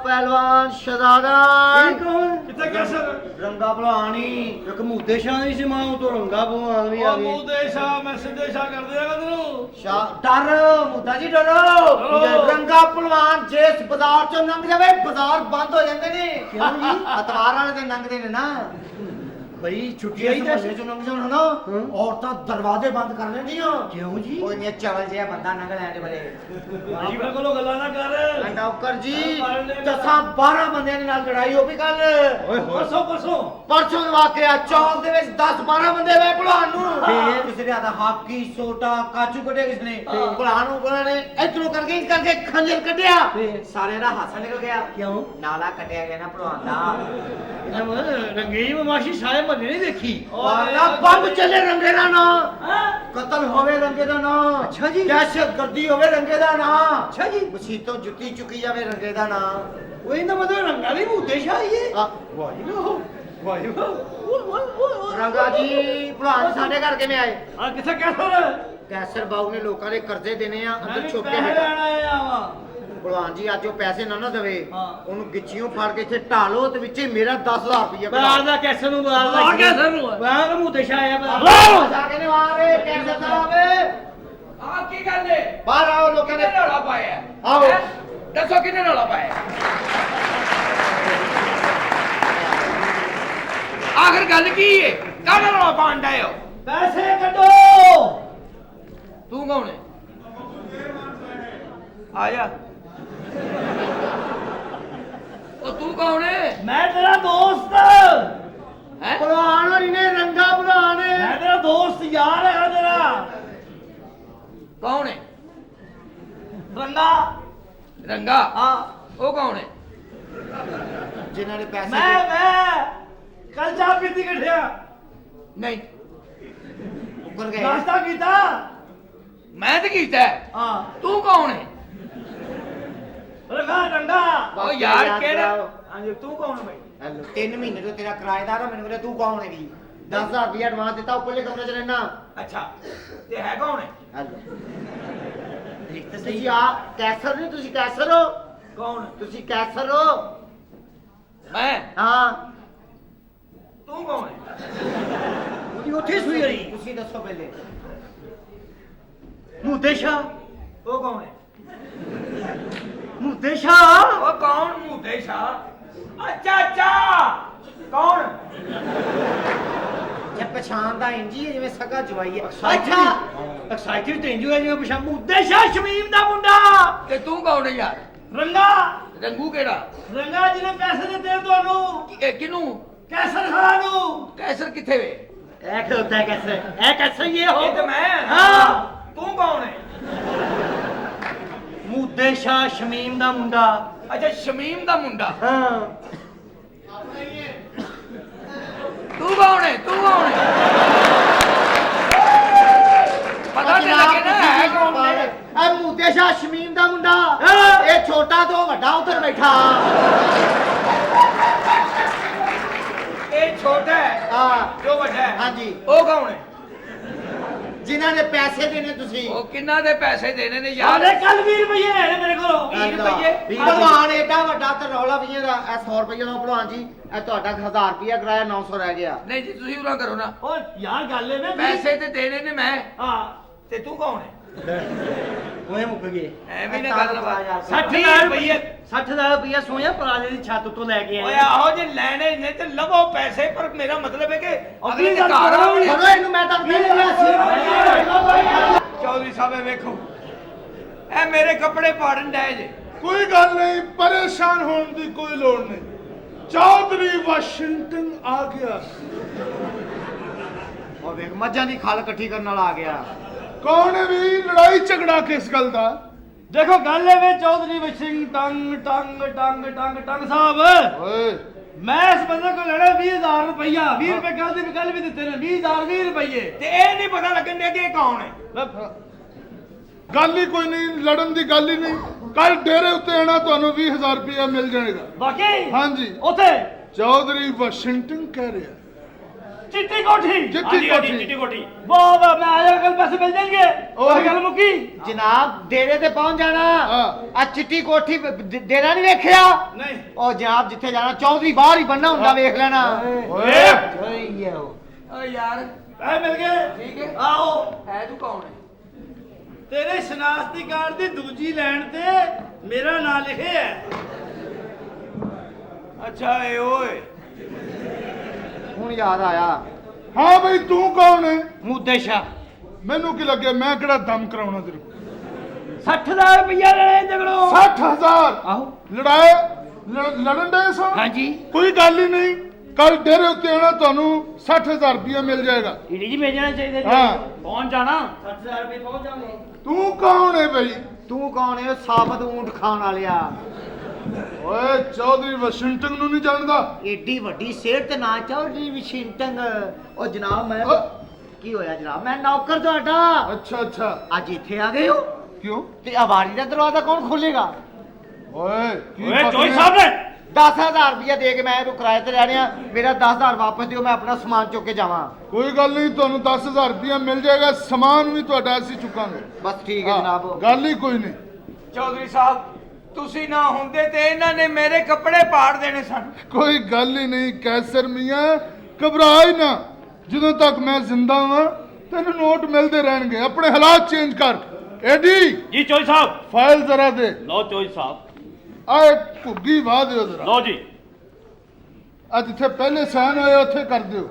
पहलवान शदादन कितने कैसे रंगा भलवान ही एक मुद्दे शाह भी सी मां तो रंगा भलवान भी आ गए मुद्दे शाह मैं सिद्धे शाह कर दिया तेनू शाह डर मुद्दा जी डरो रंगा भलवान जिस बाजार चों लंघ जावे बाजार बंद हो जाते ने क्यों जी अतवार वाले दिन लंघते ने ना भाई छुट्टियां ही दस जो लंघ जान ना औरतां दरवाजे बंद कर लेंदियां क्यों जी कोई नहीं चावल जिहा बंदा लंघ लैंदे बड़े अपने कोलों गल्लां ना कर डॉक्टर जी 10-12 बंदियां दे नाल लड़ाई हो गई कल परसों वाकया चौक दे विच 10-12 बंदे वे भलवान नू किसी ने आदा हाकी सोटा काचू कटे किसने भलवान नू बोला ने इधरों करके खंजर कटिया सारे दा हासा निकल गया क्यों नाला कटिया गया ना भलवान दा रंगीन बदमाशी सारे मन्ने नहीं देखी वाला बम चले रंगे दा ना कत्ल होवे रंगे दा ना अच्छा जी दहशतगर्दी होवे रंगे दा ना अच्छा जी मसीतों जुत्ती चुकी जावे रंगे दा ना वो इंदा मतलब रंगा भी मुद्दे शाह ही है वाही रंगा जी भलवान साडे घर किवें आए आ किथे कैसर कैसर बाबू ने लोकां दे कर्जे देने आ अंदर छुप के पैसे लेना आया वा भलवान जी आज वो पैसे ना देवे हाँ। ਉਹਨੂੰ ਗਿੱਚੀਆਂ ਫੜ ਕੇ ਇੱਥੇ ਢਾਲੋ ਤੇ ਵਿੱਚੇ ਮੇਰਾ 10000 ਰੁਪਏ ਬਾਹਰ ਦਾ ਕੈਸਰ ਨੂੰ ਬਾਹਰ ਦਾ ਕੈਸਰ ਨੂੰ ਬਾਹਰ ਦਾ ਮੁੱਦੇ ਸ਼ਾਹ ਆਇਆ ਬਾਹਰ ਜਾ ਕੇ ਨਿਵਾਰੇ ਕੈਸਰ ਸਾਹਿਬ ਆ ਕੀ ਗੱਲ ਹੈ ਬਾਹਰ ਆਓ ਲੋਕਾਂ ਨੇ ਕਿਹਨੇ ਰੌਲਾ ਪਾਇਆ ਆਓ ਦੱਸੋ ਕਿਹਨੇ ਰੌਲਾ ਪਾਇਆ ਆਖਰ ਗੱਲ ਕੀ ਹੈ ਕਾਹਦਾ ਰੌਲਾ ਪਾਉਂਦਾ ਹੋ ਪੈਸੇ ਕੱਢੋ ਤੂੰ ਕੌਣ ਹੈ ਆ ਜਾ ਉਹ ਤੂੰ ਕੌਣ ਹੈ मैं तेरा दोस्त ਹੈ ਭਲਵਾਨ ਹੋਰੀ ਨੇ ਰੰਗਾ ਭਲਵਾਨ मैं तेरा दोस्त यार है तेरा ਕੌਣ ਹੈ रंगा ਰੰਗਾ हाँ ਉਹ ਕੌਣ ਹੈ ਜਿਨ੍ਹਾਂ ਨੇ ਪੈਸੇ मैं कल चाह पीती कठिया ਨਹੀਂ ਉੱਪਰ ਗਏ नाश्ता कीता ਮੈਂ ਤੇ ਕੀਤਾ ਹੈ। हाँ ਤੂੰ ਕੌਣ ਹੈ रंगा रंगा ਉਹ ਯਾਰ ਕਿਹੜਾ हाँ जी तू कौन है भाई ਹੈਲੋ 3 ਮਹੀਨੇ ਤੋਂ ਤੇਰਾ ਕਿਰਾਏਦਾਰ ਆ ਮੈਨੂੰ ਕਹਿੰਦਾ ਤੂੰ ਕੌਣ ਹੈਗੀ 10000 ਰੁਪਏ ਐਡਵਾਂਸ ਦਿੱਤਾ ਉੱਪਰਲੇ ਕਮਰੇ 'ਚ ਰਹਿਣਾ अच्छा ते है कौन है ਹੈਲੋ देख तो ਤੁਸੀਂ ਆ ਕੈਸਰ ਨਹੀਂ ਤੁਸੀਂ ਕੈਸਰ ਹੋ कौन ਤੁਸੀਂ ਕੈਸਰ ਹੋ ਮੈਂ ਹਾਂ तू कौन है ਉਹਦੀ ਉੱਥੇ ਸੂਈ ਰਹੀ ਤੁਸੀਂ ਦੱਸੋ ਪਹਿਲੇ ਮੁੱਦੇ ਸ਼ਾਹ वो कौन है ਮੁੱਦੇ ਸ਼ਾਹ ਉਹ ਕੌਣ ਮੁੱਦੇ ਸ਼ਾਹ ਅੱਛਾ ਅੱਛਾ ਕੌਣ ਜੇ ਪਛਾਣ ਦਾ ਇੰਜੀ ਜਿਵੇਂ ਸਗਾ ਜਵਾਈ ਹੈ अच्छा एक्साइटेड तो इंजू है जो पिछा मुद्दे शाह शमीम दा मुंडा ਤੇ ਤੂੰ ਕੌਣ ਹੈ ਯਾਰ रंगा ਰੰਗੂ ਕਿਹੜਾ रंगा जी ने पैसे दिते ਤੁਹਾਨੂੰ ਕਿਨੂੰ कैसर खान ਨੂੰ ਕੈਸਰ ਕਿੱਥੇ ਵੇ ਇਹ ਖੋਤਾ ਹੈ कैसर ਇਹ कैसर ये हो ਇਹ ਤਾਂ ਮੈਂ हाँ ਤੂੰ ਕੌਣ ਹੈ ਮੁੱਦੇ ਸ਼ਾਹ ਸ਼ਮੀਮ ਦਾ ਮੁੰਡਾ ਅੱਛਾ ਸ਼ਮੀਮ ਦਾ ਮੁੰਡਾ ਹਾਂ ਤੂੰ ਕੌਣ ਹੈ ਪਤਾ ਨਹੀਂ ਲੱਗੇ ਨਾ ਹੈ ਕੌਣ ਹੈ ਇਹ ਮੁੱਦੇ ਸ਼ਾਹ ਸ਼ਮੀਮ ਦਾ ਮੁੰਡਾ ਹਾਂ। ਇਹ ਛੋਟਾ ਤੋਂ ਵੱਡਾ ਉੱਧਰ ਬੈਠਾ ਇਹ ਛੋਟਾ ਹੈ ਹਾਂ ਜੋ ਵੱਡਾ ਹੈ ਹਾਂਜੀ ਉਹ ਕੌਣ ਹੈ ਜਿਨ੍ਹਾਂ ਨੇ ਪੈਸੇ ਦੇਣੇ ਤੁਸੀਂ ਉਹ ਕਿੰਨਾ ਦੇ ਪੈਸੇ ਦੇਣੇ ਨੇ ਯਾਰ ਉਹਨੇ ਕੱਲ 20 ਰੁਪਏ ਲੈਣੇ ਮੇਰੇ ਕੋਲੋਂ 20 ਰੁਪਏ ਭਲਵਾਨ ਏਡਾ ਵੱਡਾ ਤੇ ਰੌਲਾ ਪਈਏ ਦਾ ਇਹ 100 ਰੁਪਏ ਦਾ ਭਲਵਾਨ ਜੀ ਇਹ ਤੁਹਾਡਾ 1000 ਰੁਪਏ ਕਿਰਾਇਆ 900 ਰਹਿ ਗਿਆ ਨਹੀਂ ਜੀ ਤੁਸੀਂ ਉਰਾ ਕਰੋ ਨਾ ਓ ਯਾਰ ਗੱਲ ਇਹ ਪੈਸੇ ਤੇ ਦੇਣੇ ਨੇ ਮੈਂ ਹਾਂ ਤੇ ਤੂੰ ਕੌਣ ਹੈ ਉਹੇ ਮੁੱਕ ਗਏ ਐਵੇਂ ਨਾ ਗੱਲ ਬਾਤ 60000 ਰੁਪਏ 60000 ਰੁਪਏ ਸੋਇਆ ਪਰਾਲੇ ਦੀ ਛੱਤ ਉੱਤੋਂ ਲੈ ਕੇ ਓਏ ਆਏ ਆਹੋ ਜੇ ਲੈਣੇ ਨੇ ਤੇ ਲਵੋ ਪੈਸੇ ਪਰ ਮੇਰਾ ਮਤਲਬ ਹੈ ਕਿ ਅਗਲੇ ਦੇ ਗੱਲ ਘਰ ਕਰੋ। ਆਉਣੇ ਚਲੋ ਇਹਨੂੰ ਮੈਂ ਤਾਂ ਚੌਧਰੀ ਸਾਹਿਬ ਇਹ ਵੇਖੋ ਇਹ ਮੇਰੇ ਕੱਪੜੇ ਪਾੜਨ ਡਏ ਜੇ ਕੋਈ ਗੱਲ ਨਹੀਂ ਪਰੇਸ਼ਾਨ ਹੋਣ ਦੀ ਕੋਈ ਲੋੜ ਨਹੀਂ ਚੌਧਰੀ ਵਾਸ਼ਿੰਗਟਨ ਆ ਗਿਆ ਉਹ ਵੇਖ ਮੱਝਾਂ ਦੀ ਖਾਲ ਇਕੱਠੀ ਕਰਨ ਵਾਲਾ ਆ ਗਿਆ ਕੌਣ ਹੈ ਵੀ ਲੜਾਈ ਝਗੜਾ ਕਿਸ ਗੱਲ ਦਾ ਦੇਖੋ ਗੱਲ ਇਹ ਵੇ ਚੌਧਰੀ ਵਸਿੰਗ ਟੰਗ ਸਾਹਿਬ ਓਏ ਮੈਂ ਇਸ ਬੰਦੇ ਕੋਲ ਲੈਣਾ 20000 ਰੁਪਇਆ 20 ਰੁਪਏ ਕੱਲ ਵੀ ਦਿੱਤੇ ਨੇ 20 ਰੁਪਏ ਤੇ ਇਹ ਨਹੀਂ ਪਤਾ ਲੱਗਣ ਡਿਆ ਕਿ ਇਹ ਕੌਣ ਹੈ ਗੱਲ ਹੀ ਕੋਈ ਨਹੀਂ ਲੜਨ ਦੀ ਗੱਲ ਹੀ ਨਹੀਂ ਕੱਲ ਡੇਰੇ ਉੱਤੇ ਆਣਾ ਤੁਹਾਨੂੰ 20000 ਰੁਪਇਆ ਮਿਲ ਜਾਏਗਾ ਬਾਕੀ ਹਾਂਜੀ ਉੱਥੇ ਚੌਧਰੀ ਵਾਸ਼ਿੰਗਟਨ ਕਹਿ ਰਿਹਾ चिट्टी कोठी चिट्टी कोठी चिट्टी कोठी वाह वाह मैं आया कल पैसे मिल जाएंगे और गल मुकी जनाब डेरे ते पहुंच जाना हाँ। आ चिट्टी कोठी डेरा नहीं वेखिया नहीं ओ जनाब जिथे जाना चौधरी बाहर ही बनना हुंदा वेख लेना ओए सही है वो ਓ ਯਾਰ पैसे मिल गए ਠੀਕ ਹੈ आओ ਹੈ ਤੂੰ ਕੌਣ ਹੈ तेरे शनाख्ती कार्ड दी दूजी लाइन ते मेरा नाम लिखे है ਅੱਛਾ ਏ ਓਏ ਹੁਣ ਯਾਦ ਆਇਆ ਹਾਂ ਬਈ ਤੂੰ ਕੌਣ ਹੈ ਮੂਦੇ ਸ਼ਾ ਮੈਨੂੰ ਕੀ ਲੱਗਿਆ ਮੈਂ ਕਿਹੜਾ ਦਮ ਕਰਾਉਣਾ ਤੇਰੇ ਕੋਲ 60,000 रुपया लेने जगड़ो 60,000 ਆਹੋ ਲੜਾਏ ਲੜਨ ਦੇ ਸੋ ਹਾਂਜੀ ਕੋਈ ਗੱਲ ਹੀ ਨਹੀਂ ਕੱਲ ਡੇਰੇ ਉੱਤੇ ਆਣਾ ਤੁਹਾਨੂੰ 60,000 ਰੁਪਇਆ ਮਿਲ ਜਾਏਗਾ ईडी जी भेजना चाहिए हाँ। पहुंच जाना 60,000 रुपये पहुंच जाओगे ਤੂੰ ਕੌਣ ਹੈ ਬਈ ਤੂੰ ਕੌਣ ਹੈ ਸਾਬਤ ਊਂਟ ਖਾਣ ਵਾਲਿਆ ਓਏ ਚੌਧਰੀ ਵਾਸ਼ਿੰਗਟਨ ਨੂੰ ਨਹੀਂ ਜਾਣਦਾ ਏਡੀ ਵੱਡੀ ਸਿਹਤ ਤੇ ਨਾ ਚੌਧਰੀ ਵਿਸ਼ਿੰਟਨ ਉਹ ਜਨਾਬ ਮੈਂ ਓ। ਕੀ ਹੋਇਆ ਜਨਾਬ ਮੈਂ ਨੌਕਰ ਤੁਹਾਡਾ ਅੱਛਾ ਅੱਛਾ ਅੱਜ ਇੱਥੇ ਆ ਗਏ ਹੋ ਕਿਉਂ ਤੇ ਆਵਾਰੀ ਦਾ ਦਰਵਾਜ਼ਾ ਕੌਣ ਖੋਲੇਗਾ ਓਏ ਕੀ ओए ਪਤਾ चोई ਨਹੀਂ। साहब ने 10,000 ਰੁਪਇਆ ਦੇ ਕੇ ਮੈਂ ਇਹਨੂੰ ਕਿਰਾਏ ਤੇ ਰਹਿਣੇ ਆ ਮੇਰਾ 10,000 ਵਾਪਸ ਦਿਓ ਮੈਂ ਆਪਣਾ ਸਮਾਨ ਚੁੱਕ ਕੇ ਜਾਵਾਂ ਕੋਈ ਗੱਲ ਨਹੀਂ ਤੁਹਾਨੂੰ 10,000 ਰੁਪਇਆ ਮਿਲ ਜਾਏਗਾ ਸਮਾਨ ਵੀ ਤੁਹਾਡਾ ਅਸੀਂ ਚੁੱਕਾਂਗੇ ਬਸ ਠੀਕ ਹੈ ਹਾਂ, ਜਨਾਬ ਗੱਲ ਹੀ ਕੋਈ ਨਹੀਂ ਚੌਧਰੀ ਸਾਹਿਬ ਤੁਸੀਂ ਨਾ ਹੁੰਦੇ ਤੇ ਇਹਨਾਂ ਨੇ ਮੇਰੇ ਕੱਪੜੇ ਪਾੜ ਦੇਣੇ ਸਨ ਕੋਈ ਗੱਲ ਹੀ ਨਹੀਂ ਕੈਸਰ ਮੀਆਂ ਘਬਰਾ ਹੀ ਨਾ ਜਦੋਂ ਤੱਕ ਮੈਂ ਜ਼ਿੰਦਾ ਹਾਂ ਤੈਨੂੰ ਨੋਟ ਮਿਲਦੇ ਰਹਿਣਗੇ ਆਪਣੇ ਹਾਲਾਤ ਚੇਂਜ ਕਰ ਐਡੀ जी चोई साहब ਫਾਈਲ ਜ਼ਰਾ ਦੇ लो चोई साहब ਆਏ ਭੁੱਗੀ ਵਾਹ ਦਿਓ ਜ਼ਰਾ लो जी ਅੱਜ ਜਿੱਥੇ ਪਹਿਲੇ ਸਾਨ ਹੋਏ ਉੱਥੇ ਕਰ ਦਿਓ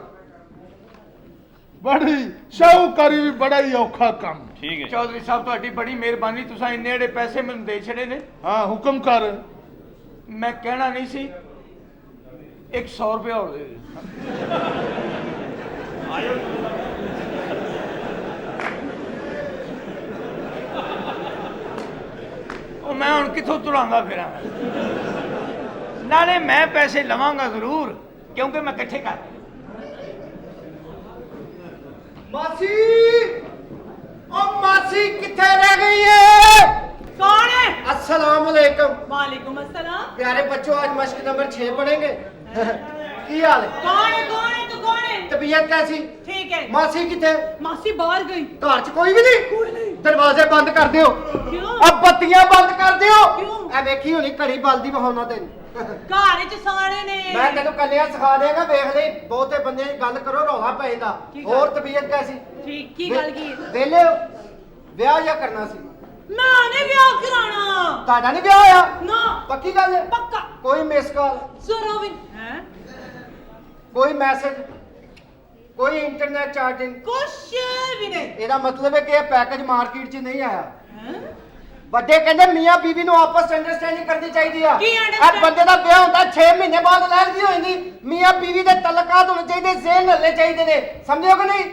ਬੜੀ ਸ਼ਾਹੂਕਾਰੀ ਵੀ ਬੜਾ ਹੀ ਔਖਾ ਕੰਮ ठीक है ਚੌਧਰੀ ਸਾਹਿਬ ਤੁਹਾਡੀ ਬੜੀ ਮਿਹਰਬਾਨੀ ਤੁਸੀਂ ਇੰਨੇ ਜਿਹੜੇ ਪੈਸੇ ਮੈਨੂੰ ਦੇ ਛੜੇ ਨੇ ਹਾਂ ਹੁਕਮ ਕਰ ਮੈਂ ਕਹਿਣਾ ਨਹੀਂ ਸੀ 100 ਰੁਪਏ ਹੋਰ ਦੇ ਦੇ ਉਹ ਮੈਂ ਹੁਣ ਕਿੱਥੋਂ ਤੁਰਾਂਗਾ ਫਿਰਾਂ ਨਾਲੇ ਮੈਂ ਪੈਸੇ ਲਵਾਂਗਾ ਜ਼ਰੂਰ ਕਿਉਂਕਿ ਮੈਂ ਇਕੱਠੇ ਕਰ ਮਾਸੀ ਉਹ ਮਾਸੀ ਕਿੱਥੇ ਰਹਿ ਗਈ ਹੈ कौन है? अस्सलाम वालेकुम वालेकुम अस्सलाम। प्यारे बच्चों आज मश्क नंबर 6 पढ़ेंगे की हाल है कौन है? कौन है? तू कौन है? तबीयत कैसी ठीक है। मासी किथे मासी बाहर गई। घर च कोई भी नहीं कोई नहीं। दरवाजे बंद कर दियो क्यों? अब बत्तियां बंद कर दियो क्यों? ए देखी होनी घड़ी बलदी बहाना तेन घर च सारे ने। मैं तेन कलिया सिखा देगा देख ले बहुते बंदे गल करो रौला पै जांदा की गल? और तबीयत कैसी ठीक की गल की? वेले ਵਿਆਹ ਜਾਂ ਕਰਨਾ ਸੀ मैं ने ब्याह कराना। ਤੁਹਾਡਾ ਨਹੀਂ ਵਿਆਹ ਹੋਇਆ ना ਪੱਕੀ ਗੱਲ ਹੈ पक्का। ਕੋਈ ਮਿਸ ਕਾਲ जरा भी हैं? ਕੋਈ ਮੈਸੇਜ ਕੋਈ ਇੰਟਰਨੈਟ ਚਾਰਜਿੰਗ कुछ भी नहीं। ਇਹਦਾ ਮਤਲਬ ਹੈ ਕਿ ਇਹ ਪੈਕੇਜ ਮਾਰਕੀਟ 'ਚ ਨਹੀਂ ਆਇਆ हैं? ਵੱਡੇ ਕਹਿੰਦੇ ਮੀਆਂ ਬੀਵੀ ਨੂੰ ਆਪਸ 'ਚ ਅੰਡਰਸਟੈਂਡਿੰਗ ਕਰਨੀ ਚਾਹੀਦੀ ਆ ਕੀ ਇਹ understand? ਬੰਦੇ ਦਾ ਵਿਆਹ ਹੁੰਦਾ 6 ਮਹੀਨੇ ਬਾਅਦ ਲਹਿਰਦੀ ਹੋ ਜਾਂਦੀ ਮੀਆਂ ਬੀਵੀ ਦੇ ਤਲਕਾਤ ਹੋਣੇ ਚਾਹੀਦੇ ਜ਼ੇਨ ਹੱਲਣੇ ਚਾਹੀਦੇ ਨੇ ਸਮਝਿਓ ਕਿ ਨਹੀਂ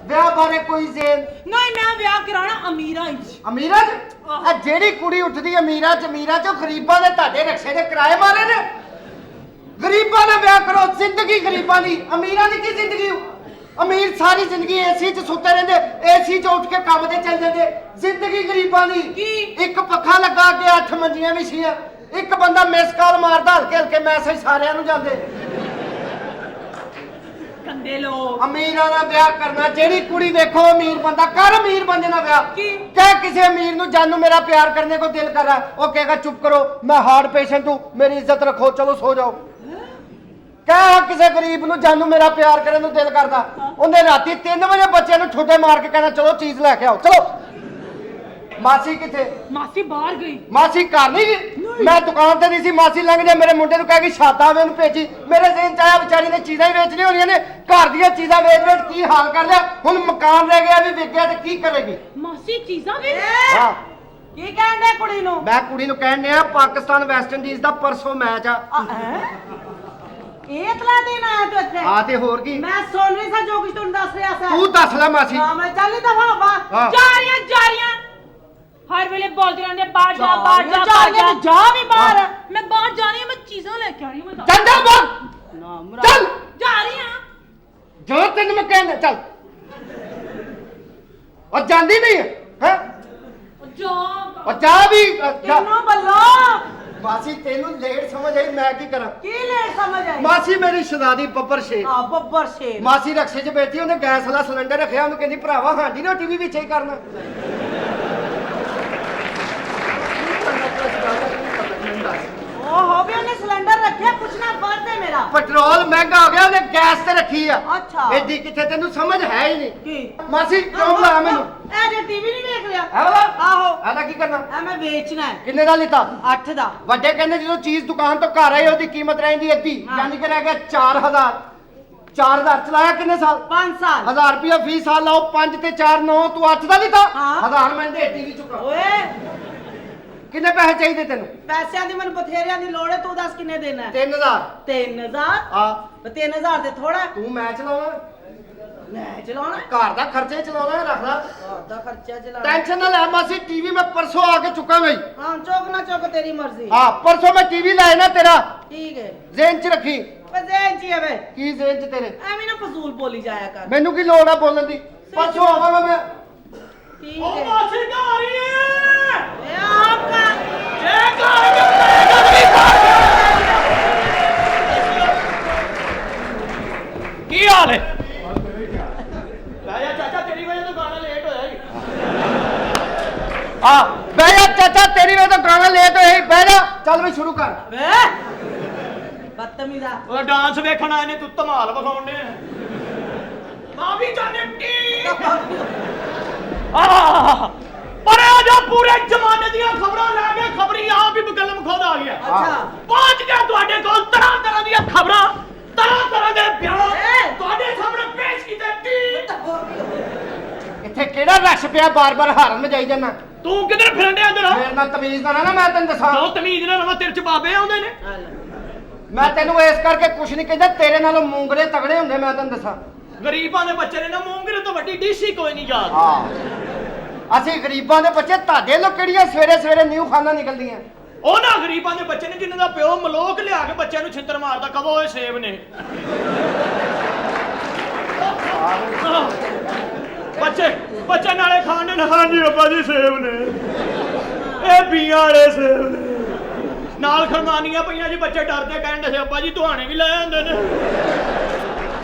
ਵਿਆਹ ਬਾਰੇ ਕੋਈ ਜ਼ੇਨ नहीं मैं ब्याह कराना अमीरा च। ਅਮੀਰਾਂ 'ਚ ਇਹ ਜਿਹੜੀ ਕੁੜੀ ਉੱਠਦੀ ਅਮੀਰਾਂ 'ਚ ਉਹ ਗਰੀਬਾਂ ਦੇ ਤੁਹਾਡੇ ਰਕਸ਼ੇ ਦੇ ਕਿਰਾਏ ਮਾਰੇ ਨੇ ਗਰੀਬਾਂ ਨਾਲ ਵਿਆਹ ਕਰੋ ਜ਼ਿੰਦਗੀ ਗਰੀਬਾਂ ਦੀ ਅਮੀਰਾਂ ਦੀ ਕੀ ਜ਼ਿੰਦਗੀ ਅਮੀਰ ਸਾਰੀ ਜ਼ਿੰਦਗੀ ਏਸੀ 'ਚ ਸੁੱਤੇ ਰਹਿੰਦੇ ਏਸੀ 'ਚ ਉੱਠ ਕੇ ਕੰਮ ਤੇ ਚੱਲ ਜਾਂਦੇ ਜ਼ਿੰਦਗੀ ਗਰੀਬਾਂ ਦੀ ਕੀ? ਇੱਕ ਪੱਖਾ ਲੱਗਾ ਕੇ 8 ਮੰਜੀਆਂ ਵਿਛੀਆਂ ਇੱਕ ਬੰਦਾ ਮਿਸ ਕਾਲ ਮਾਰਦਾ ਹਲਕੇ ਹਲਕੇ ਮੈਸੇਜ ਸਾਰਿਆਂ ਨੂੰ ਜਾਂਦੇ कंदे लोग। ਅਮੀਰਾਂ ਨਾਲ ਵਿਆਹ ਕਰਨਾ ਜਿਹੜੀ ਕੁੜੀ ਦੇਖੋ ਅਮੀਰ ਬੰਦਾ ਕਰ ਅਮੀਰ ਬੰਦੇ ਨਾਲ ਵਿਆਹ ਕੀ? ਕਹਿ ਕਿਸੇ ਅਮੀਰ ਨੂੰ ਜਾਨੂ ਮੇਰਾ ਪਿਆਰ करने को दिल कर रहा है वो कहेगा चुप करो मैं हार्ट पेशेंट हूँ मेरी इज्जत रखो चलो सो जाओ ਕਹਿ ਕਿਸੇ ਗਰੀਬ ਨੂੰ ਜਾਨੂ ਮੇਰਾ ਪਿਆਰ ਕਰਨ ਨੂੰ ਦਿਲ ਕਰਦਾ ਉਹਨੇ ਰਾਤੀ 3 ਵਜੇ ਬੱਚੇ ਨੂੰ ਠੁੱਡੇ ਮਾਰ ਕੇ ਕਹਿਣਾ ਚਲੋ ਚੀਜ਼ ਲੈ ਕੇ ਆਓ ਚਲੋ ਮਾਸੀ ਕਿੱਥੇ मासी बाहर गई। ਮਾਸੀ ਘਰ ਨਹੀਂ ਗਈ ਮੈਂ ਦੁਕਾਨ ਤੇ ਨਹੀਂ ਸੀ ਮਾਸੀ ਲੰਘ ਜਾ ਮੇਰੇ ਮੁੰਡੇ ਨੂੰ ਕਹਿ ਕੇ ਛਾਤਾ ਵੇ ਉਹਨੂੰ ਭੇਜੀ ਮੇਰੇ ਜ਼ਿਹਨ ਚ ਆਇਆ ਵਿਚਾਰੀ ਨੇ ਚੀਜ਼ਾਂ ਹੀ ਵੇਚਣੀਆਂ ਹੋਣੀਆਂ ਨੇ ਘਰ ਦੀਆਂ ਚੀਜ਼ਾਂ ਵੇਚ ਕੀ ਹਾਲ ਕਰ ਲਿਆ ਹੁਣ ਮਕਾਨ ਰਹਿ ਗਿਆ ਵੀ ਵਿਕ ਗਿਆ ਤੇ ਕੀ ਕਰੇਗੀ मासी चीज़ा भी। ਹਾਂ की कहंदे कुड़ी नु? ਮੈਂ ਕੁੜੀ ਨੂੰ ਕਹਿਣ ਡਿਆ ਪਾਕਿਸਤਾਨ ਵੈਸਟ ਇੰਡੀਜ਼ ਦਾ ਪਰਸੋਂ ਮੈਚ ਆ ਇਹ ਤਲਾ ਦੇਣ ਆਇਆ ਤੂੰ ਇੱਥੇ? ਆ ਤੇ ਹੋਰ ਕੀ ਮੈਂ ਸੁਣ ਰਹੀ ਸਾਂ ਜੋ ਕੁਝ ਤੂੰ ਦੱਸ ਰਿਹਾ ਸੀ। ਤੂੰ ਦੱਸ ਲੈ ਮਾਸੀ ਹਾਂ ਮੈਂ ਚੱਲੀ ਦਫਾ ਹਾਂ। ਬਾਹਰ। ਜਾ ਰਹੀਆਂ हर वेले बोलते रहंदे बाहर जा बाहर जा जा रही है बाहर जा भी बाहर। मैं बाहर जा रही हूं मैं चीज़ां लेके आ रही हूं मैं ਚੱਲ ਜਾ ਬਾਹਰ ना चल। जा रही हूं। ਜੋ ਤੈਨੂੰ ਮੈਂ ਕਹਿੰਦਾ ਚੱਲ ਉਹ ਜਾਂਦੀ ਨਹੀਂ ਹੈ जा ਉਹ ਜਾ ਵੀ ਜਾ किन्नो बल्लो ਮਾਸੀ ਤੈਨੂੰ ਲੇਟ ਸਮਝ ਆਈ ਮੈਂ ਕੀ ਕਰਾਂ ਕੀ ਲੈ ਸਮਝ ਆਈ ਮਾਸੀ ਮੇਰੀ ਸ਼ਦਾਦੀ ਬੱਬਰ ਸ਼ੇਰ ਆ ਬੱਬਰ ਸ਼ੇਰ ਮਾਸੀ ਰਕਸ਼ੇ 'ਚ ਬੈਠੀ ਉਹਨੇ ਗੈਸ ਵਾਲਾ ਸਿਲੰਡਰ ਰੱਖਿਆ ਉਹਨੂੰ ਕਹਿੰਦੀ ਭਰਾਵਾ ਹਾਂਡੀ ਨਾ ਟੀਵੀ ਵਿੱਚ ਹੀ ਕਰਨਾ ਓਹੋ ਵੀ ਉਹਨੇ ਸਿਲੰਡਰ ਰੱਖਿਆ ਪੁੱਛਣਾ ਫਰਜ਼ ਹੈ ਮੇਰਾ ਪੈਟਰੋਲ ਮਹਿੰਗਾ ਹੋ ਗਿਆ ਉਹਨੇ ਗੈਸ ਤੇ ਰੱਖੀ ਆ ਅੱਛਾ ਐਡੀ ਕਿੱਥੇ ਤੈਨੂੰ ਸਮਝ ਹੈ ਹੀ ਨਹੀਂ ਕੀ ਮਾਸੀ ਕਿਉਂ ਬੁਲਾਇਆ ਮੈਨੂੰ ਇਹ ਜੇ ਟੀਵੀ ਨਹੀਂ ਵੇਖ ਲਿਆ ਹੈ ਵਾਲਾ ਆਹੋ ਇਹਦਾ ਕੀ ਕਰਨਾ ਇਹ ਮੈਂ ਵੇਚਣਾ ਹੈ ਕਿੰਨੇ ਦਾ ਲਿੱਤਾ 8 ਦਾ ਵੱਡੇ ਕਹਿੰਦੇ ਜਦੋਂ ਚੀਜ਼ ਦੁਕਾਨ ਤੋਂ ਘਰ ਆਈ ਉਹਦੀ ਕੀਮਤ ਰਹਿੰਦੀ ਅੱਧੀ ਹਾਂ। ਯਾਨੀ ਕਿ ਰਹਿ ਗਿਆ 4000 4000 ਚਲਾਇਆ ਕਿੰਨੇ ਸਾਲ 5 ਸਾਲ 1000 ਰੁਪਇਆ ਫੀ ਸਾਲ ਲਾਓ 5 ਤੇ 4 9 ਤੂੰ 8 ਦਾ ਲਿੱਤਾ ਹਾਂ। 1000 ਮੈਂ ਦੇ ਟੀਵੀ ਚੁੱਕਾ ਓਏ ਕਿੰਨੇ ਪੈਸੇ ਚਾਹੀਦੇ ਤੈਨੂੰ ਪੈਸਿਆਂ ਦੀ ਮੈਨੂੰ ਬਥੇਰਿਆਂ ਦੀ ਲੋੜ ਹੈ ਤੂੰ ਦੱਸ ਕਿੰਨੇ ਦੇਣਾ ਹੈ 3000 3000 ਆ 3000 ਤੇ ਥੋੜਾ ਤੂੰ ਮੈਂ ਚਲਾਉਣਾ ਲੈ ਚਲਾਉਣਾ ਘਰ ਦਾ ਖਰਚੇ ਚਲਾਉਣਾ ਰੱਖਦਾ ਘਰ ਦਾ ਖਰਚਾ ਚਲਾਉਣਾ ਟੈਨਸ਼ਨ ਨਾ ਲੈ ਮਾਸੀ ਟੀਵੀ ਮੈਂ ਪਰਸੋਂ ਆ ਕੇ ਚੁੱਕਾ ਬਈ ਹਾਂ ਚੁੱਕ ਨਾ ਚੁੱਕ ਤੇਰੀ ਮਰਜ਼ੀ ਹਾਂ ਪਰਸੋਂ ਮੈਂ ਟੀਵੀ ਲਾਇਆ ਨਾ ਤੇਰਾ ਠੀਕ ਹੈ ਜ਼ੇਨ ਚ ਰੱਖੀ ਪਜ਼ੈਨ ਜੀ ਹੈ ਵੇ ਕੀ ਜ਼ੇਨ ਚ ਤੇਰੇ ਐਵੇਂ ਨਾ ਫਜ਼ੂਲ ਬੋਲੀ ਜਾਇਆ ਕਰ ਮੈਨੂੰ ਕੀ ਲੋੜ ਆ ਬੋਲਣ ਦੀ ਪਰਸੋਂ ਆਵਾਂਗਾ ਮੈਂ ਠੀਕ ਉਹ ਹੈ ਮਾਸੀ ਘਰ ਆ ਰਹੀ ਹੈ ਇਹ ਆਪਕਾ ਇਹ ਘਰ ਕੀ ਹਾਲ ਹੈ ਲੈ ਜਾ ਚਾਚਾ ਤੇਰੀ ਵਜ੍ਹਾ ਤੋਂ ਗਾਣਾ ਲੇਟ ਹੋਇਆ ਜੀ ਆ ਬਹਿ ਜਾ ਚਾਚਾ ਤੇਰੀ ਵੇ ਤਾਂ ਗਾਣਾ ਲੇਟ ਹੋਇਆ ਸੀ। ਬਹਿ ਜਾ ਚੱਲ ਵੀ ਸ਼ੁਰੂ ਕਰ ਵੇ ਬਦਤਮੀਜ਼ਾ ਉਹ ਡਾਂਸ ਵੇਖਣ ਆਏ ਨੇ ਤੂੰ ਧਮਾਲ ਵਿਖਾਉਣ ਨੇ ਮਾਂ ਵੀ ਜਾਣੇ ਟੀ ਪਰ ਆ ਜਾ ਪੂਰੇ ਜ਼ਮਾਨੇ ਦੀਆਂ ਖਬਰਾਂ ਲੈ ਕੇ ਖਬਰੀ ਆਪ ਹੀ ਮੁਕੱਲਮ ਖੁਦ ਆ ਗਿਆ ਅੱਛਾ ਪਹੁੰਚ ਗਿਆ ਤੁਹਾਡੇ ਕੋਲ ਤਰ੍ਹਾਂ ਤਰ੍ਹਾਂ ਦੀਆਂ ਖਬਰਾਂ ਤਰ੍ਹਾਂ ਤਰ੍ਹਾਂ ਦੇ ਬਿਆਨ ਤੁਹਾਡੇ ਸਾਹਮਣੇ ਪੇਸ਼ ਕੀਤੇ ਟੀ ਇੱਥੇ ਕਿਹੜਾ ਰਸ਼ ਪਿਆ ਬਾਰ-ਬਾਰ ਹਾਰਨ ਵਜਾਈ ਜਾਂਦਾ ਤੂੰ ਕਿੱਧਰ ਫਿਰਨ ਡਿਆ ਅੰਦਰ ਮੇਰੇ ਨਾਲ ਤਮੀਜ਼ ਨਾ ਨਾ ਮੈਂ ਤੈਨੂੰ ਦੱਸਾਂ ਜੋ ਤਮੀਜ਼ ਨਾਲ ਨਵਾਂ ਤੇਰੇ ਚ ਬਾਬੇ ਆਉਂਦੇ ਨੇ ਮੈਂ ਤੈਨੂੰ ਇਸ ਕਰਕੇ ਕੁਛ ਨਹੀਂ ਕਹਿੰਦਾ ਤੇਰੇ ਨਾਲੋਂ ਮੂੰਗਰੇ ਤਗੜੇ ਹੁੰਦੇ ਮੈਂ ਤੈਨੂੰ ਦੱਸਾਂ ਗਰੀਬਾਂ ਦੇ ਬੱਚੇ ਨੇ ਨਾ ਮੂੰਗਰੇ ਤੋਂ ਵੱਡੀ ਡੀਸੀ ਕੋਈ ਨਹੀਂ ਯਾਦ ਹਾਂ ਅਸੀਂ ਗਰੀਬਾਂ ਦੇ ਬੱਚੇ ਤੁਹਾਡੇ ਲੋਕ ਕਿਹੜੀਆਂ ਸਵੇਰੇ ਸਵੇਰੇ ਨਿਊ ਖਾਨਾ ਨਿਕਲਦੀਆਂ ਉਹਨਾਂ ਗਰੀਬਾਂ ਦੇ ਬੱਚੇ ਨੇ ਜਿਨ੍ਹਾਂ ਦਾ ਪਿਓ ਮਲੋਕ ਲਿਆ ਕੇ ਬੱਚਿਆਂ ਨੂੰ ਛਿੱਤਰ ਮਾਰਦਾ ਕਹੋ ਓਏ ਸੇਬ ਨੇ ਬੱਚੇ ਨਾਲੇ ਖਾਣ ਨੇ ਹਾਂਜੀ ਅੱਬਾ ਜੀ ਸੇਬ ਨੇ ਇਹ ਬੀਆਂ ਵਾਲੇ ਸੇਬ ਨੇ ਨਾਲ ਖਰਮਾਨੀਆਂ ਪਈਆਂ ਜੀ ਬੱਚੇ ਡਰਦੇ ਕਹਿੰਦੇ ਸੀ ਅੱਬਾ ਜੀ ਦੁਹਾਣੇ ਵੀ ਲੈ ਆਉਂਦੇ ਨੇ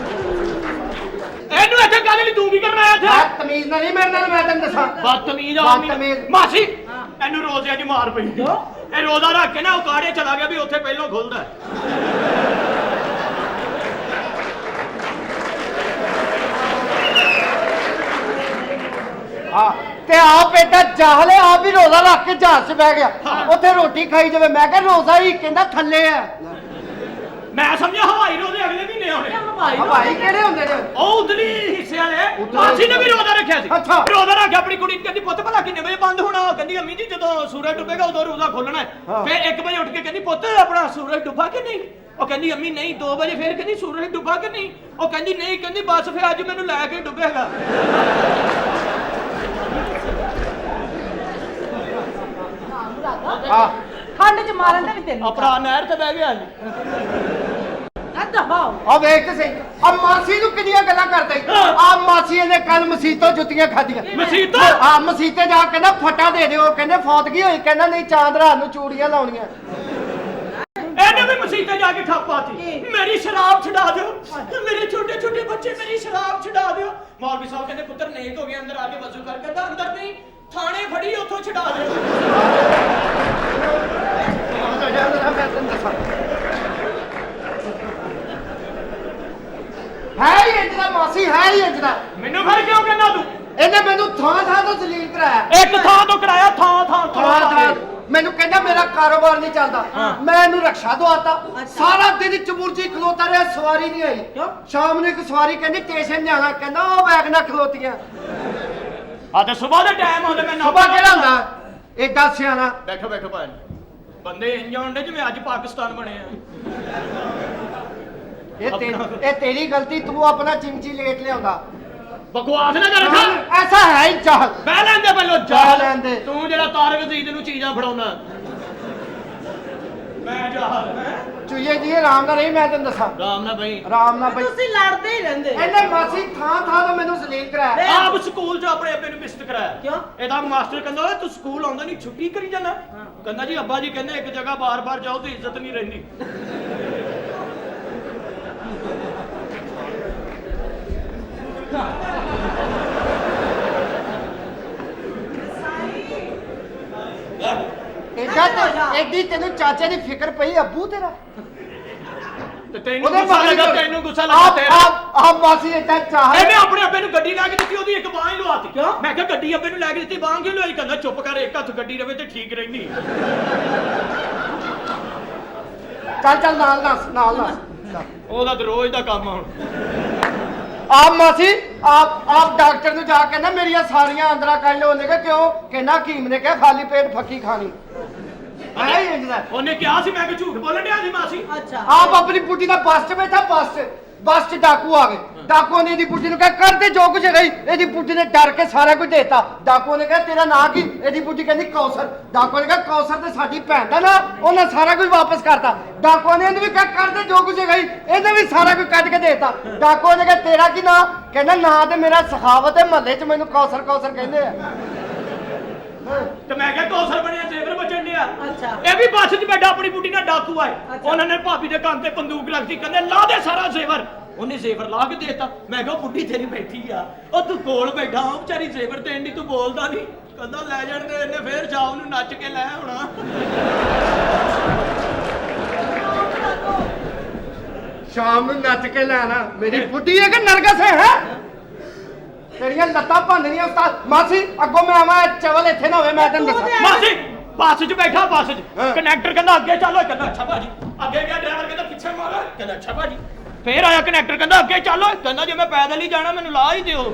ਇਹਨੂੰ ਇੱਥੇ ਗੱਲ ਨਹੀਂ ਤੂੰ ਕੀ ਕਰਨਾ ਆਇਆ ਮੈਂ ਇੱਥੇ ਤਮੀਜ਼ ਨਾਲ ਨਹੀਂ ਮੇਰੇ ਨਾਲ ਮੈਂ ਤੈਨੂੰ ਦੱਸਾਂ ਬਦਤਮੀਜ਼ ਬਦਤਮੀਜ਼। ਮਾਸੀ ਇਹਨੂੰ ਰੋਜ਼ਿਆਂ ਦੀ ਮਾਰ ਪਈ ਇਹ ਰੋਜ਼ਾ ਰੱਖ ਕੇ ਨਾ ਉਕਾੜੇ ਚਲਾ ਗਿਆ ਵੀ ਉੱਥੇ ਪਹਿਲਾਂ ਖੁੱਲਦਾ ਹੈ। ਹਾਂ ਤੇ ਆਪ ਏਡਾ ਜਾਹਲੇ ਆਪ ਵੀ ਰੋਜ਼ਾ ਰੱਖ ਕੇ ਜਹਾਜ਼ 'ਚ ਬਹਿ ਗਿਆ ਉੱਥੇ ਰੋਟੀ ਖਾਈ ਜਾਵੇ ਮੈਂ ਕਿਹਾ ਰੋਜ਼ਾ ਹੀ ਕਹਿੰਦਾ ਥੱਲੇ ਆ ਮੈਂ ਸਮਝਿਆ ਹਵਾਈ ਰੋਜ਼ੇ ਅਗਲੇ ਮਹੀਨੇ ਆਉਣੇ ਹਵਾਈ ਕਿਹੜੇ ਹੁੰਦੇ ਨੇ ਉਹ ਉਧਲੀ ਹਿੱਸੇ ਵਾਲੇ ਮਾਸੀ ਨੇ ਵੀ ਰੋਜ਼ਾ ਰੱਖਿਆ ਸੀ ਅੱਛਾ। ਰੋਜ਼ਾ ਰੱਖ ਕੇ ਆਪਣੀ ਕੁੜੀ ਨੂੰ ਕਹਿੰਦੀ ਪੁੱਤ ਭਲਾ ਕਿੰਨੇ ਵਜੇ ਬੰਦ ਹੋਣਾ ਕਹਿੰਦੀ ਅੰਮੀ ਜੀ ਜਦੋਂ ਸੂਰਜ ਡੁੱਬੇਗਾ ਉਦੋਂ ਰੋਜ਼ਾ ਖੋਲਣਾ ਹੈ ਹਾਂ। ਫਿਰ 1 ਵਜੇ ਉੱਠ ਕੇ ਕਹਿੰਦੀ ਪੁੱਤ ਆਪਣਾ ਸੂਰਜ ਡੁੱਬਾ ਕਿ ਨਹੀਂ ਉਹ ਕਹਿੰਦੀ ਅੰਮੀ ਨਹੀਂ 2 ਵਜੇ ਫਿਰ ਕਹਿੰਦੀ ਸੂਰਜ ਡੁੱਬਾ ਕਿ ਨਹੀਂ ਉਹ ਕਹਿੰਦੀ ਨਹੀਂ ਕਹਿੰਦੀ ਬਸ ਫਿਰ ਅੱਜ ਮੈਨੂੰ ਲੈ ਕੇ ਡੁੱਬੇਗਾ ਹਾਂ ਖੰਡ ਚ ਮਾਰਨ ਦੇ ਵੀ ਤੈਨੂੰ ਆਪਣਾ ਨਹਿਰ ਤੇ ਬਹਿ ਗਿਆ ਜੀ ਨਾ ਦਬਾਓ ਆ ਵੇਖ ਤੇ ਸਹੀ ਆ ਮਾਸੀ ਨੂੰ ਕਿੰਨੀਆਂ ਗੱਲਾਂ ਕਰਦਾ ਈ ਆ ਮਾਸੀ ਨੇ ਕੱਲ ਮਸੀਤੋਂ ਜੁੱਤੀਆਂ ਖਾਧੀਆਂ ਮਸੀਤੋਂ? ਆ ਮਸੀਤੇ ਜਾ ਕੇ ਕਹਿੰਦਾ ਫਟਾ ਦੇ ਦਿਓ ਕਹਿੰਦੇ ਫੌਤਗੀ ਹੋਈ ਕਹਿੰਦਾ ਨਹੀਂ ਚਾਂਦ ਰਾਤ ਨੂੰ ਚੂੜੀਆਂ ਲਾਉਣੀਆਂ ਇਹਨੇ ਵੀ ਮਸੀਤੇ ਜਾ ਕੇ ਖਾਪਾਤੀ ਮੇਰੀ ਸ਼ਰਾਬ ਛਡਾ ਦਿਓ ਮੇਰੇ ਛੋਟੇ ਛੋਟੇ ਬੱਚੇ ਮੇਰੀ ਸ਼ਰਾਬ ਛਡਾ ਦਿਓ ਮੌਲਵੀ ਸਾਹਿਬ ਕਹਿੰਦੇ ਪੁੱਤਰ ਨੇਕ ਹੋ ਗਿਆ ਅੰਦਰ ਆ ਕੇ ਵਜ਼ੂ ਕਰ ਕਹਿੰਦਾ ਅੰਦਰ ਨਹੀਂ ਥਾਣੇ ਫੜੀ ਉੱਥੋਂ ਛਡਾ ਦਿਓ ਮੈਂ ਤੈਨੂੰ ਦੱਸਾਂ ਹੈ ਹੀ ਇੰਜ ਦਾ ਮਾਸੀ ਹੈ ਹੀ ਇੰਜ ਦਾ ਮੈਨੂੰ ਫਿਰ ਕਿਉਂ ਕਹਿੰਦਾ ਤੂੰ ਇਹਨੇ ਮੈਨੂੰ ਥਾਂ ਥਾਂ ਤੋਂ ਜ਼ਲੀਲ ਕਰਾਇਆ ਇੱਕ ਥਾਂ ਤੋਂ ਕਰਾਇਆ ਥਾਂ ਥਾਂ ਮੈਨੂੰ ਕਹਿੰਦਾ ਮੇਰਾ ਕਾਰੋਬਾਰ ਨਹੀਂ ਚੱਲਦਾ ਮੈਂ ਇਹਨੂੰ ਰਕਸ਼ਾ ਦਵਾਤਾ ਸਾਰਾ ਦਿਨ ਚਬੁਰਜੀ ਖਲੋਤਾ ਰਿਹਾ ਸਵਾਰੀ ਨਹੀਂ ਆਈ ਸ਼ਾਮ ਨੂੰ ਇੱਕ ਸਵਾਰੀ ਕਹਿੰਦੀ ਸਟੇਸ਼ਨ ਜਾਣਾ ਕਹਿੰਦਾ ਉਹ ਬੈਗ ਨਾਲ ਖਲੋਤੀਆਂ ਆ ਤੇ ਸਵੇਰ ਦੇ ਟਾਈਮ ਆਉਂਦੇ ਮੈਂ ਸੁਬਾ ਕਿਹੜਾ ਹੁੰਦਾ ਏਡਾ ਸਿਆਣਾ ਬੈਠੋ ਬੈਠੋ ਭਾਈ ਬੰਦੇ ਇੰਜ ਆਉਂਦੇ ਜਿਵੇਂ ਅੱਜ ਪਾਕਿਸਤਾਨ ਬਣੇ ਆ ਇਹ ਤੇਰੀ ਗਲਤੀ ਤੂੰ ਆਪਣਾ ਚਿਮਚੀ ਲੇਟ ਲਿਆਉਂਦਾ ਬਕਵਾਸ ਨਾ ਕਰ ਖਾ ਐਸਾ ਹੈ ਹੀ ਚਾਹ ਬਹਿ ਲੈਂਦੇ ਪਹਿਲੋ ਬਹਿ ਲੈਂਦੇ। ਤੂੰ ਜਿਹੜਾ ਤਾਰਕ ਅਜ਼ੀਜ਼ ਨੂੰ ਚੀਜ਼ਾਂ ਫੜਾਉਣਾ ਮੈਂ ਜਹਾਲ ਚੂਈਏ ਜੀ ਆਰਾਮ ਨਾਲ ਰਹੀ ਮੈਂ ਤੈਨੂੰ ਦੱਸਾਂ ਰਾਮ ਨਾ ਬਈ ਆਰਾਮ ਨਾਲ ਬਈ ਤੁਸੀਂ ਲੜਦੇ ਹੀ ਰਹਿੰਦੇ ਇਹਨੇ ਮਾਸੀ ਥਾਂ ਤੋਂ ਮੈਨੂੰ ਜ਼ਲੀਲ ਕਰਾਇਆ ਆਪ ਸਕੂਲ 'ਚ ਆਪਣੇ ਅੱਬੇ ਨੂੰ ਮਿਸਤ ਕਰਾਇਆ ਕਿਉਂ? ਇਹਦਾ ਮਾਸਟਰ ਕਹਿੰਦਾ ਓਏ ਤੂੰ ਸਕੂਲ ਆਉਂਦਾ ਨਹੀਂ ਛੁੱਟੀ ਕਰੀ ਜਾਂਦਾ ਕਹਿੰਦਾ ਜੀ ਅੱਬਾ ਜੀ ਕਹਿੰਦੇ ਇੱਕ ਜਗ੍ਹਾ ਬਾਰ-ਬਾਰ ਜਾਓ ਤੇ ਇੱਜ਼ਤ ਨਹੀਂ ਰਹਿੰਦੀ ਐਡੀ ਤੈਨੂੰ ਚਾਚੇ ਦੀ ਫਿਕਰ ਪਈ ਅੱਬੂ ਤੇਰਾ ਤੇ ਤੈਨੂੰ ਗੁੱਸਾ ਲੱਗਾ ਤੈਨੂੰ ਗੁੱਸਾ ਲੱਗਾ ਤੇਰਾ ਆਪ ਮਾਸੀ ਇੱਦਾਂ ਚਾਹ ਇਹਨੇ ਆਪਣੇ ਅੱਬੇ ਨੂੰ ਗੱਡੀ ਲੈ ਕੇ ਦਿੱਤੀ ਉਹਦੀ ਇੱਕ ਬਾਂਹ ਹੀ ਲਵਾਤੀ ਕਿਉਂ? ਮੈਂ ਕਿਹਾ ਗੱਡੀ ਅੱਬੇ ਨੂੰ ਲੈ ਕੇ ਦਿੱਤੀ ਬਾਂਹ ਕਿਉਂ ਲਵਾਈ ਕਹਿੰਦਾ ਚੁੱਪ ਕਰ ਇੱਕ ਹੱਥ ਗੱਡੀ ਰਵੇ ਤੇ ਠੀਕ ਰਹਿੰਦੀ ਚੱਲ ਨਾਲ ਉਹਦਾ ਤਾਂ ਰੋਜ਼ ਦਾ ਕੰਮ ਆ ਹੁਣ ਆਪ ਮਾਸੀ ਆਪ ਡਾਕਟਰ ਨੂੰ ਜਾ ਕੇ ਨਾ ਮੇਰੀਆਂ ਸਾਰੀਆਂ ਅੰਦਰਾਂ ਕੱਢ ਲਓ ਉਹਨੇ ਕਿਹਾ ਕਿਉਂ ਕਹਿੰਦਾ ਹਕੀਮ ਨੇ ਕਿਹਾ ਖਾਲੀ ਪੇਟ ਫੱਕੀ ਖਾਣੀ ਆਇਆ ਹੀ ਇੰਜਦਾ ਉਹਨੇ ਕਿਹਾ ਸੀ ਮੈਂ ਕਿ ਝੂਠ ਬੋਲਣ ਡਿਆ ਸੀ ਮਾਸੀ ਅੱਛਾ ਆਪ ਆਪਣੀ ਬੁੱਢੀ ਦਾ ਬੱਸ 'ਚ ਬੈਠਾ ਬੱਸ 'ਚ ਡਾਕੂ ਆ ਗਏ ਡਾਕੂਆਂ ਨੇ ਇਹਦੀ ਬੁੱਢੀ ਨੂੰ ਕਿਹਾ ਕਰਦੇ ਜੋ ਕੁਝ ਰਹੀ ਇਹਦੀ ਬੁੱਢੀ ਨੇ ਡਰ ਕੇ ਸਾਰਾ ਕੁਝ ਦੇਤਾ ਡਾਕੂਆਂ ਨੇ ਕਿਹਾ ਤੇਰਾ ਨਾਂ ਕੀ ਇਹਦੀ ਬੁੱਢੀ ਕਹਿੰਦੀ ਕੌਸਰ ਡਾਕੂਆਂ ਨੇ ਕਿਹਾ ਕੌਸਰ ਤੇ ਸਾਡੀ ਭੈਣ ਦਾ ਨਾਂ ਉਹਨੇ ਸਾਰਾ ਕੁਝ ਵਾਪਸ ਕਰਤਾ ਡਾਕੂਆਂ ਨੇ ਇਹਨੂੰ ਵੀ ਕਿਹਾ ਕਰਦੇ ਜੋ ਕੁਝ ਰਹੀ ਇਹਨੇ ਵੀ ਸਾਰਾ ਕੁਝ ਕੱਢ ਕੇ ਦੇਤਾ ਡਾਕੂਆਂ ਨੇ ਕਿਹਾ ਤੇਰਾ ਕੀ ਨਾਂ ਕਹਿੰਦਾ ਨਾਂ ਤੇ ਮੇਰਾ ਸਖਾਵਤ ਹੈ ਮਹੱਲੇ 'ਚ ਮੈਨੂੰ ਕੌਸਰ ਕਹਿੰਦੇ ਆ ਤੇ ਮੈਂ ਕਿਹਾ ਕੌਸਰ ਬਣਿਆ ਜ਼ੇਵਰ ਬਚਣ ਡਿਆ ਅੱਛਾ। ਇਹ ਵੀ ਬੱਸ 'ਚ ਬੈਠਾ ਆਪਣੀ ਬੁੱਢੀ ਨਾਲ ਡਾਕੂ ਆਏ ਅੱਛਾ। ਉਹਨਾਂ ਨੇ ਭਾਬੀ ਦੇ ਕੰਨ ਤੇ ਬੰਦੂਕ ਲੱਗਦੀ ਕਹਿੰਦੇ ਲਾ ਦੇ ਸਾਰਾ ਜ਼ੇਵਰ ਉਹਨੇ ਜ਼ੇਵਰ ਲਾ ਕੇ ਦੇਤਾ ਮੈਂ ਕਿਹਾ ਬੁੱਢੀ ਤੇਰੀ ਬੈਠੀ ਆ ਉਹ ਤੂੰ ਕੋਲ ਬੈਠਾ ਉਹ ਵਿਚਾਰੀ ਜ਼ੇਵਰ ਦੇਣ ਦੀ ਤੂੰ ਬੋਲਦਾ ਨਹੀਂ ਕਹਿੰਦਾ ਲੈ ਜਾਣ ਦੇ ਇਹਨੇ ਫੇਰ ਸ਼ਾਮ ਨੂੰ ਨੱਚ ਕੇ ਲੈ ਆਉਣਾ ਸ਼ਾਮ ਨੂੰ ਨੱਚ ਕੇ ਲੈਣਾ ਮੇਰੀ ਬੁੱਢੀ ਹੈ ਕਿ ਨਰਗਸ ਹੈ ਤੇਰੀਆਂ ਲੱਤਾਂ ਭੰਨਣੀਆਂ ਉਸਤਾਦ ਮਾਸੀ ਅੱਗੋਂ ਮੈਂ ਆਵਾਂ ਚਵਲ ਇੱਥੇ ਨਾ ਹੋਵੇ ਮੈਂ ਤੈਨੂੰ ਦੱਸਾਂ ਮਾਸੀ ਬੱਸ 'ਚ ਬੈਠਾ ਬੱਸ 'ਚ ਕਨੈਕਟਰ ਕਹਿੰਦਾ ਅੱਗੇ ਚੱਲੋ ਕਹਿੰਦਾ ਅੱਛਾ ਭਾਜੀ ਅੱਗੇ ਗਿਆ ਡਰਾਈਵਰ ਕਹਿੰਦਾ ਪਿੱਛੇ ਮਾਰੋ ਕਹਿੰਦਾ ਅੱਛਾ ਭਾਜੀ ਫੇਰ ਆਇਆ ਕਨੈਕਟਰ ਕਹਿੰਦਾ ਅੱਗੇ ਚੱਲੋ ਕਹਿੰਦਾ ਜੇ ਮੈਂ ਪੈਦਲ ਹੀ ਜਾਣਾ ਮੈਨੂੰ ਲਾ ਹੀ ਦਿਓ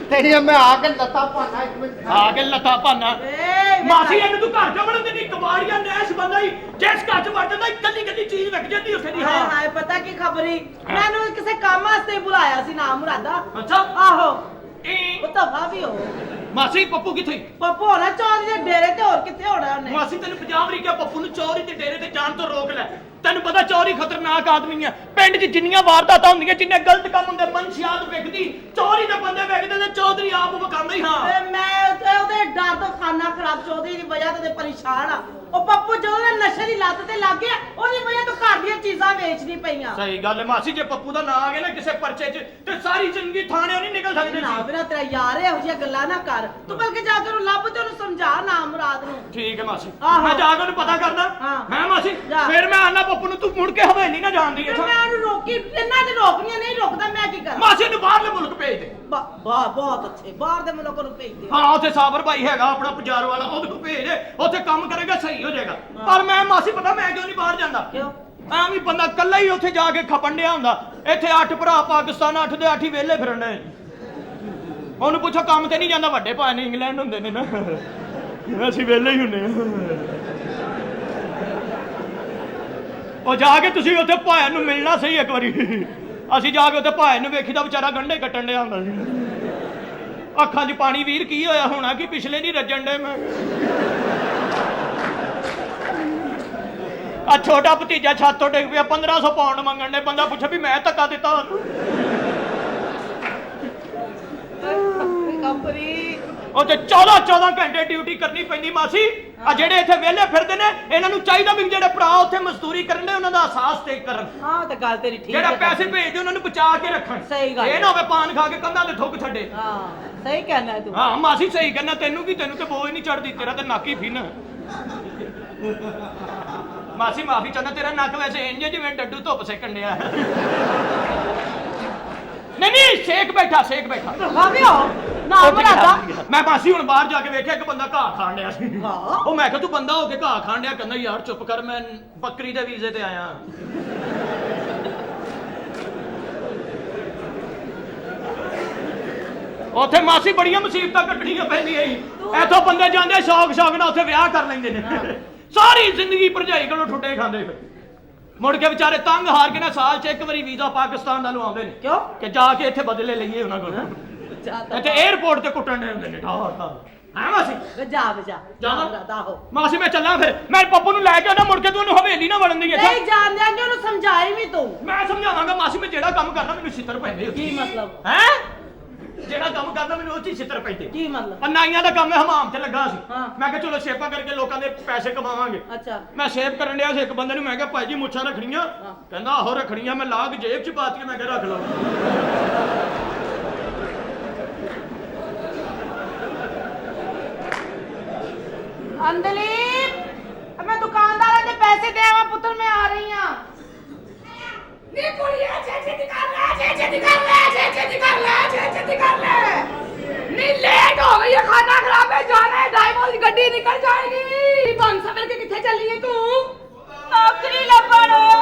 ਤੇਰੀਆਂ ਮੈਂ ਆ ਕੇ ਲੱਤਾਂ ਭਾਨਾ ਇੱਕ ਮਿੰਟ ਆ ਕੇ ਲੱਤਾਂ ਭਾਨਾ ਏ ਮਾਸੀ ਇਹਨੂੰ ਤੂੰ ਘਰ ਕਿਉਂ ਬਣਾਉਂਦੀ ਨਹੀਂ ਕਬਾੜੀਆ ਨੈਸ਼ ਬੰਦਾ ਹੀ ਜਿਸ ਘਰ 'ਚ ਵੜ ਜਾਂਦਾ ਇਕੱਲੀ ਚੀਜ਼ ਵਿਕ ਜਾਂਦੀ ਉੱਥੇ ਦੀ ਹਾਏ ਹਾਂ ਹਾਏ ਪਤਾ ਕੀ ਖਬਰੀ ਮੈਨੂੰ ਕਿਸੇ ਕੰਮ ਵਾਸਤੇ ਬੁਲਾਇਆ ਸੀ ਨਾ ਮੁਰਾਦਾ ਅੱਛਾ ਆਹੋ ਇਹ ਉਹ ਤਾਂ ਵਾ ਵੀ ਹੋ ਮਾਸੀ ਪੱਪੂ ਕਿੱਥੇ ਪੱਪੂ ਹੋਣਾ ਚੌਧਰੀ ਦੇ ਡੇਰੇ ਤੇ ਹੋਰ ਕਿੱਥੇ ਹੋਣਾ ਉਹਨੇ ਮਾਸੀ ਤੈਨੂੰ ਪੰਜਾਬ ਨਹੀਂ ਕਿਹਾ ਪੱਪੂ ਨੂੰ ਚੋਰੀ ਤੇ ਡੇਰੇ ਤੇ ਜਾਣ ਤੋਂ ਰੋਕ ਲੈ ਤੈਨੂੰ ਪਤਾ ਚੋਰੀ ਖਤਰਨਾਕ ਆਦਮੀ ਆ ਪਿੰਡ 'ਚ ਜਿੰਨੀਆਂ ਵਾਰਦਾਤਾਂ ਹੁੰਦੀਆਂ ਜਿੰਨੇ ਗਲਤ ਕੰਮ ਹੁੰਦੇ ਮਨਸ਼ਿਆਤ ਵਿਕਦੀ ਚੋਰੀ ਦੇ ਬੰਦੇ ਵਿਕਦੇ ਤੇ ਚੌਧਰੀ ਆਪ ਵਕਾਉਂਦਾ ਹੀ ਹਾਂ ਏ ਮੈਂ ਉਹਦੇ ਡਰ ਤੋਂ ਖਾਨਾ ਖਰਾਬ ਚੌਧਰੀ ਦੀ ਵਜ੍ਹਾ ਤੇ ਪਰੇਸ਼ਾਨ ਆ ਉਹ ਪੱਪੂ ਜਦੋਂ ਦਾ ਨਸ਼ੇ ਦੀ ਲੱਤ ਤੇ ਲੱਗ ਗਿਆ ਉਹਦੀ ਵਜ੍ਹਾ ਤੋਂ ਘਰ ਦੀਆਂ ਚੀਜ਼ਾਂ ਵੇਚਣੀ ਪਈਆਂ ਸਹੀ ਗੱਲ ਹੈ ਮਾਸੀ ਜੇ ਪੱਪੂ ਦਾ ਨਾਂ ਆ ਗਿਆ ਨਾ ਕਿਸੇ ਪਰਚੇ 'ਚ ਤੇ ਸਾਰੀ ਜ਼ਿੰਦਗੀ ਥਾਣਿਓਂ ਨਹੀਂ ਨਿਕਲ ਸਕਦੇ ਨਾ ਸੀ ਬਿਨਾ ਤੇਰਾ ਯਾਰ ਇਹੋ ਜਿਹੀਆਂ ਗੱਲਾਂ ਨਾ ਕਰ ਤੂੰ ਬਲਕਿ ਜਾ ਕੇ ਉਹਨੂੰ ਲੱਭ ਤੇ ਉਹਨੂੰ ਸਮਝਾ ਨਾ ਮੁਰਾਦ ਨੂੰ ਠੀਕ ਹੈ ਮਾਸੀ ਆਹੋ। ਮੈਂ ਜਾ ਕੇ ਉਹਨੂੰ ਪਤਾ ਕਰਦਾ ਹਾਂ। ਹੈ ਮਾਸੀ ਜਾ। ਫਿਰ ਮੈਂ ਆਣਾ ਪੱਪੂ ਨੂੰ ਤੂੰ ਮੁੜ ਕੇ ਹਵੇਲੀ ਨਾ ਜਾਣਦੀ ਤੇ ਇੱਥੋਂ ਮੈਂ ਉਹਨੂੰ ਰੋਕੀ ਇਹਨਾਂ ਨੇ ਰੋਕਣੀਆਂ ਨਹੀਂ ਰੋਕਦਾ ਮੈਂ ਕੀ ਕਰਾਂ ਮਾਸੀ ਨੂੰ ਬਾਹਰਲੇ ਮੁਲਕ ਭੇਜ ਦੇ ਬਹੁਤ ਅੱਛੇ ਬਾਹਰ ਦੇ ਮੁਲਕ ਨੂੰ ਭੇਜਦੇ ਹਾਂ ਉੱਥੇ ਸਾਬਰ ਭਾਈ ਹੈਗਾ ਆਪਣਾ ਪੁਜਾਰ ਵਾਲਾ ਉਹਦੇ ਕੋਲ ਭੇਜ ਦੇ ਉੱਥੇ ਕੰਮ ਕਰੇਗਾ ਸਹੀ ਹੋ ਜਾਏਗਾ ਪਰ ਮੈਂ ਮਾਸੀ ਪਤਾ ਮੈਂ ਕਿਉਂ ਨਹੀਂ ਬਾਹਰ ਜਾਂਦਾ ਕਿਉਂ ਐਵੇਂ ਬੰਦਾ ਕੱਲਾ ਹੀ ਉੱਥੇ ਜਾ ਕੇ ਖਪਣ ਡਿਆ ਹੁੰਦਾ ਇੱਥੇ 8 ਭਰਾ ਪਾਕਿਸਤਾਨ 8 ਦੇ 8 ਹੀ ਵਿਹਲੇ ਫਿਰਨ ਡਏ ਉਹਨੂੰ ਪੁੱਛੋ ਕੰਮ ਤੇ ਨਹੀਂ ਜਾਂਦਾ ਵੱਡੇ ਭਾਈ ਨੇ ਇੰਗਲੈਂਡ ਹੁੰਦੇ ਨੇ ਨਾ ਅਸੀਂ ਵਿਹਲੇ ਹੀ ਹੁੰਨੇ ਆ ਉਹ ਜਾ ਕੇ ਤੁਸੀਂ ਉੱਥੇ ਭਾਈ ਨੂੰ ਮਿਲਣਾ ਸਹੀ ਇੱਕ ਵਾਰੀ ਅਸੀਂ ਜਾ ਕੇ ਉੱਥੇ ਭਾਈ ਨੂੰ ਵੇਖੀਦਾ ਵਿਚਾਰਾ ਗੰਢੇ ਕੱਟਣ ਡਿਆ ਹੁੰਦਾ ਸੀ ਅੱਖਾਂ 'ਚ ਪਾਣੀ ਵੀਰ ਕੀ ਹੋਇਆ ਹੋਣਾ ਕਿ ਪਿਛਲੇ ਨਹੀਂ ਰੱਜਣ ਡੇ ਮੈਂ ਆ ਛੋਟਾ ਭਤੀਜਾ ਛੱਤ ਤੋਂ ਡਿੱਗ ਪਿਆ 1500 ਪਾਉਂਡ ਮੰਗਣ ਦੇ ਬੰਦਾ ਪੁੱਛੇ ਵੀ ਮੈਂ ਧੱਕਾ ਦਿੱਤਾ ਉਹਨੂੰ ਕੰਪਨੀ ਉਹ ਤੇ 14 ਘੰਟੇ ਡਿਊਟੀ ਕਰਨੀ ਪੈਂਦੀ ਮਾਸੀ ਆ ਜਿਹੜੇ ਇੱਥੇ ਵਿਹਲੇ ਫਿਰਦੇ ਨੇ ਇਹਨਾਂ ਨੂੰ ਚਾਹੀਦਾ ਵੀ ਜਿਹੜੇ ਭਰਾ ਉੱਥੇ ਮਜ਼ਦੂਰੀ ਕਰਨ ਦੇ ਉਹਨਾਂ ਦਾ ਅਹਿਸਾਸ ਤੇ ਕਰਨ ਹਾਂ ਤਾਂ ਗੱਲ ਤੇਰੀ ਠੀਕ ਜਿਹੜਾ ਹੈ ਪੈਸੇ ਭੇਜਦੇ ਉਹਨਾਂ ਨੂੰ ਬਚਾ ਕੇ ਰੱਖਣ ਸਹੀ ਗੱਲ ਇਹ ਨਾ ਹੋਵੇ ਪਾਨ ਖਾ ਕੇ ਕੰਧਾਂ ਤੇ ਥੁੱਕ ਛੱਡੇ ਹਾਂ ਸਹੀ ਕਹਿਣਾ ਤੂੰ ਹਾਂ ਮਾਸੀ ਸਹੀ ਕਹਿੰਦਾ ਤੈਨੂੰ ਤੇ ਬੋਝ ਨਹੀਂ ਚੜਦੀ ਤੇਰਾ ਤੇ ਨੱਕ ਹੀ ਫਿਨ ਮਾਸੀ ਮਾਫੀ ਚਾਹੁੰਦਾ ਤੇਰਾ ਨੱਕ ਵੈਸੇ ਇੰਜ ਜਿਵੇਂ ਡੱਡੂ ਧੁੱਪ ਸੇਕਣ ਡਿਆ ਨਹੀਂ ਸੇਕ ਬੈਠਾ ਭਾਵੇਂ ਹੋ ਨਾ ਮੁਰਾਦਾ ਮੈਂ ਮਾਸੀ ਹੁਣ ਬਾਹਰ ਜਾ ਕੇ ਵੇਖਿਆ ਇੱਕ ਬੰਦਾ ਘਾਹ ਖਾਣ ਡਿਆ ਸੀ ਹਾਂ ਉਹ ਮੈਂ ਕਿਹਾ ਤੂੰ ਬੰਦਾ ਹੋ ਕੇ ਘਾਹ ਖਾਣ ਡਿਆ ਕਹਿੰਦਾ ਯਾਰ ਚੁੱਪ ਕਰ ਮੈਂ ਬੱਕਰੀ ਦੇ ਵੀਜ਼ੇ ਤੇ ਆਇਆ ਉੱਥੇ ਮਾਸੀ ਬੜੀਆਂ ਮੁਸੀਬਤਾਂ ਕੱਟਣੀਆਂ ਪੈਂਦੀਆਂ ਸੀ ਇੱਥੋਂ ਬੰਦੇ ਜਾਂਦੇ ਸ਼ੌਕ ਨਾਲ ਉੱਥੇ ਵਿਆਹ ਕਰ ਲੈਂਦੇ ਨੇ ਸਾਰੀ ਜ਼ਿੰਦਗੀ ਭਰਜਾਈ ਕੋਲੋਂ ਠੁੱਡੇ ਖਾਂਦੇ ਫਿਰ ਮੁੜ ਕੇ ਵਿਚਾਰੇ ਤੰਗ ਹਾਰ ਕੇ ਨਾ ਸਾਲ 'ਚ ਇੱਕ ਵਾਰੀ ਵੀਜ਼ਾ ਪਾਕਿਸਤਾਨ ਦਾ ਲਵਾਉਂਦੇ ਨੇ ਕਿਉਂ ਕਿ ਜਾ ਕੇ ਇੱਥੇ ਬਦਲੇ ਲਈਏ ਉਹਨਾਂ ਕੋਲ ਇੱਥੇ 에ਅਰਪੋਰਟ ਤੇ ਕੁੱਟਣ ਦੇ ਹੁੰਦੇ ਨੇ ਠਾਹ ਠਾਹ ਹਾਂ ਮਾਸੀ ਵਜਾ ਵਜਾ ਜਾਵਾਂ? ਆਹੋ ਮਾਸੀ ਮੈਂ ਚੱਲਾਂ ਫਿਰ ਮੈਂ ਪੱਪੂ ਨੂੰ ਲੈ ਕੇ ਆਉਣਾ ਮੁੜ ਕੇ ਤੂੰ ਉਹਨੂੰ ਹਵੇਲੀ ਨਾ ਵੜਨ ਦੀ ਨਹੀਂ ਜਾਣ ਦਿਆਂਗੇ ਉਹਨੂੰ ਸਮਝਾਈ ਵੀ ਤੂੰ ਮੈਂ ਸਮਝਾਵਾਂਗਾ ਮਾਸੀ ਮੈਂ ਜਿਹੜਾ ਕੰਮ ਕਰਨਾ ਮੈਨੂੰ ਛਿੱਤਰ ਪੈਂਦੇ ਕੀ ਮਤਲਬ ਹੈ ਜਿਹੜਾ ਕੰਮ ਕਰਨਾ ਮੈਨੂੰ ਉਹ 'ਚ ਹੀ ਛਿੱਤਰ ਪੈਂਦੇ ਕੀ ਮਤਲਬ ਨਾਈਆਂ ਦਾ ਕੰਮ ਹੈ ਹਮਾਮ ਤੇ ਲੱਗਾ ਸੀ ਹਾਂ। ਮੈਂ ਕਿਹਾ ਚਲੋ ਸ਼ੇਪਾਂ ਕਰਕੇ ਲੋਕਾਂ ਦੇ ਪੈਸੇ ਕਮਾਵਾਂਗੇ ਅੱਛਾ ਮੈਂ ਸ਼ੇਪ ਕਰਨ ਡਿਆ ਸੀ ਇੱਕ ਬੰਦੇ ਨੂੰ ਮੈਂ ਕਿਹਾ ਭਾਈ ਜੀ ਮੁੱਛਾਂ ਰੱਖਣੀਆਂ ਕਹਿੰਦਾ ਆਹੋ ਰੱਖਣੀਆਂ ਮੈਂ ਲਾ ਕੇ ਜੇਬ 'ਚ ਪਾਤੀਆਂ ਮੈਂ ਕਿਹਾ ਰੱਖ ਲਓ ਅੰਦਲੀਪ ਮੈਂ ਦੁਕਾਨਦਾਰਾਂ ਦੇ ਪੈਸੇ ਦੇ ਆਵਾਂ ਪੁੱਤਰ ਮੈਂ ਆ ਰਹੀ ਹਾਂ ਨੀ ਕੁੜੀਏ ਛੇਤੀ ਕਰ ਲੈ ਛੇਤੀ ਕਰ ਲੈ ਛੇਤੀ ਕਰ ਲੈ ਛੇਤੀ ਕਰ ਲੈ ਨੀ ਲੇਟ ਹੋ ਗਈ ਹੈ ਖਾਣਾ ਖਰਾਬ ਹੈ ਜਾਣਾ ਹੈ ਡਰਾਈਵਰ ਦੀ ਗੱਡੀ ਨਿਕਲ ਜਾਏਗੀ ਬੰਦ ਸਮਝ ਕੇ ਕਿੱਥੇ ਚੱਲੀ ਹੈ ਤੂੰ ਨੌਕਰੀ ਲੱਭਣ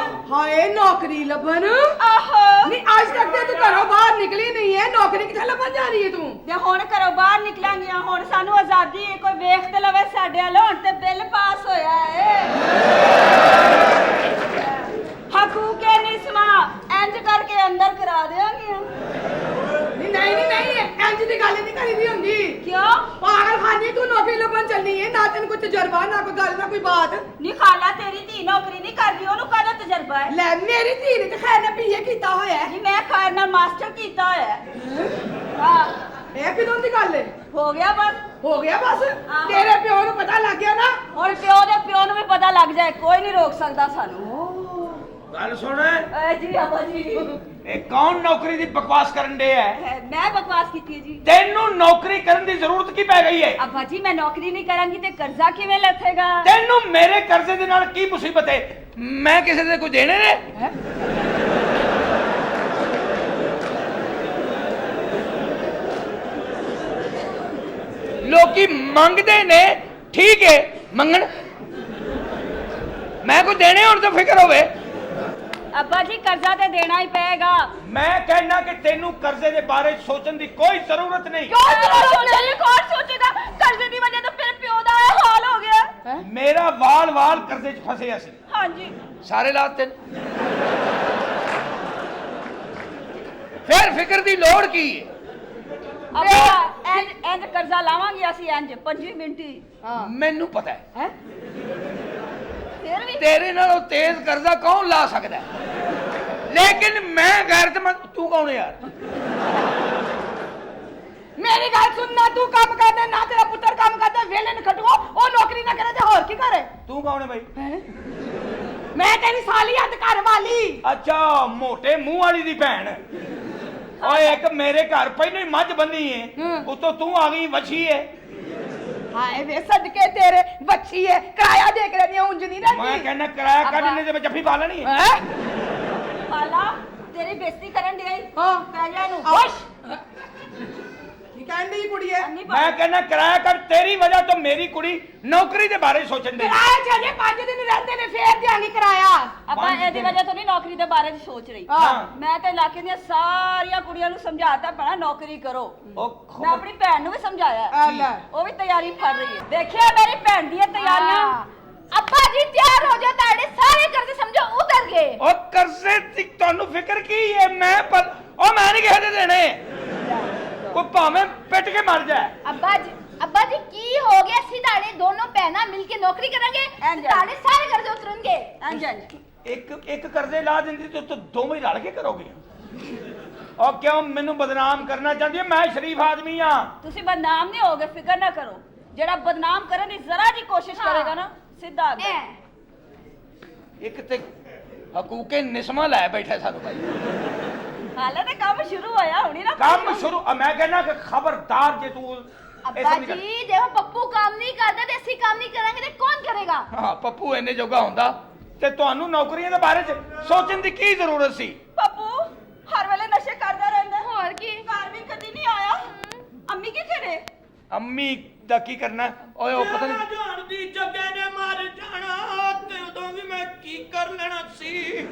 ਹਾਏ ਨੌਕਰੀ ਲੱਭਣ ਆਹੋ ਨਹੀਂ ਅੱਜ ਤੱਕ ਤੇ ਤੂੰ ਘਰੋਂ ਬਾਹਰ ਨਿਕਲੀ ਨਹੀਂ ਹੈ ਨੌਕਰੀ ਕਿੱਥੇ ਲੱਭਣ ਜਾ ਰਹੀ ਹੈ ਤੂੰ ਜੇ ਹੁਣ ਘਰੋਂ ਬਾਹਰ ਨਿਕਲਾਂਗੀਆਂ ਹੁਣ ਸਾਨੂੰ ਆਜ਼ਾਦੀ ਹੈ ਕੋਈ ਵੇਖ ਤੇ ਲਵੇ ਸਾਡੇ ਵੱਲ ਹੁਣ ਤੇ ਬਿੱਲ ਪਾਸ ਹੋਇਆ ਹੈ ਹਕੂਕੇ ਨਿਸਮਾ ਇੰਜ ਕਰਕੇ ਅੰਦਰ ਕਰਾ ਦੇਾਂਗੀਆਂ ਨਹੀਂ ਇੰਜ ਦੀ ਗੱਲ ਨਹੀਂ ਕਰੀਦੀ ਹੁੰਦੀ ਕਿਉਂ ਪਾਗਲ ਖਾਨੀ ਤੂੰ ਨੌਕਰੀ ਲੱਭਣ ਚੱਲੀ ਹੈ ਨਾ ਤੈਨੂੰ ਕੋਈ ਤਜਰਬਾ ਨਾ ਕੋਈ ਗੱਲ ਨਾ ਕੋਈ ਬਾਤ ਨੀ ਖਾਲਾ ਤੇਰੀ ਧੀ ਨੌਕਰੀ ਨਹੀਂ ਕਰਦੀ ਉਹਨੂੰ ਕਾਹਦਾ ਤਜਰਬਾ ਹੈ ਲੈ ਮੇਰੀ ਧੀ ਨੇ ਤੇ ਖੈਰ ਨੇ ਪੀਏ ਕੀਤਾ ਹੋਇਆ ਹੈ ਜੀ ਮੈਂ ਖੈਰ ਨਾਲ ਮਾਸਟਰ ਕੀਤਾ ਹੋਇਆ ਹੈ ਹਾਂ ਇਹ ਕਿਦੋਂ ਦੀ ਗੱਲ ਹੈ ਹੋ ਗਿਆ ਬਸ ਹੋ ਗਿਆ ਬਸ ਆਹੋ। ਤੇਰੇ ਪਿਓ ਨੂੰ ਪਤਾ ਲੱਗ ਗਿਆ ਨਾ ਹੁਣ ਪਿਓ ਦੇ ਪਿਓ ਨੂੰ ਵੀ ਪਤਾ ਲੱਗ ਜਾਏ ਕੋਈ ਨਹੀਂ ਰੋਕ ਸਕਦਾ ਸਾਨੂੰ ਗੱਲ ਸੁਣ ਏ ਜੀ ਆਬਾ ਜੀ ਇਹ ਕੌਣ ਨੌਕਰੀ ਦੀ ਬਕਵਾਸ ਕਰਨ ਦੇ ਹੈ ਮੈਂ ਬਕਵਾਸ ਕੀਤੀ ਹੈ ਜੀ ਤੈਨੂੰ ਨੌਕਰੀ ਕਰਨ ਦੀ ਜ਼ਰੂਰਤ ਕੀ ਪੈ ਗਈ ਹੈ ਅੱਬਾ ਜੀ ਮੈਂ ਨੌਕਰੀ ਨਹੀਂ ਕਰਾਂਗੀ ਤੇ ਕਰਜ਼ਾ ਕਿਵੇਂ ਲੱਥੇਗਾ ਤੈਨੂੰ ਮੇਰੇ ਕਰਜ਼ੇ ਦੇ ਨਾਲ ਕੀ ਮੁਸੀਬਤ ਹੈ ਮੈਂ ਕਿਸੇ ਦੇ ਕੋਈ ਦੇਣੇ ਨੇ ਲੋਕੀ ਮੰਗਦੇ ਨੇ ਠੀਕ ਹੈ ਮੰਗਣ ਮੈਂ ਕੋਈ ਦੇਣੇ ਹੁਣ ਤਾਂ ਫਿਕਰ ਹੋਵੇ ਅੱਬਾ ਜੀ ਕਰਜ਼ਾ ਤੇ ਦੇਣਾ ਹੀ ਪਏਗਾ ਮੈਂ ਕਹਿਣਾ ਕਿ ਤੈਨੂੰ ਕਰਜ਼ੇ ਦੇ ਬਾਰੇ ਸੋਚਣ ਦੀ ਕੋਈ ਜ਼ਰੂਰਤ ਨਹੀਂ ਕਿਉਂ ਜ਼ਰੂਰ ਕੌਣ ਸੋਚੇਗਾ ਕਰਜ਼ੇ ਦੀ ਵਜ੍ਹਾ ਤੋਂ ਫਿਰ ਪਿਓ ਦਾ ਇਹ ਹਾਲ ਹੋ ਗਿਆ ਮੇਰਾ ਵਾਲ ਕਰਜ਼ੇ 'ਚ ਫਸਿਆ ਸੀ ਹਾਂਜੀ ਸਾਰੇ ਲਾਤੇ ਫਿਰ ਫਿਕਰ ਦੀ ਲੋੜ ਕੀ ਹੈ ਅੱਬਾ ਇੰਜ ਕਰਜ਼ਾ ਲਾਵਾਂਗੇ ਅਸੀਂ ਇੰਜ 5 ਮਿੰਟ ਹੀ ਮੈਨੂੰ ਪਤਾ ਹੈ ਫਿਰ ਵੀ ਤੇਰੇ ਨਾਲੋਂ ਤੇਜ਼ ਕਰਜ਼ਾ ਕੌਣ ਲਾ ਸਕਦਾ ਹੈ? ਲੇਕਿਨ ਮੈਂ ਗੈਰਤਮੰਦ ਤੂੰ ਕੌਣ ਹੈ ਯਾਰ ਮੇਰੀ ਗੱਲ ਸੁਣ ਨਾ ਤੂੰ ਕੰਮ ਕਰਦਾ ਨਾ ਤੇਰਾ ਪੁੱਤਰ ਕੰਮ ਕਰਦਾ ਵੇਲੇ ਨ ਖਟੂਆ ਉਹ ਨੌਕਰੀ ਨਾ ਕਰੇ ਤੇ ਹੋਰ ਕੀ ਕਰੇ ਤੂੰ ਕੌਣ ਹੈ ਬਾਈ ਮੈਂ ਤੇਰੀ ਸਾਲੀ ਹੱਥ ਘਰ ਵਾਲੀ ਅੱਛਾ ਮੋਟੇ ਮੂੰਹ ਵਾਲੀ ਦੀ ਭੈਣ ਓਏ ਇੱਕ ਮੇਰੇ ਘਰ ਪਹਿਲਾਂ ਹੀ ਮੱਝ ਬੰਨੀ ਹੈ ਉਤੋਂ ਤੂੰ ਆ ਗਈ ਵੱਛੀ ਹੈ ਹਾਏ ਵੇ ਸਦਕੇ ਤੇਰੇ ਬੱਚੀ ਹੈ ਕਿਰਾਇਆ ਦੇ ਕੇ ਰਹਿੰਦੀ ਉਂਝ ਨਹੀਂ ਰਹਿੰਦੀ ਮੈਂ ਕਹਿੰਦਾ ਕਿਰਾਇਆ ਕੱਢਣੇ ਤੇ ਜੱਫੀ ਪਾ ਲੈਣੀ ਹੈ ਖਾਲਾ ਤੇਰੀ ਬੇਇੱਜ਼ਤੀ ਕਰਨ ਡਿਆ ਈ ਹਾਂ ਪੈ ਜਾ ਇਹਨੂੰ ਹੋਸ਼ ਕੀ ਕਹਿੰਦੀ ਕੁੜੀ ਹੈ ਮੈਂ ਕਹਿੰਦਾ ਕਿਰਾਇਆ ਕੱਢ ਤੇਰੀ ਵਜ੍ਹਾ ਤੋਂ ਮੇਰੀ ਕੁੜੀ ਨੌਕਰੀ ਦੇ ਬਾਰੇ ਸੋਚਣ ਦੀ ਕਿਰਾਇਆ ਚਲੇ 5 ਦਿਨ ਰਹਿੰਦੇ ਨੇ ਫੇਰ ਦਿਆਂਗੀ ਕਿਰਾਇਆ ਆਪਾਂ ਇਹਦੀ ਵਜ੍ਹਾ ਤੋਂ ਨਹੀਂ ਨੌਕਰੀ ਦੇ ਬਾਰੇ ਸੋਚ ਰਹੀ ਮੈਂ ਤੇ ਇਲਾਕੇ ਦੀਆਂ ਸਾਰੀਆਂ ਕੁੜੀਆਂ ਨੂੰ ਸਮਝਾਤਾ ਭੈਣਾ ਨੌਕਰੀ ਕਰੋ ਮੈਂ ਆਪਣੀ ਭੈਣ ਨੂੰ ਵੀ ਸਮਝਾਇਆ ਉਹ ਵੀ ਤਿਆਰੀ ਫੜ ਰਹੀ ਹੈ ਦੇਖਿਆ ਮੇਰੀ ਭੈਣ ਦੀਆਂ ਤਿਆਰੀਆਂ ਅੱਬਾ ਜੀ ਤਿਆਰ ਹੋ ਜਾ ਤੁਹਾਡੇ ਸਾਰੇ ਕਰਜ਼ੇ ਸਮਝੋ ਉਤਰ ਗਏ ਉਹ ਕਰਜ਼ੇ ਦੀ ਤੁਹਾਨੂੰ ਫਿਕਰ ਕੀ ਹੈ ਮੈਂ ਨਹੀਂ ਕਿਸੇ ਦੇ ਦੇਣੇ ਉਹ ਭਾਵੇਂ ਪਿੱਟ ਕੇ ਮਰ ਜਾਏ ਅੱਬਾ ਜੀ ਕੀ ਹੋ ਗਿਆ ਅਸੀਂ ਤੁਹਾਡੇ ਦੋਨੋਂ ਭੈਣਾਂ ਮਿਲ ਕੇ ਨੌਕਰੀ ਕਰਾਂਗੇ ਤੁਹਾਡੇ ਸਾਰੇ ਕਰਜ਼ੇ ਉਤਰਨਗੇ ਹਾਂਜੀ ਇੱਕ ਕਰਜ਼ੇ ਲਾ ਦਿੰਦੀ ਤੇ ਤੂੰ ਦੋਵੇਂ ਰਲ ਕੇ ਕਰੋਗੇ ਉਹ ਕਿਉਂ ਮੈਨੂੰ ਬਦਨਾਮ ਕਰਨਾ ਚਾਹੁੰਦੀ ਹੈ ਮੈਂ ਸ਼ਰੀਫ ਆਦਮੀ ਆ ਤੁਸੀਂ ਬਦਨਾਮ ਨਹੀਂ ਹੋਗੇ ਫਿਕਰ ਨਾ ਕਰੋ ਜਿਹੜਾ ਬਦਨਾਮ ਕਰਨ ਦੀ ਜ਼ਰਾ ਜੀ ਕੋਸ਼ਿਸ਼ ਕਰੇਗਾ ਨਾ ਸਿੱਧਾ ਆ ਗਿਆ ਇੱਕ ਤੇ ਹਕੂਕੇ ਨਿਸਮਾ ਲੈ ਬੈਠਾ ਸਾਨੂੰ ਭਾਈ ਹਾਲੇ ਤਾਂ ਕੰਮ ਸ਼ੁਰੂ ਹੋਇਆ ਹੁਣੀ ਨਾ ਕੰਮ ਸ਼ੁਰੂ ਮੈਂ ਕਹਿੰਦਾ ਕਿ ਖਬਰਦਾਰ ਜੇ ਤੂੰ ਅੱਬਾ ਜੀ ਜੇ ਪੱਪੂ ਕੰਮ ਨਹੀਂ ਕਰਦਾ ਤੇ ਅਸੀਂ ਕੰਮ ਨਹੀਂ ਕਰਾਂਗੇ ਤੇ ਕੌਣ ਕਰੇਗਾ ਹਾਂ ਪੱਪੂ ਇੰਨੇ ਜੋਗਾ ਹੁੰਦਾ ਤੇ ਤੁਹਾਨੂੰ ਨੌਕਰੀਆਂ ਦੇ ਬਾਰੇ ਚ ਸੋਚਣ ਦੀ ਕੀ ਜ਼ਰੂਰਤ ਸੀ ਪੱਪੂ ਹਰ ਵੇਲੇ ਨਸ਼ੇ ਕਰਦਾ ਰਹਿੰਦਾ ਹੋਰ ਕੀ ਘਰ ਵੀ ਕਦੀ ਨਹੀਂ ਆਇਆ ਅੰਮੀ ਕਿੱਥੇ ਨੇ ਅੰਮੀ ਦਾ ਕੀ ਕਰਨਾ ਓਏ ਉਹ ਪਤਾ ਨਹੀਂ ਜਾਣਦੀ ਜੱਗੇ ਨੇ ਮਰ ਜਾਣਾ ਤੇ ਉਦੋਂ ਵੀ ਮੈਂ ਕੀ ਕਰ ਲੈਣਾ ਸੀ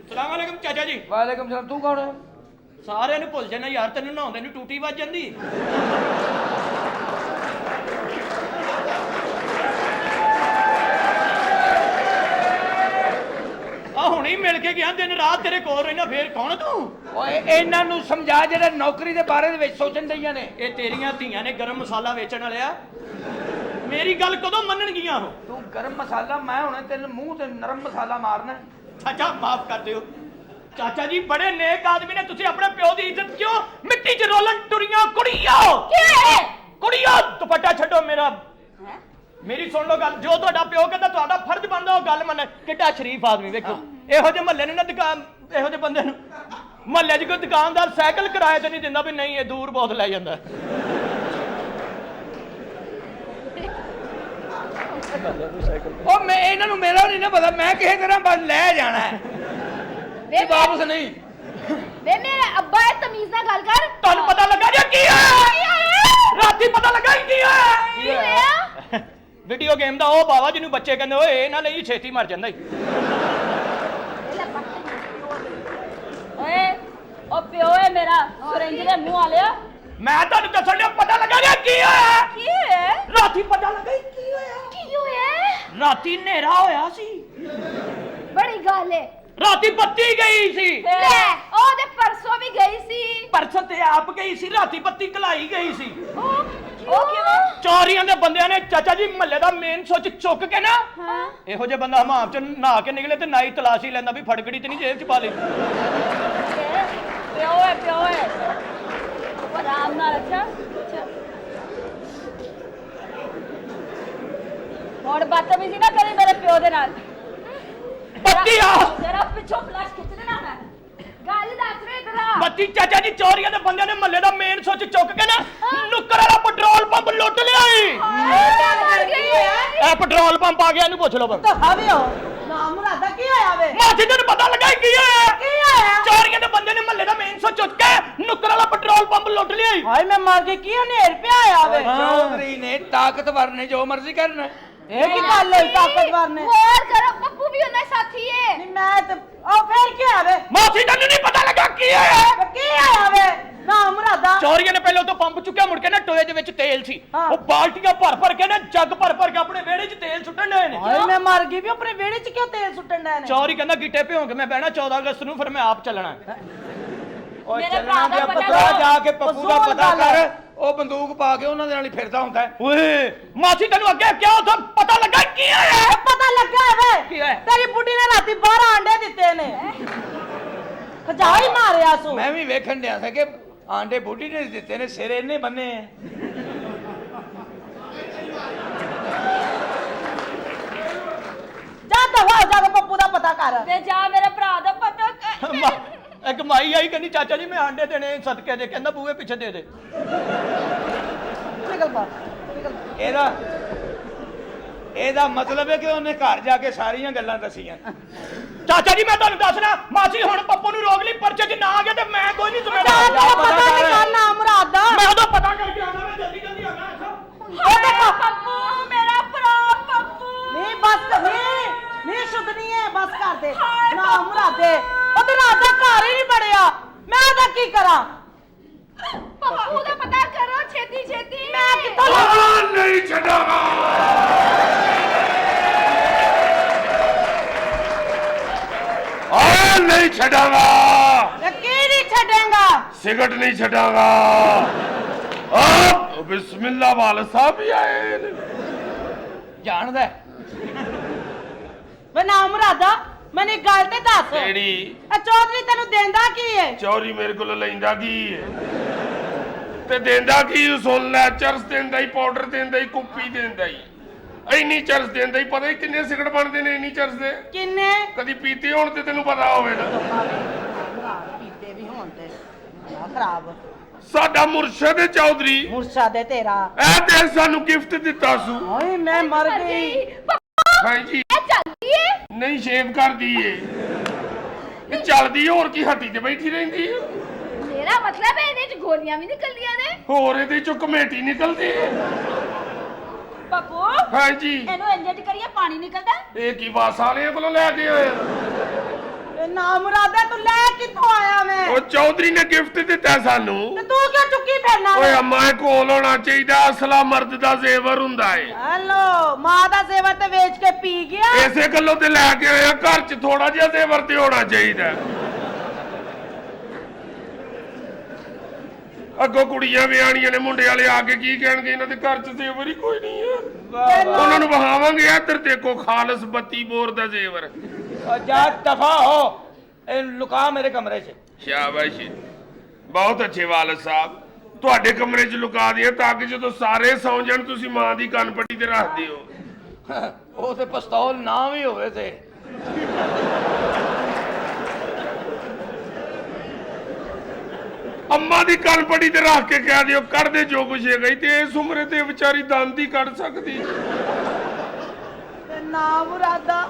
ਸਲਾਮ ਵਾਲੇਕਮ ਚਾਚਾ ਜੀ ਵਾਲੇਕਮ ਸਲਾਮ ਤੂੰ ਕੌਣ ਹੈ ਸਾਰਿਆਂ ਨੂੰ ਭੁੱਲ ਜਾਣਾ ਯਾਰ ਤੈਨੂੰ ਨਹਾਉਂਦੇ ਨੂੰ ਟੂਟੀ ਵੱਜ ਜਾਂਦੀ ਆ ਹੁਣੇ ਮਿਲ ਕੇ ਗਿਆ ਦਿਨ ਰਾਤ ਤੇਰੇ ਕੋਲ ਰਹਿਣਾ ਫੇਰ ਕੌਣ ਤੂੰ ਓਏ ਇਹਨਾਂ ਨੂੰ ਸਮਝਾ ਜਿਹੜੇ ਨੌਕਰੀ ਦੇ ਬਾਰੇ ਦੇ ਵਿੱਚ ਸੋਚਣ ਦਈਆਂ ਨੇ। ਇਹ ਤੇਰੀਆਂ ਧੀਆਂ ਨੇ ਗਰਮ ਮਸਾਲਾ ਵੇਚਣ ਵਾਲਿਆ ਮੇਰੀ ਗੱਲ ਕਦੋਂ ਮੰਨਣਗੀਆਂ ਉਹ ਤੂੰ ਗਰਮ ਮਸਾਲਾ, ਮੈਂ ਹੁਣ ਤੇਰੇ ਮੂੰਹ ਤੇ ਨਰਮ ਮਸਾਲਾ ਮਾਰਨਾ। ਚਾਚਾ ਮਾਫ ਕਰ ਦਿਓ ਚਾਚਾ ਜੀ ਬੜੇ ਨੇਕ ਆਦਮੀ ਨੇ ਤੁਸੀਂ ਆਪਣੇ ਪਿਓ ਦੀ ਇੱਜ਼ਤ ਕਿਉਂ ਮਿੱਟੀ 'ਚ ਰੋਲਣ ਟੁਰੀਆਂ ਕੁੜੀਆਂ ਕੁੜੀਆਂ ਦੁਪੱਟਾ ਛੱਡੋ ਮੇਰਾ ਮੇਰੀ ਸੁਣ ਲਓ ਗੱਲ ਜੋ ਤੁਹਾਡਾ ਪਿਓ ਕਹਿੰਦਾ ਤੁਹਾਡਾ ਫਰਜ਼ ਬਣਦਾ ਉਹ ਗੱਲ ਮੰਨ ਕਿੱਡਾ ਸ਼ਰੀਫ ਆਦਮੀ ਵੇਖੋ ਇਹੋ ਜਿਹੇ ਮਹੱਲੇ ਨੂੰ ਨਾ ਦੁਕਾਨ ਇਹੋ ਜਿਹੇ ਬੰਦੇ ਨੂੰ ਮਹੱਲੇ 'ਚ ਕੋਈ ਦੁਕਾਨਦਾਰ ਸਾਈਕਲ ਕਿਰਾਏ ਤੇ ਨਹੀਂ ਦਿੰਦਾ ਵੀ ਨਹੀਂ ਇਹ ਦੂਰ ਬਹੁਤ ਲੈ ਜਾਂਦਾ ਉਹ ਮੈਂ ਇਹਨਾਂ ਨੂੰ ਮੇਰਾ ਨਹੀਂ ਨਾ ਪਤਾ, ਮੈਂ ਕਿਸੇ ਤਰ੍ਹਾਂ ਬਸ ਲੈ ਜਾਣਾ ਹੈ ਇਹ ਵਾਪਸ ਨਹੀਂ। ਵੇ ਮੇਰੇ ਅੱਬਾ ਇਹ ਤਮੀਜ਼ ਨਾਲ ਗੱਲ ਕਰ। ਤੁਹਾਨੂੰ ਪਤਾ ਲੱਗਾ ਜੀ ਕੀ ਹੋਇਆ ਰਾਤੀ ਪਤਾ ਲੱਗਾ ਕੀ ਹੋਇਆ ਕੀ ਹੋਇਆ? ਵੀਡੀਓ ਗੇਮ ਦਾ ਉਹ ਬਾਵਾ ਜਿਹਨੂੰ ਬੱਚੇ ਕਹਿੰਦੇ ਓਏ ਇਹਨਾਂ ਲਈ ਛੇਤੀ ਮਰ ਜਾਂਦਾ ਈ ਓਏ ਉਹ ਪਿਓ ਹੈ ਮੇਰਾ ਸੁਰਿੰਜ ਦੇ ਮੂੰਹ ਵਾਲਿਆ। ਮੈਂ ਤੁਹਾਨੂੰ ਦੱਸਣ ਲਿਆ ਪਤਾ ਲੱਗਾ ਜੀ ਕੀ ਹੋਇਆ ਕੀ ਹੈ? ਰਾਤੀ ਪਤਾ ਲੱਗਾ ਈ ਕੀ ਹੋਇਆ ਕੀ ਹੋਇਆ? ਰਾਤੀ ਹਨੇਰਾ ਹੋਇਆ ਸੀ ਬੜੀ ਗੱਲ ਹੈ। ਰਾਤੀ ਬੱਤੀ ਗਈ ਸੀ ਲੈ ਉਹ ਤੇ ਪਰਸੋਂ ਵੀ ਗਈ ਸੀ। ਪਰਸੋਂ ਤੇ ਆਪ ਗਈ ਸੀ ਰਾਤੀ ਬੱਤੀ ਕਲਾਈ ਗਈ ਸੀ ਉਹ ਕਿਵੇਂ? ਚੋਰੀਆਂ ਦੇ ਬੰਦਿਆਂ ਨੇ ਚਾਚਾ ਜੀ ਮਹੱਲੇ ਦਾ ਮੇਨ ਸੁੱਚ ਚੁੱਕ ਕੇ ਨਾ ਹਾਂ ਇਹੋ ਜਿਹੇ ਬੰਦਾ ਹਮਾਮ ਚ ਨਹਾ ਕੇ ਨਿਕਲੇ ਤੇ ਨਾਈ ਤਲਾਸ਼ੀ ਲੈਂਦਾ ਵੀ ਫੜਕੜੀ ਤੇ ਨਹੀਂ ਜੇਬ ਚ ਪਾ ਲਈ ਪਿਓ ਹੈ ਪਿਓ ਹੈ ਉਹ ਆਰਾਮ ਨਾਲ। ਅੱਛਾ ਹੁਣ ਬਦਤਮੀਜ਼ੀ ਨਾ ਕਰੀ ਮੇਰੇ ਪਿਓ ਦੇ ਨਾਲ। ਬੱਤੀ ਆ ਜਰਾ ਪਿੱਛੋਂ ਫਲੈਸ਼ ਖਿੱਚ ਦੇਣਾ ਮੈਂ। ਗੱਲ ਦੱਸ ਰੇ ਤੇਰਾ। ਬੱਤੀ ਚਾਚਾ ਜੀ ਚੋਰੀਆਂ ਦੇ ਬੰਦਿਆਂ ਨੇ ਮਹੱਲੇ ਦਾ ਮੇਨ ਸੁੱਚ ਚੁੱਕ ਕੇ ਨਾ ਨੁੱਕਰ ਵਾਲਾ ਪੈਟਰੋਲ ਪੰਪ ਲੁੱਟ ਲਿਆ ਈ ਮਰ ਗਈ ਇਹ ਪੈਟਰੋਲ ਪੰਪ ਆ ਗਿਆ ਇਹਨੂੰ ਪੁੱਛ ਲਓ ਬੰਦਾ ਹਾਵੇ ਹੋ ਨਾ ਮੁਰਾਦਾ ਕੀ ਹੋਇਆ ਵੇ? ਮਾਜੀ ਤੈਨੂੰ ਪਤਾ ਲੱਗਾ ਈ ਕੀ ਹੋਇਆ ਕੀ ਹੋਇਆ? ਚੋਰੀਆਂ ਦੇ ਬੰਦੇ ਨੇ ਮਹੱਲੇ ਦਾ ਮੇਨ ਸੁੱਚ ਚੁੱਕ ਕੇ ਨੁੱਕਰ ਵਾਲਾ ਪੈਟਰੋਲ ਪੰਪ ਲੁੱਟ ਲਿਆ ਈ ਹਾਏ ਮੈਂ ਮਰ ਗਈ ਕੀ ਹਨੇਰ ਪਿਆ ਆਇਆ ਵੇ? ਚੌਧਰੀ ਨੇ ਤਾਕਤਵਰ ਨੇ ਜੋ ਮਰਜ਼ੀ ਕਰਨਾ। ਇਹ ਕੀ ਗੱਲ ਹੋਈ ਤਾਕਤਵਰ ਨੇ? ਹੋਰ ਕਰੋ ਪੱਪੂ ਵੀ ਉਹਨਾਂ ਸਾਥੀ ਹੈ। ਨਹੀਂ ਮੈਂ ਤੇ ਉਹ ਫੇਰ ਕੀ ਹੋਇਆ ਵੇ? ਮਾਜੀ ਤੈਨੂੰ ਨਹੀਂ ਪਤਾ ਲੱਗਾ ਕੀ ਹੋਇਆ ਕੀ ਹੋਇਆ ਵੇ? ਨਾ ਮੁਰਾਦਾ ਚੋਰੀਆਂ ਨੇ ਪਹਿਲਾਂ ਤੋਂ ਪੰਪ ਚੁੱਕਿਆ ਮੁੜ ਕੇ ਨਾ ਟੋਏ ਦੇ ਵਿੱਚ ਤੇਲ ਸੀ ਹਾਂ। ਉਹ ਬਾਲਟੀਆਂ ਭਰ ਭਰ ਕੇ ਨਾ ਜੱਗ ਭਰ ਭਰ ਕੇ ਆਪਣੇ ਵਿਹੜੇ 'ਚ ਤੇਲ ਸੁੱਟਣ ਡਏ ਨੇ ਹਾਏ ਮੈਂ ਮਰ ਗਈ ਵੀ ਆਪਣੇ ਵਿਹੜੇ 'ਚ ਕਿਉਂ ਤੇਲ ਸੁੱਟਣ ਡਏ ਨੇ? ਚੋਰੀ ਕਹਿੰਦਾ ਗਿੱਟੇ ਭਿਉਂ ਕੇ ਮੈਂ ਬਹਿਣਾ 14 ਅਗਸਤ ਨੂੰ ਫਿਰ ਮੈਂ ਆਪ ਚੱਲਣਾ ਓਏ ਮੇਰੇ ਚੱਲਣਾ ਭਰਾ ਦਾ ਤੇ ਪਤਾ ਪਤਾ ਕਰੋ। ਜਾ ਕੇ ਪੱਪੂ ਦਾ ਉਹ ਪਤਾ ਗੱਲ ਹੈ। ਕਰ। ਉਹ ਬੰਦੂਕ ਪਾ ਕੇ ਉਹਨਾਂ ਦੇ ਨਾਲ ਹੀ ਫਿਰਦਾ ਹੁੰਦਾ ਹੈ। ਓਏ ਮਾਸੀ ਤੈਨੂੰ ਅੱਗੇ ਕਿਹਾ ਉਦੋਂ ਪਤਾ ਲੱਗਾ ਕੀ ਹੋਇਆ ਪਤਾ ਲੱਗਾ ਵੇ ਕੀ ਹੋਇਆ? ਤੇਰੀ ਬੁੱਢੀ ਨੇ ਰਾਤੀ 12 ਆਂਡੇ ਦਿੱਤੇ ਨੇ ਖਜਾ ਹੀ ਮਾਰਿਆ ਸੂ ਮੈਂ ਵੀ ਵੇਖਣ ਡਿਆ ਸੀ ਕਿ ਆਂਡੇ ਬੁੱਢੀ ਨੇ ਦਿੱਤੇ ਨੇ, ਸਿਰ ਇਹਨੇ ਬੰਨੇ ਆ। ਜਾ ਦਫਾ ਹੋ ਜਾ ਕੇ ਪੱਪੂ ਦਾ ਪਤਾ ਕਰ। ਤੇ ਜਾ ਮੇਰੇ ਭਰਾ ਦਾ ਪਤਾ ਕਰ। ਇੱਕ ਮਾਈ ਆਈ ਕਹਿੰਦੀ ਚਾਚਾ ਜੀ ਮੈਂ ਆਂਡੇ ਦੇਣੇ ਸਦਕੇ ਦੇ ਕਹਿੰਦਾ ਬੂਹੇ ਪਿੱਛੇ ਦੇ ਦੇ ਨਿਕਲ ਬਾਹਰ ਇਹਦਾ ਮਤਲਬ ਹੈ ਕਿ ਉਹਨੇ ਘਰ ਜਾ ਕੇ ਸਾਰੀਆਂ ਗੱਲਾਂ ਦੱਸੀਆਂ। ਚਾਚਾ ਜੀ ਮੈਂ ਤੁਹਾਨੂੰ ਦੱਸਣਾ ਮਾਸੀ ਹੁਣ ਪੱਪੂ ਨੂੰ ਰੋਕ ਲਈ ਪਰਚੇ 'ਚ ਨਾ ਆ ਗਿਆ ਤੇ ਮੈਂ ਕੋਈ ਨਹੀਂ ਜਾ ਜ਼ਿੰਮੇਵਾਰ ਤੇਰਾ ਪਤਾ ਨਹੀਂ ਕਰਨਾ ਮੁਰਾਦ ਦਾ। ਮੈਂ ਉਦੋਂ ਪਤਾ ਕਰਕੇ ਆਉਣਾ ਮੈਂ ਜਲਦੀ ਜਲਦੀ ਆਉਣਾ ਉਹ ਦੇਖੋ ਪੱਪੂ ਮੇਰਾ ਭਰਾ ਪੱਪੂ। ਨਹੀਂ ਬਸ ਨਹੀਂ ਸ਼ੁੱਧਨੀ ਹੈ ਬਸ ਕਰ ਦੇ ਨਾ ਮੁਰਾਦੇ ਉਹ ਤੇ ਰਾਤ ਦਾ ਘਰ ਹੀ ਨਹੀਂ ਬੜਿਆ ਮੈਂ ਉਹਦਾ ਕੀ ਕਰਾਂ? ਪੱਪੂ ਦਾ ਪਤਾ ਕਰੋ ਛੇਤੀ ਛੇਤੀ। ਮੈਂ ਕਿੱਥੋਂ ਨਹੀਂ ਛੱਡਾਂਗਾ ਨਹੀਂ ਛੱਡਾਂਗਾ ਕੀ ਨਹੀਂ ਛੱਡੇਗਾ? ਸਿਗਰਟ ਨਹੀਂ ਛੱਡਾਂਗਾ ਆਪ ਬਿਸਮਿਲ੍ਲਾ ਵਾਲੇ ਸਾਹਿਬ ਹੀ ਆਏ ਨੇ। ਜਾਣਦਾ ਵੇ ਨਾ ਮੁਰਾਦਾ ਮੈਨੂੰ ਇੱਕ ਗੱਲ ਤੇ ਦੱਸ ਕਿਹੜੀ ਇਹ ਚੌਧਰੀ ਤੈਨੂੰ ਦੇਂਦਾ ਕੀ ਹੈ? ਚੋਰੀ ਮੇਰੇ ਕੋਲ ਲੈਂਦਾ ਕੀ ਹੈ ਤੇ ਦੇਂਦਾ ਕੀ ਸੁਣ ਲੈ ਚਰਸ ਦਿੰਦਾ ਹੀ ਪਾਊਡਰ ਦਿੰਦਾ ਹੀ ਕੁੱਪੀ ਦਿੰਦਾ ਹੀ ਇੰਨੀ ਚਰਸ ਦਿੰਦਾ ਹੀ ਪਤਾ ਹੀ ਕਿੰਨੇ ਸਿਗਰਟ ਬਣਦੇ ਨੇ ਇੰਨੀ ਚਰਸ ਦੇ ਕਿੰਨੇ ਕਦੀ ਪੀਤੀ ਹੋਣ ਤੇ ਤੈਨੂੰ ਪਤਾ ਹੋਵੇ ਨਾ ਪੀਤੇ ਵੀ ਹੋਣ ਤੇ ਖਰਾਬ ਸਾਡਾ ਮੁਰਸ਼ਦ ਹੈ ਚੌਧਰੀ ਮੁਰਸ਼ਦ ਹੈ ਤੇਰਾ। ਇਹ ਤੇ ਸਾਨੂੰ ਗਿਫਟ ਦਿੱਤਾ ਸੂ ਓਏ ਮੈਂ ਮਰ ਗਈ। ਹਾਂਜੀ ਇਹ ਚੱਲਦੀ ਹੈ। ਨਹੀਂ ਸ਼ੇਵ ਕਰਦੀ ਏ ਇਹ ਚੱਲਦੀ ਹੋਰ ਕੀ ਹੱਟੀ ਤੇ ਬੈਠੀ ਰਹਿੰਦੀ ਏ ਮੇਰਾ ਮਤਲਬ ਹੈ ਇਹਦੇ ਚ ਗੋਲੀਆਂ ਵੀ ਨਿਕਲਦੀਆਂ ਨੇ। ਹੋਰ ਇਹਦੇ ਚੋਂ ਕਮੇਟੀ ਨਿਕਲਦੀ ਏ ਪੱਪੂ ਹਾਂਜੀ ਇਹਨੂੰ ਇੰਜੈਕਟ ਕਰੀਏ ਪਾਣੀ ਨਿਕਲਦਾ। ਇਹ ਕੀ ਵਾਸ ਵਾਲਿਆਂ ਕੋਲੋਂ ਲੈ ਕੇ ਆਏ ਨਾ ਮੁਰਾਦਾ ਤੂੰ ਲੈ ਕਿੱਥੋਂ ਆਇਆ ਮੈਂ ਉਹ ਚੌਧਰੀ ਨੇ ਗਿਫਟ ਦਿੱਤਾ ਸਾਨੂੰ। ਤੇ ਤੂੰ ਕਿਉਂ ਚੁੱਕੀ ਫਿਰਨਾ ਓਏ ਅੰਮਾ ਕੋਲ ਹੋਣਾ ਚਾਹੀਦਾ, ਅਸਲਾ ਮਰਦ ਦਾ ਜ਼ੇਵਰ ਹੁੰਦਾ ਏ। ਹੈਲੋ ਮਾਂ ਦਾ ਜ਼ੇਵਰ ਤੇ ਵੇਚ ਕੇ ਪੀ ਗਿਆ ਇਸੇ ਗੱਲੋਂ ਤੇ ਲੈ ਕੇ ਆਇਆ, ਘਰ 'ਚ ਥੋੜਾ ਜਿਹਾ ਜ਼ੇਵਰ ਤੇ ਹੋਣਾ ਚਾਹੀਦਾ। ਅੱਗੋਂ ਕੁੜੀਆਂ ਵਿਆਹਣੀਆਂ ਨੇ, ਮੁੰਡੇ ਵਾਲੇ ਆ ਕੇ ਕੀ ਕਹਿਣਗੇ, ਇਹਨਾਂ ਦੇ ਘਰ 'ਚ ਜ਼ੇਵਰ ਹੀ ਕੋਈ ਨਹੀਂ ਹੈ। ਉਹਨਾਂ ਨੂੰ ਵਹਾਵਾਂਗੇ ਇੱਧਰ ਦੇਖੋ ਖਾਲਸ 32 ਬੋਰ ਦਾ ਜ਼ੇਵਰ। जा दफा हो ए, लुका मेरे कमरे से। शाबाश, बहुत अच्छे वालिद साहब। ਤੁਹਾਡੇ ਕਮਰੇ 'ਚ ਲੁਕਾ ਦਿਆ ਤਾਂ ਕਿ ਜਦੋਂ ਸਾਰੇ ਸੌਂ ਜਾਣ ਤੁਸੀਂ ਮਾਂ ਦੀ ਕੰਨ ਪੱਟੀ ਤੇ ਰੱਖ ਦਿਓ। ਉਹ ਤੇ ਪਿਸਤੌਲ ਨਾ ਵੀ ਹੋਵੇ ਤੇ ਅੰਮਾ ਦੀ ਕੰਨ ਪੱਟੀ ਤੇ ਰੱਖ ਕੇ ਕਹਿ ਦਿਓ ਕੱਢ ਦੇ ਜੋ ਕੁਛ ਹੈਗਾ ਈ, ਤੇ ਇਸ ਉਮਰੇ ਤੇ ਵਿਚਾਰੀ ਦੰਦ ਹੀ ਕੱਢ ਸਕਦੀ। ਤੇ ਨਾ ਮੁਰਾਦਾ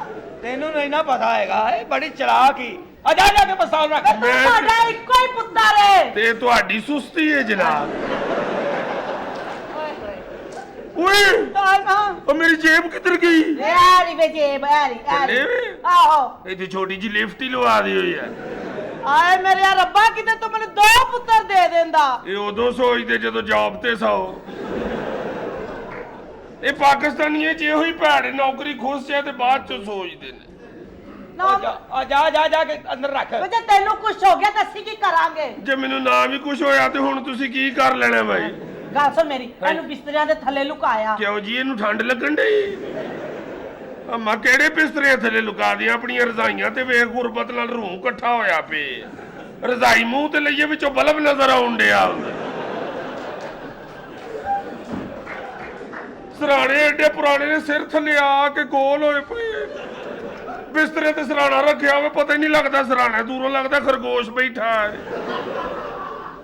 ਤੈਨੂੰ ਨਹੀਂ ਨਾ ਪਤਾ ਹੈਗਾ, ਇਹ ਬੜੀ ਚਲਾਕ ਹੀ। ਆ ਜਾ ਜਾ ਕੇ ਪਿਸਤੌਲ ਰੱਖ। ਤੁਹਾਡਾ ਇੱਕੋ ਹੀ ਪੁੱਤਰ ਏ ਤੇ ਤੁਹਾਡੀ ਸੁਸਤੀ ਹੈ ਜਨਾਬ। ਓਏ ਉਹ ਮੇਰੀ ਜੇਬ ਕਿੱਧਰ ਗਈ? ਐਰੀ ਵੇ ਜੇਬ ਐਰੀ ਥੱਲੇ ਵੇ? ਆਹੋ ਇੱਥੇ ਛੋਟੀ ਜੀ ਲਿਫਟ ਹੀ ਲਵਾ ਦਿਓ ਯਾਰ। ਆਏ ਮੇਰੇ ਰੱਬਾ ਕਿਤੇ ਤੂੰ ਮੈਨੂੰ 2 ਪੁੱਤਰ ਦੇ ਦਿੰਦਾ। ਇਹ ਉਦੋਂ ਸੋਚਦੇ ਜਦੋਂ ਜੌਬ ਤੇ ਸੌ। ਇਹ ਪਾਕਿਸਤਾਨੀਆਂ 'ਚ ਇਹੋ ਹੀ ਭੈੜ ਨੌਕਰੀ ਖੁਸ਼ ਹੈ ਤੇ ਬਾਅਦ 'ਚ ਸੋਚਦੇ ਨੇ। ਆ ਜਾ ਜਾ ਜਾ ਕੇ ਅੰਦਰ ਰੱਖ। ਜੇ ਤੈਨੂੰ ਕੁਝ ਹੋ ਗਿਆ ਤਾਂ ਅਸੀਂ ਕੀ ਕਰਾਂਗੇ? ਜੇ ਮੈਨੂੰ ਨਾ ਵੀ ਕੁਝ ਹੋਇਆ ਤੇ ਹੁਣ ਤੁਸੀਂ ਕੀ ਕਰ ਲੈਣਾ ਬਾਈ? ਗੱਲ ਸੁਣ ਮੇਰੀ, ਇਹਨੂੰ ਬਿਸਤਰਿਆਂ ਦੇ ਥੱਲੇ ਲੁਕਾਇਆ। ਕਿਉਂ ਜੀ, ਇਹਨੂੰ ਠੰਡ ਲੱਗਣ ਡਈ? ਅੰਮਾ ਕਿਹੜੇ ਬਿਸਤਰੇ ਥੱਲੇ ਲੁਕਾ ਦੀਆਂ ਆਪਣੀਆਂ ਰਜ਼ਾਈਆਂ ਤੇ? ਵੇਖ ਗੁਰਬਤ ਨਾਲ ਰੂਹ ਇਕੱਠਾ ਹੋਇਆ ਪਏ। ਰਜ਼ਾਈ ਮੂੰਹ ਤੇ ਲਈਏ ਵਿੱਚੋਂ ਬਲਬ ਨਜ਼ਰ ਆਉਣ ਡਿਆ। ਸਰਾਣੇ ਏਡੇ ਪੁਰਾਣੇ ਨੇ, ਸਿਰ ਥੱਲੇ ਆ ਕੇ ਗੋਲ ਹੋਏ ਪਏ। ਬਿਸਤਰੇ ਤੇ ਸਰਾਣਾ ਰੱਖਿਆ ਹੋਵੇ, ਪਤਾ ਹੀ ਨਹੀਂ ਲੱਗਦਾ ਸਰਾਣਾ, ਦੂਰੋਂ ਲੱਗਦਾ ਖਰਗੋਸ਼ ਬੈਠਾ ਹੈ।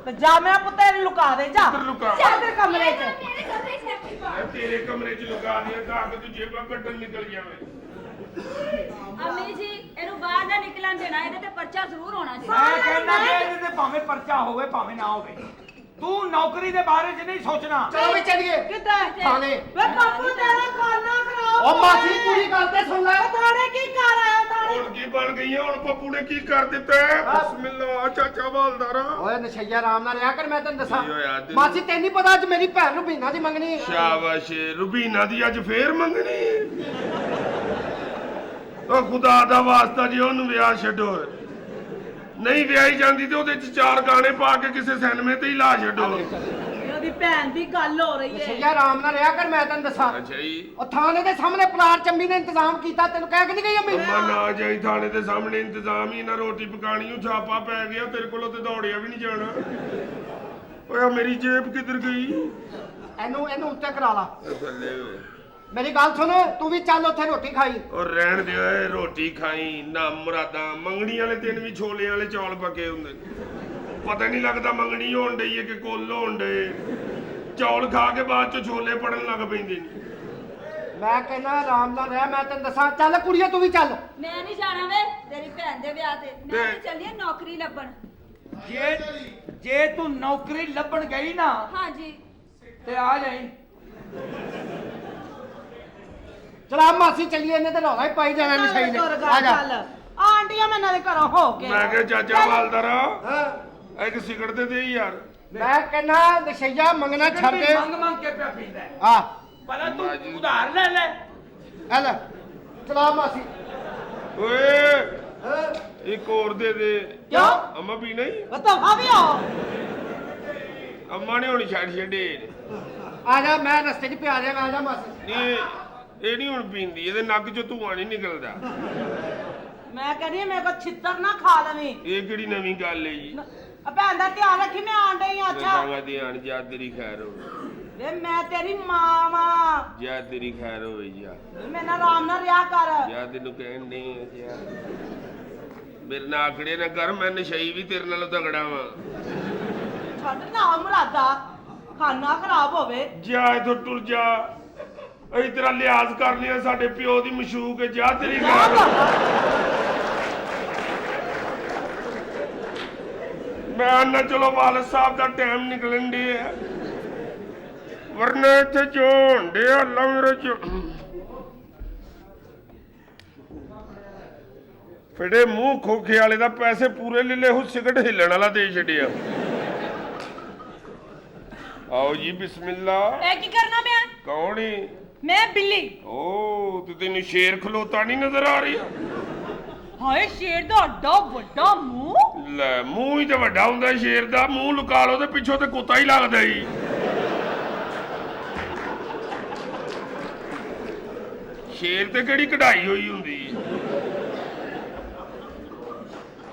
ਤੇ ਜਾ ਮੈਂ ਪੁੱਤੇ ਨੂੰ ਲੁਕਾ ਦੇ ਜਾ। ਕਿੱਧਰ ਲੁਕਾ? ਚੱਲ ਤੇਰੇ ਕਮਰੇ 'ਚ। मेरे कमरे से ਮੈਂ ਤੇਰੇ ਕਮਰੇ 'ਚ ਲੁਕਾ ਦਿਆ ਤਾਂ ਕਿ ਤੂੰ ਜੇਬਾਂ ਕੱਢਣ ਨਿਕਲ ਜਾਵੇਂ। ਅੰਮੀ ਜੀ ਇਹਨੂੰ ਬਾਹਰ ਨਾ ਨਿਕਲਣ ਦੇਣਾ, ਇਹਦੇ ਤੇ ਪਰਚਾ ਜ਼ਰੂਰ ਹੋਣਾ ਮੈਂ ਚਾਹੀਦਾ। ਕਹਿੰਦਾ ਕਿ ਇਹਦੇ ਤੇ ਭਾਵੇਂ ਪਰਚਾ ਹੋਵੇ ਭਾਵੇਂ ਨਾ ਹੋਵੇ, ਤੂੰ ਨੌਕਰੀ ਦੇ ਬਾਰੇ 'ਚ ਨਹੀਂ ਸੋਚਣਾ। ਚਲੋ ਵੀ ਚੱਲੀਏ ਕਿੱਥੇ? ਥਾਣੇ। ਵੇ ਬਾਪੂ ਤੇਰਾ ਖਾਣਾ ਖਰਾਬ ਉਹ ਮਾਸੀ ਪੂਰੀ ਗੱਲ ਤੇ ਸੁਣ ਲੈ। ਥਾਣੇ ਕੀ ਕਰ ਆਇਆ ਥਾਣੇ? ਹੁਣ ਕੀ ਬਣ ਗਈ ਹੈ? ਹੁਣ ਪੱਪੂ ਨੇ ਕੀ ਕਰ ਦਿੱਤਾ ਹੈ? ਬਿਸਮਿਲ੍ਲਾ ਚਾਚਾ ਵਾਲਦਾਰਾ। ਓਏ ਨਸ਼ਈਆ ਆਰਾਮ ਨਾਲ ਰਿਹਾ ਕਰ, ਮੈਂ ਤੈਨੂੰ ਦੱਸਾਂ। ਕੀ ਹੋਇਆ ਤੈਨੂੰ? ਮਾਸੀ ਤੈਨੂੰ ਨਹੀਂ ਪਤਾ ਅੱਜ ਮੇਰੀ ਭੈਣ ਨੂੰ ਬੀਨਾ ਦੀ ਮੰਗਣੀ ਹੈ। ਸ਼ਾਬਾਸ਼, ਰੁਬੀਨਾ ਦੀ ਅੱਜ ਫੇਰ ਮੰਗਣੀ ਹੈ। ਉਹ ਖੁਦਾ ਦਾ ਵਾਸਤਾ ਜੀ ਉਹਨੂੰ ਵਿਆਹ ਛੱਡੋ। ਨਹੀਂ ਵਿਆਹੀ ਜਾਂਦੀ ਤੇ ਉਹਦੇ 'ਚ 4 ਗਾਣੇ ਪਾ ਕੇ ਕਿਸੇ ਸਿਨੇਮੇ ਤੇ ਹੀ ਲਾ ਛੱਡੋ। ਉਹਦੀ ਭੈਣ ਦੀ ਗੱਲ ਹੋ ਰਹੀ ਹੈ। ਨਸ਼ਈਆ ਆਰਾਮ ਨਾਲ ਰਿਹਾ ਕਰ, ਮੈਂ ਤੈਨੂੰ ਦੱਸਾਂ। ਅੱਛਾ ਜੀ। ਉਹ ਥਾਣੇ ਦੇ ਸਾਹਮਣੇ ਪਲਾਟ ਚੰਬੀ ਨੇ ਇੰਤਜ਼ਾਮ ਕੀਤਾ, ਤੈਨੂੰ ਕਹਿ ਕੇ ਨਹੀਂ ਗਈ ਅੰਮੀ? ਅੰਮਾ ਨਾ ਜਾਈ ਥਾਣੇ ਦੇ ਸਾਹਮਣੇ, ਇੰਤਜ਼ਾਮ ਹੀ ਨਾ ਰੋਟੀ ਪਕਾਣੀ ਨੂੰ ਛਾਪਾ ਪੈ ਗਿਆ ਤੇਰੇ ਕੋਲੋਂ ਤੇ ਦੌੜਿਆ ਵੀ ਨਹੀਂ ਜਾਣਾ। ਓਏ ਮੇਰੀ ਜੇਬ ਕਿੱਧਰ ਗਈ? ਇਹਨੂੰ ਉੱਤੇ ਕਰਾ ਲਾ। ਥੱਲੇ ਮੇਰੀ ਗੱਲ ਸੁਣ, ਤੂੰ ਵੀ ਚੱਲ ਉੱਥੇ ਰੋਟੀ ਖਾਈ। ਔਰ ਰਹਿਣ ਦੇ ਓਏ, ਰੋਟੀ ਖਾਈ ਨਾ ਮੁਰਾਦਾਂ। ਮੰਗਣੀ ਵਾਲੇ ਦਿਨ ਵੀ ਛੋਲੇ ਵਾਲੇ ਚੌਲ ਪਕੇ ਹੁੰਦੇ ਨੇ। ਪਤਾ ਨਹੀਂ ਲੱਗਦਾ ਮੰਗਣੀ ਹੋਣ ਡਈ ਹੈ ਕਿ ਕੁੱਲ ਹੋਣ ਡੇ। ਚੌਲ ਖਾ ਕੇ ਬਾਅਦ ਚ ਛੋਲੇ ਪੜਨ ਲੱਗ ਪੈਂਦੇ ਨੇ। ਮੈਂ ਕਹਿੰਦਾ ਆਰਾਮ ਨਾਲ ਰਹਿ, ਮੈਂ ਤੈਨੂੰ ਦੱਸਾਂ। ਚੱਲ ਕੁੜੀਏ ਤੂੰ ਵੀ ਚੱਲ। ਮੈਂ ਨਹੀਂ ਜਾਣਾ ਵੇ ਤੇਰੀ ਭੈਣ ਦੇ ਵਿਆਹ ਤੇ, ਮੈਂ ਤੇ ਚੱਲੀ ਆਂ ਨੌਕਰੀ ਲੱਭਣ। ਜੇ ਤੂੰ ਨੌਕਰੀ ਲੱਭਣ ਗਈ ਨਾ ਹਾਂਜੀ ਤੇ ਆ ਜਾਈ। ਚਲਾ ਮਾਸੀ ਚੱਲੀਏ, ਇਹਨੇ ਤੇ ਰੌਲਾ ਹੀ ਪਾਈ ਜਾਣਾ ਨਸ਼ਈ ਨੇ। ਆ ਜਾ। ਆਂਟੀਆਂ ਮੈਂ ਇਹਨਾਂ ਦੇ ਘਰੋਂ ਹੋ ਕੇ ਮੈਂ ਕਿਹਾ ਚਾਚਾ ਵਾਲਦਾਰਾ ਹਾਂ। ਇੱਕ ਸਿਗਰਟ ਤੇ ਦੇ ਯਾਰ। ਮੈਂ ਕਹਿੰਦਾ ਨਸ਼ਈਆ ਮੰਗਣਾ ਛੱਡ ਦੇ। ਮੰਗ ਮੰਗ ਕੇ ਪਿਆ ਪੀਂਦਾ ਹੈ। ਆ ਪਹਿਲਾਂ ਤੂੰ ਉਧਾਰ ਲੈ ਲੈ। ਆ ਲੈ ਚਲਾ ਮਾਸੀ। ਓਏ ਹਾਂ। ਇੱਕ ਹੋਰ ਦੇ ਦੇ। ਕਿਉਂ? ਅੰਮਾ ਵੀ ਨਹੀਂ, ਬਤਾ ਵੀ ਆ ਅੰਮਾ ਨੇ ਹੁਣ ਛੱਡ ਛੱਡੇ। ਆ ਜਾ, ਮੈਂ ਰਸਤੇ 'ਚ ਪਿਆ ਰਿਹਾ। ਆ ਜਾ ਮਾਸੀ। ਨਹੀਂ ਇਹ ਨਹੀਂ ਹੁਣ ਪੀਂਦੀ, ਇਹਦੇ ਨੱਕ 'ਚੋਂ ਧੂਆਂ ਨਹੀਂ ਨਿਕਲਦਾ। ਮੈਂ ਕਹਿੰਦੀ ਮੇਰੇ ਕੋ ਛਿੱਤਰ ਨਾ ਖਾ ਲਵੀਂ। ਇਹ ਕਿਹੜੀ ਨਵੀਂ ਗੱਲ ਹੈ ਜੀ? ਭੈਣ ਦਾ ਧਿਆਨ ਰੱਖੀ, ਮੈਂ ਆਣ ਡਈ ਆਂ। ਅੱਛਾ ਅੱਛਾ ਧਿਆਨ ਜਾ, ਤੇਰੀ ਖੈਰ ਹੋਵੇ। ਵੇ ਮੈਂ ਤੇਰੀ ਮਾਂ ਵਾਂ। ਜਾ ਤੇਰੀ ਖੈਰ ਹੋਵੇ ਜਾ। ਮੇਰੇ ਨਾਲ ਆਰਾਮ ਨਾਲ ਰਿਹਾ ਕਰ। ਜਾ ਤੈਨੂੰ ਕਹਿਣ ਨਹੀਂ ਹੈ ਜਾ। ਮੇਰੇ ਨਾਲ ਆਕੜੇ ਨਾ ਕਰ, ਮੈਂ ਨਸ਼ਈ ਵੀ ਤੇਰੇ ਨਾਲੋਂ ਤਗੜਾ ਵਾਂ। ਛੱਡ ਨਾ ਮੁਰਾਦਾ, ਖਾਣਾ ਖਰਾਬ ਹੋਵੇ। ਜਾ ਇਥੋਂ ਟੁਰ ਜਾ। ਅਸੀਂ ਤੇਰਾ ਲਿਹਾਜ਼ ਕਰਨੇ ਆ, ਸਾਡੇ ਪਿਓ ਦੀ ਮਸ਼ੂਕ ਹੈ। ਜਾ ਤੇਰੀ ਖੈਰ ਹੋਵੇ। ਮੈਂ ਨਾ ਚਲੋ ਵਾਲਦ ਸਾਹਿਬ ਦਾ ਟਾਈਮ ਨਿਕਲਣ ਦੇ ਆ, ਵਰਨਾ ਇੱਥੇ ਜੋ ਹੁੰਦੇ ਆ ਅੱਲਾ ਮੇਰੇ ਚ। ਫਿੜੇ ਮੂੰਹ ਖੋਖੇ ਵਾਲੇ ਦਾ ਪੈਸੇ ਪੂਰੇ ਲੈ ਲੈ, ਉਹ ਸਿਗਰਟ ਹਿੱਲਣ ਵਾਲਾ ਦੇ ਛੱਡਿਆ। आओ जी बिस्मिल्ला। ए की करना मैं? कौन है? मैं बिल्ली। ओ तो तेन शेर खलोता नहीं नजर आ रही? हाय शेर दा अड्डा बड़ा मुंह। ले मुंह ही तो बड़ा हुंदा शेर दा, मुंह लुका लो ते पिछों ते कुत्ता ही लगदा ही। शेर ते केड़ी कढ़ाई होई हुंदी?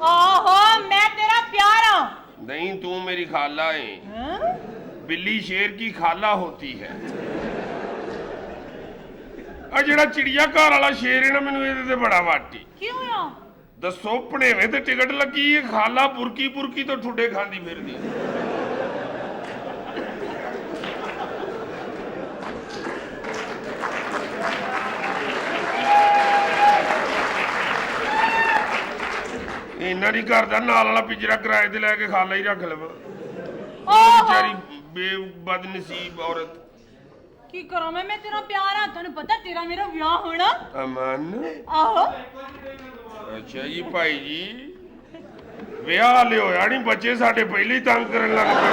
ओहो मैं तेरा प्यार हूं। नहीं तू मेरी खाला है। हैं? बिल्ली शेर की खाला होती है। आ जेड़ा चिड़िया घर वाला शेर है ना, मैनू इहदे ते बड़ा वाटी। क्यों या? दसो भणेवे ते टिकट लगी है, खाला बुरकी बुरकी तो ठुड्डे खांदी फिरदी। इन्ना नहीं करदा नाल वाला पिंजरा किराए ते लैके खाला ही रख लवां। बेचारी बेबदनसीब औरत। की करो मैं तेरा प्यार हां, तन्नू पता तेरा मेरा ब्याह होना। अमन आहो अच्छा जी भाई जी, ਵਿਆਹ ਹਲੇ ਹੋਇਆ ਨਹੀਂ, ਬੱਚੇ ਸਾਡੇ ਪਹਿਲੇ ਹੀ ਤੰਗ ਕਰਨ ਲੱਗ ਪਏ।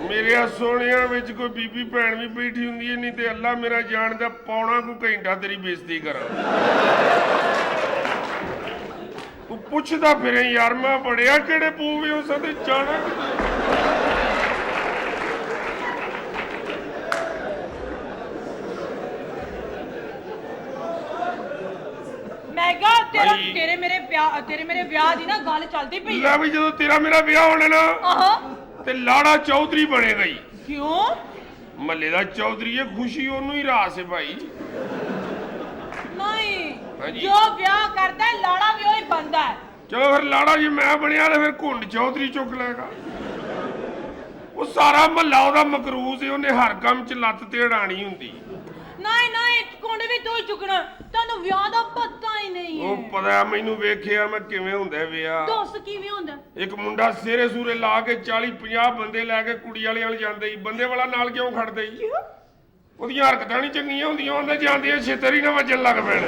ਮੇਰੇ ਸੋਹਣਿਆਂ ਵਿੱਚ ਕੋਈ ਬੀਬੀ ਭੈਣ ਵੀ ਬੈਠੀ ਹੁੰਦੀ ਹੈ, ਨਹੀਂ ਤੇ ਅੱਲਾ ਮੇਰਾ ਜਾਣਦਾ ਪੌਣਾ ਕੋ ਘੰਟਾ ਤੇਰੀ ਬੇਇੱਜ਼ਤੀ ਕਰਾਂ। ਤੂੰ ਪੁੱਛਦਾ ਫਿਰੇ ਯਾਰ, ਮੈਂ ਬੜਿਆ ਕਿਹੜੇ ਪੂਵੇ ਉਸ ਤੇ ਜਾਣਾ। तेरे मेरे ब्याह दी ना गल चलती पई है। भी जदों तेरा मेरा ब्याह होना ना, ते लाड़ा चौधरी बनेगा ही। क्यों? महल्ले दा चौधरी है, खुशी ओनू ही रास है भाई। नहीं जो ब्याह करता है लाड़ा भी वही बनता है। चलो फिर लाड़ा जी मैं बनया तो फिर घुंड चौधरी चुक लेगा। वो सारा महल्ला ओदा मकरूज है, उन्हें हर काम च लत्त ते अड़ानी हुंदी। नहीं नहीं कुंड भी तू ही चुकना, तन्नू ब्याह दा पता ही नहीं है। ओ पता है मैनू, वेखिया मैं किवें हुंदा ब्याह। दस किवें हुंदा? एक मुंडा सिरे सूरे ला के 40-50 बंदे लैके कुड़ी वाले वाल जांदे ही, बंदे वाला नाल क्यों खड़दे ही? ओदियां हरकतां नहीं चंगियां हुंदियां, ओंदे जांदियां छेतर ही ना वजन लग पैण।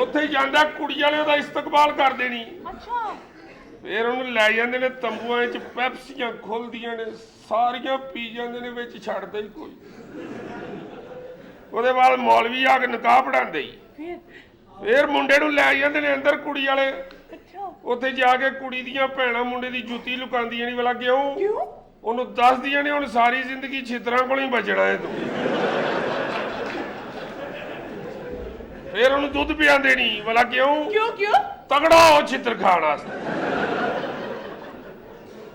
उत्थे जांदा कुड़ी वाले ओदा इस्तकबाल कर देनी। अच्छा फिर ਉਹਨੂੰ ਲੈ ਜਾਂਦੇ ਨੇ ਤੰਬੂਆਂ 'ਚ, ਪੈਪਸੀਆਂ ਖੁੱਲਦੀਆਂ ਨੇ, ਸਾਰੀਆਂ ਪੀ ਜਾਂਦੇ ਨੇ, ਵਿੱਚ ਛੱਡਦੇ ਹੀ ਕੋਈ। ਉਹਦੇ ਬਾਅਦ ਮੌਲਵੀ ਆ ਕੇ ਨਿਕਾਹ ਪੜਾਉਂਦੇ ਹੀ। ਫਿਰ ਮੁੰਡੇ ਨੂੰ ਲੈ ਜਾਂਦੇ ਨੇ ਅੰਦਰ ਕੁੜੀ ਵਾਲੇ। ਉੱਥੇ ਜਾ ਕੇ ਕੁੜੀ ਦੀਆਂ ਭੈਣਾਂ ਮੁੰਡੇ ਦੀ ਜੁੱਤੀ ਲੁਕਾਉਂਦੀਆਂ ਨਹੀਂ। ਵਾਲਾ ਕਿਉਂ? ਉਹਨੂੰ ਦੱਸਦੀਆਂ ਨੇ ਹੁਣ ਸਾਰੀ ਜ਼ਿੰਦਗੀ ਛਿੱਤਰਾਂ ਕੋਲ ਹੀ ਬਚਣਾ ਹੈ ਤੂੰ। ਫਿਰ ਉਹਨੂੰ ਦੁੱਧ ਪਿਆਉਂਦੇ ਨਹੀਂ। ਵਾਲਾ ਕਿਉਂ? ਕਿਉਂ ਤਗੜਾ ਹੋ ਛਿੱਤਰ ਖਾਣ ਵਾਸਤੇ।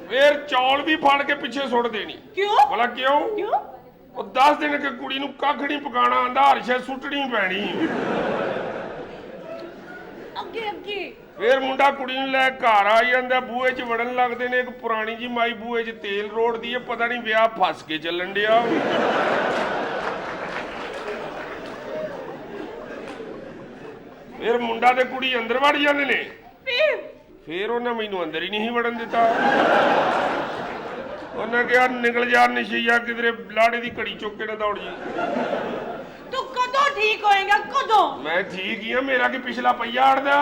फिर चौल भी फाड़ के पीछे सुट देनी। क्यों? बोला क्यों? वो 10 दिन के कुड़ी नूं कख नहीं पकाना आंदा, हर शे सुटनी पैनी। अगे अगे फिर मुंडा कुड़ी नूं लै घर आ जांदा, बूहे च वड़न लगदे ने। एक पुरानी जी माई बूहे च तेल रोड़दी है, पता नहीं ब्याह फस के चलन डिया। फिर मुंडा ते कुड़ी अंदर वड़ जांदे ने। फिर उन्हें मैनू अंदर ही नहीं वड़न दिता। उन्हें कहा निकल जा नशैया, किधरे लाड़े की घड़ी चुक के ना दौड़ जी। तू कदों ठीक होएगा? कदों? मैं ठीक ही हां, मेरा की पिछला पहिया अड़दा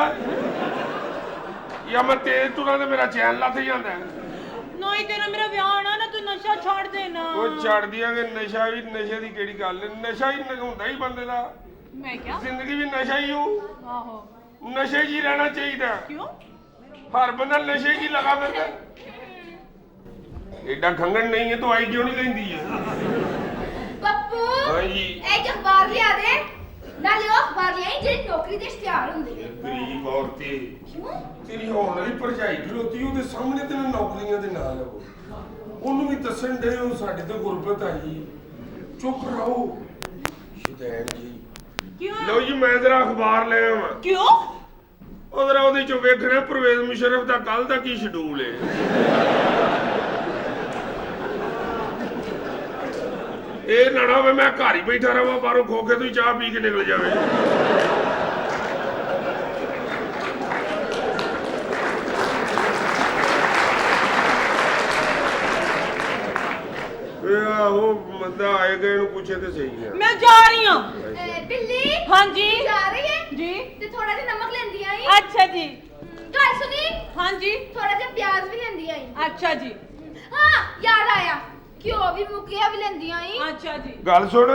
या मैं तेज तुरा ते मेरा चैन लथ जांदा। नहीं तेरा मेरा ब्याह होना ना, तू नशा छोड़ देना। वो छड़ दियांगे नशा भी, नशे की केड़ी गल है? नशा ही हुंदा ही बंदे दा। मैं क्या? जिंदगी भी नशा ही हो। आहो नशे जी रहना चाहिए। क्यों? हर बंदा नशे की लगा फिरदा। एडा खंगन नहीं है, दवाई क्यों नहीं लेंदी है? पप्पू हां जी एक अखबार लिया दे, नाले ओ अखबार ले जेडी नौकरी दे इश्तिहार हुंदे ने। गरीब औरते क्यों? तेरी होण वाली भरजाई खलोती, ਉਹਦੇ ਸਾਹਮਣੇ ਤੈਨੂੰ ਨੌਕਰੀਆਂ ਦੇ ਨਾਂ ਲਵੋ। ਉਹਨੂੰ ਵੀ ਦੱਸਣ ਦੇ ਉਹ ਸਾਡੇ ਤੇ ਗੁਰਬਤ ਆਈ। ਚੁੱਪ ਰਹੋ ਸ਼ੈਤਾਨ ਜੀ। क्यों? ਲਓ ਜੀ ਮੈਂ ਜ਼ਰਾ ਅਖਬਾਰ ਲੈ ਆਵਾਂ। क्यों? ਉਹਦੇ ਉਹਦੇ ਚੋਂ ਵੇਖਣਾ ਪ੍ਰਵੇਜ਼ ਮੁਸ਼ਰਫ ਦਾ ਕੱਲ ਦਾ ਕੀ ਸ਼ਡਿਊਲ ਹੈ। ਇਹ ਨਾ ਨਾ ਹੋਵੇ ਮੈਂ ਘਰ ਹੀ ਬੈਠਾ ਰਹਾਂ, ਬਾਹਰੋਂ ਖੋਕੇ ਤੋਂ ਹੀ ਚਾਹ ਪੀ ਕੇ ਨਿਕਲ ਜਾਵੇ। ਓਏ ਆਹੋ ਬੰਦਾ ਆਏ ਗਏ ਨੂੰ ਪੁੱਛੇ ਤੇ ਸਹੀ ਆ। ਮੈਂ ਜਾ ਰਹੀ ਹਾਂ। ਬਿੱਲੀ ਹਾਂਜੀ ਜਾ ਰਹੀ ਹੈ ਜੀ। ਤੇ ਥੋੜਾ ਜਿਹਾ ਨਮਕ ਲੈਂਦੀ ਆਈ। ਅੱਛਾ ਜੀ। ਗੱਲ ਸੁਣੀ। ਹਾਂਜੀ ਥੋੜਾ ਜਿਹਾ ਪਿਆਜ਼ ਵੀ ਲੈਂਦੀ ਆਈ। ਅੱਛਾ ਜੀ। ਹਾਂ ਯਾਦ ਆਇਆ, ਘਿਓ ਵੀ ਮੁੱਕਿਆ ਵੀ ਲੈਂਦੀ ਆਈ। ਅੱਛਾ ਜੀ। ਗੱਲ ਸੁਣ,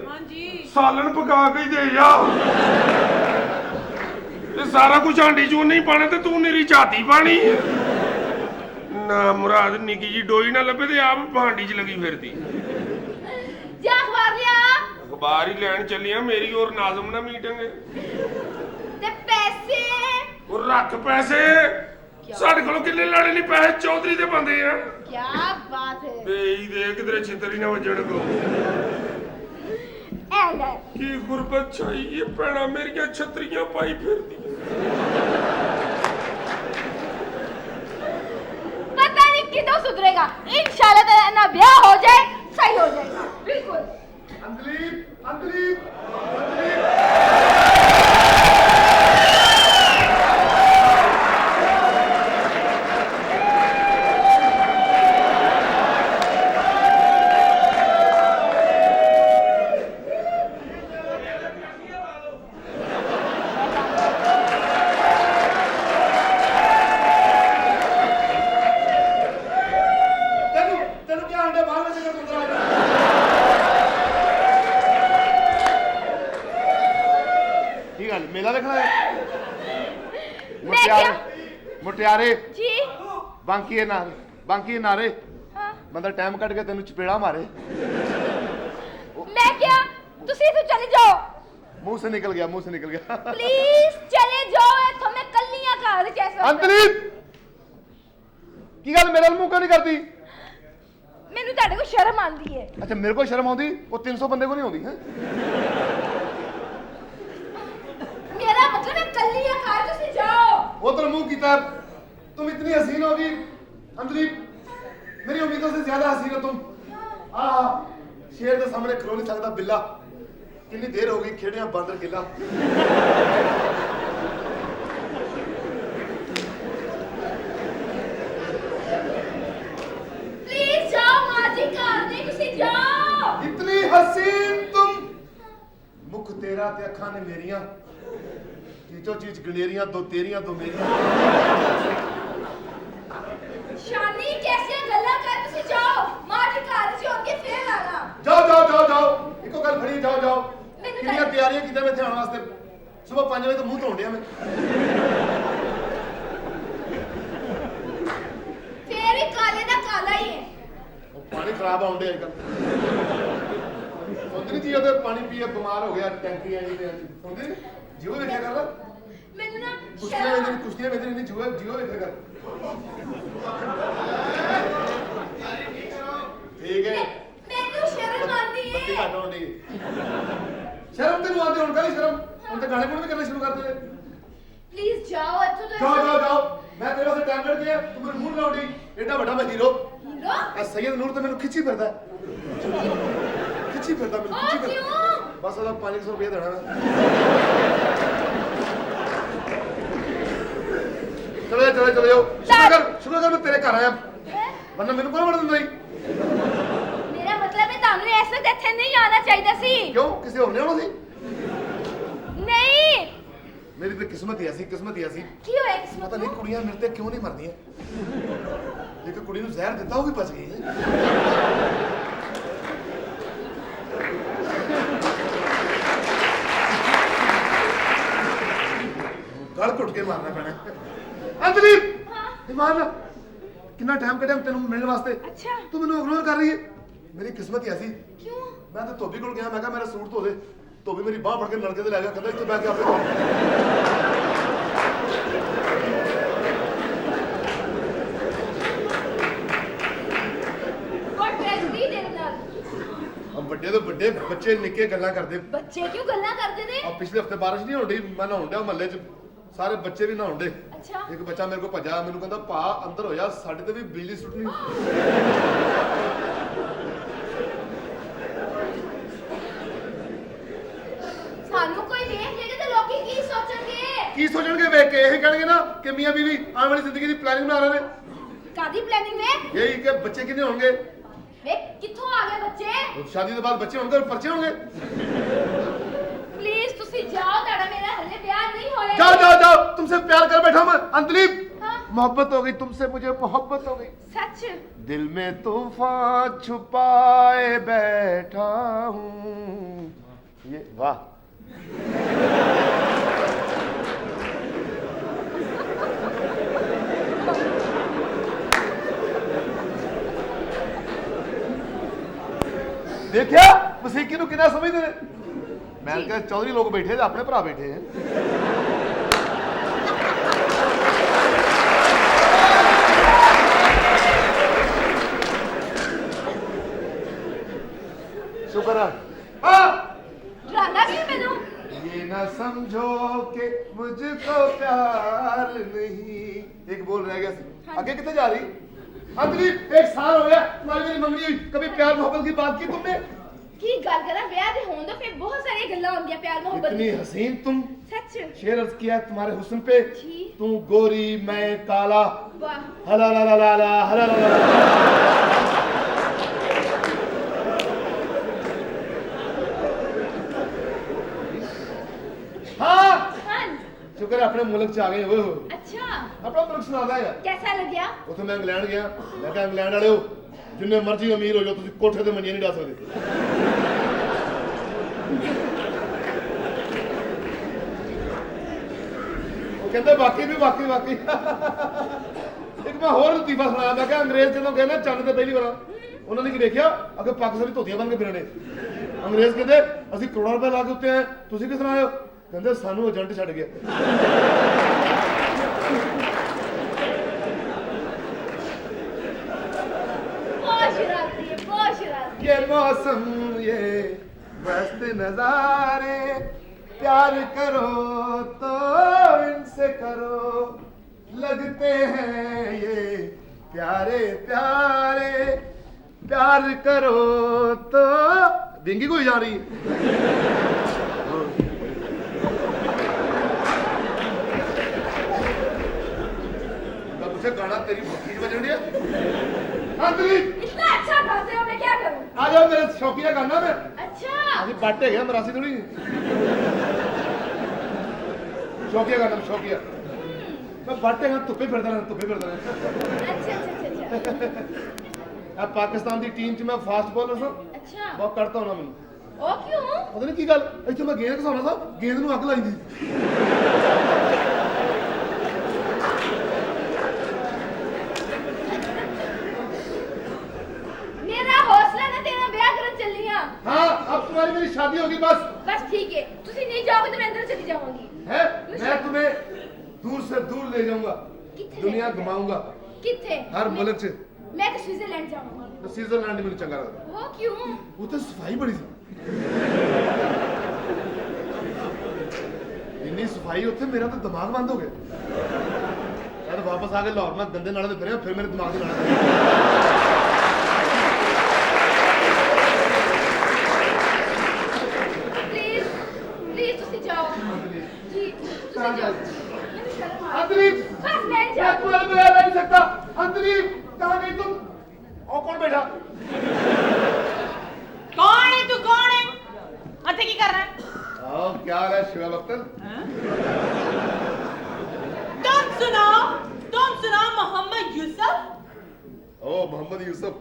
ਹਾਂਜੀ ਸਾਲਣ ਪਕਾ ਕੇ ਹੀ ਦੇ ਜਾ। ਇਹ ਸਾਰਾ ਕੁਝ ਆਂਡੀ ਚੋਂ ਨਹੀਂ ਪਾਣਾ ਤੇ ਤੂੰ ਮੇਰੀ ਝਾਤੀ ਪਾਣੀ ਨਾ। ਮੁਰਾਦ ਨਿੱਕੀ ਜੀ ਡੋਈ ਨਾ ਲੱਭੇ ਤੇ ਆਪ ਭਾਂਡੀ 'ਚ ਲੱਗੀ ਫਿਰਦੀ। ਜਾ ਅਖਬਾਰ ਲਿਆ। ਅਖਬਾਰ ਹੀ ਲੈਣ ਚੱਲੀਆਂ, ਮੇਰੀ ਔਰ ਨਾਜ਼ਮ ਨਾਲ ਮੀਟਿੰਗ। ਤੇ ਪੈਸੇ ਉਹ ਰੱਖ ਪੈਸੇ। ਸਾਡੇ ਕੋਲ ਕਿੰਨੇ ਲੜੇ ਨਹੀਂ ਪੈਸੇ, ਚੌਧਰੀ ਦੇ ਬੰਦੇ ਆ। ਕੀ ਬਾਤ ਹੈ। ਬੇਈ ਦੇ ਕਿਧਰੇ ਛਿੱਤਰ ਹੀ ਨਾ ਵੱਜਣ ਕੋ। ਐ ਲੈ ਕੀ ਗੁਰਬਤ ਛਾਈ ਇਹ ਭੈਣਾਂ ਮੇਰੀਆਂ ਛਤਰੀਆਂ ਪਾਈ ਫਿਰਦੀ। पता नहीं कितना सुधरेगा। इंशाल्लाह तेरा ना ब्याह हो जाए, सही हो जाएगा बिल्कुल। अंदलीप अंदलीप तेन क्या अंडे बाहर में से ठीक है मेला देखना है। मैं क्या मुटियारे जी बांकी नारे हाँ। बंदा टाइम कट के तेन चपेड़ा मारे। मैं क्या तुसी तो चले जाओ मुंह से निकल गया प्लीज चले जाओ। तो मैं कल्लियां घर जैसा अंतलीप की गल मेरे मुंह क्यों नहीं करती? मैनू ਤੁਹਾਡੇ को शर्म आंदी है। अच्छा मेरे को शर्म आती, वो 300 बंदे को नहीं आती है। मेरा मतलब है कल्लियां घर तुसी जाओ। वो तो मुंह कीता। तुम इतनी हसीन होगी अंतलीप, मेरी उम्मीदों से ज्यादा हसीन हो तुम। हाँ शेर के सामने खलो नहीं सकता बिल्ला। कितनी देर हो गई खेड़िया बांदर किला। प्लीज जाओ मां जी घर नहीं तुसी जाओ। इतनी हसीन तुम, मुख तेरा ते अखां ने मेरियां, चीचो चीच गलेरियां, दो तेरियां दो मेरियां। शानी कैसे गल्ला कर तुसी जाओ। मां जी घर च होके फिर आना। जाओ इको गल खड़ी जाओ कितनी तैयारियां कीते मैं इत्थे आने वास्ते। सुबह 5 बजे तो मुंह धोण डिया मैं। फिर ही काले दा काला ही है। वो पानी खराब आउंदे अजकल। सुनदी नहीं जी ओदे पानी पीए बीमार हो गया टैंकी आई ते सुनदी नहीं जियो देखिया कर। मैनू ना कुश्तियां वेंदी नहीं जियो देखिया कर। ठीक है मैनू शर्म आती बत्ती है। घट होनी। शर्म तेनू आती हुण काली शर्म? हुण ते गाने गुणे भी करने शुरू कर दे। प्लीज जाओ इत्थों तो जाओ मैं तेरे वास्ते टाइम कट गया। तू मेरे मूड लाउंडी एडा बड़ा मैं हीरो। हीरो आ सैयद नूर तो मैनू खिच्ची फिरदा मैनू खिच्ची फिरदा। क्यों? बस ਉਹਦਾ 500 ਰੁਪਏ ਦੇਣਾ ਮੈਂ। ਚਲੋ ਜਾਓ ਸ਼ੁਕਰ ਕਰ ਮੈਂ ਤੇਰੇ ਘਰ ਆਇਆ, ਵਰਨਾ ਮੈਨੂੰ ਕੋਲ ਵੜ ਦਿੰਦਾ ਸੀ। मेरा मतलब है ਤੁਹਾਨੂੰ ਇਸ ਵਕਤ ਇੱਥੇ ਨਹੀਂ ਆਉਣਾ ਚਾਹੀਦਾ ਸੀ। ਕਿਉਂ ਕਿਸੇ ਹੋਰ ਨੇ ਆਉਣਾ ਸੀ? ਨਹੀਂ ਮੇਰੀ ਤਾਂ ਕਿਸਮਤ ਹੀ ਐਸੀ ਕੀ ਹੋਇਆ ਕਿਸਮਤ ਪਤਾ ਨਹੀਂ ਨੂੰ? ਕੁੜੀਆਂ ਮੇਰੇ ਤੇ ਕਿਉਂ ਨਹੀਂ ਮਰਦੀਆਂ। ਇੱਕ ਕੁੜੀ ਨੂੰ ਜ਼ਹਿਰ ਦਿੱਤਾ ਉਹ ਵੀ ਬਚ ਗਈ। ਗਲ ਘੁੱਟ ਕੇ ਮਾਰਨਾ ਪੈਣਾ। ਅੰਤਲੀਪ ਇਮਾਨ ਕਿੰਨਾ ਟਾਈਮ ਕੱਢਿਆ ਤੈਨੂੰ ਮਿਲਣ ਵਾਸਤੇ। ਅੱਛਾ ਤੂੰ ਮੈਨੂੰ ਇਗਨੋਰ ਕਰ ਰਹੀ ਹੈ। ਮੇਰੀ ਕਿਸਮਤ ਹੀ ਐਸੀ। ਕਿਉਂ? ਮੈਂ ਤਾਂ ਧੋਬੀ ਕੋਲ ਗਿਆ, ਮੈਂ ਕਿਹਾ ਮੇਰਾ ਸੂਟ ਧੋ ਦੇ। ਧੋਬੀ ਮੇਰੀ ਬਾਹ ਫੜ ਕੇ ਨਲਕੇ ਤੇ ਲੈ ਗਿਆ, ਕਹਿੰਦਾ ਇੱਥੇ ਬੈ ਕੇ ਆਪੇ ਧੋ। ਕੋਈ ਟ੍ਰੈਜਡੀ ਦੇ ਨਾਲ ਵੱਡੇ ਤੋਂ ਵੱਡੇ ਬੱਚੇ ਨਿੱਕੇ ਗੱਲਾਂ ਕਰਦੇ। ਬੱਚੇ ਕਿਉਂ ਗੱਲਾਂ ਕਰਦੇ ਨੇ? ਆ ਪਿਛਲੇ ਹਫਤੇ ਬਾਰਿਸ਼ ਨਹੀਂ ਹੋਣੀ, ਮੈਂ ਨਹਾਉਣ ਡਿਆ ਮਹੱਲੇ 'ਚ, ਸਾਰੇ ਬੱਚੇ ਵੀ ਨਹਾਉਣ ਡੇ। ਅੱਛਾ ਇੱਕ ਬੱਚਾ ਮੇਰੇ ਕੋਲ ਭੱਜਾ, ਮੈਨੂੰ ਕਹਿੰਦਾ ਭਾ ਅੰਦਰ ਹੋ ਜਾ, ਸਾਡੇ ਤੇ ਵੀ ਬਿਜਲੀ ਸੁੱਟਣੀ। ਸਾਨੂੰ ਕੋਈ ਵੇਖ ਲੇਗਾ ਤੇ ਲੋਕੀ ਕੀ ਸੋਚਣਗੇ? ਕੀ ਸੋਚਣਗੇ ਵੇਖ ਕੇ? ਇਹ ਕਹਿਣਗੇ ਨਾ ਕਿ ਮੀਆਂ ਬੀਵੀ ਆਉਣ ਵਾਲੀ ਜ਼ਿੰਦਗੀ ਦੀ ਪਲੈਨਿੰਗ ਬਣਾ ਰਹੇ ਨੇ। ਕਾਦੀ ਪਲੈਨਿੰਗ ਹੈ? यही कि बच्चे कितने होंगे? ਵੇ ਕਿੱਥੋਂ ਆ ਗਏ ਬੱਚੇ? तो शादी के बाद बच्चे होंगे और पर्चे होंगे। प्लीज तुसी जाओ, ताड़ा मेरा हले प्यार नहीं होया। जाओ जाओ जाओ, तुमसे प्यार कर बैठा मैं अंजलि। हाँ? मोहब्बत हो गई तुमसे, मुझे मोहब्बत हो गई। सच? दिल में तूफान छुपाए बैठा हूँ। ये वाह, देखिया मसीकी नूं कितना समझदे ने। मैं क्या चौधरी लोग बैठे ते अपने भरा बैठे हैं। शुक्र है। हाँ, डराना क्यों मैनू? ये ना समझो कि मुझको प्यार नहीं। एक बोल रह गया, आगे कितने जा रही? अंजलि, 1 साल हो गया तुम्हारी मेरी मंगनी हुई, कभी प्यार मोहब्बत की बात की तुमने? की गल करा, ब्याह दे होंदे फिर बहुत सारी गल्लां होंदियां प्यार मोहब्बत इतनी दी। हसीन तुम। सच? शेर अर्ज किया तुम्हारे हुस्न पे, जी। तू गोरी मैं काला। वाह। हला ला ला ला ला हला ला ला ला। हाँ, हाँ। शुक्र है अपने मुल्क च आ गए हो। अच्छा, अपना मुल्क सुनादा है। कैसा लग्या? ਉੱਥੇ ਮੈਂ ਇੰਗਲੈਂਡ ਗਿਆ, ਮੈਂ ਕਿਹਾ ਇੰਗਲੈਂਡ ਵਾਲਿਓ ਜਿੰਨੇ ਮਰਜ਼ੀ ਅਮੀਰ ਹੋ ਜਾਓ ਤੁਸੀਂ ਕੋਠੇ ਤੇ ਮੰਜੇ ਨਹੀਂ ਡਾ ਸਕਦੇ। ਉਹ ਕਹਿੰਦੇ ਬਾਕੀ ਵੀ ਬਾਕੀ ਇੱਕ ਮੈਂ ਹੋਰ ਲਤੀਫਾ ਸੁਣਾਇਆ, ਮੈਂ ਕਿਹਾ ਅੰਗਰੇਜ਼ ਜਦੋਂ ਗਏ ਨਾ ਚੰਨ ਤੇ ਪਹਿਲੀ ਵਾਰ ਉਹਨਾਂ ਨੇ ਕੀ ਦੇਖਿਆ, ਅੱਗੇ ਪਾਕਿਸਤਾਨੀ ਧੋਤੀਆਂ ਬਣ ਕੇ ਫਿਰਨੇ। ਅੰਗਰੇਜ਼ ਕਹਿੰਦੇ ਅਸੀਂ ਕਰੋੜਾਂ ਰੁਪਏ ਲਾ ਕੇ ਉੱਤੇ ਆਏ, ਤੁਸੀਂ ਕਿਸ ਤਰ੍ਹਾਂ ਆਏ ਹੋ? ਕਹਿੰਦੇ ਸਾਨੂੰ ਏਜੰਟ ਛੱਡ ਗਿਆ। बहुत शरारती है, बहुत शरारती। ये मौसम ये मस्त नजारे, प्यार करो तो इनसे करो, लगते हैं ये प्यारे प्यारे, प्यार करो तो बिंगी कोई जा रही है। मुझे गाना तेरी भक्ति बजन दिया। अंजलि, इतना अच्छा गाते हो, मैं क्या करूं? आ जाओ मेरे शौकिया गाना में। अच्छा। अभी बाटे गया मरासी थोड़ी शौकिया गाना में शौकिया। मैं बाटे गया तुप्पे फिरदा रहना, तुप्पे फिरदा रहना। अच्छा अच्छा अच्छा अच्छा। अब पाकिस्तान की टीम च मैं फास्ट बॉलर सां, अच्छा। बहुत करता होना मैनूं। ओ क्यों? पता नहीं की गल, इत्थे मैं गेंद घसाउणा सां, गेंद नूं अग लाईंदी। मेरा हौसला ना तेरा ब्याह करन चली हां। हाँ, अब तुम्हारी मेरी शादी होगी बस। बस ठीक है, तुसी नहीं जाओगे तो मैं अंदर चली जाऊंगी। है, मैं तुम्हें दूर से दूर ले जाऊंगा, कित्थे दुनिया ले घुमाऊंगा, किथे? हर मुल्क च। मैं तो स्विट्जरलैंड जाऊंगी। तो स्विट्जरलैंड में चंगा लगता। वो क्यों? उत्थे सफाई बड़ी सी, इन्नी सफाई उत्थे मेरा तो दिमाग बंद हो गया। यार वापस आके लाहौर में गंदे नाले में फिर मेरे दिमाग में नाले। प्लीज प्लीज तुसी जाओ जी, तुसी जाओ। मैंने शर्म आ रही है। अंतरी, बस मैं मैं जाऊं। तुम्हारे बगैर रह नहीं सकता। अंतरी, कहाँ गई तुम? और कौन बैठा? कौन है तू, कौन है? अथे की कर रहा है? आओ, क्या हाल है शिवा बख्तर? तुम सुनाओ मोहम्मद यूसुफ। ओ मोहम्मद यूसुफ,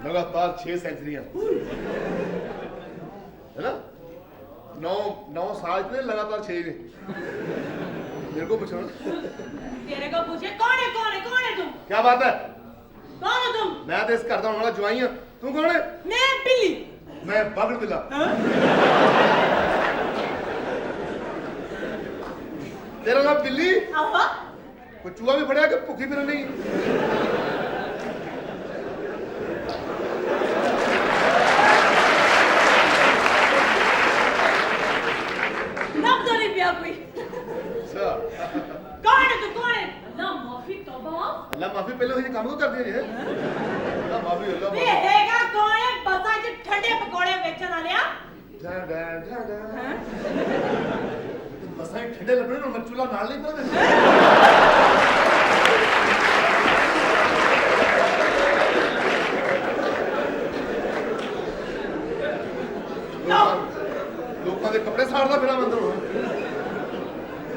लगातार 6 सेंचुरियां, है ना? 9 साल में लगातार 6 ने। मेरे को पूछो ना। तेरे को पूछे कौन है तुम? क्या बात है? कौन हो तुम? मैं तो इस घर का होने वाला जवाई हूं। तू कौन है? मैं बिल्ली। मैं बगड़ बिल्ला। तेरा नाम बिल्ली? आवा। कोई चूहा भी फड़िया कि भुखी फिर नहीं? नब तो नहीं पिया कोई। अच्छा, कौन है तू, कौन है? अल्लाह माफी तौबा। अल्लाह माफी पहले से काम को कर दिया जी। अल्लाह माफी, अल्लाह वे माफी। हैगा कौन है? बसा च ठंडे पकोड़े बेचन वाले। ढाडा ढाडा। बस ही ठंडे लगने ना, मैं चूल्हा नाल नहीं पड़े।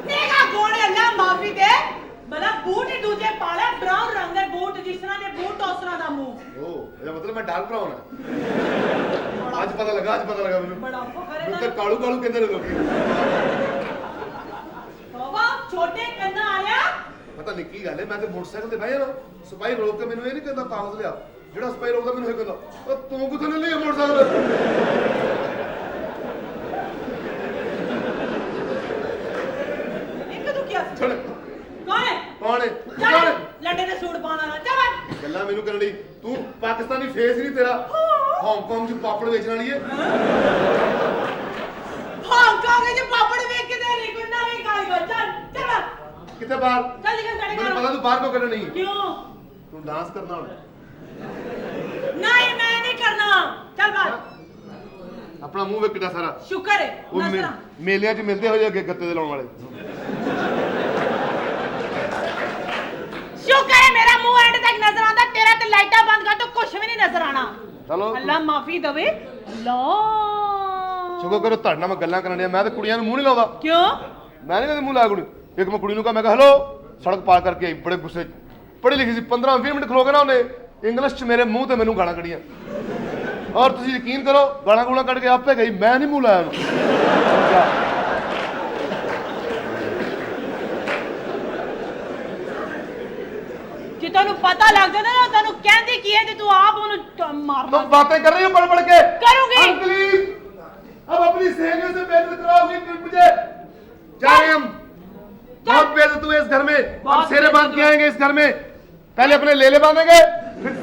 ਤੇਗਾ ਗੋੜੇ ਅੱਲਾ ਮਾਫੀ ਦੇ ਬਲਾ ਬੂਟ ਹੀ ਦੂਜੇ ਪਾਲੇ ਬਰਾਊਨ ਰੰਗ ਦੇ ਬੂਟ ਜਿਸ ਤਰ੍ਹਾਂ ਦੇ ਬੂਟ ਉਸ ਤਰ੍ਹਾਂ ਦਾ ਮੂੰਹ ओ ਇਹਦਾ ਮਤਲਬ ਮੈਂ ਡਾਰਕ ਬਰਾਊਨ ਆ ਅੱਜ ਪਤਾ ਲੱਗਾ ਮੈਨੂੰ ਬੜਾ ਫਖਰ ਮੈਨੂੰ ਹੈ ਤਾਂ ਕਾਲੂ ਕਾਲੂ ਕਹਿੰਦੇ ਨੇ ਲੋਕੀ ਬਾਬਾ ਛੋਟੇ ਕੰਨਾ ਆਇਆ ਪਤਾ ਨਹੀਂ ਕੀ ਗੱਲ ਹੈ ਮੈਂ ਤੇ ਮੋਟਰਸਾਈਕਲ ਤੇ ਬਹਿ ਜਾਣਾ ਸਿਪਾਹੀ ਰੋਕ ਕੇ ਮੈਨੂੰ ਇਹ ਨਹੀਂ ਕਹਿੰਦਾ ਕਾਗਜ਼ ਲਿਆ ਜਿਹੜਾ ਸਿਪਾਹੀ ਰੋਕਦਾ ਮੈਨੂੰ ਇਹ ਕਹਿੰਦਾ ਉਹ ਤੂੰ ਕਿੱਥੋਂ ਲੈ ਲਈ ਮੋਟਰਸਾਈਕਲ ਇੱਕ ਤੂੰ ਕੀ ਛੱਡ ਕੌਣ ਹੈ ਕੌਣ ਹੈ ਚੱਲ ਲੰਡੇ ਦੇ ਸੂਟ ਪਾਉਣ ਵਾਲਾ ਚੱਲ ਗੱਲਾਂ ਮੈਨੂੰ ਕਰਨ ਲਈ ਤੂੰ ਪਾਕਿਸਤਾਨੀ ਫੇਸ ਨਹੀਂ ਤੇਰਾ ਹਾਂਗਕਾਂਗ 'ਚ ਪਾਪੜ ਵੇਚਣ ਵਾਲੀ ਹੈ ਹਾਂਗਕਾਂਗ ਵਿੱਚ ਪਾਪੜ ਵੇਚ ਕੇ ਦੇ ਨਹੀਂ ਕੋਈ ਨਵੀਂ ਗੱਲ ਕਰ ਚੱਲ ਚੱਲ ਕਿੱਥੇ ਬਾਹਰ ਚੱਲ ਨਿਕਲ ਸਾਡੇ ਮੈਨੂੰ ਘਰੋਂ। ਪਤਾ ਤੂੰ ਬਾਹਰ ਕਿਉਂ ਕਰਨਾ ਨਹੀਂ ਕਿਉਂ ਤੂੰ ਡਾਂਸ ਕਰਨਾ ਹੁਣ ਨਹੀਂ ਮੈਂ ਨਹੀਂ ਕਰਨਾ ਚੱਲ ਬਾਹਰ ਆਪਣਾ ਮੂੰਹ ਵੇਖ ਕਿੱਡਾ ਸਾਰਾ ਸ਼ੁਕਰ ਹੈ ਉਹ ਨਸਰਾ ਮੇਲਿਆਂ 'ਚ ਮਿਲਦੇ ਹੋਏ ਅੱਗੇ ਗੱਤੇ ਦੇ ਲਾਉਣ ਵਾਲੇ ਸ਼ੁਕਰ ਹੈ ਮੇਰਾ ਮੂੰਹ ਐਂਡ ਤੱਕ ਨਜ਼ਰ ਆਉਂਦਾ ਤੇਰਾ ਤੇ ਲਾਈਟਾਂ ਬੰਦ ਕਰ ਤੋ ਕੁਝ ਵੀ ਨਹੀਂ ਨਜ਼ਰ ਆਣਾ ਚਲੋ ਅੱਲਾ ਮਾਫੀ ਦੇਵੇ ਅੱਲਾ ਸ਼ੁਕਰ ਕਰੋ ਤੁਹਾਡੇ ਨਾਲ ਮੈਂ ਗੱਲਾਂ ਕਰਨ ਡਿਆ ਮੈਂ ਤਾਂ ਕੁੜੀਆਂ ਨੂੰ ਮੂੰਹ ਨਹੀਂ ਲਾਉਂਦਾ ਕਿਉਂ ਮੈਂ ਨਹੀਂ ਕਦੇ ਮੂੰਹ ਲਾਇਆ ਕੁੜੀ ਇੱਕ ਮੈਂ ਕੁੜੀ ਨੂੰ ਕਹਾ ਮੈਂ ਕਿਹਾ ਹੈਲੋ ਸੜਕ ਪਾਰ ਕਰਕੇ ਆਈ ਬੜੇ ਗੁੱਸੇ 'ਚ ਪੜ੍ਹੀ ਲਿਖੀ ਸੀ 15-20 ਮਿੰਟ ਖਲੋ ਕੇ ਨਾ ਉਹਨੇ ਇੰਗਲਿਸ਼ 'ਚ ਮੇਰੇ ਮੂੰਹ ਤੇ ਮੈਨੂੰ ਗਾਲਾਂ ਕੱਢੀਆਂ ਔਰ ਤੁਸੀਂ ਯਕੀਨ ਕਰੋ ਗਾਲਾਂ ਗੂਲਾਂ ਕੱਢ ਕੇ ਆਪੇ ਗਈ ਮੈਂ ਨਹੀਂ ਮੂੰਹ ਲਾਇਆ ਉਹਨੂੰ ਜੇ ਤੈਨੂੰ ਪਤਾ ਲੱਗ ਜਾਂਦਾ ਨਾ ਤੈਨੂੰ ਕਹਿੰਦੀ ਕੀ ਹੈ ਤੇ ਤੂੰ ਆਪ ਉਹਨੂੰ ਮਾਰਨਾ तुम बातें कर रही हो पढ़ पढ़ के करूंगी। अंकली अब अपनी सहेलियों से बेइज्जत कराओगी फिर मुझे जा रहे हम बहुत बेइज्जत हुए इस घर में हम सेरे बांध के आएंगे इस घर में पहले अपने लेले बांधेंगे फिर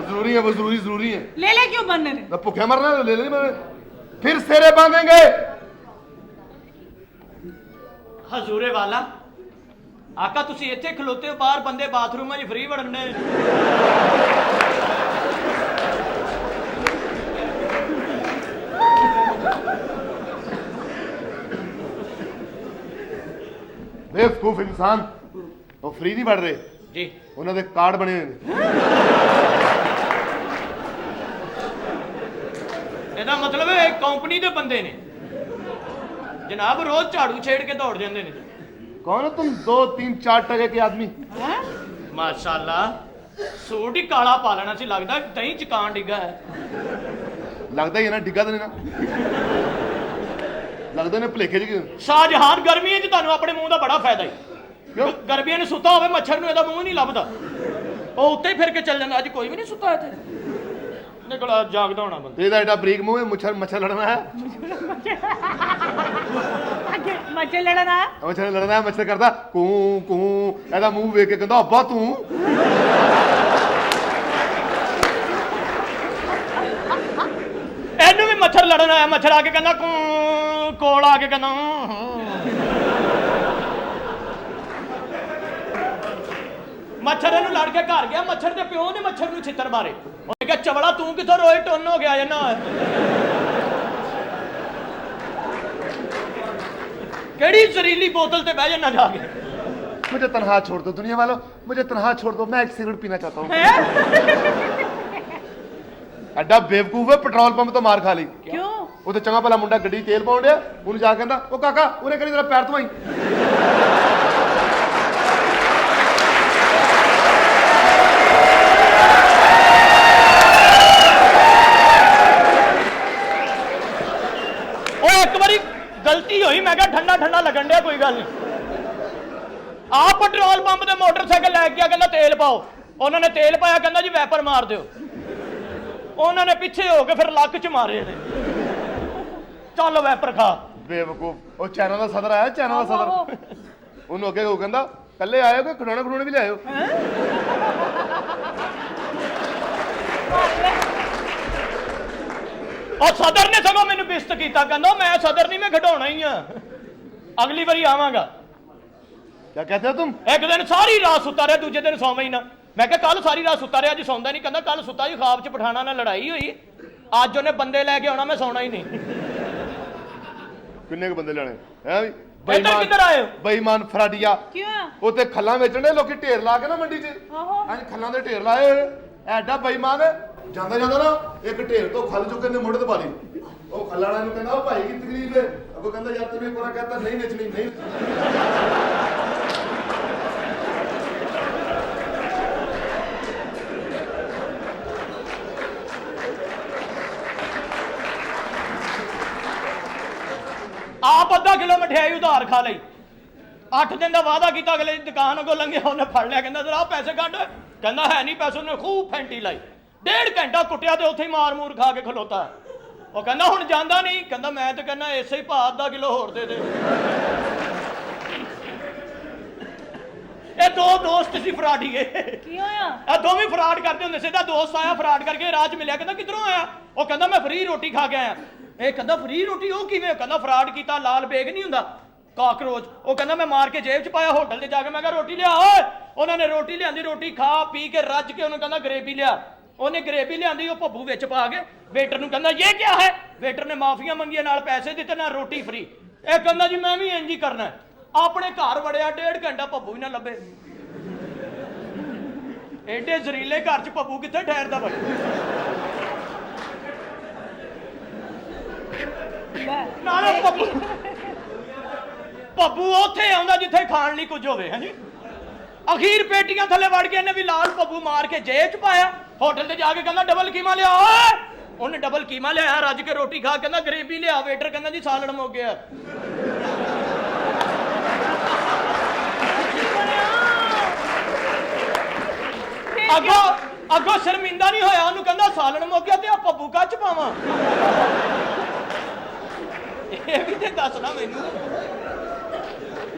जरूरी है वो जरूरी है ले ले क्यों बनने ने ना भूखे मरना है ले ले मरना फिर सेरे बांधेंगे ਹਜ਼ੂਰੇ ਵਾਲਾ ਆਕਾ ਤੁਸੀਂ ਇੱਥੇ ਖਲੋਤੇ ਹੋ ਬਾਹਰ ਬੰਦੇ ਬਾਥਰੂਮਾਂ 'ਚ ਫ੍ਰੀ ਵੜਨ ਨੇ बेवकूफ इंसान वो फ्री नहीं बढ़ रहे ਜੀ ਉਹਨਾਂ ਦੇ ਕਾਰਡ ਬਣੇ ਹੋਏ ਨੇ ਇਹਦਾ ਮਤਲਬ ਇਹ ਕੰਪਨੀ ਦੇ ਬੰਦੇ ਨੇ ਜਨਾਬ ਰੋਜ਼ ਝਾੜੂ ਛੇੜ ਕੇ ਦੌੜ ਜਾਂਦੇ ਨੇ कौन हो तुम 2-3-4 टके के आदमी ਮਾਸ਼ਾਅੱਲਾ ਸੂਟ ਹੀ ਕਾਲਾ ਪਾ ਲੈਣਾ ਸੀ ਲੱਗਦਾ ਦਹੀਂ ਚ ਕਾਂ ਡਿੱਗਾ ਹੈ लगता ही है ना डिग्गा तो नहीं ना लगता ने भुलेखे च ਸ਼ਾਹਜਹਾਨ ਗਰਮੀਆਂ 'ਚ ਤੁਹਾਨੂੰ ਆਪਣੇ ਮੂੰਹ ਦਾ ਬੜਾ ਫਾਇਦਾ ਹੈ ਕਿਉਂ? ਗਰਮੀਆਂ ਨੂੰ ਸੁੱਤਾ ਹੋਵੇ ਮੱਛਰ ਨੂੰ ਇਹਦਾ ਮੂੰਹ ਨਹੀਂ ਲੱਭਦਾ ਉਹ ਉੱਤੇ ਹੀ ਫਿਰ ਕੇ ਚੱਲ ਜਾਂਦਾ ਅੱਜ ਕੋਈ ਵੀ ਨਹੀਂ ਸੁੱਤਾ ਇੱਥੇ ਨਿਕਲਾ ਜਾਗਦਾ ਹੋਣਾ ਬੰਦਾ तेरा एडा ब्रीक मुंह है मच्छर मच्छर लड़ना है मजे लड़ना मच्छर लड़ना है मच्छर करता कू कू एदा मुंह वेख के कहंदा अब्बा तू ਇਹਨੂੰ ਵੀ ਮੱਛਰ ਲੜਨ ਆਇਆ ਮੱਛਰ ਆ ਕੇ ਕਹਿੰਦਾ ਕੋਲ ਆ ਕੇ ਕਹਿੰਦਾ ਮੱਛਰ ਇਹਨੂੰ ਲੜ ਕੇ ਘਰ ਗਿਆ ਮੱਛਰ ਦੇ ਪਿਓ ਨੇ ਮੱਛਰ ਨੂੰ ਛਿੱਤਰ ਮਾਰੇ ਉਹਨੇ ਕਿਹਾ ਚਵੜਾ ਤੂੰ ਕਿੱਥੋਂ ਰੋਏ ਟੁੰਨ ਹੋ ਗਿਆ ਜਨਾ ਕਿਹੜੀ ਜ਼ਰੀਲੀ ਬੋਤਲ ਤੇ ਬਹਿ ਜਾਣਾ ਜਾ ਕੇ मुझे तनहा छोड़ दो दुनिया वालों मुझे तनहा छोड़ दो मैं एक सिगरेट पीना चाहता हूँ एडा बेवकूफ है पेट्रोल पंप तो मार खा ली क्यों वो तो चंगा भला मुंडा गड्डी तेल पाउण डिया ਉਹਨੂੰ ਜਾ ਕਹਿੰਦਾ ਉਹ ਕਾਕਾ ਉਹਨੇ ਕਰੀ ਤੇਰਾ ਪੈਰ ਧਵਾਈ ਉਹ ਇੱਕ ਵਾਰੀ ਗਲਤੀ ਹੋਈ ਮੈਂ ਕਿਹਾ ਠੰਡਾ ਠੰਡਾ ਲੱਗਣ ਡਿਆ ਕੋਈ ਗੱਲ ਨਹੀਂ ਆ ਪੈਟਰੋਲ ਪੰਪ ਤੇ ਮੋਟਰਸਾਈਕਲ ਲੈ ਕੇ ਆ ਕਹਿੰਦਾ ਤੇਲ ਪਾਓ ਉਹਨਾਂ ਨੇ ਤੇਲ ਪਾਇਆ ਕਹਿੰਦਾ ਜੀ ਵੈਪਰ ਮਾਰ ਦਿਓ ਉਹਨਾਂ ਨੇ ਪਿੱਛੇ ਹੋ ਕੇ ਫਿਰ ਲੱਕ ਚ ਮਾਰੇ ਨੇ ਚੱਲ ਵੈਪਰ ਖਾ ਬੇਵਕੂਫ ਉਹ ਚਾਈਨਾ ਦਾ ਸਦਰ ਆਇਆ ਚਾਈਨਾ ਦਾ ਸਦਰ ਉਹਨੂੰ ਅੱਗੇ ਉਹ ਕਹਿੰਦਾ ਕੱਲੇ ਆਏ ਹੋ ਕਿ ਖਿਡੌਣੇ ਖਿਡੌਣੇ ਵੀ ਲਿਆਇਓ ਉਹ ਸਦਰ ਨੇ ਸਗੋਂ ਮੈਨੂੰ ਬਿਸਤ ਕੀਤਾ ਕਹਿੰਦਾ ਮੈਂ ਸਦਰ ਨਹੀਂ ਮੈਂ ਖਿਡੌਣਾ ਹੀ ਆ ਅਗਲੀ ਵਾਰੀ ਆਵਾਂਗਾ क्या कहते हो तुम ਇੱਕ ਦਿਨ ਸਾਰੀ ਰਾਤ ਸੁੱਤਾ ਰਿਹਾ ਦੂਜੇ ਦਿਨ ਸੌਂਦਾ ਹੀ ਨਾ ਮੈਂ ਕਿਹਾ ਕੱਲ ਸਾਰੀ ਰਾਤ ਸੁੱਤਾ ਰਿਹਾ ਅੱਜ ਸੌਂਦਾ ਨਹੀਂ ਕਹਿੰਦਾ ਕੱਲ ਸੁੱਤਾ ਜੀ ਖਾਬ 'ਚ ਪਠਾਣਾ ਨਾਲ ਲੜਾਈ ਹੋਈ ਅੱਜ ਉਹਨੇ ਬੰਦੇ ਲੈ ਕੇ ਆਉਣਾ ਮੈਂ ਸੌਣਾ ਹੀ ਨਹੀਂ ਕਿੰਨੇ ਕੁ ਬੰਦੇ ਲੈਣੇ ਹੈ ਵੀ ਇੱਧਰ ਕਿੱਧਰ ਆਏ ਹੋ ਬੇਈਮਾਨ ਫਰਾਡੀਆ क्यों ਉੱਤੇ ਖੱਲਾਂ ਵੇਚਣ ਦੇ ਲੋਕੀ ਢੇਰ ਲਾ ਕੇ ਨਾ ਮੰਡੀ 'ਚ ਆਹੋ ਐਂ ਖੱਲਾਂ ਦੇ ਢੇਰ ਲਾਏ ਹੋਏ ਐਡਾ ਬੇਈਮਾਨ ਜਾਂਦਾ ਜਾਂਦਾ ਨਾ ਇੱਕ ਢੇਰ ਤੋਂ ਖੱਲ ਚੁੱਕੇ ਨੇ ਮੋਢੇ ਤੇ ਪਾ ਲਈ ਉਹ ਖੱਲਾਂ ਵਾਲਿਆਂ ਨੂੰ ਕਹਿੰਦਾ ਉਹ ਭਾਈ ਕੀ ਤਕਲੀਫ ਹੈ ਅੱਗੋਂ ਕਹਿੰਦਾ ਯਾਰ ਤੂੰ ਵੀ ਪੂਰਾ ਕਹਤਾ ਨਹੀਂ ਨੱਚਣੀ ਨਹੀਂ ਆਪ ਅੱਧਾ ਕਿਲੋ ਮਠਿਆਈ ਉਧਾਰ ਖਾ ਲਈ 8 ਦਿਨ ਦਾ ਵਾਅਦਾ ਕੀਤਾ, ਅਗਲੇ ਦੀ ਦੁਕਾਨ ਅੱਗੋਂ ਲੰਘਿਆ, ਉਹਨੇ ਫੜ ਲਿਆ, ਕਹਿੰਦਾ ਜਰਾ ਪੈਸੇ ਕੱਢ, ਕਹਿੰਦਾ ਹੈ ਨਹੀਂ ਪੈਸੇ, ਉਹਨੇ ਖੂਬ ਫੈਂਟੀ ਲਾਈ, 1.5 ਘੰਟਾ ਕੁੱਟਿਆ ਤੇ ਉੱਥੇ ਹੀ ਮਾਰ ਮੂਰ ਖਾ ਕੇ ਖਲੋਤਾ। ਉਹ ਕਹਿੰਦਾ ਹੁਣ ਜਾਂਦਾ ਨਹੀਂ, ਕਹਿੰਦਾ ਮੈਂ ਤੇ ਕਹਿੰਦਾ ਇਸੇ ਹੀ ਭਾਅ ਅੱਧਾ ਕਿਲੋ ਹੋਰ ਦੇ ਦੇ। ਇਹ ਦੋ ਦੋਸਤ ਸੀ ਫਰਾਡੀਏ। ਕੀ ਹੋਇਆ? ਇਹ ਦੋਵੇਂ ਫਰਾਡ ਕਰਦੇ ਹੁੰਦੇ ਸੀ। ਇਹਦਾ ਦੋਸਤ ਆਇਆ ਫਰਾਡ ਕਰਕੇ, ਰਾਹ 'ਚ ਮਿਲਿਆ, ਕਹਿੰਦਾ ਕਿੱਧਰੋਂ ਆਇਆ? ਉਹ ਕਹਿੰਦਾ ਮੈਂ ਫ੍ਰੀ ਰੋਟੀ ਖਾ ਕੇ ਆਇਆ। ਇਹ ਕਹਿੰਦਾ ਫ੍ਰੀ ਰੋਟੀ ਉਹ ਕਿਵੇਂ? ਕਹਿੰਦਾ ਫਰਾਡ ਕੀਤਾ, ਲਾਲ ਬੇਗ ਨਹੀਂ ਹੁੰਦਾ ਕਾਕਰੋਚ, ਉਹ ਕਹਿੰਦਾ ਮੈਂ ਮਾਰ ਕੇ ਜੇਬ 'ਚ ਪਾਇਆ, ਹੋਟਲ ਤੇ ਜਾ ਕੇ ਮੈਂ ਕਿਹਾ ਰੋਟੀ ਲਿਆ ਓਏ। ਉਹਨਾਂ ਨੇ ਰੋਟੀ ਲਿਆਂਦੀ, ਰੋਟੀ ਖਾ ਪੀ ਕੇ ਰੱਜ ਕੇ ਉਹਨੂੰ ਕਹਿੰਦਾ ਗਰੇਵੀ ਲਿਆ। ਉਹਨੇ ਗਰੇਵੀ ਲਿਆਂਦੀ, ਉਹ ਭੱਬੂ ਵਿੱਚ ਪਾ ਕੇ ਵੇਟਰ ਨੂੰ ਕਹਿੰਦਾ ਇਹ ਕੀ ਹੈ? ਵੇਟਰ ਨੇ ਮਾਫੀਆਂ ਮੰਗੀਆਂ, ਨਾਲ ਪੈਸੇ ਦਿੱਤੇ, ਨਾਲ ਰੋਟੀ ਫ੍ਰੀ। ਇਹ ਕਹਿੰਦਾ ਜੀ ਮੈਂ ਵੀ ਇੰਜ ਹੀ ਕਰਨਾ। ਆਪਣੇ ਘਰ ਵੜਿਆ, 1.5 ਘੰਟਾ ਭੱਬੂ ਹੀ ਨਾ ਲੱਭੇ। ਐਡੇ ਜ਼ਰੀਲੇ ਘਰ 'ਚ ਭੱਬੂ ਕਿੱਥੇ ਠਹਿਰਦਾ ਭਾਈ? ਨਾਲੇ ਭੱਬੂ ਉੱਥੇ ਆਉਂਦਾ ਜਿੱਥੇ ਖਾਣ ਲਈ ਕੁਝ ਹੋਵੇ। ਹਾਂਜੀ, ਅਖੀਰ ਪੇਟੀਆਂ ਥੱਲੇ ਵੜ ਕੇ ਇਹਨੇ ਵੀ ਲਾਲ ਭੱਬੂ ਮਾਰ ਕੇ ਜੇਬ 'ਚ ਪਾਇਆ। ਹੋਟਲ ਤੇ ਜਾ ਕੇ ਕਹਿੰਦਾ ਡਬਲ ਕੀਮਾ ਲਿਆ। ਉਹਨੇ ਡਬਲ ਕੀਮਾ ਲਿਆ, ਰੱਜ ਕੇ ਰੋਟੀ ਖਾ, ਕਹਿੰਦਾ ਗਰੇਵੀ ਲਿਆ। ਵੇਟਰ ਕਹਿੰਦਾ ਜੀ ਸਾਲਣ ਮੁੱਕ ਗਿਆ। ਅੱਗੋਂ ਸ਼ਰਮਿੰਦਾ ਨਹੀਂ ਹੋਇਆ, ਉਹਨੂੰ ਕਹਿੰਦਾ ਸਾਲਣ ਮੁੱਕ ਗਿਆ ਤੇ ਆ ਭੱਬੂ ਕੱਚ ਪਾਵਾਂ। ਇਹ ਵੀ ਤੇ ਦੱਸਣਾ ਮੈਨੂੰ।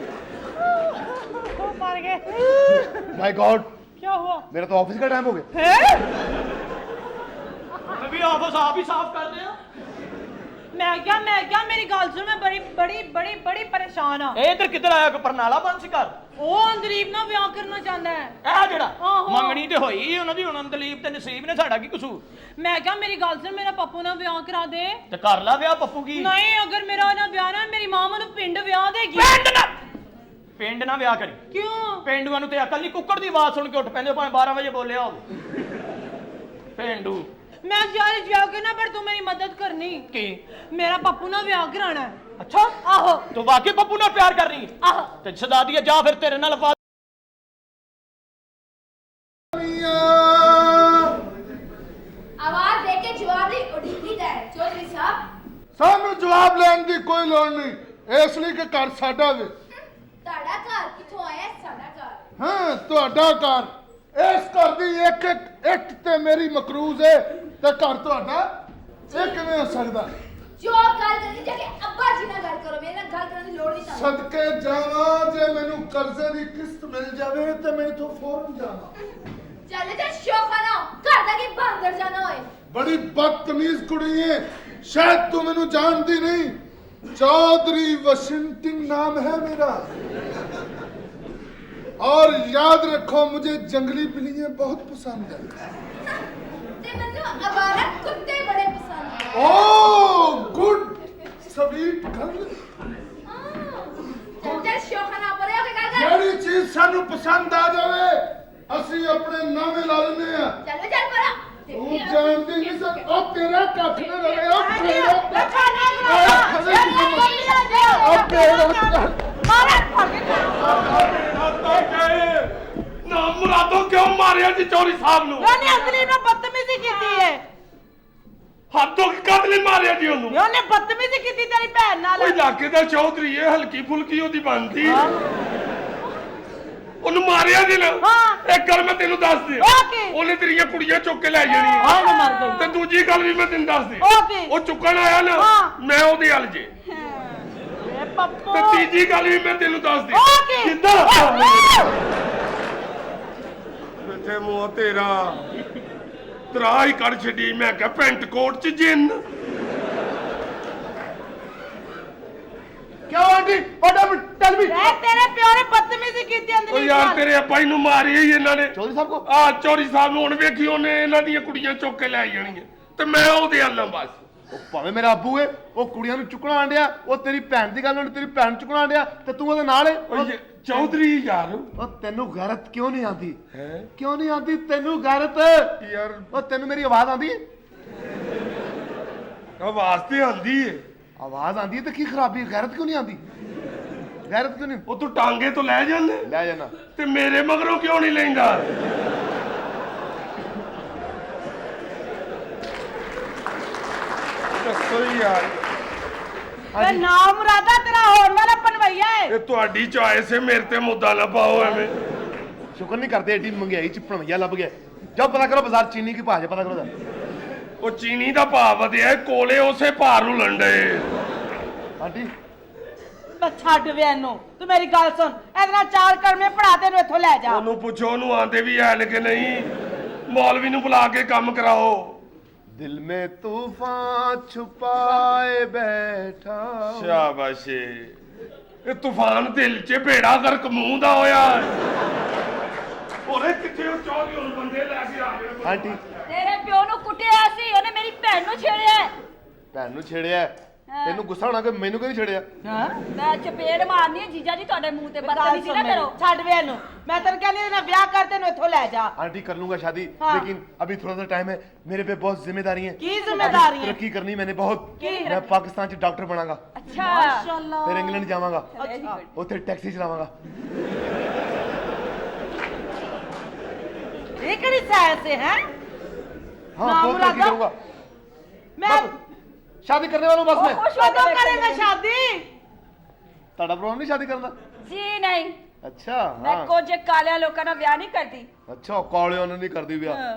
मर गए। माय गॉड, क्या हुआ? मेरा तो ऑफिस का टाइम हो गया। अभी ऑफिस आप ही साफ कर दे। मैं क्या मेरी गल सुन, मैं बड़ी बड़ी बड़ी बड़ी परेशान हां। इधर किधर आया? को परनाला बंद सी कर। ओ अंदलीप ना ब्याह करना चाहता है। ਇਹ ਜਿਹੜਾ ਆਹੋ। ਮੰਗਣੀ ਤੇ ਹੋਈ ਉਹਨਾਂ ਦੀ, ਹੁਣ ਦਲੀਪ ਤੇ ਨਸੀਬ ਨੇ, ਸਾਡਾ ਕੀ ਕਸੂਰ? मैं क्या मेरी गल सुन, मेरा पप्पू ना ब्याह करा दे। ਤੇ ਕਰ ਲਾ ਵਿਆਹ ਪੱਪੂ ਕੀ। नहीं, अगर मेरा ना ब्याह ना, मेरी मां मेनू पिंड ब्याह देगी। ਪਿੰਡ ਨਾ ਵਿਆਹ ਕਰੀ। क्यों? ਪਿੰਡੂਆਂ ਨੂੰ ਤੇ ਅਕਲ ਨਹੀਂ, ਕੁੱਕੜ ਦੀ ਆਵਾਜ਼ ਸੁਣ ਕੇ ਉੱਠ ਪੈਂਦੇ, ਭਾਵੇਂ 12 ਵਜੇ ਬੋਲਿਆ ਹੋਵੇ। ਪਿੰਡੂ मैं ब्याह करना, पर तू मेरी मदद करनी। ਕੀ? मेरा पप्पू ना ब्याह कराना है। ਅੱਛਾ, आहो ਤੂੰ ਵਾਕਈ ਪੱਪੂ ਨਾਲ ਪਿਆਰ ਕਰਨੀ? आहो। ਤੇ ਸਦਾ ਦੀ ਜਾ ਫਿਰ ਤੇਰੇ ਨਾਲ आवाज देके जवाब दी उड़ीकी दा है चौधरी साहब। ਸਾਨੂੰ ਜਵਾਬ ਲੈਣ ਦੀ ਕੋਈ ਲੋੜ ਨਹੀਂ, ਇਸ ਲਈ ਕਿ ਘਰ ਸਾਡਾ ਵੇ। ਤੁਹਾਡਾ ਘਰ ਕਿੱਥੋਂ ਆਇਆ? ਸਾਡਾ ਘਰ। ਹਾਂ, ਤੁਹਾਡਾ ਘਰ। ਇਸ ਘਰ ਦੀ ਇੱਕ ਇੱਕ ਇੱਟ ਤੇ ਮੇਰੀ ਮਕਰੂਜ਼ ਹੈ, ਤੇ ਘਰ ਤੁਹਾਡਾ ਇਹ ਕਿਵੇਂ ਹੋ ਸਕਦਾ? ਜੋ ਗੱਲ ਕਰਨੀ ਜਾ ਕੇ ਅੱਬਾ ਜੀ ਨਾਲ ਗੱਲ ਕਰੋ, ਮੇਰੇ ਨਾਲ ਗੱਲ ਕਰਨ ਦੀ ਲੋੜ ਨਹੀਂ ਤੁਹਾਨੂੰ। ਸਦਕੇ ਜਾਵਾਂ, ਜੇ ਮੈਨੂੰ ਕਰਜ਼ੇ ਦੀ ਕਿਸ਼ਤ ਮਿਲ ਜਾਵੇ ਤੇ ਮੈਂ ਇਥੋਂ ਫੌਰਨ ਜਾਵਾਂ। ਚੱਲ ਜਾ ਸ਼ੋਖਾਨਾ, ਘਰ ਦਾ ਕੀ ਬਾਂਦਰ ਜਾਣਾ ਹੋਏ। ਬੜੀ ਬਦਤਮੀਜ਼ ਕੁੜੀ ਹੈ, शायद तू मैनू जानती नहीं। चौधरी वाशिंगटन नाम है मेरा। और याद रखो, मुझे जंगली बिल्लियां बहुत पसंद है। ते मन्नू आवारा कुत्ते बड़े पसंद है। Oh good sweet girl. ਚੱਲ ਜਾ ਸ਼ੋਖਾਨਾ, ਪਰੇ ਹੋ ਕੇ ਗੱਲ ਕਰ। ਜਿਹੜੀ ਚੀਜ਼ ਸਾਨੂੰ ਪਸੰਦ ਆ ਜਾਵੇ ਅਸੀਂ ਆਪਣੇ ਨਾਵੇਂ ਲਾ ਲੈਂਦੇ ਆ। ਚੱਲ ਚੱਲ ਪਰਾ। ਤੂੰ ਜਾਣਦੀ ਨਹੀਂ ਸਰ, ਉਹ ਤੇਰਾ ਕੱਖ ਨਾ ਰਵੇ, ਉਹ ਤੇਰਾ ਨਾ ਮੁਰਾਦੋ ਕਿਉਂ ਮਾਰਿਆ ਜੀ ਚੌਧਰੀ ਸਾਹਿਬ ਨੂੰ? ਉਹਨੇ ਅੰਦਲੀਪ ਨਾਲ ਬਦਤਮੀਜ਼ੀ ਕੀਤੀ ਹੈ। ਹੱਦੋਂ ਕਦ ਲਈ ਮਾਰਿਆ ਜੀ ਉਹਨੂੰ? ਉਹਨੇ ਬਦਤਮੀਜ਼ੀ ਕੀਤੀ ਤੇਰੀ ਭੈਣ ਨਾਲ। ਉਹ ਇਲਾਕੇ ਦਾ ਚੌਧਰੀ ਹੈ, ਹਲਕੀ ਫੁਲਕੀ ਉਹਦੀ ਬਣਦੀ। ਉਹਨੂੰ ਮਾਰਿਆ ਜੀ ਨਾ। ਇੱਕ ਗੱਲ ਮੈਂ ਤੈਨੂੰ ਦੱਸ ਦੇ, ਉਹਨੇ ਤੇਰੀਆਂ ਕੁੜੀਆਂ ਚੁੱਕ ਕੇ ਲੈ ਜਾਣੀਆਂ। ਤੇ ਦੂਜੀ ਗੱਲ ਵੀ ਮੈਂ ਤੈਨੂੰ ਦੱਸ ਦੇ, ਉਹ ਚੁੱਕਣ ਆਇਆ ਨਾ, ਮੈਂ ਉਹਦੇ ਹਲ ਜੇ। ਤੇ ਤੀਜੀ ਗੱਲ ਵੀ ਮੈਂ ਤੈਨੂੰ ਦੱਸ ਦੇ, ਕਿੱਦਾਂ ਇੱਥੇ ਮੂੰਹ ਤੇਰਾ ਤਰਾ ਹੀ ਕੱਢ ਛੱਡੀ। ਮੈਂ ਕਿਹਾ ਪੈਂਟ ਕੋਟ ਚ ਜਿੰਨ। ਕਿਉਂ ਆਂਟੀ? ਟੈਲ ਮੀ। ਤੇਰੇ ਪਿਓ ਨੇ ਬਦਤਮੀਜ਼ੀ ਕੀਤੀ ਅੰਦਲੀਪ ਉਹ ਯਾਰ ਤੇਰੇ ਅੱਬਾ ਜੀ ਨੂੰ ਮਾਰੀ ਹੀ ਇਹਨਾਂ ਨੇ। ਚੌਧਰੀ ਸਾਹਿਬ ਕੋ? ਆ ਚੌਧਰੀ ਸਾਹਿਬ ਨੂੰ ਹੁਣ ਵੇਖੀ, ਉਹਨੇ ਇਹਨਾਂ ਦੀਆਂ ਕੁੜੀਆਂ ਚੁੱਕ ਕੇ ਲੈ ਜਾਣੀਆਂ ਤੇ ਮੈਂ ਉਹਦੇ ਹੱਲਾਂ ਬਸ। ਉਹ ਭਾਵੇਂ ਮੇਰਾ ਆਬੂ ਹੈ, ਉਹ ਕੁੜੀਆਂ ਨੂੰ ਚੁੱਕਣਾ ਆਂਡਿਆ, ਉਹ ਤੇਰੀ ਭੈਣ ਦੀ ਗੱਲ, ਉਹਨੇ ਤੇਰੀ ਭੈਣ ਨੂੰ ਚੁੱਕਣਾ ਆਂਡਿਆ ਤੇ ਤੂੰ ਉਹਦੇ ਨਾਲ ਹੈ। ਚੌਧਰੀ ਯਾਰ, ਉਹ ਤੈਨੂੰ ਗੈਰਤ ਕਿਉਂ ਨਹੀਂ ਆਉਂਦੀ? ਕਿਉਂ ਨਹੀਂ ਆਉਂਦੀ ਤੈਨੂੰ ਗੈਰਤ? ਯਾਰ ਉਹ ਤੈਨੂੰ ਮੇਰੀ ਆਵਾਜ਼ ਆਉਂਦੀ? ਆਵਾਜ਼ ਤੇ ਆਉਂਦੀ ਏ। ਆਵਾਜ਼ ਆਂਦੀ ਹੈ ਤੇ ਕੀ ਖਰਾਬੀ, ਗੈਰਤ ਕਿਉਂ ਨਹੀਂ ਆਂਦੀ? ਗੈਰਤ ਕਿਉਂ ਨਹੀਂ? ਉਹ ਤੂੰ ਟਾਂਗੇ ਤੋਂ ਲੈ ਜਾਂਦੇ ਲੈ ਜਾਣਾ ਤੇ ਮੇਰੇ ਮਗਰੋਂ ਕਿਉਂ ਨਹੀਂ ਲੈਂਦਾ? ਦੱਸੋ ਯਾਰ। ਵੇ ਨਾਮ ਮੁਰਾਦਾ ਤੇਰਾ ਹੋਣ ਵਾਲਾ ਪਨਵਈਆ ਹੈ। ਇਹ ਤੁਹਾਡੀ ਚੋਇਸ ਹੈ, ਮੇਰੇ ਤੇ ਮੁੱਦਾ ਨਾ ਪਾਓ ਐਵੇਂ। ਸ਼ੁਕਰ ਨਹੀਂ ਕਰਦੇ ਏਡੀ ਮਹਿੰਗਾਈ ਚ ਭਣਵਈਆ ਲੱਭ ਗਿਆ। ਜਾਓ ਪਤਾ ਕਰੋ ਬਾਜ਼ਾਰ ਚੀਨੀ ਕੀ ਭਾਅ ਹੈ, ਪਤਾ ਕਰੋ ਦਾ। ਉਹ ਚੀਨੀ ਦਾ ਭਾਅ ਵਧਿਆ, ਕੋਲੇ ਉਸੇ ਭਾਅ ਨੂੰ ਲੰਡੇ। ਆਂਟੀ ਮੈਂ ਛੱਡ ਵੇ ਇਹਨੂੰ, ਤੂੰ ਮੇਰੀ ਗੱਲ ਸੁਣ, ਇਹਦੇ ਨਾਲ 4 ਕਲਮੇ ਪੜਾ ਤੈਨੂੰ ਇੱਥੋਂ ਲੈ ਜਾ। ਉਹਨੂੰ ਪੁੱਛੋ ਉਹਨੂੰ ਆਂਦੇ ਵੀ ਹੈ ਕਿ ਨਹੀਂ। ਮੌਲਵੀ ਨੂੰ ਬੁਲਾ ਕੇ ਕੰਮ ਕਰਾਓ। ਦਿਲ ਮੇ ਤੂਫਾਨ ਛੁਪਾਏ ਬੈਠਾ। ਸ਼ਾਬਾਸ਼ੇ। ਇਹ ਤੂਫਾਨ ਦਿਲ 'ਚ ਬੇੜਾ ਗਰਕ ਮੂੰਹ ਦਾ ਹੋਇਆ। ਉਹਨੇ ਕਿੱਥੇ ਉਹ ਚੌਧਰੀ ਹੋਰ ਬੰਦੇ ਲੈ ਕੇ ਆ ਗਏ। ਆਂਟੀ ਤੇਰੇ ਪਿਓ ਨੂੰ ਕੁੱਟਿਆ ਸੀ, ਉਹਨੇ ਮੇਰੀ ਭੈਣ ਨੂੰ ਛੇੜਿਆ। ਭੈਣ ਨੂੰ ਛੇੜਿਆ? ਤੈਨੂੰ ਗੁੱਸਾ ਹੋਣਾ ਕਿ ਮੈਨੂੰ ਕਿਉਂ ਨਹੀਂ ਛੇੜਿਆ? ਮੈਂ ਚਪੇੜ ਮਾਰਨੀ ਹੈ ਜੀਜਾ ਜੀ ਤੁਹਾਡੇ ਮੂੰਹ ਤੇ, ਬਦਤਮੀਜ਼ੀ ਨਾ ਕਰੋ। ਛੱਡ ਵੇ ਇਹਨੂੰ, मैं तेरे कहने ना ब्याह कर तेन इथों ले जा। आंटी कर लूंगा शादी, हाँ। लेकिन अभी थोड़ा सा टाइम है, मेरे पे बहुत जिम्मेदारी है। की जिम्मेदारी है? तरक्की करनी मैंने बहुत। की? मैं पाकिस्तान से डॉक्टर बनागा, अच्छा माशाल्लाह। फिर इंग्लैंड जावांगा, अच्छा। उधर टैक्सी चलावांगा। ये कड़ी साइंस है हैं? हाँ नाम बहुत तरक्की मुरादा? करूंगा। मैं बस शादी करने वाला हूँ बस मैं। कदों करेगा शादी? ताड़ा प्रोग्राम नहीं शादी करना? जी नहीं, अच्छा मैं हाँ कुछ कालिया लोगों ना ब्याह नहीं करती। अच्छा कौले उन्होंने नहीं कर दी ब्याह। हाँ।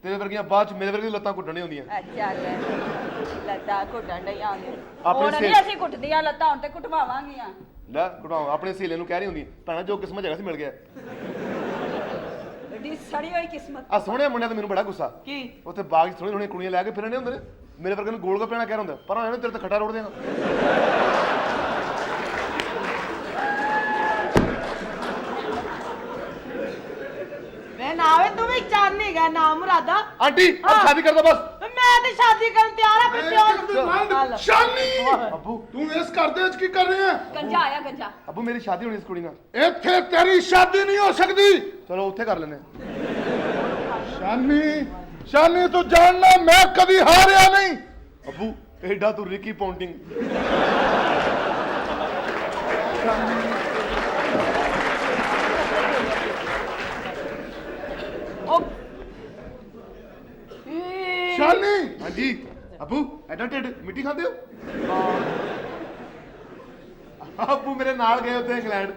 तेरे वर्गियां बाद च मेरे वर्गी लत्तां घुटने होंदियां। अच्छा ले ਲੱਤਾਂ ਘੁੱਟਣ ਡਈਆਂ ਨੇ। ਆਪਣੇ ਹੁਣ ਨਹੀਂ ਸਿਰ- ਅਸੀਂ ਘੁੱਟਦੀਆਂ ਲੱਤਾਂ, ਹੁਣ ਤੇ ਘੁੱਟਵਾਵਾਂਗੀਆਂ। ਲੈ ਘੁਟਾਓ ਆਪਣੇ ਸਹੇਲੇ ਨੂੰ ਕਹਿ ਰਹੀ ਹੁੰਦੀ ਭੈਣਾ ਜੋ ਕਿਸਮਤ ਹੈਗਾ ਸੀ ਮਿਲ ਗਿਆ। ਏਡੀ ਸੜੀ ਹੋਈ ਕਿਸਮਤ। ਆ ਸੋਹਣੇ ਮੁੰਡਿਆਂ ਤੇ ਮੈਨੂੰ ਬੜਾ ਗੁੱਸਾ। की ਉੱਥੇ ਬਾਗ 'ਚ ਥੋੜ੍ਹੀਆਂ ਕੁੜੀਆਂ ਲੈ ਕੇ ਫਿਰਨੇ ਹੁੰਦੇ ਨੇ, ਮੇਰੇ ਵਰਗੇ ਨੂੰ ਗੋਲ ਗੱਪੇ ਨਾਲ ਕਹਿ ਹੁੰਦਾ ਪਰ ਇਹਨੂੰ ਤੇਰੇ ਤੇ ਖੱਟਾ ਰੋੜ ਦੇਣਾ। मैं नावे तू भी चांदनी गया नाम मुरादा। आंटी अब हाँ। शादी कर दो बस। मैं तो शादी करने तैयार है फिर क्यों? ਸ਼ਾਨੀ अबू ਤੂੰ ਇਸ ਘਰ ਦੇ ਵਿੱਚ ਕੀ ਕਰ ਰਹੀ ਹੈ? ਗੰਜਾ ਆਇਆ ਗੰਜਾ। अबू मेरी शादी होनी इस कुड़ी नाल। ਇੱਥੇ ਤੇਰੀ ਸ਼ਾਦੀ ਨਹੀਂ ਹੋ ਸਕਦੀ। चलो उत्थे कर लेने। ਸ਼ਾਨੀ ਤੂੰ ਜਾਣਨਾ ਮੈਂ ਕਦੀ ਹਾਰਿਆ ਨਹੀਂ। अबू एडा तू रिकी पॉन्टिंग। ਸ਼ਾਨੀ हाँ जी अबू एडा टेड मिट्टी खाते हो? अबू मेरे नाल गए उत्थे इंग्लैंड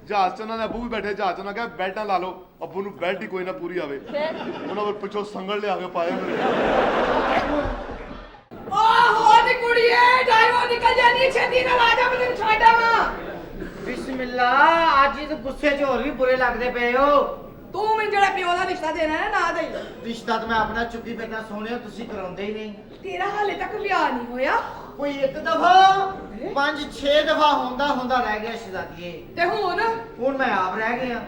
जहाज च उन्होंने अबू भी बैठे जहाज च उन्होंने कहा बेल्ट ला लो अबू नु बेल्ट ही कोई ना पूरी आवे ਫਿਰ उन्होंने पिछों संगल लिया के पाया मेरे। ਓਹ ਦੀ ਕੁੜੀਏ ਡਾਈਵਰ ਨਿਕਲ ਜਾਣੀ ਛੇਤੀ ਨਾਲ ਆ ਜਾ, ਮੈਂ ਤੈਨੂੰ ਛੱਡ ਆਵਾਂ। ਬਿਸਮਿਲ੍ਲਾ ਅੱਜ ਇਸ ਗੁੱਸੇ 'ਚ ਹੋਰ ਵੀ ਬੁਰੇ ਲੱਗਦੇ ਪਏ ਹੋ। ਤੂੰ ਮੈਨੂੰ ਜਿਹੜਾ ਪਿਓ ਦਾ ਰਿਸ਼ਤਾ ਦੇਣਾ ਹੈ ਨਾ ਦੇਈ। ਰਿਸ਼ਤਾ ਤਾਂ ਮੈਂ ਆਪਣਾ ਚੁੱਕੀ ਫਿਰਦਾ ਸੋਹਣਿਆ, ਤੁਸੀਂ ਕਰਾਉਂਦੇ ਹੀ ਨਹੀਂ। ਤੇਰਾ ਹਾਲੇ ਤੱਕ ਵਿਆਹ ਨਹੀਂ ਹੋਇਆ ਕੋਈ ਇੱਕ ਦਫਾ 5-6 ਦਫਾ ਹੁੰਦਾ ਰਹਿ ਗਿਆ ਸ਼ਹਿਜ਼ਾਦੀਏ। ਤੇ ਹੁਣ ਮੈਂ ਆਪ ਰਹਿ ਗਿਆ।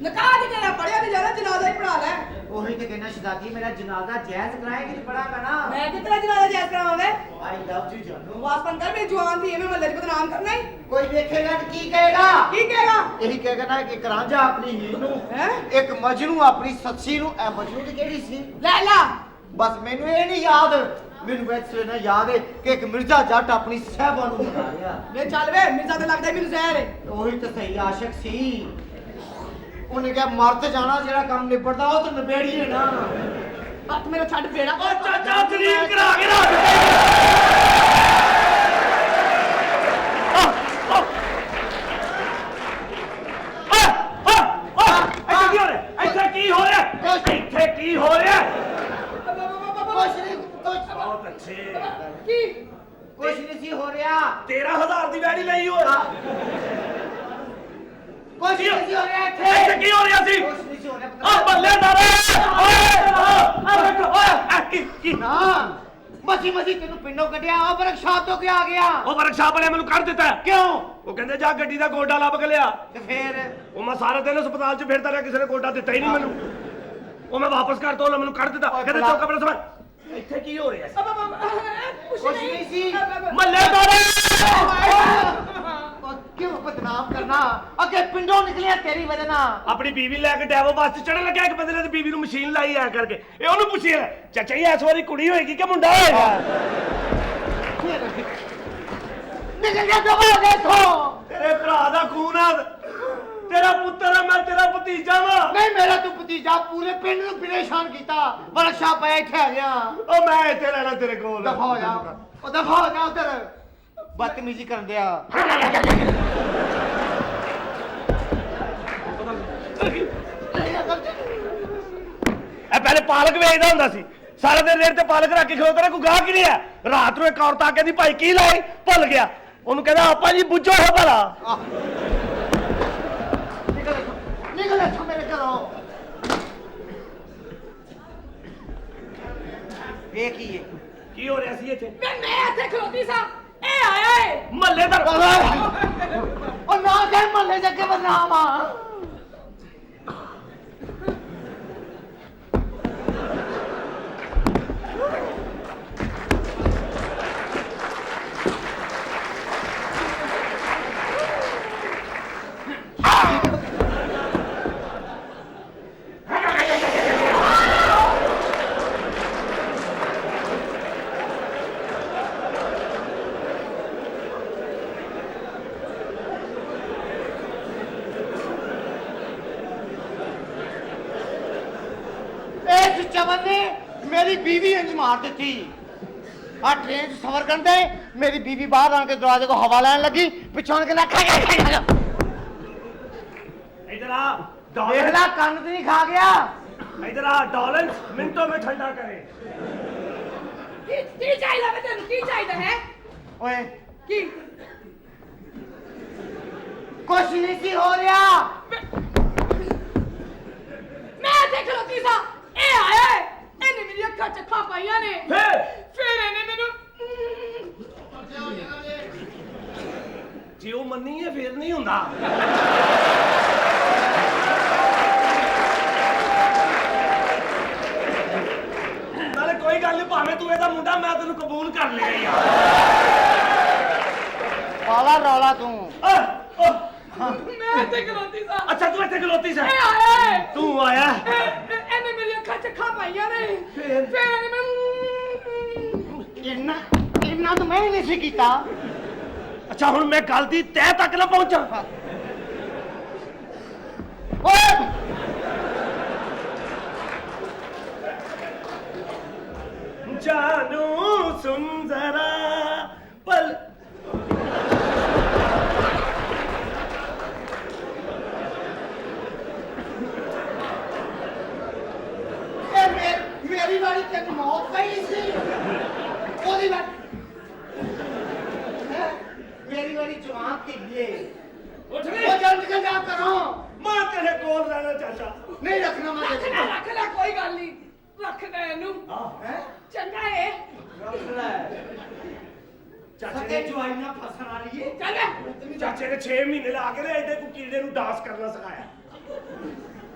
ਨਿਕਾਹ ਦੀ ਤੇਰਾ ਪੜਿਆ ਨਹੀਂ ਜਾਣਾ, ਜਨਾਜ਼ਾ ਹੀ ਪੜਾ ਲੈ। ਉਹੀ ਤੇ ਕਹਿੰਦਾ ਸ਼ਹਿਜ਼ਾਦੀ ਮੇਰਾ ਜਨਾਜ਼ਾ ਜਾਇਜ਼ ਕਰਾਏਗੀ ਤੇ ਪੜਾਂਗਾ ਨਾ। ਮੈਂ ਕਿਤਨਾ ਜਨਾਜ਼ਾ ਜਾਇਜ਼ ਕਰਾਵਾਂਗੇ? ਆਈ ਲਵ ਯੂ ਜਾਨੂ। ਵਾਸ ਪੰਕਰ ਮੇਰੀ ਜਵਾਨ ਦੀ ਐਵੇਂ ਮੱਲੇ 'ਚ ਬਦਨਾਮ ਕਰਨਾ ਹੀ। ਕੋਈ ਵੇਖੇਗਾ ਤੇ ਕੀ ਕਹੇਗਾ? ਕੀ ਕਹੇਗਾ? ਇਹੀ ਕਹੇਗਾ ਨਾ ਕਿ ਇੱਕ ਰਾਂਝਾ ਆਪਣੀ ਹੀਰ ਨੂੰ, ਹੈਂ? ਇੱਕ ਮਜਨੂ ਆਪਣੀ ਸੱਸੀ ਨੂੰ। ਐ ਮਜਨੂ ਦੀ ਕਿਹੜੀ ਸੀ? ਲੈਲਾ। ਬਸ ਮੈਨੂੰ ਇਹ ਨਹੀਂ ਯਾਦ, ਮੈਨੂੰ ਵੈਸੇ ਨਾ ਯਾਦ ਹੈ ਕਿ ਇੱਕ ਮਿਰਜ਼ਾ ਜੱਟ ਆਪਣੀ ਸਹਿਬਾ ਨੂੰ ਮਨਾ ਰਿਹਾ। ਵੇ ਚੱਲ ਵੇ, ਮਿਰਜ਼ਾ ਤੇ ਲੱਗਦਾ ਮੈਨੂੰ ਜ਼ਹਿਰ ਹੈ। ਉਹੀ ਤਾਂ ਸਹੀ ਆਸ਼ਕ ਸੀ। ਉਹਨੇ ਕਿਹਾ ਮਰ ਤੇ ਜਾਣਾ, ਜਿਹੜਾ ਕੰਮ ਨਿਬੜਦਾ ਉਹ ਤਾਂ ਨਿਬੇੜੀਏ ਨਾ। ਹੱਥ ਮੇਰਾ ਛੱਡ ਬੇੜਾ। ਓ ਚਾਚਾ ਦਲੀਲ ਕਰਾ ਕੇ ਰੱਖ ਇੱਥੇ ਕੀ ਹੋ ਰਿਹਾ? ਇੱਥੇ ਕੀ ਹੋ ਰਿਹਾ? ਕੁਛ ਨਹੀਂ, ਬਹੁਤ ਅੱਛੇ। ਕੀ? ਕੁਛ ਨਹੀਂ ਸੀ ਹੋ ਰਿਹਾ। 13,000 ਦੀ ਵੈੜੀ ਲਈ ਓਏ। ਕੁਛ ਨਹੀਂ ਸੀ ਹੋ ਰਿਹਾ ਇੱਥੇ ਇੱਥੇ। ਕੀ ਹੋ ਰਿਹਾ ਸੀ? ਕੁਛ ਨਹੀਂ ਸੀ ਹੋ ਰਿਹਾ। ਆ ਬੱਲੇ ਦਾਰੇ ਓਏ ਨਾ ਮਸੀ ਤੈਨੂੰ ਪਿੰਡੋਂ ਕੱਢਿਆ, ਉਹ ਵਰਕਸ਼ਾਪ ਤੋਂ ਕਿਆ ਆ ਗਿਆ? ਉਹ ਵਰਕਸ਼ਾਪ ਵਾਲਿਆਂ ਮੈਨੂੰ ਕੱਢ ਦਿੱਤਾ। ਕਿਉਂ? ਉਹ ਕਹਿੰਦੇ ਜਾ ਗੱਡੀ ਦਾ ਗੋਡਾ ਲੱਭ ਕੇ ਲਿਆ। ਤੇ ਫੇਰ ਉਹ ਮੈਂ ਸਾਰਾ ਦਿਨ ਹਸਪਤਾਲ 'ਚ ਫਿਰਦਾ ਰਿਹਾ, ਕਿਸੇ ਨੇ ਗੋਡਾ ਦਿੱਤਾ ਹੀ ਨਹੀਂ ਮੈਨੂੰ। ਉਹ ਮੈਂ ਵਾਪਸ ਕਰਤਾ, ਉਹਨੇ ਮੈਨੂੰ ਕੱਢ ਦਿੱਤਾ। ਕਹਿੰਦੇ ਚੁੱਕ ਆਪਣਾ ਸਮਾਨ। ਇੱਥੇ ਕੀ ਹੋ ਰਿਹਾ? ਕੁਛ ਨਹੀਂ ਸੀ। ਮੱਲੇ ਦਾਰੇ ਉਹ ਕਿਉਂ ਬਦਨਾਮ ਕਰਨਾ? ਅੱਗੇ ਪਿੰਡੋਂ ਨਿਕਲਿਆ ਤੇਰੀ ਵਜ੍ਹਾ ਨਾਲ। ਆਪਣੀ ਬੀਵੀ ਲੈ ਕੇ ਡੈਵੋ ਬੱਸ 'ਚ ਚੜਨ ਲੱਗਿਆ, ਇੱਕ ਬੰਦੇ ਨੇ ਤੇ ਬੀਵੀ ਨੂੰ ਮਸ਼ੀਨ ਲਾਈ ਆ ਕਰਕੇ। ਇਹ ਉਹਨੂੰ ਪੁੱਛਿਆ ਚਾਚਾ ਜੀ ਇਸ ਵਾਰੀ ਕੁੜੀ ਹੋਏਗੀ ਕਿ ਮੁੰਡਾ ਹੋਏਗਾ? ਨਿਕਲ ਜਾ ਦਬਾ ਦੇਖੋ ਤੇਰੇ ਭਰਾ ਦਾ ਖੂਨ ਆ ਤੇਰਾ ਪੁੱਤਰ ਆ ਮੈਂ ਤੇਰਾ ਭਤੀਜਾ ਵਾ ਨਹੀਂ ਮੇਰਾ ਤੂੰ ਭਤੀਜਾ ਪੂਰੇ ਪਿੰਡ ਨੂੰ ਪਰੇਸ਼ਾਨ ਕੀਤਾ ਬਰਸ਼ਾ ਪਿਆ ਇੱਥੇ ਆ ਗਿਆ ਉਹ ਮੈਂ ਇੱਥੇ ਰਹਿਣਾ ਤੇਰੇ ਕੋਲ ਦਫਾ ਹੋ ਜਾ ਉਹ ਦਫਾ ਹੋ ਜਾ ਉਧਰ ਬਦਤਮੀਜ਼ੀ ਕਰਨ ਦਿਆ ਇਹ ਪਹਿਲੇ ਪਾਲਕ ਵੇਚਦਾ ਹੁੰਦਾ ਸੀ ਸਾਰਾ ਦਿਨ ਰੇੜ ਤੇ ਪਾਲਕ ਰੱਖ ਕੇ ਖਲੋਤਾ ਰਿਹਾ ਕੋਈ ਗਾਹਕ ਹੀ ਨਹੀਂ ਆ ਰਾਤ ਨੂੰ ਇੱਕ ਔਰਤ ਆ ਕਹਿੰਦੀ ਭਾਈ ਕੀ ਲਾਏ ਭੁੱਲ ਗਿਆ ਉਹਨੂੰ ਕਹਿੰਦਾ ਆਪਾਂ ਜੀ ਬੁੱਝੋ ਹੋ ਭਲਾ ਨਿਕਲ ਇੱਥੋਂ ਮੇਰੇ ਘਰੋਂ ਇਹ ਕੀ ਹੈ ਕੀ ਹੋ ਰਿਹਾ ਸੀ ਇੱਥੇ ਮੈਂ ਇੱਥੇ ਖਲੋਤੀ ਸਾਂ ਇਹ ਆਇਆ ਏ ਮਹੱਲੇ ਦਾ ਉਹ ਨਾ ਕਹਿ ਮਹੱਲੇ ਜਾ ਕੇ ਬਦਨਾਮ ਆ चमन ने मेरी बीवी इंज मार दी थी आ ट्रेन सफर करते मेरी बीवी बाहर आके दरवाजे को हवा लैन लगी पिछों के इधर आ देखना कन्न तो नहीं खा गया इधर आ डॉलन मिनटों में ठंडा करे ਕੀ ਚਾਹੀਦਾ ਵੇ ਤੈਨੂੰ ਕੀ ਚਾਹੀਦਾ ਹੈ ओए ਕੀ कुछ नहीं सी हो रहा ਮੈਂ ਇੱਥੇ ਖਲੋਤੀ ਸਾਂ ਇਹ ਆਇਆ ਏ ਇਹਨੇ ਮੇਰੀ ਅੱਖਾਂ ਚ ਅੱਖਾਂ ਪਾਈਆਂ ਨੇ ਫਿਰ ਇਹਨੇ ਮੈਨੂੰ ਜੇ ਉਹ ਮੰਨੀ ਹੈ ਫਿਰ ਨਹੀਂ ਹੁੰਦਾ ਨਾਲੇ ਕੋਈ ਗੱਲ ਨਹੀਂ ਭਾਵੇਂ ਤੂੰ ਇਹਦਾ ਮੁੰਡਾ ਮੈਂ ਤੈਨੂੰ ਕਬੂਲ ਕਰ ਲਿਆ ਯਾਰ पाला रौला तू ਮੈਂ ਇੱਥੇ ਖਲੋਤੀ ਸਾਂ ਅੱਛਾ ਤੂੰ ਇੱਥੇ ਖਲੋਤੀ ਸੀ ਇਹ ਆਇਆ ਏ ਤੂੰ ਆਇਆ ਇਹਨੇ ਮੇਰੀ ਅੱਖਾਂ ਚ ਅੱਖਾਂ ਪਾਈਆਂ ਨੇ ਫਿਰ ਇਹਨੇ ਮੈਨੂੰ इन्ना तो मैं ही नहीं सी कीता ਅੱਛਾ ਹੁਣ ਮੈਂ ਗੱਲ ਦੀ ਤਹਿ ਤੱਕ ਨਾ ਪਹੁੰਚਾਂ ओए जानू सुन जरा पल मेरी बारी तक मौत गई सी ओदी बात मेरी बारी जवान के लिए उठ वो जल्द निकल जा करो मैं तेरे कोल रहना चाचा नहीं रखना मैं ਰੱਖ ਲੈ ਕੋਈ ਗੱਲ ਨਹੀਂ ਰੱਖ ਲੈ ਇਹਨੂੰ हैं ਚੰਗਾ ਏ ਚਾਚੇ सके ने जुआइना फसन आ रही है ਚੱਲ ਚਾਚੇ ਨੇ 6 ਮਹੀਨੇ ਲਾ ਕੇ ਇਹਦੇ ਕੋ ਕੀੜੇ ਨੂੰ ਡਾਂਸ ਕਰਨਾ ਸਿਖਾਇਆ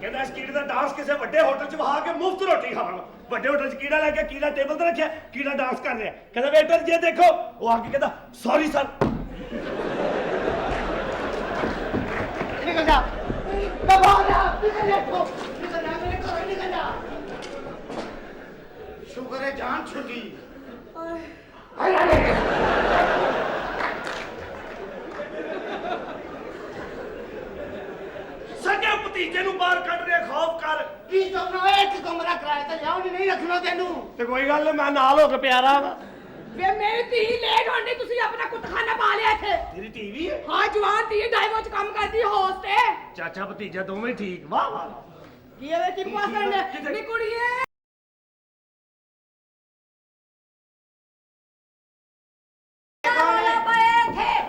ਕਹਿੰਦਾ ਇਸ ਕੀੜੇ ਦਾ ਡਾਂਸ ਕਿਸੇ ਵੱਡੇ ਹੋਟਲ 'ਚ ਵਹਾ ਕੇ ਮੁਫਤ ਰੋਟੀ ਖਾਵਾਂਗਾ ਵੱਡੇ ਹੋਟਲ 'ਚ ਕੀੜਾ ਲੈ ਕੇ ਕੀੜਾ ਟੇਬਲ ਤੇ ਰੱਖਿਆ ਕੀੜਾ ਡਾਂਸ ਕਰ ਰਿਹਾ ਕਹਿੰਦਾ ਵੇਟਰ ਜੀ ਦੇਖੋ ਉਹ ਆ ਕੇ ਕਹਿੰਦਾ ਸੌਰੀ ਸਰ निकल जा दबा जा निकल जा मेरे घर निकल जा शुक्र है जान छुटी ਸਕੇ ਭਤੀਜੇ ਨੂੰ ਬਾਹਰ ਕੱਢ ਰਿਹਾ ਖੌਫ ਕਰ की तो ना एक कमरा किराए पे जाओ नहीं रखना तेनू ਤੇ ਕੋਈ ਗੱਲ ਨੀ, ਮੈਂ ਨਾਲ ਹੋ ਕੇ ਪਿਆਰਾ ਵਾ ਵੇ ਮੇਰੀ ਧੀ ਲੇਟ ਹੋਣੀ ਤੁਸੀਂ ਆਪਣਾ ਕੁੱਤਖਾਨਾ ਪਾ ਲਿਆ ਇੱਥੇ ਤੇਰੀ ਟੀਵੀ ਹੈ ਹਾਂ ਜਵਾਨ ਧੀ ਡਾਈਵੋ ਚ ਕੰਮ ਕਰਦੀ ਹੋਸਟ ਹੈ ਚਾਚਾ ਭਤੀਜਾ ਦੋਵੇਂ ਠੀਕ ਵਾਹ ਵਾਹ ਕੀ ਹੈ ਕੀ ਪਸੰਦ ਨੀ ਕੁੜੀਏ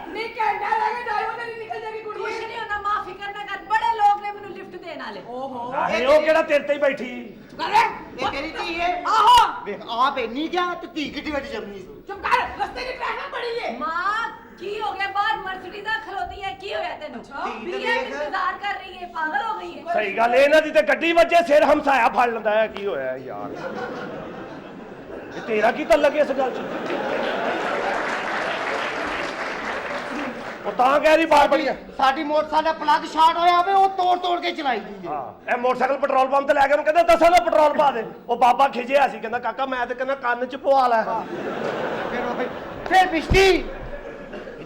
ਨੀ ਕਹਿੰਦਾ ਲੱਗੇ ਡਾਈਵੋ ਤੇ ਨਿਕਲ ਜਾਏਗੀ ਕੁਛ ਕੁੜੀਏ ਨਹੀਂ ਹੁੰਦਾ ਮਾਫੀ ਕਰਨਾ ਕਰ ਬੜੇ ਲੋਕ ਨੇ ਮੈਨੂੰ ਲਿਫਟ ਦੇਣ ਵਾਲੇ ਓਹੋ ਆਹੇ ਉਹ ਕਿਹੜਾ ਤੇਰੇ ਤੇ ਹੀ ਬੈਠੀ ਕਰੇ ये तेरी धी है ਆਹੋ देख आप इन्नी क्या तो धी कितनी बड़ी जमनी ਚੁੱਪ ਕਰ ਰਸਤੇ ਦੀ ਟ੍ਰੈਫਿਕ ਬੜੀ ਏ ਮਾਂ ਕੀ ਹੋ ਗਿਆ ਬਾਹਰ ਮਰਸਡੀ ਦਾ ਖਲੋਤੀ ਹੈ ਕੀ ਹੋਇਆ ਤੈਨੂੰ ਧੀ ਤੇ ਵੀ ਇਹ ਦੇਖ। ਇੰਤਜ਼ਾਰ ਕਰ ਰਹੀ ਹੈ ਪਾਗਲ ਹੋ ਗਈ ਹੈ ਸਹੀ ਗੱਲ ਇਹਨਾਂ ਦੀ ਤੇ ਗੱਡੀ ਵੱਜੇ ਸਿਰ ਹਮਸਾਇਆ ਫੜ ਲੈਂਦਾ ਹੈ ਕੀ ਹੋਇਆ ਯਾਰ ਇਹ ਤੇਰਾ ਕੀ ਤਲਕ ਇਸ ਗੱਲ 'ਚ ਉਹ ਤਾਂ ਕਹਿ ਰਹੀ ਬਾਹਰ ਬੜੀ साडी मोटरसाइकिल प्लग शॉर्ट होया होवे वो तोड़ तोड़ के चलाई दी है ਹਾਂ ਇਹ ਮੋਟਰਸਾਈਕਲ ਪੈਟਰੋਲ ਪੰਪ ਤੇ ਲੈ ਕੇ ਉਹਨੂੰ ਕਹਿੰਦਾ 10 ਦਾ ਪੈਟਰੋਲ ਪਾ ਦੇ ਉਹ ਬਾਬਾ ਖਿਜਿਆ ਸੀ ਕਹਿੰਦਾ ਕਾਕਾ ਮੈਂ ਤੇ ਕਹਿੰਦਾ ਕੰਨ 'ਚ ਪਵਾ ਲੈ फिर बिजली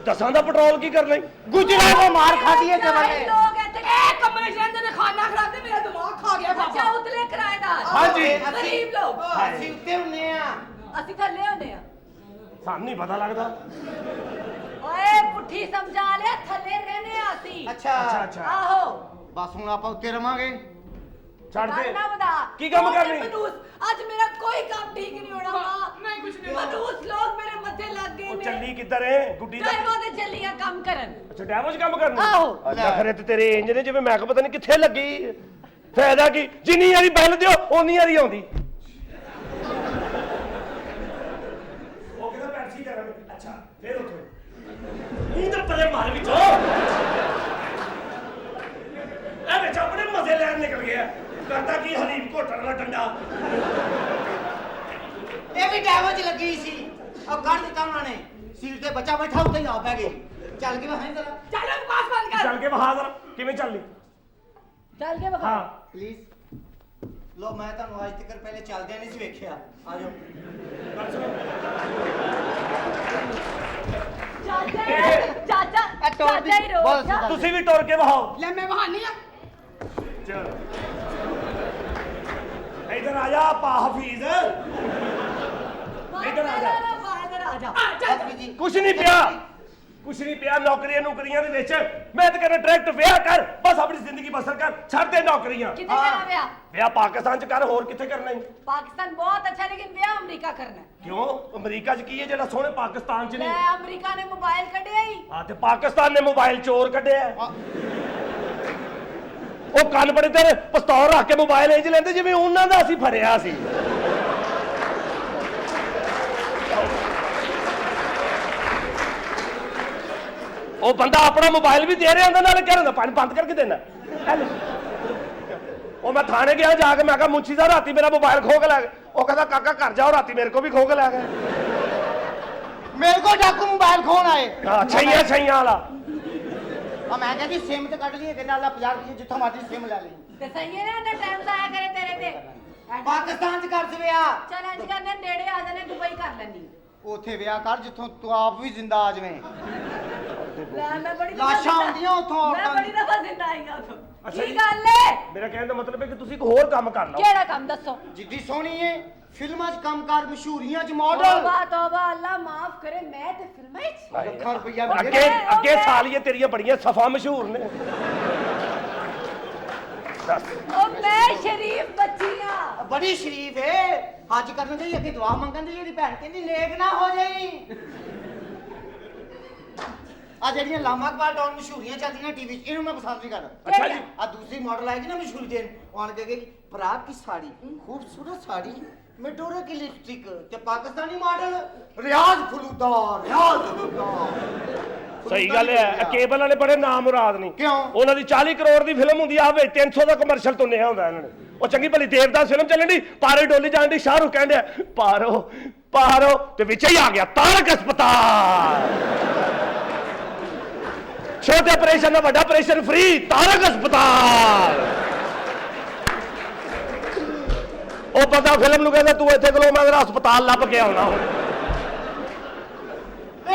10 ਦਾ ਪੈਟਰੋਲ ਕੀ ਕਰ ਲਈ? ਗੁਜਰਾਂ ਕੋ ਮਾਰ ਖਾਦੀ ਹੈ ਜਵਾਨੇ ਲੋਕ ਇੱਥੇ ਇਹ ਕਮਰੇ ਸ਼ਹਿਰ ਨੇ ਖਾਣਾ ਖਰਾਬ ਤੇ ਮੇਰਾ ਦਿਮਾਗ ਖਾ ਗਿਆ ਬੱਚਾ ਬਾਬਾ ਉਤਲੇ ਕਿਰਾਏਦਾਰ ਹਾਂਜੀ। ਗਰੀਬ ਲੋਕ ਅਸੀਂ ਉੱਤੇ ਹੁੰਨੇ ਆ ਅਸੀਂ ਥੱਲੇ ਹੁੰਦੇ ਆ ਸਾਨੂੰ ਨਹੀਂ ਪਤਾ ਲੱਗਦਾ। ਓਏ ਪੁੱਠੀ ਸਮਝਾ ਲਿਆ ਥੱਲੇ ਰਹਿੰਦੇ ਆ ਅਸੀਂ ਅੱਛਾ ਆਹੋ ਬਸ ਹੁਣ ਆਪਾਂ ਉੱਤੇ ਰਵਾਂਗੇ। ਛੱਡ ਦੇ। ਨਾ ਬਤਾ ਕੀ ਕੰਮ ਕਰਨੀ? ਅੱਜ ਮੇਰਾ ਕੋਈ ਕੰਮ ਠੀਕ ਨਹੀਂ ਹੋਣਾ ਮਾਂ ਨਹੀਂ ਕੁਛ ਨਹੀਂ ਮਨੂਸ ਲੋਕ ਮੇਰੇ ਮੱਥੇ ਲੱਗ ਗਏ ਉਹ ਨੇ ਚੱਲੀ ਕਿੱਧਰ ਏ? ਗੁੱਡੀ ਦਾ ਡਰਾਈਵਰ ਦੇ ਚੱਲੀਆਂ ਕੰਮ ਕਰਨ ਅੱਛਾ ਡੈਮੋ 'ਚ ਕੰਮ ਕਰਨਾ? ਆਹੋ। ਅੱਛਾ ਖਰੇ ਤੇ ਤੇਰੇ ਇੰਜ ਨੇ ਜਿਵੇਂ ਮੈਂ ਪਤਾ ਨਹੀਂ ਕਿੱਥੇ ਲੱਗੀ। ਫਾਇਦਾ ਕੀ? ਜਿੰਨੀ ਵਾਰੀ ਬਿੱਲ ਦਿਓ ਓਨੀ ਵਾਰੀ ਆਉਂਦੀ। ਉਹ ਕਿਹਦਾ ਪੈਂਸੀ ਕਰਾਂਗੇ? ਅੱਛਾ ਫੇਰ ਉੱਥੇ ਇਹ ਤਾਂ ਪਰੇ ਮਾਰ ਵਿੱਚੋਂ ਇਹ ਵਿੱਚ ਆਪਣੇ ਮਜ਼ੇ ਲੈਣ ਨਿਕਲ ਗਿਆ। ਕਰਦਾ ਕੀ ਹਲੀਮ ਘੋਟਣ ਵਾਲਾ ਡੰਡਾ। ਇਹ ਵੀ ਡੈਵੋ ਚ ਲੱਗੀ ਸੀ ਉਹ ਕੱਢ ਦਿੱਤਾ ਉਹਨਾਂ ਨੇ ਸੀਟ ਤੇ ਬੱਚਾ ਬੈਠਾ ਉੱਤੇ ਹੀ ਆ ਪੈ ਗਏ ਚੱਲ ਕੇ ਮੈਂ ਜਰਾ ਚੱਲ ਬਕਵਾਸ ਬੰਦ ਕਰ ਚੱਲ ਕੇ ਬਹਾ ਜ਼ਰਾ ਕਿਵੇਂ ਚੱਲਦੀ? ਚੱਲ ਕੇ ਬਖਾ ਹਾਂ ਪਲੀਜ਼ ਲੋ ਮੈਂ ਤੁਹਾਨੂੰ ਅੱਜ ਤੱਕ ਪਹਿਲੇ ਚੱਲਦਿਆਂ ਨਹੀਂ ਸੀ ਵੇਖਿਆ ਆ ਜਾਓ ਚਾਚਾ ਚਾਚਾ ਹੀ ਰੋ ਬਹੁਤ ਸਿੱਧਾ। ਤੁਸੀਂ ਵੀ ਟੁਰ ਕੇ ਬਹਾਓ। ਲੈ ਮੈਂ ਬਹਾਨੀ ਆ ਚਲ ਇਧਰ ਆ ਜਾ ਪਾ ਹਫੀਜ਼। ਇੱਧਰ ਆ ਜਾ। ਬਾਹਰ ਆ ਜਾ ਜੀ ਕੁਛ ਨਹੀਂ ਪਿਆ ਕੁਛ ਨਹੀਂ ਪਿਆ ਨੌਕਰੀਆਂ ਦੇ ਵਿੱਚ। ਮੈਂ ਤਾਂ ਕਹਿੰਦਾ ਡਾਇਰੈਕਟ ਵਿਆਹ ਕਰ ਬਸ ਆਪਣੀ ਜ਼ਿੰਦਗੀ ਬਸਰ ਕਰ ਛੱਡ ਦੇ ਨੌਕਰੀਆਂ। ਕਿੱਥੇ ਕਰਾਂ ਵਿਆਹ ਵਿਆਹ ਪਾਕਿਸਤਾਨ ਚ ਕਰ ਹੋਰ ਕਿੱਥੇ ਕਰਨਾ ਹੈ? ਪਾਕਿਸਤਾਨ ਬਹੁਤ ਅੱਛਾ ਲੇਕਿਨ ਵਿਆਹ ਅਮਰੀਕਾ ਕਰਨਾ ਹੈ। ਕਿਉਂ ਅਮਰੀਕਾ ਚ ਕੀ ਹੈ ਜਿਹੜਾ ਸੋਹਣੇ ਪਾਕਿਸਤਾਨ ਚ ਲੈ ਨਹੀਂ? ਅਮਰੀਕਾ ਨੇ ਮੋਬਾਈਲ ਕੱਢਿਆ ਹੀ ਹਾਂ ਤੇ ਪਾਕਿਸਤਾਨ ਨੇ ਮੋਬਾਈਲ ਚੋਰ ਕੱਢਿਆ। ਉਹ ਕੰਨ ਬੜੇ ਤੇਰੇ ਪਿਸਤੌਲ ਰੱਖ ਕੇ ਮੋਬਾਈਲ ਇੰਜ ਲੈਂਦੇ ਜਿਵੇਂ ਉਹਨਾਂ ਦਾ ਅਸੀਂ ਫੜਿਆ ਸੀ। ਉਹ ਬੰਦਾ ਆਪਣਾ ਮੋਬਾਈਲ ਵੀ ਦੇ ਰਿਹਾ ਹੁੰਦਾ ਨਾਲੇ ਕਹਿ ਰਿਹਾ ਪਾਣੀ ਬੰਦ ਕਰਕੇ ਦੇਣਾ। ਉਹ ਮੈਂ ਥਾਣੇ ਗਿਆ ਜਾ ਕੇ ਮੈਂ ਕਿਹਾ ਮੁੰਸ਼ੀ ਸਾਹਿਬ ਰਾਤੀ ਮੇਰਾ ਮੋਬਾਈਲ ਖੋਹ ਕੇ ਲੈ ਗਏ। ਉਹ ਕਹਿੰਦਾ ਕਾਕਾ ਘਰ ਜਾਓ ਰਾਤੀ ਮੇਰੇ ਕੋ ਵੀ ਖੋਹ ਕੇ ਲੈ ਗਏ। ਮੇਰੇ ਕੋਲ ਡਾਕੂ ਮੋਬਾਈਲ ਖੋਣ ਆਏ ਹਾਂ ਛਈਆਂ ਵਾਲਾ। ਆ ਮੈਂ ਕਹਿੰਦੀ ਸਿਮ ਤੇ ਕੱਢ ਲਈਏ ਤੇ ਨਾਲ 50 ਰੁਪਏ ਜਿੱਥੋਂ ਮਰਜ਼ੀ ਸਿਮ ਲੈ ਲਈ ਤੇ ਸਹੀ ਹੈ ਨਾ ਨਾ ਟਾਈਮ ਜ਼ਾਇਆ ਕਰੇ ਤੇਰੇ ਤੇ ਪਾਕਿਸਤਾਨ ਚ ਕਰ ਵਿਆਹ ਚੱਲ ਅੱਜ ਕਰਨੇ ਨੇੜੇ ਆ ਜਾਣੇ ਦੁਬਈ ਕਰ ਲੈਣੀ ਉੱਥੇ ਵਿਆਹ ਕਰ ਜਿੱਥੋਂ ਤੂੰ ਆਪ ਵੀ ਜ਼ਿੰਦਾ ਆ ਜਾਵੇਂ। ਲੈ ਮੈਂ ਬੜੀ ਲਾਸ਼ਾਂ ਆਉਂਦੀਆਂ ਉੱਥੋਂ ਮੈਂ ਔਰਤਾਂ ਬੜੀ ਦਫਾ ਜ਼ਿੰਦਾ ਆਈਆਂ ਉੱਥੋਂ ਅੱਛਾ ਕੀ ਜੀ। ਗੱਲ ਹੈ ਮੇਰਾ ਕਹਿਣ ਦਾ ਮਤਲਬ ਹੈ ਕਿ ਤੁਸੀਂ ਇੱਕ ਹੋਰ ਕੰਮ ਕਰ ਲਓ। ਕਿਹੜਾ ਕੰਮ ਦੱਸੋ ਜਿੱਡੀ ਸੋਹਣੀ ਏ ਫਿਲਮਾਂ 'ਚ ਕੰਮ ਕਰ ਮਸ਼ਹੂਰੀਆਂ 'ਚ ਮਾਡਲ ਤੋਬਾ ਅੱਲਾ ਮਾਫ ਕਰੇ ਮੈਂ ਤੇ ਫਿਲਮਾਂ ਵਿੱਚ ਲੱਖਾਂ ਰੁਪਈਆ ਅੱਗੇ ਸਾਲੀਏ ਤੇਰੀਆਂ ਬੜੀਆਂ ਸਫਾ ਮਸ਼ਹੂਰ ਨੇ। ਦੱਸ ਉਹ ਮੈਂ ਸ਼ਰੀਫ ਬੱਚੀ ਆ ਬੜੀ ਸ਼ਰੀਫ ਏ ਹੱਜ ਕਰਨ ਗਈ ਅੱਗੇ ਦੁਆ ਮੰਗਣ ਦੀ ਇਹਦੀ ਭੈਣ ਕਹਿੰਦੀ ਨੇਕ ਨਾ ਹੋ ਜਾਈ। ਆ ਜਿਹੜੀਆਂ ਲਾਮਾ ਕਬਾਲ ਡਾਊਨ ਮਸ਼ਹੂਰੀਆਂ ਚੱਲਦੀਆਂ ਟੀਵੀ 'ਚ ਇਹਨੂੰ ਮੈਂ ਪਸੰਦ ਨਹੀਂ ਕਰਦਾ। ਅੱਛਾ ਜੀ। ਆ ਦੂਸਰੀ ਮਾਡਲ ਆਏਗੀ ਨਾ ਮਸ਼ਹੂਰੀ ਦੇਣ ਉਹ ਆਣ ਕੇ ਕਹੇਗੀ पराग की साड़ी खूबसूरत साड़ी मेडोरा की लिपस्टिक ते पाकिस्तानी मॉडल रियाज फलूदार ਸਹੀ ਗੱਲ ਹੈ ਕੇਬਲ ਵਾਲੇ ਬੜੇ ਨਾਮ ਮੁਰਾਦ ਨਹੀਂ ਕਿਉਂ ਉਹਨਾਂ ਦੀ 40 ਕਰੋੜ ਦੀ ਫਿਲਮ ਹੁੰਦੀ ਆ ਵਿੱਚ 300 ਦਾ ਕਮਰਸ਼ੀਅਲ ਤੁੰਨਿਆ ਹੁੰਦਾ ਇਹਨਾਂ ਨੇ ਉਹ ਚੰਗੀ ਭਲੀ ਦੇਵਦਾਸ ਫਿਲਮ ਚੱਲਣ ਦੀ ਪਾਰੇ ਡੋਲੀ ਜਾਣ ਦੀ ਸ਼ਾਹਰੁਖ ਕਹਿੰਦੇ ਪਾਰੋ ਪਾਰੋ ਤੇ ਵਿੱਚ ਹੀ ਆ ਗਿਆ ਤਾਰਕ ਹਸਪਤਾਲ ਛੋਟੇ ਆਪਰੇਸ਼ਨ ਦਾ ਵੱਡਾ ਆਪਰੇਸ਼ਨ ਫ੍ਰੀ ਤਾਰਕ ਹਸਪਤਾਲ ਉਹ ਬੰਦਾ ਫਿਲਮ ਨੂੰ ਕਹਿੰਦਾ ਤੂੰ ਇੱਥੇ ਖਲੋ ਮੈਂ ਤੇਰਾ ਹਸਪਤਾਲ ਲੱਭ ਕੇ ਆਉਣਾ ਹੁਣ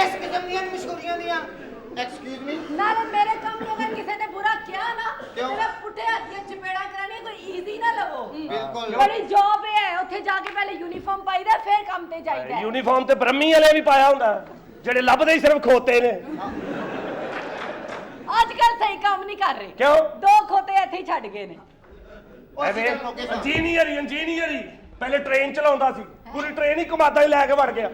इस किस्म ਦੀਆਂ ਮਸ਼ਹੂਰੀਆਂ ਦੀਆਂ एक्सक्यूज मी नाले मेरे काम को अगर किसी ने बुरा किया ना क्यों? तेरा पुट्ठे हाथ ਦੀਆਂ ਚਪੇੜਾ ਕਰਾਣੀ ਕੋਈ ਈਜ਼ੀ ਨਾ ਲਵੋ बिल्कुल बड़ी जॉब है ਉੱਥੇ ਜਾ ਕੇ ਪਹਿਲੇ ਯੂਨੀਫਾਰਮ ਪਾਈਦਾ ਫਿਰ ਕੰਮ ਤੇ ਜਾਈਦਾ ਯੂਨੀਫਾਰਮ ਤੇ ਬ੍ਰਹਮੀ ਵਾਲੇ ਵੀ ਪਾਇਆ ਹੁੰਦਾ ਜਿਹੜੇ ਲੱਭਦੇ ਹੀ ਸਿਰਫ ਖੋਤੇ ਨੇ ਅੱਜ ਕੱਲ ਸਹੀ ਕੰਮ ਨਹੀਂ ਕਰ ਰਹੇ ਕਿਉਂ ਦੋ ਖੋਤੇ ਇੱਥੇ ਹੀ ਛੱਡ ਗਏ ਨੇ ਇੰਜੀਨੀਅਰੀ ਪਹਿਲੇ ਟ੍ਰੇਨ ਚਲਾਉਂਦਾ ਸੀ ਪੂਰੀ ਟ੍ਰੇਨ ਹੀ ਕਮਾਦਾ ਹੀ ਲੈ ਕੇ ਵੜ ਗਿਆ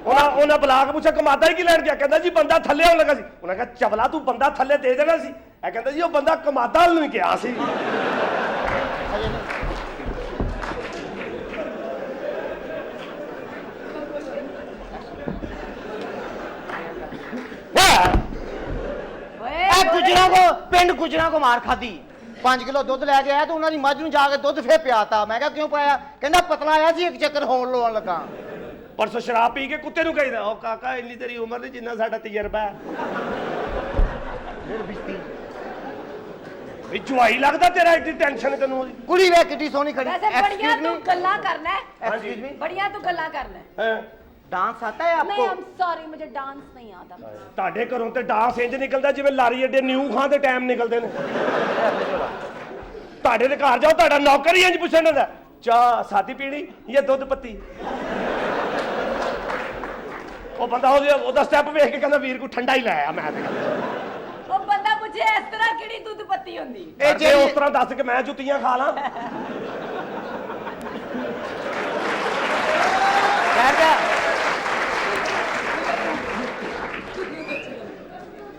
ਉਹਨਾਂ ਬਲਾਕ ਪੁੱਛਿਆ ਕਮਾਦਾ ਹੀ ਕੀ ਲੈਣ ਗਿਆ ਕਹਿੰਦਾ ਜੀ ਬੰਦਾ ਥੱਲੇ ਆਉਣ ਲੱਗਾ ਸੀ ਉਹਨਾਂ ਕਿਹਾ ਚਵਲਾ ਤੂੰ ਬੰਦਾ ਥੱਲੇ ਦੇ ਦੇਣਾ ਸੀ ਇਹ ਕਹਿੰਦਾ ਜੀ ਉਹ ਬੰਦਾ ਕਮਾਦਾ ਨੂੰ ਹੀ ਗਿਆ ਸੀ ਗੁਜਰਾਂ ਕੋ ਪਿੰਡ ਗੁਜਰਾਂ ਕੋ ਮਾਰ ਖਾਦੀ 5 ਕਿਲੋ ਦੁੱਧ ਲੈ ਕੇ ਆਇਆ ਤੇ ਉਹਨਾਂ ਦੀ ਮੱਝ ਨੂੰ ਜਾ ਕੇ ਦੁੱਧ ਫੇਰ ਪਿਆਤਾ ਮੈਂ ਕਿਹਾ ਕਿਉਂ ਪਾਇਆ ਕਹਿੰਦਾ ਪਤਲਾ ਆਇਆ ਸੀ ਇੱਕ ਚੱਕਰ ਹੋਣ ਲਾਉਣ ਲੱਗਾ ਪਰਸੋਂ ਸ਼ਰਾਬ ਪੀ ਕੇ ਕੁੱਤੇ ਨੂੰ ਕਹਿੰਦਾ ਉਹ ਕਾਕਾ ਇੰਨੀ ਤੇਰੀ ਉਮਰ ਨਹੀਂ ਜਿੰਨਾ ਸਾਡਾ ਤਜਰਬਾ ਹੈ ਵੀ ਜੁਆਈ ਲੱਗਦਾ ਤੇਰਾ ਐਡੀ ਟੈਨਸ਼ਨ ਤੈਨੂੰ ਉਹਦੀ ਕੁੜੀ ਵੇ ਕਿੱਡੀ ਸੋਹਣੀ ਖੜੀ ਵੈਸੇ ਬੜੀਆਂ ਤੂੰ ਗੱਲਾਂ ਕਰਨਾ ਹੈ ਐਕਸਕਿਊਜ਼ ਮੀ ਬੜੀਆਂ ਤੂੰ ਗੱਲਾਂ ਕਰਨਾ ਹੈ ਹੈਂ? डांस आता है आपको? नहीं, सॉरी, मुझे डांस नहीं आता। ਤੁਹਾਡੇ ਘਰੋਂ ਤੇ ਡਾਂਸ ਇੰਜ ਨਿਕਲਦਾ ਜਿਵੇਂ ਲਾਰੀ ਅੱਡੇ ਨਿਊ ਖਾਂ ਦੇ ਟਾਈਮ ਨਿਕਲਦੇ ਨੇ। ਤੁਹਾਡੇ ਦੇ ਘਰ ਜਾਓ, ਤੁਹਾਡਾ ਨੌਕਰ ਹੀ ਇੰਜ ਪੁੱਛਣ ਦਾ, ਚਾਹ ਸਾਦੀ ਪੀਣੀ ਜਾਂ ਦੁੱਧ ਪੱਤੀ? ਉਹ ਬੰਦਾ ਉਹਦਾ ਸਟੈਪ ਵੇਖ ਕੇ ਕਹਿੰਦਾ ਵੀਰ ਕੋ ਠੰਡਾ ਹੀ ਲੈ ਆ। ਮੈਂ ਤੇ ਉਹ ਬੰਦਾ ਪੁੱਛੇ ਇਸ ਤਰ੍ਹਾਂ ਕਿਹੜੀ ਦੁੱਧ ਪੱਤੀ ਹੁੰਦੀ? ਇਹ ਜੇ ਉਸ ਤਰ੍ਹਾਂ ਦੱਸ ਕੇ ਮੈਂ ਜੁੱਤੀਆਂ ਖਾ ਲਾਂ।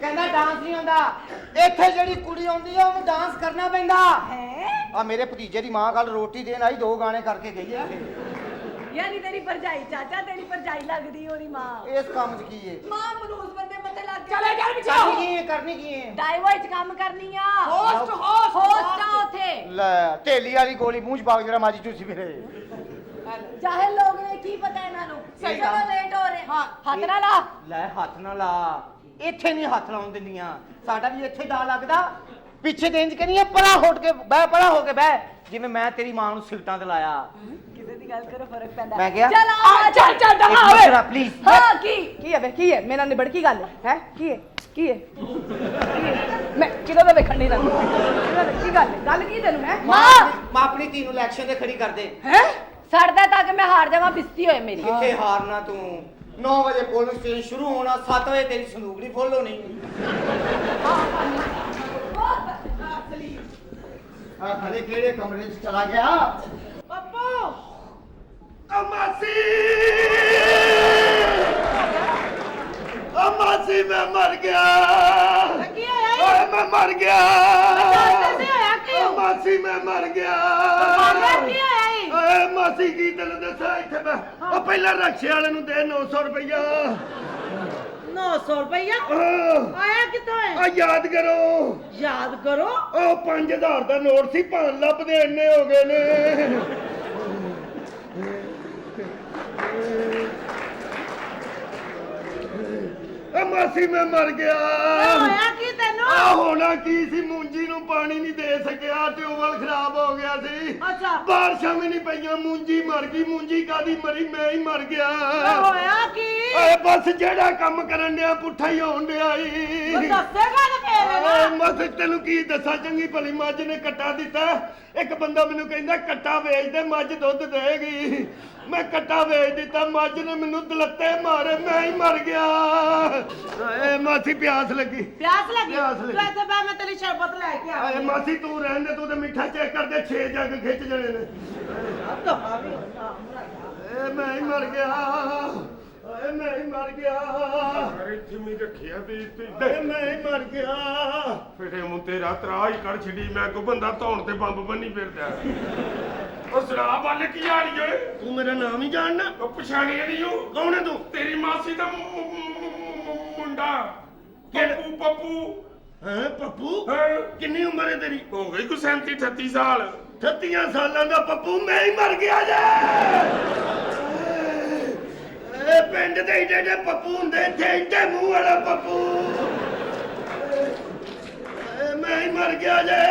ਕਹਿੰਦਾ ਡਾਂਸ ਨਹੀਂ ਹੁੰਦਾ। ਇੱਥੇ ਜਿਹੜੀ ਕੁੜੀ ਆਉਂਦੀ ਆ ਉਹਨੂੰ ਡਾਂਸ ਕਰਨਾ ਪੈਂਦਾ ਹੈ। ਆ ਮੇਰੇ ਭਤੀਜੇ ਦੀ ਮਾਂ ਕੱਲ ਰੋਟੀ ਦੇਣ ਆਈ, 2 ਗਾਣੇ ਕਰਕੇ ਗਈ ਹੈ। ਯਾਨੀ ਤੇਰੀ ਭਰਜਾਈ ਚਾਚਾ, ਤੇਰੀ ਭਰਜਾਈ ਲੱਗਦੀ ਉਹਦੀ ਮਾਂ। ਇਸ ਕੰਮ 'ਚ ਕੀ ਹੈ? ਮਾਂ ਮਨੂਸ ਬੰਦੇ ਮੱਥੇ ਲੱਗ ਚਲੇ ਜਾ ਪਿੱਛੇ। ਕਰਨੀ ਕੀ ਹੈ? ਡਾਈਵਰ 'ਚ ਕੰਮ ਕਰਨੀ ਆ। ਹੋਸਟ ਹੋਸਟ ਆ ਉੱਥੇ। ਲੈ ਢੇਲੀ ਵਾਲੀ ਗੋਲੀ ਮੂੰਹ 'ਚ ਪਾ ਕੇ ਜਿਹੜਾ ਮਾਜੀ ਚੂਸੀ ਫਿਰੇ। ਚਾਹੇ ਲੋਕ ਨੇ ਕੀ ਪਤਾ ਇਹਨਾਂ ਨੂੰ, ਸਜਾ ਲੇਟ ਹੋ ਰਹੇ। ਹਾਂ, ਹੱਥ ਨਾ ਲਾ। ਲੈ ਹੱਥ ਨਾ ਲਾ, ਇੱਥੇ ਨਹੀਂ ਹੱਥ ਲਾਉਣ ਦਿੰਦੀਆਂ। ਸਾਡਾ ਵੀ ਇੱਥੇ ਦਾ ਲੱਗਦਾ। ਪਿੱਛੇ ਤੇ ਇੰਜ ਕਰੀਏ, ਪਰਾਂ ਹੋ ਕੇ ਬਹਿ, ਪਰਾਂ ਹੋ ਕੇ ਬਹਿ, ਜਿਵੇਂ ਮੈਂ ਤੇਰੀ ਮਾਂ ਨੂੰ ਸਿਗਟਾਂ ਤੇ ਲਾਇਆ। ਕਿਸੇ ਦੀ ਗੱਲ ਕਰੋ, ਫਰਕ ਪੈਂਦਾ। ਮੈਂ ਕਿਹਾ ਚੱਲ ਆ, ਚੱਲ ਚੱਲ ਦਫਾ ਹੋਵੇ। ਪਲੀਜ਼। ਹਾਂ ਕੀ ਕੀ ਹੈ ਵੇ, ਕੀ ਹੈ? ਮੇਰੇ ਨਾਲ ਨਿਬੜ ਕੀ ਗੱਲ ਹੈ? ਕੀ ਹੈ? ਕੀ ਹੈ? ਮੈਂ ਕਿਦੋਂ ਦਾ ਵੇਖਣ ਨਹੀਂ ਰੰਗ। ਕੀ ਗੱਲ ਕੀ ਤੈਨੂੰ? ਮੈਂ ਮਾਂ ਆਪਣੀ ਧੀ ਨੂੰ ਇਲੈਕਸ਼ਨ ਤੇ ਖੜੀ ਕਰ ਦੇ। ਹੈ ਸੜਦਾ ਤਾਂ ਕਿ ਮੈਂ ਹਾਰ ਜਾਵਾਂ, ਬਿਸਤੀ ਹੋਏ ਮੇਰੀ। ਕਿੱਥੇ ਹਾਰਨਾ ਤੂੰ? 9 ਵਜੇ ਪੋਲਿੰਗ ਸਟੇਸ਼ਨ ਸ਼ੁਰੂ ਹੋਣਾ, 7 ਵਜੇ ਤੇਰੀ ਸੰਦੂਕੜੀ ਫੁੱਲ ਹੋਣੀ। ਆ ਖੜੇ ਕਿਹੜੇ ਕਮਰੇ 'ਚ ਚਲਾ ਗਿਆ? ਪੱਪੂ ਅਮਾਸੀ ਮੈਂ ਮਰ ਗਿਆ। ਕੀ ਹੋਇਆ? ਓਏ ਮੈਂ ਮਰ ਗਿਆ। ਦੱਸ ਹੋਇਆ ਕੀ? ਮਾਸੀ ਮੈਂ ਮਰ ਗਿਆ। ਕੀ ਹੋਇਆ ਈ? ਓਏ ਮਾਸੀ ਕੀ ਤੈਨੂੰ ਦੱਸਾਂ, ਇੱਥੇ ਮੈਂ ਉਹ ਪਹਿਲਾਂ ਰਕਸ਼ੇ ਵਾਲੇ ਨੂੰ ਦੇ 900 ਰੁਪਇਆ। 900 ਰੁਪਇਆ ਆਇਆ ਕਿੱਥੋਂ ਹੈ? ਆ ਯਾਦ ਕਰੋ। ਯਾਦ ਕਰੋ। ਉਹ 5000 ਦਾ ਨੋਟ ਸੀ, ਭਾਣ ਲੱਭਦੇ ਇੰਨੇ ਹੋ ਗਏ ਨੇ। ਮਾਸੀ ਮੈਂ ਮਰ ਗਿਆ। ਹੋਇਆ ਕੀ ਤੈਨੂੰ? ਆ ਹੋਣਾ ਕੀ ਸੀ, ਮੂੰਜੀ ਨੂੰ ਪਾਣੀ ਨਹੀਂ ਦੇ ਸਕਿਆ, ਟਿਊਬਵੈਲ ਖਰਾਬ ਹੋ ਗਿਆ ਸੀ। ਅੱਛਾ। ਬਾਰਿਸ਼ਾਂ ਵੀ ਨਹੀਂ ਪਈਆਂ, ਮੂੰਜੀ ਮਰ ਗਈ। ਮੂੰਜੀ ਕਾਦੀ ਮਰੀ? ਮੈਂ ਹੀ ਮਰ ਗਿਆ। ਹੋਇਆ ਕੀ? ਓਏ ਬਸ ਜਿਹੜਾ ਕੰਮ ਕਰਨ ਡਿਆ ਪੁੱਠਾ ਹੀ ਹੋਣ ਡਿਆ ਈ। ਦੱਸੇਗਾ ਤੇ ਫੇਰ ਓਏ ਬਸ ਤੈਨੂੰ ਕੀ ਦੱਸਾਂ, ਚੰਗੀ ਭਲੀ ਮੱਝ ਨੇ ਕੱਟਾ ਦਿੱਤਾ। ਇੱਕ ਬੰਦਾ ਮੈਨੂੰ ਕਹਿੰਦਾ ਕੱਟਾ ਵੇਚ ਦੇ, ਮੱਝ ਦੁੱਧ ਦੇਗੀ। ਮੈਂ ਕੱਟਾ ਵੇਚ ਦਿੱਤਾ, ਮੱਝ ਨੇ ਮੈਨੂੰ ਦਲੱਤੇ ਮਾਰੇ, ਮੈਂ ਹੀ ਮਰ ਗਿਆ। ਏ ਮਾਸੀ ਪਿਆਸ ਲੱਗੀ। ਪਿਆਸ ਲੱਗੀ? ਪਿਆਸ ਤੂੰ ਲੱਗੀ। ਇੱਥੇ ਬੈ, ਮੈਂ ਤੇਰੀ ਸ਼ਰਬਤ ਲੈ ਕੇ ਆ। ਏ ਮਾਸੀ ਤੂੰ ਰਹਿਣ ਦੇ, ਤੂੰ ਤੇ ਮਿੱਠਾ ਚੈੱਕ ਕਰਦੇ 6 ਜੱਗ ਖਿੱਚ ਜਣੇ ਨੇ। ਏ ਮੈਂ ਹੀ ਮਰ ਗਿਆ। ਓਏ ਮੈਂ ਹੀ ਮਰ ਗਿਆ। ਅਰੇ ਜਿਮੀ ਰੱਖਿਆ ਤੇ ਏ ਮੈਂ ਹੀ ਮਰ ਗਿਆ। ਫੇਟੇ ਮੂੰ ਤੇਰਾ ਤਰਾ ਹੀ ਕਰ ਛੱਡੀ। ਮੈਂ ਕੋ ਬੰਦਾ ਧੌਣ ਤੇ ਬੰਬ ਬੰਨੀ ਫਿਰਦਾ। ਉਹ ਸ਼ਰਾਬ ਵਾਲੇ ਕੀ ਆੜੀ ਓਏ? ਤੂੰ ਮੇਰਾ ਨਾਮ ਹੀ ਜਾਣਦਾ? ਉਹ ਪਛਾਣਿਆ ਨਹੀਂ ਉਹ? ਕੌਣ ਹੈ ਤੂੰ? ਤੇਰੀ ਮਾਸੀ ਦਾ ਮੁੰਡਾ ਪੱਪੂ। ਪੱਪੂ ਹੈ? ਪੱਪੂ ਕਿੰਨੀ ਉਮਰ ਹੈ ਤੇਰੀ? ਹੋ ਗਈ ਕੋ 37 38 ਸਾਲ। 38 ਸਾਲਾਂ ਦਾ ਪੱਪੂ ਮੈਂ ਹੀ ਮਰ ਗਿਆ ਜੇ। ਇਹ ਪਿੰਡ ਦੇ ਏਡੇ ਪੱਪੂ ਹੁੰਦੇ, ਇੱਥੇ ਏਡੇ ਮੂੰਹ ਵਾਲਾ ਪੱਪੂ। ਮੈਂ ਹੀ ਮਰ ਗਿਆ ਜੇ।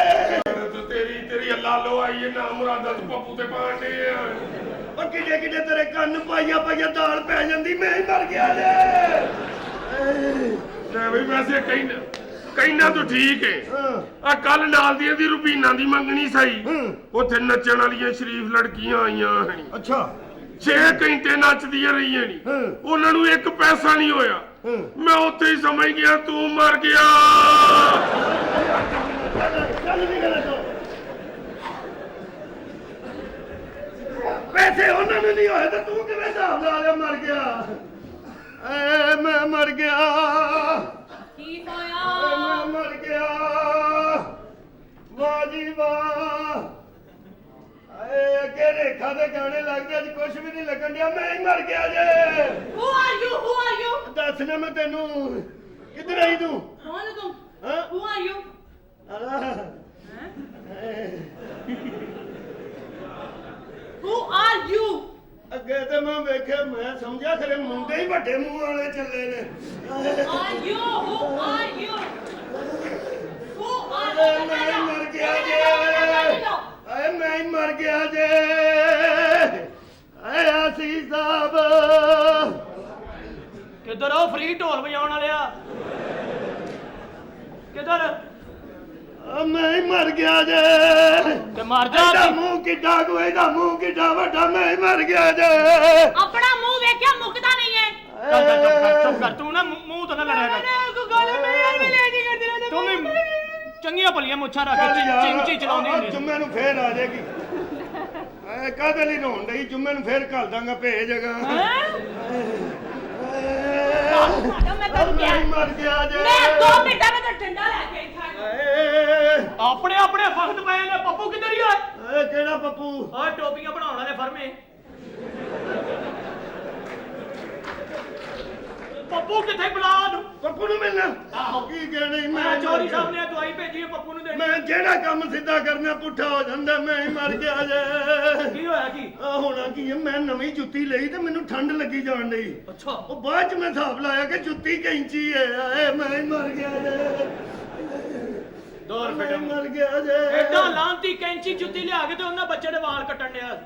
ਤੇਰੀ ਅੱਲਾ ਲੋ ਆਈ ਨਾ ਮੁਰਾਦਾ ਤੂੰ ਪੱਪੂ ਤੇ ਪਾਣੇ ਆ। ਉਹ ਕਿਡੇ ਕਿਡੇ ਤੇਰੇ ਕੰਨ ਪਾਈਆਂ ਦਾਲ ਪੈ ਜਾਂਦੀ। ਮੈਂ ਹੀ ਮਰ ਗਿਆ ਜੇ। ਲੈ ਬਈ ਵੈਸੇ ਕਹਿਣਾ ਤੂੰ ਠੀਕ ਹੈ। ਆ ਕੱਲ ਨਾਲ ਦੀਆਂ ਦੀ ਰੁਬੀਨਾ ਦੀ ਮੰਗਣੀ ਸਹੀ, ਉੱਥੇ ਨੱਚਣ ਵਾਲੀਆਂ ਸ਼ਰੀਫ ਲੜਕੀਆਂ ਆਈਆਂ। ਅੱਛਾ 6 ਘੰਟੇ ਨੱਚਦੀਆਂ ਰਹੀਆਂ ਨੀ, ਉਹਨਾਂ ਨੂੰ 1 ਪੈਸਾ ਨਹੀਂ ਹੋਇਆ। ਮੈਂ ਉੱਥੇ ਹੀ ਸਮਝ ਗਿਆ ਤੂੰ ਮਰ ਗਿਆ। ਪੈਸੇ ਉਹਨਾਂ ਨੂੰ ਨਹੀਂ ਹੋਏ ਤਾਂ ਤੂੰ ਕਿਵੇਂ ਹਿਸਾਬ ਲਾ ਲਿਆ ਮਰ ਗਿਆ? ਏ ਮੈਂ ਮਰ ਗਿਆ। ਕੀ ਹੋਇਆ? ਮੈਂ ਮਰ ਗਿਆ। ਵਾਹ ਜੀ ਵਾਹ। ਏ ਅੱਗੇ ਰੇਖਾ ਦੇ ਗਾਣੇ ਲੱਗਦੇ, ਅੱਜ ਕੁਝ ਵੀ ਨਹੀਂ ਲੱਗਣ ਡਿਆ। ਮੈਂ ਹੀ ਮਰ ਗਿਆ ਜੇ। Who are you? Who are you? ਦੱਸ ਨਾ ਮੈਂ ਤੈਨੂੰ। ਕਿੱਧਰ ਆਈ ਤੂੰ? ਕੌਣ ਹੈ ਤੂੰ? ਹਾਂ? Who are you? Who are you? ਅੱਗੇ ਤੇ ਮੈਂ ਵੇਖਿਆ, ਮੈਂ ਸਮਝਿਆ ਖਰੇ ਮੁੰਡੇ ਹੀ ਵੱਡੇ ਮੂੰਹ ਵਾਲੇ ਚੱਲੇ ਨੇ। Who are you? Who are you? Who are A you? ਮੈਂ ਹੀ ਮਰ ਗਿਆ ਜੇ। ਏ ਮੈਂ ਹੀ ਮਰ ਗਿਆ ਜੇ। ਏ ਆਸੀ ਸਾਹਿਬ ਉਧਰ ਉਹ ਫ੍ਰੀ ਢੋਲ ਵਜਾਉਣ ਵਾਲਿਆ ਕਿਧਰ ਮੈਂ ਹੀ ਮਰ ਗਿਆ ਜੇ ਤੇ ਮਰ ਜਾ ਇਹਦਾ ਮੂੰਹ ਕਿੱਡਾ ਕੋ ਇਹਦਾ ਮੂੰਹ ਕਿੱਡਾ ਵੱਡਾ ਮੈਂ ਹੀ ਮਰ ਗਿਆ ਜੇ ਆਪਣਾ ਮੂੰਹ ਵੇਖਿਆ ਮੁੱਕਦਾ ਨਹੀਂ ਹੈ ਚੁੱਪ ਕਰ ਤੂੰ ਨਾ ਮੂੰਹ ਤੋਂ ਨਾ ਲੜਿਆ ਕਰ ਤੂੰ ਵੀ ਚੰਗੀਆਂ ਭਲੀਆਂ ਮੁੱਛਾਂ ਰੱਖ ਕੇ ਚਿੰਚੀ ਚਲਾਉਂਦੀ ਹੁੰਦੀ ਜੁੰਮੇ ਨੂੰ ਫੇਰ ਆ ਜਾਏਗੀ ਐ ਕਾਹਦੇ ਲਈ ਰੋਣ ਡਈ ਜੁੰਮੇ ਨੂੰ ਫੇਰ ਘੱਲ ਦਾਂਗਾ ਭੇਜਗਾ ਮੈਂ ਮਰ ਗਿਆ ਜੇ ਮੈਂ 2 ਮਿੰਟਾਂ ਵਿੱਚ ਠੰਡਾ ਲੈ ਕੇ ਇੱਥਾ ਆਪਣੇ ਆਪਣੇ ਵਕਤ ਪਏ ਨੇ ਪੱਪੂ ਕਿੱਧਰ ਹੀ ਆ ਏ ਕਿਹੜਾ ਪੱਪੂ ਆ ਟੋਪੀਆਂ ਬਣਾਉਣ ਵਾਲੇ ਫਰਮੇ ਪੱਪੂ ਕਿੱਥੇ ਬੁਲਾ ਨੂੰ ਪੱਪੂ ਨੂੰ ਮਿਲਣਾ ਆਹੋ ਕੀ ਕਹਿਣੀ ਮੈਂ ਚੋਰੀ ਸਾਹਿਬ ਨੇ ਦਵਾਈ ਭੇਜੀ ਹੈ ਪੱਪੂ ਨੂੰ ਦੇਣੀ ਮੈਂ ਜਿਹੜਾ ਕੰਮ ਸਿੱਧਾ ਕਰਨਾ ਪੁੱਠਾ ਹੋ ਜਾਂਦਾ ਮੈਂ ਹੀ ਮਰ ਗਿਆ ਜੇ ਕੀ ਹੋਇਆ ਕੀ ਆ ਹੋਣਾ ਕੀ ਹੈ ਮੈਂ ਨਵੀਂ ਜੁੱਤੀ ਲਈ ਤੇ ਮੈਨੂੰ ਠੰਡ ਲੱਗੀ ਜਾਣ ਡਈ ਅੱਛਾ ਉਹ ਬਾਅਦ ਚ ਮੈਂ ਹਿਸਾਬ ਲਾਇਆ ਕਿ ਜੁੱਤੀ ਕੈਂਚੀ ਹੈ ਆਏ ਮੈਂ ਹੀ ਮਰ ਗਿਆ ਜੇ 2 ਰੁਪਏ ਮਰ ਗਿਆ ਜੇ ਐਡਾ ਲਾਂਤੀ ਕੈਂਚੀ ਜੁੱਤੀ ਲਿਆ ਕੇ ਤੇ ਉਹਨਾਂ ਬੱਚੇ ਦੇ ਵਾਲ ਕੱਟਣ ਡਿਆ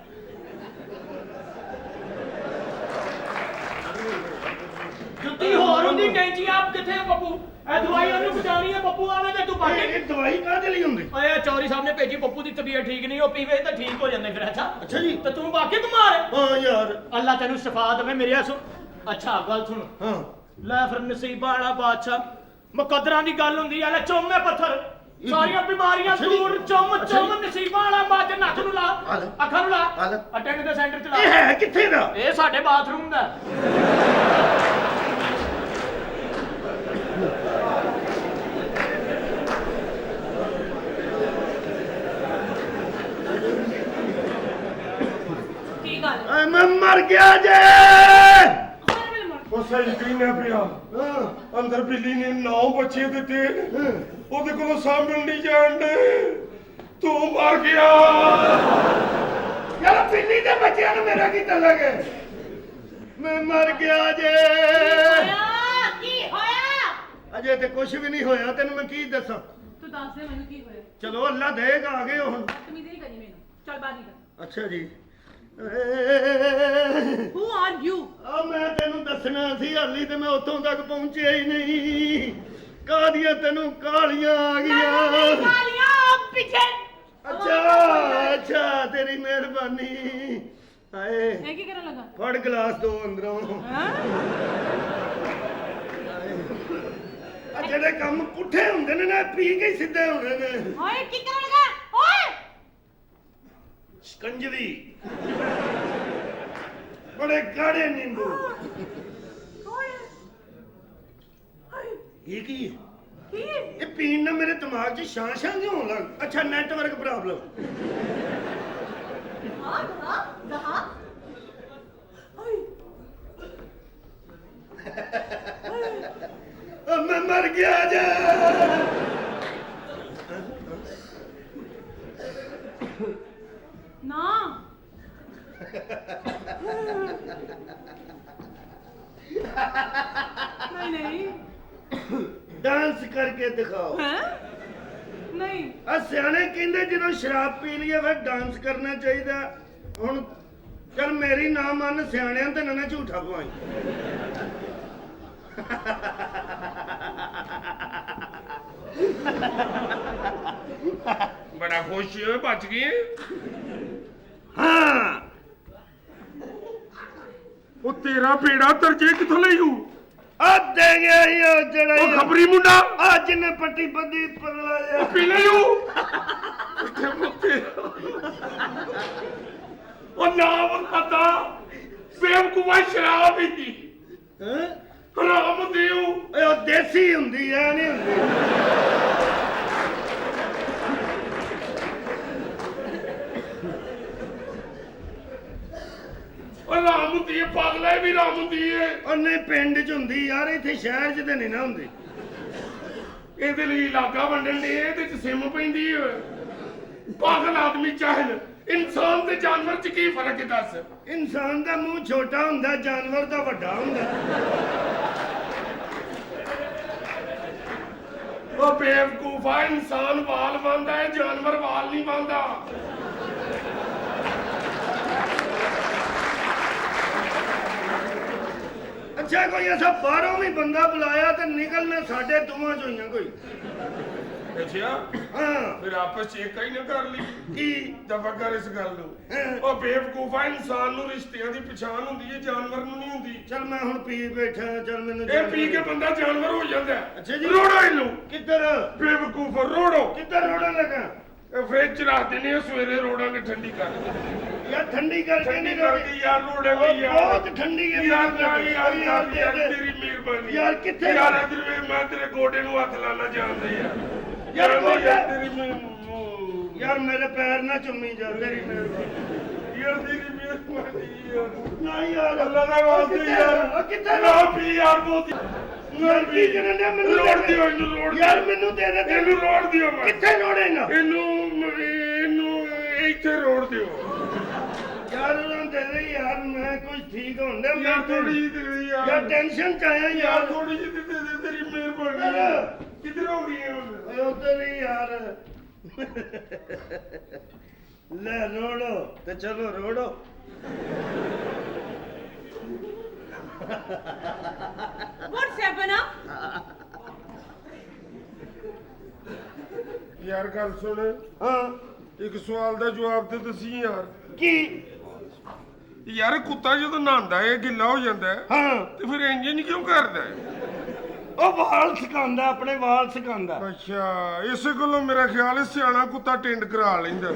ਜੁੱਤੀ ਹੋਰ ਹੁੰਦੀ ਕੈਂਚੀ ਆਪ ਕਿੱਥੇ ਆ ਪੱਪੂ ਇਹ ਦਵਾਈ ਉਹਨੂੰ ਪਹੁੰਚਾਉਣੀ ਹੈ ਪੱਪੂ ਆਵੇ ਤੇ ਤੂੰ ਬਾਕੀ ਇਹ ਦਵਾਈ ਕਾਹਦੇ ਲਈ ਹੁੰਦੀ ਓਏ ਚੌਰੀ ਸਾਹਿਬ ਨੇ ਭੇਜੀ ਪੱਪੂ ਦੀ ਤਬੀਅਤ ਠੀਕ ਨਹੀਂ ਉਹ ਪੀਵੇ ਤਾਂ ਠੀਕ ਹੋ ਜਾਂਦੇ ਫਿਰ ਅੱਛਾ ਅੱਛਾ ਜੀ ਤੇ ਤੂੰ ਬਾਕੀ ਬਿਮਾਰ ਹੈ ਹਾਂ ਯਾਰ ਅੱਲਾ ਤੈਨੂੰ ਸ਼ਿਫਾ ਦੇਵੇ ਮੇਰੇ ਸੁਣ ਅੱਛਾ ਗੱਲ ਸੁਣ ਹਾਂ ਲੈ ਫਿਰ ਨਸੀਬਾਂ ਵਾਲਾ ਬਾਦਸ਼ਾਹ ਮੁਕੱਦਰਾਂ ਦੀ ਗੱਲ ਹੁੰਦੀ ਆ ਲੈ ਚੁੰਮੇ ਪੱਥਰ ਸਾਰੀਆਂ ਬਿਮਾਰੀਆਂ ਦੂਰ ਚੁੰਮ ਨਸੀਬਾਂ ਵਾਲਾ ਬਾਦਸ਼ਾਹ ਨੱਕ ਨੂੰ ਲਾ ਅੱਖਾਂ ਨੂੰ ਲਾ ਅਟੈਂਡ ਦੇ ਸੈਂਟਰ ਚ ਲਾ ਇਹ ਹੈ ਕਿੱਥੇ ਦਾ ਇਹ ਸਾਡੇ ਬਾਥਰੂਮ ਦਾ ਕੀ ਗੱਲ ਐ ਮੈਂ ਮਰ ਗਿਆ ਜੇ ਉਹ ਸਹੀ ਪੀਣਾ ਪਿਆ ਅੰਦਰ ਬਿੱਲੀ ਨੇ 9 ਬੱਚੇ ਦਿੱਤੇ ਉਹਦੇ ਕੋਲੋਂ ਸਾਂਭਣ ਨਹੀਂ ਜਾਣ ਦੇ ਤੂੰ ਮਰ ਗਿਆ ਯਾਰ ਪਿੰਨੀ ਦੇ ਬੱਚਿਆਂ ਨੂੰ ਮੇਰਾ ਕੀ ਤਲਕ ਹੈ ਮੈਂ ਮਰ ਗਿਆ ਜੇ ਕੀ ਹੋਇਆ ਅਜੇ ਤੇ ਕੁਝ ਵੀ ਨਹੀਂ ਹੋਇਆ ਤੈਨੂੰ ਮੈਂ ਕੀ ਦੱਸਾਂ ਤੂੰ ਦੱਸ ਦੇ ਮੈਨੂੰ ਕੀ ਹੋਇਆ ਚਲੋ ਅੱਲਾ ਦੇਗਾ ਆ ਗਏ ਹੁਣ ਤੂੰ ਨਹੀਂ ਕਰੀ ਮੈਨੂੰ ਚੱਲ ਬਾਹਰ ਨਿਕਲ ਅੱਛਾ ਜੀ Who are you? ਆ ਮੈਂ ਤੈਨੂੰ ਦੱਸਣਾ ਸੀ ਹਾਲੀ ਤੇ ਮੈਂ ਉੱਥੋਂ ਤੱਕ ਪਹੁੰਚਿਆ ਹੀ ਨਹੀਂ ਕਾਹਦੀਆਂ ਤੈਨੂੰ ਕਾਲੀਆਂ ਆ ਗਈਆਂ ਕਾਲੀਆਂ ਪਿੱਛੇ ਅੱਛਾ ਤੇਰੀ ਮਿਹਰਬਾਨੀ ਹਾਏ ਇਹ ਕੀ ਕਰਨ ਲੱਗਾ ਫੜ ਗਲਾਸ ਦੋ ਅੰਦਰੋਂ ਆ ਜਿਹੜੇ ਕੰਮ ਪੁੱਠੇ ਹੁੰਦੇ ਨੇ ਨਾ ਪੀ ਕੇ ਹੀ ਸਿੱਧੇ ਹੁੰਦੇ ਨੇ ਓਏ ਕੀ ਕਰਨ ਲੱਗਾ ਓਏ ਸ਼ਿਕੰਜਵੀ ਬੜੇ ਗਾੜੇ ਨਿੰਬੂ ਇਹ ਕੀ ਹੈ? ਇਹ ਪੀਣ ਨਾਲ ਮੇਰੇ ਦਿਮਾਗ 'ਚ ਛਾਂ ਕਿਉਂ ਹੋਣ ਲੱਗ ਅੱਛਾ ਨੈਟਵਰਕ ਪ੍ਰੋਬਲਮ ਮੈਂ ਮਰ ਗਿਆ ਜੇ ਨਾ ਨਹੀਂ ਡਾਂਸ ਕਰਕੇ ਦਿਖਾਓ ਨਹੀਂ ਆ ਸਿਆਣੇ ਕਹਿੰਦੇ ਜਦੋਂ ਸ਼ਰਾਬ ਪੀ ਲਈਏ ਫਿਰ ਡਾਂਸ ਕਰਨਾ ਚਾਹੀਦਾ ਹੁਣ ਚਲ ਮੇਰੀ ਨਾ ਮੰਨ ਸਿਆਣਿਆਂ ਤੇ ਨਾ ਝੂਠਾ ਪਵਾਈ ਬੜਾ ਖੁਸ਼ ਹੋਏ ਬਚ ਗਏ ਹਾਂ ਉਹ ਤੇਰਾ ਬੇੜਾ ਤਰਜੇ ਕਿੱਥੋਂ ਲਈ ਹੂ ਆ ਦੇ ਗਿਆ ਹੀ ਉਹ ਜਿਹੜਾ ਉਹ ਖਬਰੀ ਮੁੰਡਾ ਆ ਜਿੰਨੇ ਪੱਟੀ ਬੱਦੀ ਪਰਲਾ ਜਿਹਾ ਪੀ ਲਈ ਹੂ ਉਹ ਨਾਮ ਪਤਾ ਬੇਵਕੂਫਾ ਸ਼ਰਾਬ ਹੀ ਦੀ ਹੈਂ? ਹਰਾਮ ਦਿਓ ਓਏ ਉਹ ਦੇਸੀ ਹੁੰਦੀ ਐ ਨਹੀਂ ਹੁੰਦੀ ਉਹ ਰਾਮ ਹੁੰਦੀ ਹੈ ਪਾਗਲਾ ਵੀ ਰਾਮ ਹੁੰਦੀ ਹੈ ਉਹਨੇ ਪਿੰਡ 'ਚ ਹੁੰਦੀ ਯਾਰ ਇੱਥੇ ਸ਼ਹਿਰ 'ਚ ਤੇ ਨਹੀਂ ਨਾ ਹੁੰਦੀ ਇਹਦੇ ਲਈ ਇਲਾਕਾ ਵੰਡਣ ਦੇ ਇਹਦੇ 'ਚ ਸਿਮ ਪੈਂਦੀ ਹੈ ਪਾਗਲ ਆਦਮੀ ਚਾਹਲ ਇਨਸਾਨ ਤੇ ਜਾਨਵਰ 'ਚ ਕੀ ਫਰਕ ਹੈ ਦੱਸ ਇਨਸਾਨ ਦਾ ਮੂੰਹ ਛੋਟਾ ਹੁੰਦਾ ਜਾਨਵਰ ਦਾ ਵੱਡਾ ਹੁੰਦਾ ਉਹ ਬੇਵਕੂਫਾ ਇਨਸਾਨ ਵਾਲ ਬੰਦਾ ਹੈ ਜਾਨਵਰ ਵਾਲ ਨਹੀਂ ਬੰਦਾ ਅੱਛਾ ਕੋਈ ਐਸਾ ਬਾਹਰੋਂ ਵੀ ਬੰਦਾ ਬੁਲਾਇਆ ਤੇ ਨਿਕਲਣਾ ਸਾਡੇ ਦੋਵਾਂ ਚੋਂ ਹੀ ਆ ਕੋਈ। ਅੱਛਾ ਹਾਂ ਫਿਰ ਆਪਸ ਚ ਇੱਕ ਹੀ ਨਾ ਕਰ ਲਈ ਕੀ ਦਫਾ ਕਰ ਇਸ ਗੱਲ ਨੂੰ। ਉਹ ਬੇਵਕੂਫਾ ਇਨਸਾਨ ਨੂੰ ਰਿਸ਼ਤਿਆਂ ਦੀ ਪਛਾਣ ਹੁੰਦੀ ਹੈ ਜਾਨਵਰ ਨੂੰ ਨਹੀਂ ਹੁੰਦੀ। ਚੱਲ ਮੈਂ ਹੁਣ ਪੀ ਬੈਠਾ ਚੱਲ ਮੈਨੂੰ ਇਹ ਪੀ ਕੇ ਬੰਦਾ ਜਾਨਵਰ ਹੋ ਜਾਂਦਾ। ਅੱਛਾ ਜੀ ਰੋੜੋ ਇਹਨੂੰ ਕਿੱਧਰ ਬੇਵਕੂਫ ਰੋੜੋ ਕਿੱਧਰ ਰੋੜਨ ਲੱਗਾ ਇਹ ਫ੍ਰਿਜ ਚ ਰੱਖ ਦਿੰਦੇ ਆ ਸਵੇਰੇ ਰੋੜਾਂਗੇ ਠੰਡੀ ਕਰ ਯਾਰ ਠੰਡੀ ਕਰਕੇ ਨਹੀਂ ਕਰਦੀ ਯਾਰ ਰੋੜਾਂਗੇ ਯਾਰ ਬਹੁਤ ਠੰਡੀ ਹੈ ਯਾਰ ਤੇਰੀ ਮਿਹਰਬਾਨੀ ਯਾਰ ਕਿੱਥੇ ਯਾਰ ਇਧਰ ਮੈਂ ਤੇਰੇ ਗੋਡੇ ਨੂੰ ਹੱਥ ਲਾਣਾ ਜਾਣਦਾ ਯਾਰ ਯਾਰ ਮੇਰੇ ਪੈਰ ਨਾ ਚੁੰਮੀ ਜਾ ਤੇਰੀ ਮਿਹਰਬਾਨੀ ਯਾਰ ਤੇਰੀ ਮਿਹਰਬਾਨੀ ਯਾਰ ਨਾ ਯਾਰ ਅੱਲਾ ਦਾ ਵਾਸਤੇ ਯਾਰ ਕਿੱਥੇ ਨਾ ਪੀ ਯਾਰ ਬਹੁਤ ਯਾਰ ਕੀ ਕਰਨੇ ਮੈਨੂੰ ਰੋੜ ਦਿਓ ਇਹਨੂੰ ਰੋੜ ਯਾਰ ਮੈਨੂੰ ਦੇ ਦੇ ਇਹਨੂੰ ਰੋੜ ਦਿਓ ਮੈਂ ਕਿੱਥੇ ਰੋੜੇਗਾ ਇਹਨੂੰ ਇੱਥੇ ਰੋੜ ਦਿਓ ਯਾਰ ਉਹਨਾਂ ਦੇ ਦੇ ਯਾਰ ਮੈਂ ਕੁਝ ਠੀਕ ਹੁੰਦਾ ਯਾਰ ਥੋੜੀ ਜਿਹੀ ਦੇ ਯਾਰ ਟੈਨਸ਼ਨ ਚ ਆਇਆ ਯਾਰ ਥੋੜੀ ਜਿਹੀ ਦੇ ਦੇ ਤੇਰੀ ਮਿਹਰਬਾਨੀ ਕਿੱਧਰ ਹੋ ਗਈ ਓਏ ਉਧਰ ਹੀ ਯਾਰ ਲੈ ਰੋੜੋ ਤੇ ਚਲੋ ਰੋੜੋ What's happening? ਯਾਰ ਗੱਲ ਸੁਣ ਹਾਂ ਇੱਕ ਸਵਾਲ ਦਾ ਜਵਾਬ ਤੇ ਦੱਸੀ ਯਾਰ ਕੀ ਯਾਰ ਕੁੱਤਾ ਜਦੋਂ ਨਹਾਉਂਦਾ ਹੈ ਗਿੱਲਾ ਹੋ ਜਾਂਦਾ ਹੈ ਹਾਂ ਤੇ ਫਿਰ ਇੰਜਨ ਕਿਉਂ ਕਰਦਾ ਹੈ ਉਹ ਵਾਲ ਸਿਕਾਉਂਦਾ ਆਪਣੇ ਵਾਲ ਸਿਕਾਉਂਦਾ ਅੱਛਾ ਇਸੇ ਕੋਲੋਂ ਮੇਰਾ ਖਿਆਲ ਹੈ ਸਿਆਣਾ ਕੁੱਤਾ ਟਿੰਡ ਕਰਾ ਲੈਂਦਾ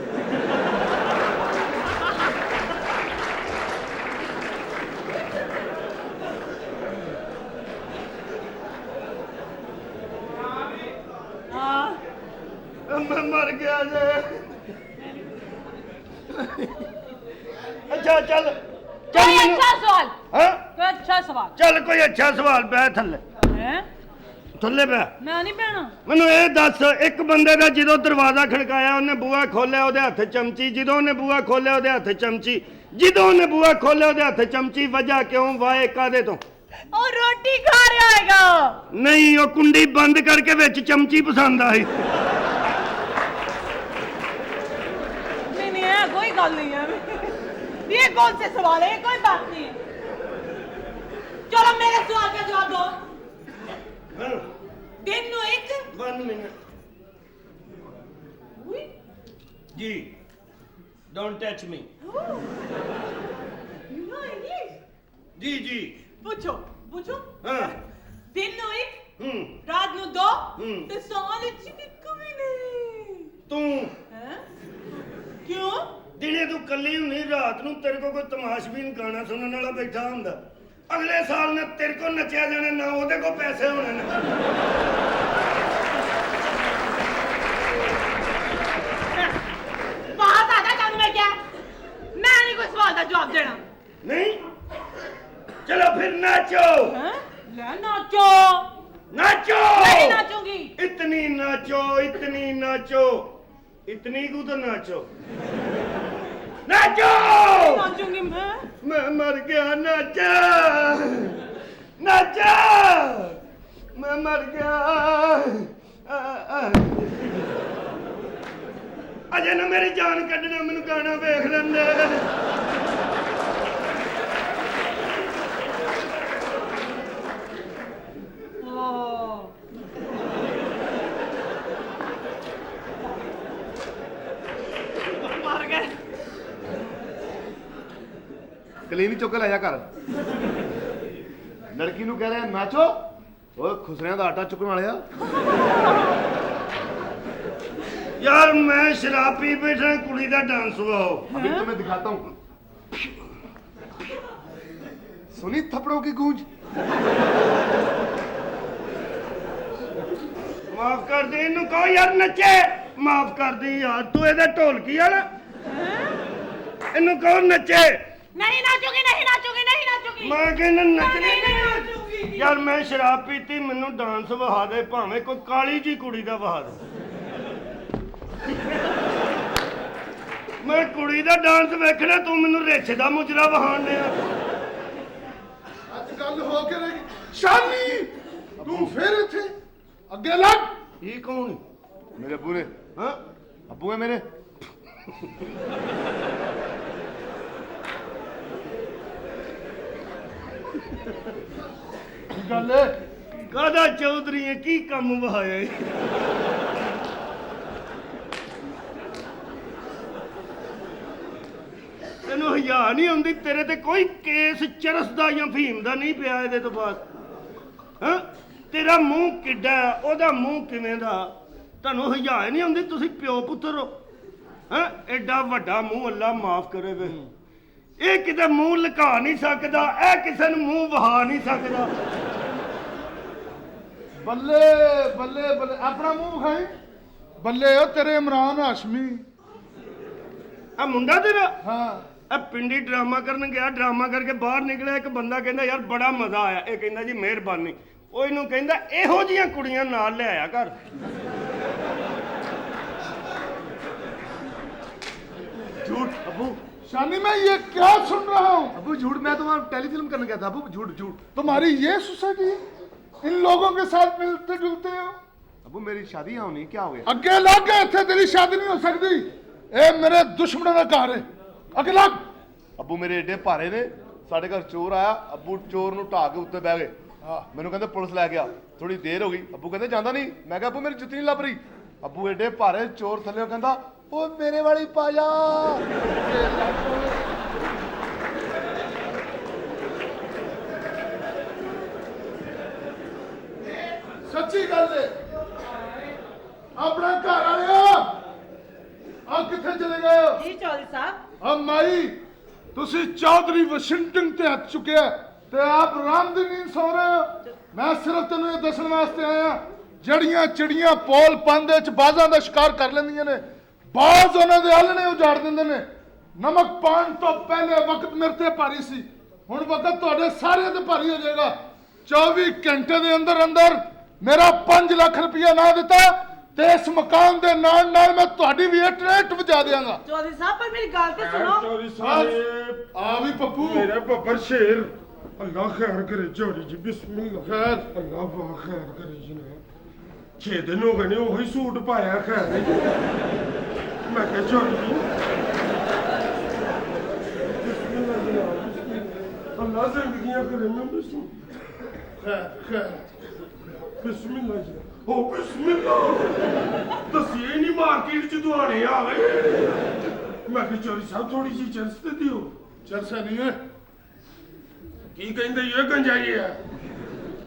ਮੈਂ ਮਰ ਗਿਆ ਜੇ ਅੱਛਾ ਚੱਲ कोई अच्छा सवाल ਹਾਂ कोई अच्छा सवाल ਚੱਲ ਕੋਈ ਅੱਛਾ ਸਵਾਲ ਬੈ ਥੱਲੇ है ਥੱਲੇ ਬੈ मैं नहीं बहना ਮੈਨੂੰ ਇਹ ਦੱਸ ਇੱਕ ਬੰਦੇ ਦਾ ਜਦੋਂ ਦਰਵਾਜ਼ਾ ਖੜਕਾਇਆ ਉਹਨੇ ਬੂਹਾ ਖੋਲਿਆ ਉਹਦੇ ਹੱਥ ਚਮਚੀ ਜਦੋਂ ਉਹਨੇ ਬੂਹਾ ਖੋਲਿਆ ਉਹਦੇ ਹੱਥ ਚਮਚੀ ਜਦੋਂ ਉਹਨੇ ਬੂਹਾ ਖੋਲਿਆ ਉਹਦੇ ਹੱਥ ਚਮਚੀ ਵਜ੍ਹਾ ਕਿਉਂ ਵਾਏ ਕਾਦੇ ਤੋਂ और रोटी खा रहा हैगा ਨਹੀਂ ਉਹ ਕੁੰਡੀ ਬੰਦ ਕਰਕੇ ਵਿੱਚ ਚਮਚੀ ਪਸੰਦ ਆਈ नहीं है कोई गल नहीं है ये कौन से सवाल है ये कोई बात नहीं है चलो मेरे सवाल का जवाब दो दिन नो एक 1 मिनट जी don't touch me You know English? जी जी पूछो पूछो हाँ दिन नो एक रात नो दो ते साल च एक भी नहीं तू हैं क्यों दिने तू कली हुई रात नू तेरे को कोई तमाशबीन गाना सुनने वाला बैठा हुंदा अगले साल ने तेरे को नचिया जाने ना ओदे को पैसे होने ने बात आता कानू में क्या मैं नहीं कोई सवाल का जवाब देना नहीं चलो फिर नाचो हैं ले नाचो नाचो नहीं नाचूंगी इतनी नाचो इतनी नाचो इतनी को तो नाचो नाचो नाचूंगी मैं मर गया नाचा नाचा मैं मर गया अजे ना मेरी जान कढ़ना मैनू गाना वेख लेंदे मर गए ਕਲੀਨ ਚੁੱਕ ਕੇ ਲੈ ਜਾ ਘਰ ਲੜਕੀ ਨੂੰ ਕਹਿ ਰਿਹਾ ਨਾਚੋ ਓਏ ਖੁਸਰਿਆਂ ਦਾ ਆਟਾ ਚੁੱਕਣ ਵਾਲਿਆ यार मैं शराब पी बैठा कुड़ी का डांस हुआओ अभी तो मैं दिखाता हूँ सुनी थप्पड़ों की गूंज माफ कर दे इनू कहो यार नचे माफ कर दी यार तू एदा ढोलकी वाला इनू कहो नचे नहीं नाचूंगी नहीं नाचूंगी नहीं नाचूंगी मैं कहना नचने नहीं नाचूंगी यार मैं शराब पीती मैनू डांस वहा दे भावें कोई काली जी कुड़ी का वहा दे मैं कुड़ी का डांस वेखना तू मैनू रिछ दा मुजरा वहान दे ਅੱਜ ਗੱਲ ਹੋ ਕੇ ਰਹੀ ਸ਼ਾਨੀ ਤੂੰ ਫਿਰ ਇੱਥੇ ਅੱਗੇ ਲੱਗ ये कौन ਮੇਰੇ ਅੱਬੂ ਨੇ हाँ ਅੱਬੂ ਹੈ ਮੇਰੇ ਕੀ ਗੱਲ ਹੈ? ਕਾਹਦਾ ਚੌਧਰੀ ਹੈ, ਕੀ ਕੰਮ ਵਹਾਇਆ ਈ? ਤੈਨੂੰ ਹਿਆ ਨਹੀਂ ਆਉਂਦੀ? ਤੇਰੇ ਤੇ ਕੋਈ ਕੇਸ ਚਰਸ ਦਾ ਜਾਂ ਫੀਮ ਦਾ ਨਹੀਂ ਪਿਆ ਇਹਦੇ ਤੋਂ ਬਾਅਦ? ਹਾਂ, ਤੇਰਾ ਮੂੰਹ ਕਿੱਡਾ, ਉਹਦਾ ਮੂੰਹ ਕਿਵੇਂ ਦਾ? ਤੁਹਾਨੂੰ ਹਿਆ ਨਹੀਂ ਆਉਂਦੀ? ਤੁਸੀਂ ਪਿਓ ਪੁੱਤਰ ਹੋ। ਹਾਂ, ਐਡਾ ਵੱਡਾ ਮੂੰਹ ਅੱਲਾ ਮਾਫ ਕਰੇ ਵੇ, ਇਹ ਕਿਤੇ ਮੂੰਹ ਲੁਕਾ ਨਹੀਂ ਸਕਦਾ, ਇਹ ਕਿਸੇ ਨੂੰ ਮੂੰਹ ਵਹਾ ਨਹੀਂ ਸਕਦਾ। ਬੱਲੇ ਬੱਲੇ ਬੱਲੇ, ਆਪਣਾ ਮੂੰਹ ਵਿਖਾਈ। ਬੱਲੇ ਉਹ ਤੇਰੇ ਇਮਰਾਨ ਹਾਸ਼ਮੀ। ਆ ਮੁੰਡਾ ਤੇਰਾ? ਹਾਂ। ਆ ਪਿੰਡੀ ਡਰਾਮਾ ਕਰਨ ਗਿਆ, ਡਰਾਮਾ ਕਰਕੇ ਬਾਹਰ ਨਿਕਲਿਆ, ਇੱਕ ਬੰਦਾ ਕਹਿੰਦਾ ਯਾਰ ਬੜਾ ਮਜ਼ਾ ਆਇਆ। ਇਹ ਕਹਿੰਦਾ ਜੀ ਮਿਹਰਬਾਨੀ। ਉਹ ਇਹਨੂੰ ਕਹਿੰਦਾ ਇਹੋ ਜੀਆਂ ਕੁੜੀਆਂ ਨਾਲ ਲੈ ਆਇਆ ਕਰ। झूठ अबू। शानी मैं ये क्या सुन रहा हूँ? अबू झूठ, मैं तुम्हारा टेलीफिल्म करने गया था अबू, झूठ झूठ। तुम्हारी ये सोसाइटी है? इन लोगों के साथ मिलते जुलते हो? अबू मेरी शादी होनी, क्या हो गया? अगे लग गए थे, तेरी शादी नहीं हो सकती। ए मेरे दुश्मनों का घर है, अगे लग। अबू मेरे एडे भारे ने, साढ़े घर चोर आया, अबू चोर नूं ढा के उत्ते बह गए। मैनू कहंदे पुलिस लै गया, थोड़ी देर हो गई, अबू कहंदे जांदा नहीं। मैं कहा अबू मेरी जुत्ती नहीं लभ रही। अबू एडे भारे, चोर थल्ले कहंदा ओ मेरे वाली पा जा। सच्ची गल है। अपना घर आया, अब किथे चले गए हो? जी चौधरी साहब। अब माई तुसी चौधरी वाशिंगटन ते हथ चुके ते आप राम दी नींद सो रहे हो। मैं सिर्फ तेन ये दसन वास्ते आया, जड़ियां चिड़ियां पोल पांदे च बाजां दा शिकार कर लेंदियां ने, बाज उन्हां दे आलणे उजाड़ दिंदे ने। नमक पान तो पहले वक्त मेरे ते भारी सी, हुण वक्त तुहाडे सारे ते भारी हो जाएगा। 24 घंटे दे अंदर अंदर मेरा 5 लाख रुपया ना दिता ते इस मकान दे नाल नाल मैं तुहाडी भी इट वजा देंगा। चौधरी साहब पर मेरी गल तो सुनो। चौधरी साहब आ भी पप्पू मेरा बब्बर शेर, अल्लाह खैर करे चौधरी जी, बिस्मिल्लाह। खैर अल्लाह वाह खैर करे जनाब। 6 दिन हो गए ने वही सूट पाया। खैर मैं कह चौधरी जी बिस्मिल्लाह जनाब, बिस्मिल्लाह। अल्लाह जिंदगियां करे। मैं खैर खैर बिस्मिल्लाह जी। ओ बिस्मिल्लाह, दसिए नहीं मार्केट च दुआने आ गए। मैं कह चौधरी साहब थोड़ी सी चरस ते दियो। चर्चा नहीं है। की कहंदे ये गंजाई है?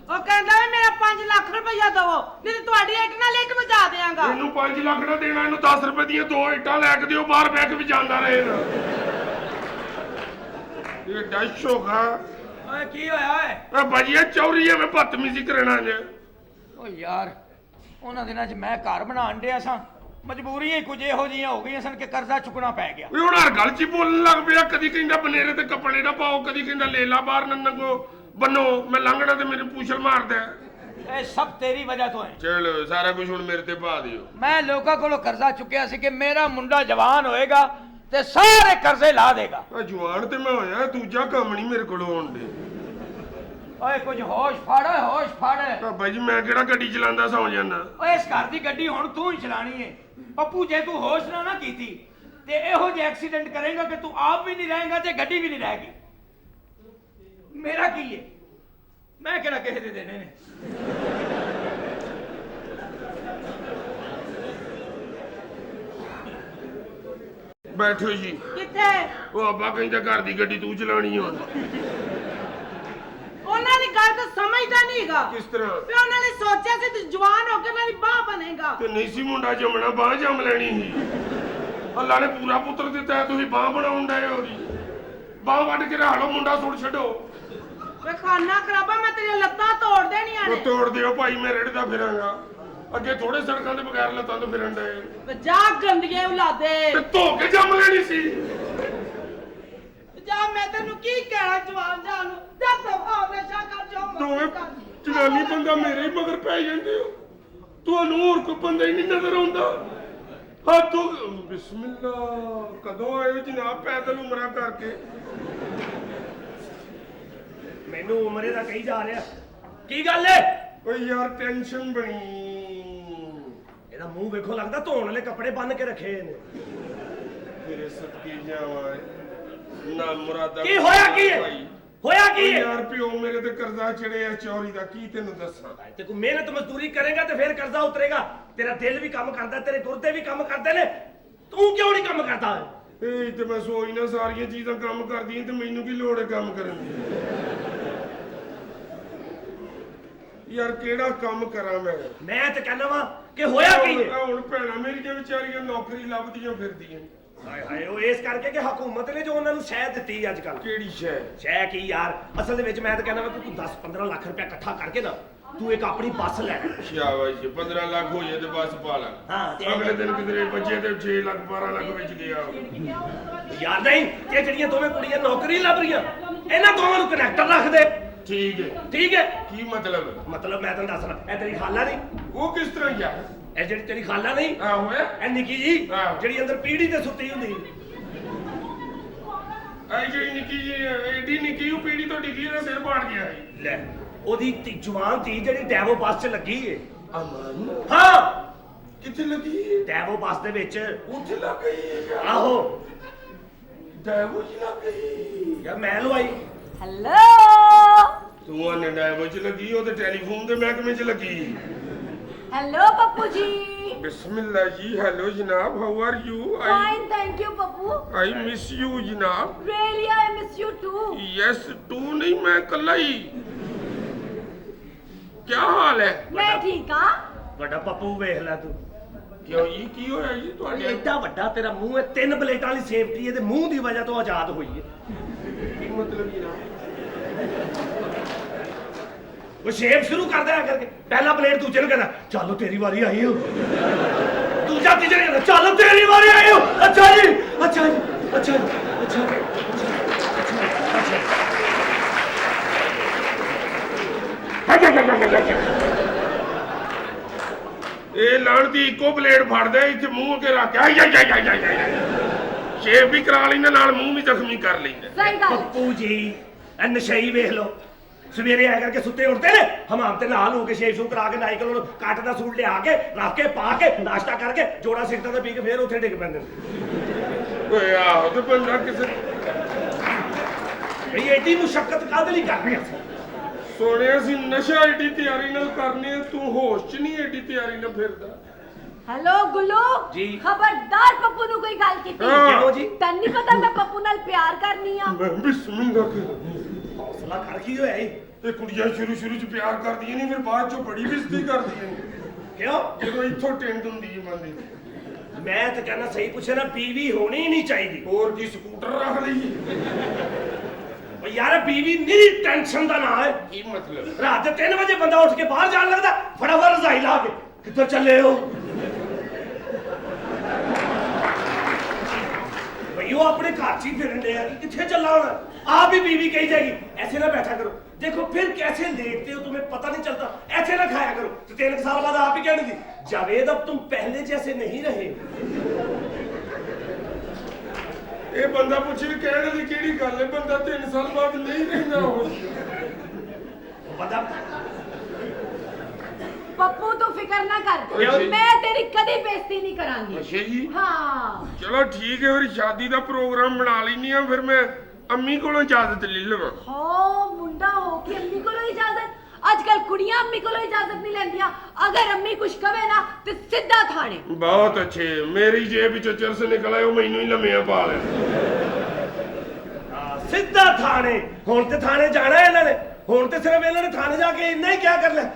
ਉਹ ਕਹਿੰਦਾ ਵੀ ਮੇਰਾ 5 ਲੱਖ ਰੁਪਇਆ ਦਵੋ, ਨਹੀਂ ਤੇ ਤੁਹਾਡੀ ਇੱਟ ਨਾਲ ਇੱਕ ਵਜਾ ਦੇਵਾਂਗਾ। ਇਹਨੂੰ 5 ਲੱਖ ਨਾ ਦੇਣਾ, ਇਹਨੂੰ 10 ਰੁਪਏ ਦੀਆਂ 2 ਇੱਟਾਂ ਲੈ ਕੇ ਦਿਓ, ਬਾਹਰ ਬੈਠ ਕੇ ਵੀ ਜਾਂਦਾ ਰਹੇਗਾ। ਇਹ ਡੈਸ਼ ਹੋਗਾ। ਓਏ ਕੀ ਹੋਇਆ ਓਏ? ਓ ਭਾਜੀ ਇਹ ਚੌਰੀ ਐ, ਮੈਂ ਬਦਤਮੀਜ਼ੀ ਕਰਨਾ ਜੇ। ਓ ਯਾਰ ਉਹਨਾਂ ਦਿਨਾਂ 'ਚ ਮੈਂ ਘਰ ਬਣਾਉਣ ਡਿਆ ਸਾਂ, ਮਜਬੂਰੀਆਂ ਹੀ ਕੁਝ ਇਹੋ ਜਿਹੀਆਂ ਹੋ ਗਈਆਂ ਸਨ ਕਿ ਕਰਜ਼ਾ ਚੁੱਕਣਾ ਪੈ ਗਿਆ। ਓਏ ਹੁਣ ਹਰ ਗੱਲ 'ਚ ਹੀ ਬੋਲਣ ਲੱਗ ਪਿਆ। ਕਦੀ ਕਹਿੰਦਾ ਬਨੇਰੇ ਤੇ ਕੱਪੜੇ ਨਾ ਪਾਓ, ਕਦੀ ਕਹਿੰਦਾ ਲੇਲਾ ਬਾਹਰ ਨਾ ਨੰਗੋ ਬੰਨੋ, ਮੈਂ ਲੰਘਣਾ ਤੇ ਮੇਰੇ ਪੂਛਲ ਮਾਰਦਾ। ਇਹ ਸਭ ਤੇਰੀ ਵਜ੍ਹਾ ਤੋਂ ਹੈ। ਚਲੋ ਸਾਰਾ ਕੁਝ ਹੁਣ ਮੇਰੇ ਤੇ ਪਾ ਦਿਓ। ਮੈਂ ਲੋਕਾਂ ਕੋਲੋਂ ਕਰਜ਼ਾ ਚੁੱਕਿਆ ਸੀ ਕਿ ਮੇਰਾ ਮੁੰਡਾ ਜਵਾਨ ਹੋਏਗਾ ਤੇ ਸਾਰੇ ਕਰਜ਼ੇ ਲਾ ਦੇਗਾ। ਆ ਜਵਾਨ ਤੇ ਮੈਂ ਹੋਇਆ, ਦੂਜਾ ਕੰਮ ਨਹੀਂ ਮੇਰੇ ਕੋਲੋਂ ਹੋਣ ਦੇ। ਓਏ ਕੁਝ ਹੋਸ਼ ਫੜ, ਓਏ ਹੋਸ਼ ਫੜ। ਬਾਬਾ ਜੀ ਮੈਂ ਕਿਹੜਾ ਗੱਡੀ ਚਲਾਉਂਦਾ ਸੌ ਜਾਂਦਾ। ਓਏ ਇਸ ਘਰ ਦੀ ਗੱਡੀ ਹੁਣ ਤੂੰ ਹੀ ਚਲਾਣੀ ਹੈ। ਪੱਪੂ ਜੇ ਤੂੰ ਹੋਸ਼ ਨਾ ਕੀਤੀ ਤੇ ਇਹੋ ਜਿਹੇ ਐਕਸੀਡੈਂਟ ਕਰੇਗਾ ਕਿ ਤੂੰ ਆਪ ਵੀ ਨਹੀਂ ਰਹੇਗਾ ਤੇ ਗੱਡੀ ਵੀ ਨਹੀਂ ਰਹੇਗੀ। ਮੇਰਾ ਕੀ ਹੈ, ਮੈਂ ਕਿਹੜਾ ਕਿਸੇ ਦੇ ਦੇਣੇ ਨੇ। ਬੈਠੋ ਜੀ। ਕਿੱਥੇ? ਉਹ ਅੱਬਾ ਕਹਿੰਦਾ ਘਰ ਦੀ ਗੱਡੀ ਤੂੰ ਚਲਾਣੀ ਹੁਣ। ਉਹਨਾਂ ਦੀ ਗੱਲ ਤਾਂ ਸਮਝਦਾ ਨਹੀਂਗਾ। ਕਿਸ ਤਰ੍ਹਾਂ? ਵੀ ਉਹਨਾਂ ਨੇ ਸੋਚਿਆ ਸੀ ਤੂੰ ਜਵਾਨ ਹੋ ਕੇ ਮੇਰੀ ਬਾਹ ਬਣੇਗਾ। ਤੇ ਨਹੀਂ ਸੀ ਮੁੰਡਾ ਜੰਮਣਾ, ਬਾਹ ਜੰਮ ਲੈਣੀ ਸੀ। ਅੱਲਾ ਨੇ ਪੂਰਾ ਪੁੱਤਰ ਦਿੱਤਾ, ਤੁਸੀਂ ਬਾਹ ਬਣਾਉਣ ਡਏ ਹੋ ਜੀ। ਬਾਹ ਵੱਢ ਕੇ ਰੱਖ ਲਓ, ਮੁੰਡਾ ਸੁੱਟ ਛੱਡੋ। ਵੇ ਖਾਨਾ ਖਰਾਬਾ, ਮੈਂ ਤੇਰੀਆਂ ਲੱਤਾਂ ਤੋੜ ਦੇਣੀਆਂ ਉਹ ਨੇ। ਤੋੜ ਦਿਓ ਭਾਈ, ਮੈਂ ਰੜਦਾ ਫਿਰਾਂਗਾ। ਅੱਗੇ ਥੋੜੇ ਸੜਕਾਂ ਦੇ ਬਗੈਰ ਲੱਤਾਂ ਤੋਂ ਫਿਰਨ ਡਏ। ਵੇ ਜਾ ਗੰਦੀਆਂ ਔਲਾਦੇ, ਤੇ ਧੋ ਕੇ ਜੰਮ ਲੈਣੀ ਸੀ। ਜਾ ਮੈਂ ਤੈਨੂੰ ਕੀ ਕਹਿਣਾ ਜਵਾਨ ਜਾਨ ਨੂੰ। ਜਾ ਦਫਾ ਨਸ਼ਾ ਕਰ ਜੋ ਦੋਵੇਂ ਜਨਾਨੀ ਬੰਦਾ ਮੇਰੇ ਹੀ ਮਗਰ ਪੈ ਜਾਂਦੇ ਹੋ। ਤੁਹਾਨੂੰ ਹੋਰ ਕੋਈ ਬੰਦਾ ਹੀ ਨਹੀਂ ਨਜ਼ਰ ਆਉਂਦਾ। ਹੱਥੋਂ ਬਿਸਮਿਲ੍ਲਾ। ਕਦੋਂ ਆਏ ਜਨਾਬ ਪੈਦਲ ਉਮਰਾ ਕਰਕੇ? ਮੈਨੂੰ ਉਮਰੇ ਦਾ ਕਹੀ ਜਾ ਰਿਹਾ। ਕੀ ਗੱਲ ਏ? ਓਏ ਯਾਰ ਟੈਨਸ਼ਨ ਬਣੀ। ਇਹਦਾ ਮੂੰਹ ਵੇਖੋ, ਲੱਗਦਾ ਧੋਣ ਵਾਲੇ ਕੱਪੜੇ ਬੰਨ ਕੇ ਰੱਖੇ ਨੇ। ਤੇਰੇ ਸਦਕੇ ਜਾਵਾਂ ਨਾ ਮੁਰਾਦਾ। ਕੀ ਹੋਇਆ ਕੀ ਹੈ? ਹੋਇਆ ਕੀ ਹੈ? ਯਾਰ ਪਿਓ ਮੇਰੇ ਤੇ ਕਰਜ਼ਾ ਚੜਿਆ ਚੋਰੀ ਦਾ, ਕੀ ਤੈਨੂੰ ਦੱਸਾਂ। ਤੇ ਕੋਈ ਮਿਹਨਤ ਮਜ਼ਦੂਰੀ ਕਰੇਗਾ ਤੇ ਫਿਰ ਕਰਜ਼ਾ ਉਤਰੇਗਾ। ਤੇਰਾ ਦਿਲ ਵੀ ਕੰਮ ਕਰਦਾ, ਤੇਰੇ ਗੁਰਦੇ ਵੀ ਕੰਮ ਕਰਦੇ ਨੇ, ਤੂੰ ਕਿਉਂ ਨਹੀਂ ਕੰਮ ਕਰਦਾ? ਇਹ ਤੇ ਮੈਂ ਸੋਚ ਨਾ ਸਾਰੀਆਂ ਚੀਜ਼ਾਂ ਕੰਮ ਕਰਦੀਆਂ ਤੇ ਮੈਨੂੰ ਕੀ ਲੋੜ ਹੈ ਕੰਮ ਕਰਨ ਦੀ। ਯਾਰ ਕਿਹੜਾ ਕੰਮ ਕਰਾਂ ਮੈਂ ਤੇ ਕਹਿੰਦਾ ਵਾਂ ਕਿ ਹੋਇਆ ਕੀ ਹੈ? ਹੁਣ ਭੈਣਾਂ ਮੇਰੀਆਂ ਵਿਚਾਰੀਆਂ ਨੌਕਰੀ ਲੱਭਦੀਆਂ ਫਿਰਦੀਆਂ। ਹਾਏ ਹਾਏ, ਉਹ ਇਸ ਕਰਕੇ ਕਿ ਹਕੂਮਤ ਨੇ ਜੋ ਉਹਨਾਂ ਨੂੰ ਸ਼ਹਿ ਦਿੱਤੀ ਅੱਜ ਕੱਲ। ਕਿਹੜੀ ਸ਼ਹਿ? ਸ਼ਹਿ ਕੀ ਯਾਰ, ਅਸਲ ਦੇ ਵਿੱਚ ਮੈਂ ਤਾਂ ਕਹਿੰਦਾ ਵਾ ਕਿ ਤੂੰ 10-15 ਲੱਖ ਰੁਪਇਆ ਇਕੱਠਾ ਕਰਕੇ ਨਾ ਤੂੰ ਇੱਕ ਆਪਣੀ ਬੱਸ ਲੈ। ਸ਼ਾਬਾਸ਼ ਜੀ, 15 ਲੱਖ ਹੋ ਜਾਏ ਤੇ ਬੱਸ ਪਾ ਲਾ। ਅਗਲੇ ਦਿਨ ਕਿਧਰੇ ਬੱਚੇ ਤੇ 6 ਲੱਖ 12 ਲੱਖ ਵਿੱਚ ਗਿਆ ਯਾਰ। ਨਹੀਂ, ਇਹ ਜਿਹੜੀਆਂ ਦੋਵੇਂ ਕੁੜੀਆਂ ਨੌਕਰੀ ਲੱਭ ਰਹੀਆਂ, ਇਹਨਾਂ ਦੋਵਾਂ ਨੂੰ ਕਨੈਕਟਰ ਰੱਖ ਦੇ। ਠੀਕ ਹੈ। ਠੀਕ ਹੈ, ਕੀ ਮਤਲਬ? ਮਤਲਬ ਮੈਂ ਤੈਨੂੰ ਦੱਸਣਾ, ਇਹ ਤੇਰੀ ਖਾਲਾ ਨਹੀਂ? ਉਹ ਕਿਸ ਤਰ੍ਹਾਂ ਯਾਰ? ਇਹ ਜਿਹੜੀ ਤੇਰੀ ਖਾਲਾ ਨਹੀਂ, ਆਹੋ ਇਹ ਨਿੱਕੀ ਜੀ ਜਿਹੜੀ ਅੰਦਰ ਪੀੜੀ ਤੇ ਸੁੱਤੀ ਹੁੰਦੀ। ਐ ਜਿਹੜੀ ਨਿੱਕੀ ਜੀ, ਐਡੀ ਨਿੱਕੀ ਉਹ ਪੀੜੀ ਤੋਂ ਡਿੱਗੀ, ਉਹਦਾ ਸਿਰ ਪਾੜ ਗਿਆ। ਲੈ, ਉਹਦੀ ਜਵਾਨ ਧੀ ਜਿਹੜੀ ਡੈਵੋ ਬੱਸ 'ਚ ਲੱਗੀ ਏ। ਅਮਨ? ਹਾਂ। ਕਿੱਥੇ ਲੱਗੀ? ਡੈਵੋ ਬੱਸ ਦੇ ਵਿੱਚ। ਉੱਥੇ ਲੱਗ ਗਈ? ਆਹੋ, ਡੈਵੋ ਜੀ ਲੱਗ ਗਈ ਯਾਰ ਮੈਂ ਲਵਾਈ। ਹੈਲੋ ਤੂੰ ਆਨੇ ਡੈਵੋ ਚ ਲੱਗੀ, ਉਹ ਤੇ ਟੈਲੀਫੋਨ ਦੇ ਮਹਿਕਮੇ ਚ ਲੱਗੀ। ਹੈਲੋ ਪੱਪੂ ਜੀ। ਬਿਸਮਿਲ੍ਲਾ ਜੀ। ਹੈਲੋ ਜਨਾਬ, how are you? Fine, thank you Pappu. I miss you ਜਨਾਬ। Really I miss you too. Yes, ਤੂੰ ਨਹੀਂ ਮੈਂ ਕੱਲਾ ਹੀ। ਕੀ ਹਾਲ ਹੈ? ਮੈਂ ਠੀਕ ਹਾਂ। ਵੱਡਾ ਪੱਪੂ ਵੇਖ ਲੈ ਤੂੰ। ਕਿਉਂ ਜੀ, ਕੀ ਹੋਇਆ ਜੀ ਤੁਹਾਡੇ? ਐਡਾ ਵੱਡਾ ਤੇਰਾ ਮੂੰਹ ਹੈ, 3 ਪਲੇਟਾਂ ਵਾਲੀ ਸੇਫਟੀ ਇਹਦੇ ਮੂੰਹ ਦੀ ਵਜ੍ਹਾ ਤੋਂ ਆਜ਼ਾਦ ਹੋਈ ਹੈ। ਕੀ ਮਤਲਬ ਜਨਾਬ? ਉਹ ਸ਼ੇਪ ਸ਼ੁਰੂ ਕਰਦਾ ਹੈ ਕਰਕੇ, ਪਹਿਲਾ ਪਲੇਟ ਦੂਜੇ ਨੂੰ ਕਹਿੰਦਾ ਚਲੋ ਤੇਰੀ ਵਾਰੀ ਆਈ ਹੋ, ਦੂਜਾ ਤੀਜੇ ਨੂੰ ਕਹਿੰਦਾ ਚਲੋ ਤੇਰੀ ਵਾਰੀ ਆਈ ਹੋ। ਅੱਛਾ ਜੀ, ਅੱਛਾ ਜੀ, ਅੱਛਾ ਜੀ, ਅੱਛਾ ਇਹ ਲਾਣਦੀ ਇੱਕੋ ਪਲੇਟ ਫੜਦਾ, ਇੱਥੇ ਮੂੰਹ ਅੱਗੇ ਰੱਖ ਕੇ ਸ਼ੇਪ ਵੀ ਕਰਾ ਲੈਂਦਾ, ਨਾਲ ਮੂੰਹ ਵੀ ਜ਼ਖਮੀ ਕਰ ਲੈਂਦਾ। ਸਹੀ ਗੱਲ। ਪੱਪੂ ਜੀ, ਇਹ ਨਸ਼ਈ ਵੇਖ ਲਓ, ਸਵੇਰੇ ਆ ਕਰਕੇ ਸੁੱਤੇ ਉੱਠਦੇ ਨੇ, ਹਮਾਮ ਤੇ ਨਹਾ ਲੂ ਕੇ ਸ਼ੇਪ ਸ਼ੂ ਕਰਾ ਕੇ ਨਾਈ ਕੋਲੋਂ ਕੱਟ ਦਾ ਸੂਟ ਲਿਆ ਕੇ ਰੱਖ ਕੇ ਪਾ ਕੇ ਨਾਸ਼ਤਾ ਕਰਕੇ ਜੋੜਾ ਸਿੱਟਾਂ ਦਾ ਪੀ ਕੇ ਫੇਰ ਉੱਥੇ ਡਿੱਗ ਪੈਂਦੇ ਨੇ। ਓਏ ਆਹੋ, ਤੇ ਬੰਦਾ ਕਿਸੇ ਭਈ ਐਡੀ ਮੁਸ਼ੱਕਤ ਕਾਹਦੇ ਲਈ ਕਰ ਰਹੇ ਅਸੀਂ? ਸੋਹਣਿਆ ਸੀ ਨਸ਼ਾ ਐਡੀ ਤਿਆਰੀ ਨਾਲ ਕਰਨੇ, ਤੂੰ ਹੋਸ਼ ਚ ਨਹੀਂ ਐਡੀ ਤਿਆਰੀ ਨਾਲ ਫਿਰਦਾ। ਹੈਲੋ ਗੁੱਲੂ ਜੀ। ਖਬਰਦਾਰ ਪੱਪੂ ਨੂੰ ਕੋਈ ਗੱਲ ਕੀਤੀ। ਕਿਉਂ ਜੀ? ਤੈਨੂੰ ਨਹੀਂ ਪਤਾ ਮੈਂ ਪੱਪੂ ਨਾਲ ਪਿਆਰ ਕਰਨੀ ਆ। ਬਿਸਮਿਲ੍ਲਾ ਕਰ। ਹੌਸਲਾ ਕਰ, ਕੀ ਹੋਇਆ ਈ? ਇਹ ਕੁੜੀਆਂ ਸ਼ੁਰੂ ਚ ਪਿਆਰ ਕਰਦੀਆਂ ਨਹੀਂ, ਫਿਰ ਬਾਅਦ ਚੋਂ ਬੜੀ ਬੇਇੱਜ਼ਤੀ ਕਰਦੀਆਂ ਨੇ। ਕਿਉਂ? ਜਦੋਂ ਇੱਥੋਂ ਟਿੰਡ ਹੁੰਦੀ ਹੈ ਮਨ ਦੀ। ਮੈਂ ਤਾਂ ਕਹਿੰਦਾ ਸਹੀ ਪੁੱਛੇ ਨਾ, ਬੀਵੀ ਹੋਣੀ ਨਹੀਂ ਚਾਹੀਦੀ। ਹੋਰ ਕੀ ਸਕੂਟਰ ਰੱਖ ਲਈ? ਓ ਯਾਰ ਬੀਵੀ ਨਿਰੀ ਟੈਨਸ਼ਨ ਦਾ ਨਾ ਹੈ। ਕੀ ਮਤਲਬ? ਰਾਤ ਦੇ 3 ਵਜੇ ਬੰਦਾ ਉੱਠ ਕੇ ਬਾਹਰ ਜਾਣ ਲੱਗਦਾ, ਫਟਾਫਟ ਰਜ਼ਾਈ ਲਾ ਕੇ ਕਿੱਧਰ ਚੱਲੇ ਹੋ? ਭਈ ਉਹ ਆਪਣੇ ਘਰ 'ਚ ਹੀ ਫਿਰਨ ਡਿਆ ਕਿ ਕਿੱਥੇ ਚੱਲਾ ਹੁਣ? आप भी बीवी कही जाएगी ऐसे ना बैठा करो, देखो फिर कैसे लेटते हो, तुम्हें पता नहीं चलता, ऐसे ना खाया करो। तो 3 साल बाद आप ही कहने दी जावेद अब तुम पहले जैसे नहीं रहे। ਇਹ ਬੰਦਾ ਪੁੱਛੇ ਕਹਿਣ ਦੀ ਕਿਹੜੀ ਗੱਲ ਹੈ? ਬੰਦਾ 3 ਸਾਲ ਬਾਅਦ ਨਹੀਂ ਰਹਿੰਦਾ ਹੋ। बंदा पप्पू तू फिक्र ना कर, मैं तेरी कभी बेइज्जती नहीं करांगी। ਅੱਛਾ ਜੀ। हाँ ਚਲੋ ਠੀਕ ਹੈ, ਫਿਰ ਸ਼ਾਦੀ ਦਾ ਪ੍ਰੋਗਰਾਮ ਬਣਾ ਲੈਣੀ ਆ, ਫਿਰ ਮੈਂ ਅੰਮੀ ਕੋਲੋਂ ਇਜਾਜ਼ਤ ਲੈ ਲਵਾਂ। हाँ मुंडा हो कि अम्मी को इजाजत, आजकल कुड़ियां अम्मी को इजाजत नहीं लेंदियां। अगर अम्मी कुछ कहे ना तो सीधा थाने। ਬਹੁਤ ਅੱਛੇ, ਮੇਰੀ ਜੇਬ ਵਿੱਚੋਂ ਚਰਸ ਨਿਕਲ ਆਇਆ, ਉਹ ਮੈਨੂੰ ਹੀ ਲੰਮਿਆਂ ਪਾ ਲਿਆ। ਸਿੱਧਾ ਥਾਣੇ। ਹੁਣ ਤੇ ਥਾਣੇ ਜਾਣਾ ਇਹਨਾਂ ਨੇ, ਹੁਣ ਤੇ ਸਿਰਫ ਇਹਨਾਂ ਨੇ ਥਾਣੇ ਜਾ ਕੇ ਇੰਨਾ ਹੀ ਕਿਆ ਕਰ ਲਿਆ,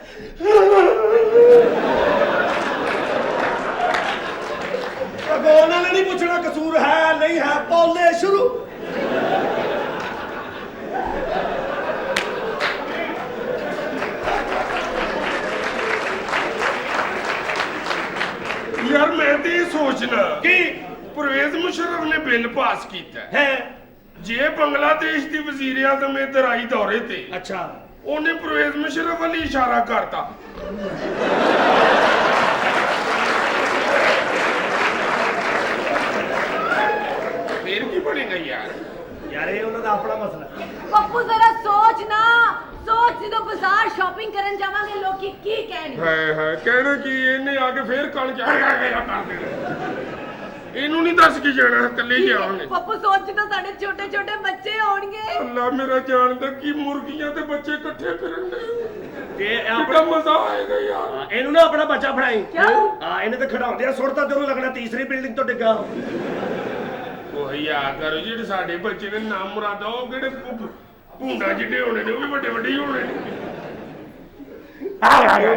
ਅਗੋ ਉਹਨਾਂ ਨੇ ਨਹੀਂ ਪੁੱਛਣਾ ਕਸੂਰ ਹੈ ਨਹੀਂ ਹੈ, ਪੌਲੇ ਸ਼ੁਰੂ। ਯਾਰ ਮੈਂ ਤੇ ਇਹ ਸੋਚਣਾ ਕੀ ਪਰਵੇਜ਼ ਮੁਸ਼ਰਫ ਨੇ ਬਿੱਲ ਪਾਸ ਕੀਤਾ ਹੈ, ਹੈ? ਜੇ ਬੰਗਲਾਦੇਸ਼ ਦੀ ਵਜ਼ੀਰ ਆਜ਼ਮ ਇੱਧਰ ਆਈ ਦੌਰੇ ਤੇ, ਅੱਛਾ, ਉਹਨੇ ਪਰਵੇਜ਼ ਮੁਸ਼ਰਫ ਵੱਲ ਇਸ਼ਾਰਾ ਕਰਤਾ। ਫੇਰ ਕੀ ਬਣੇਗਾ ਯਾਰ? ਯਾਰ ਇਹ ਉਹਨਾਂ ਦਾ ਆਪਣਾ ਮਸਲਾ। पप्पू जरा सोच ना, सोच ਜਦੋਂ ਬਾਜ਼ਾਰ ਸ਼ਾਪਿੰਗ ਕਰਨ ਜਾਵਾਂਗੇ ਲੋਕੀ ਕੀ ਕਹਿਣਗੇ। ਹਾਏ ਹਾਏ, ਕਹਿਣਾ ਕੀ, ਇਹਨੇ ਆ ਕੇ ਫੇਰ ਕਣ ਚੜ ਗਿਆ ਕਰ ਦੇਣਾ। ਇਹਨੂੰ ਨਹੀਂ ਦੱਸ ਕੇ ਜਾਣਾ, ਇਕੱਲੇ ਜਾਵਾਂਗੇ। ਪੱਪੂ ਸੋਚ ਤਾਂ ਸਾਡੇ ਛੋਟੇ ਛੋਟੇ ਬੱਚੇ ਹੋਣਗੇ। ਅੱਲਾ ਮੇਰਾ ਜਾਣਦਾ ਕੀ ਮੁਰਗੀਆਂ ਤੇ ਬੱਚੇ ਇਕੱਠੇ ਫਿਰਨਗੇ ਤੇ ਬੜਾ ਮਜ਼ਾ ਆਏਗਾ ਯਾਰ। ਇਹਨੂੰ ਨਾ ਆਪਣਾ ਬੱਚਾ ਫੜਾਈ। ਕਿਉਂ? ਹਾਂ ਇਹਨੇ ਤਾਂ ਖੜਾਉਂਦੇ ਆ, ਸੁੱਟਦਾ ਤੇ ਉਹਨੂੰ ਲੱਗਣਾ ਤੀਸਰੀ ਬਿਲਡਿੰਗ ਤੋਂ ਡਿੱਗਾ। ਉਹ ਯਾਰ ਕਰੋ ਜਿਹੜੇ ਸਾਡੇ ਬੱਚੇ ਨੇ ਨਾਮ ਮੁਰਾਦਾ, ਉਹ ਕਿਹੜੇ ਭੂੰਡਾ ਜਿੱਡੇ ਹੋਣੇ ਨੇ, ਉਹ ਵੀ ਵੱਡੇ ਵੱਡੇ ਹੀ ਹੋਣੇ ਨੇ।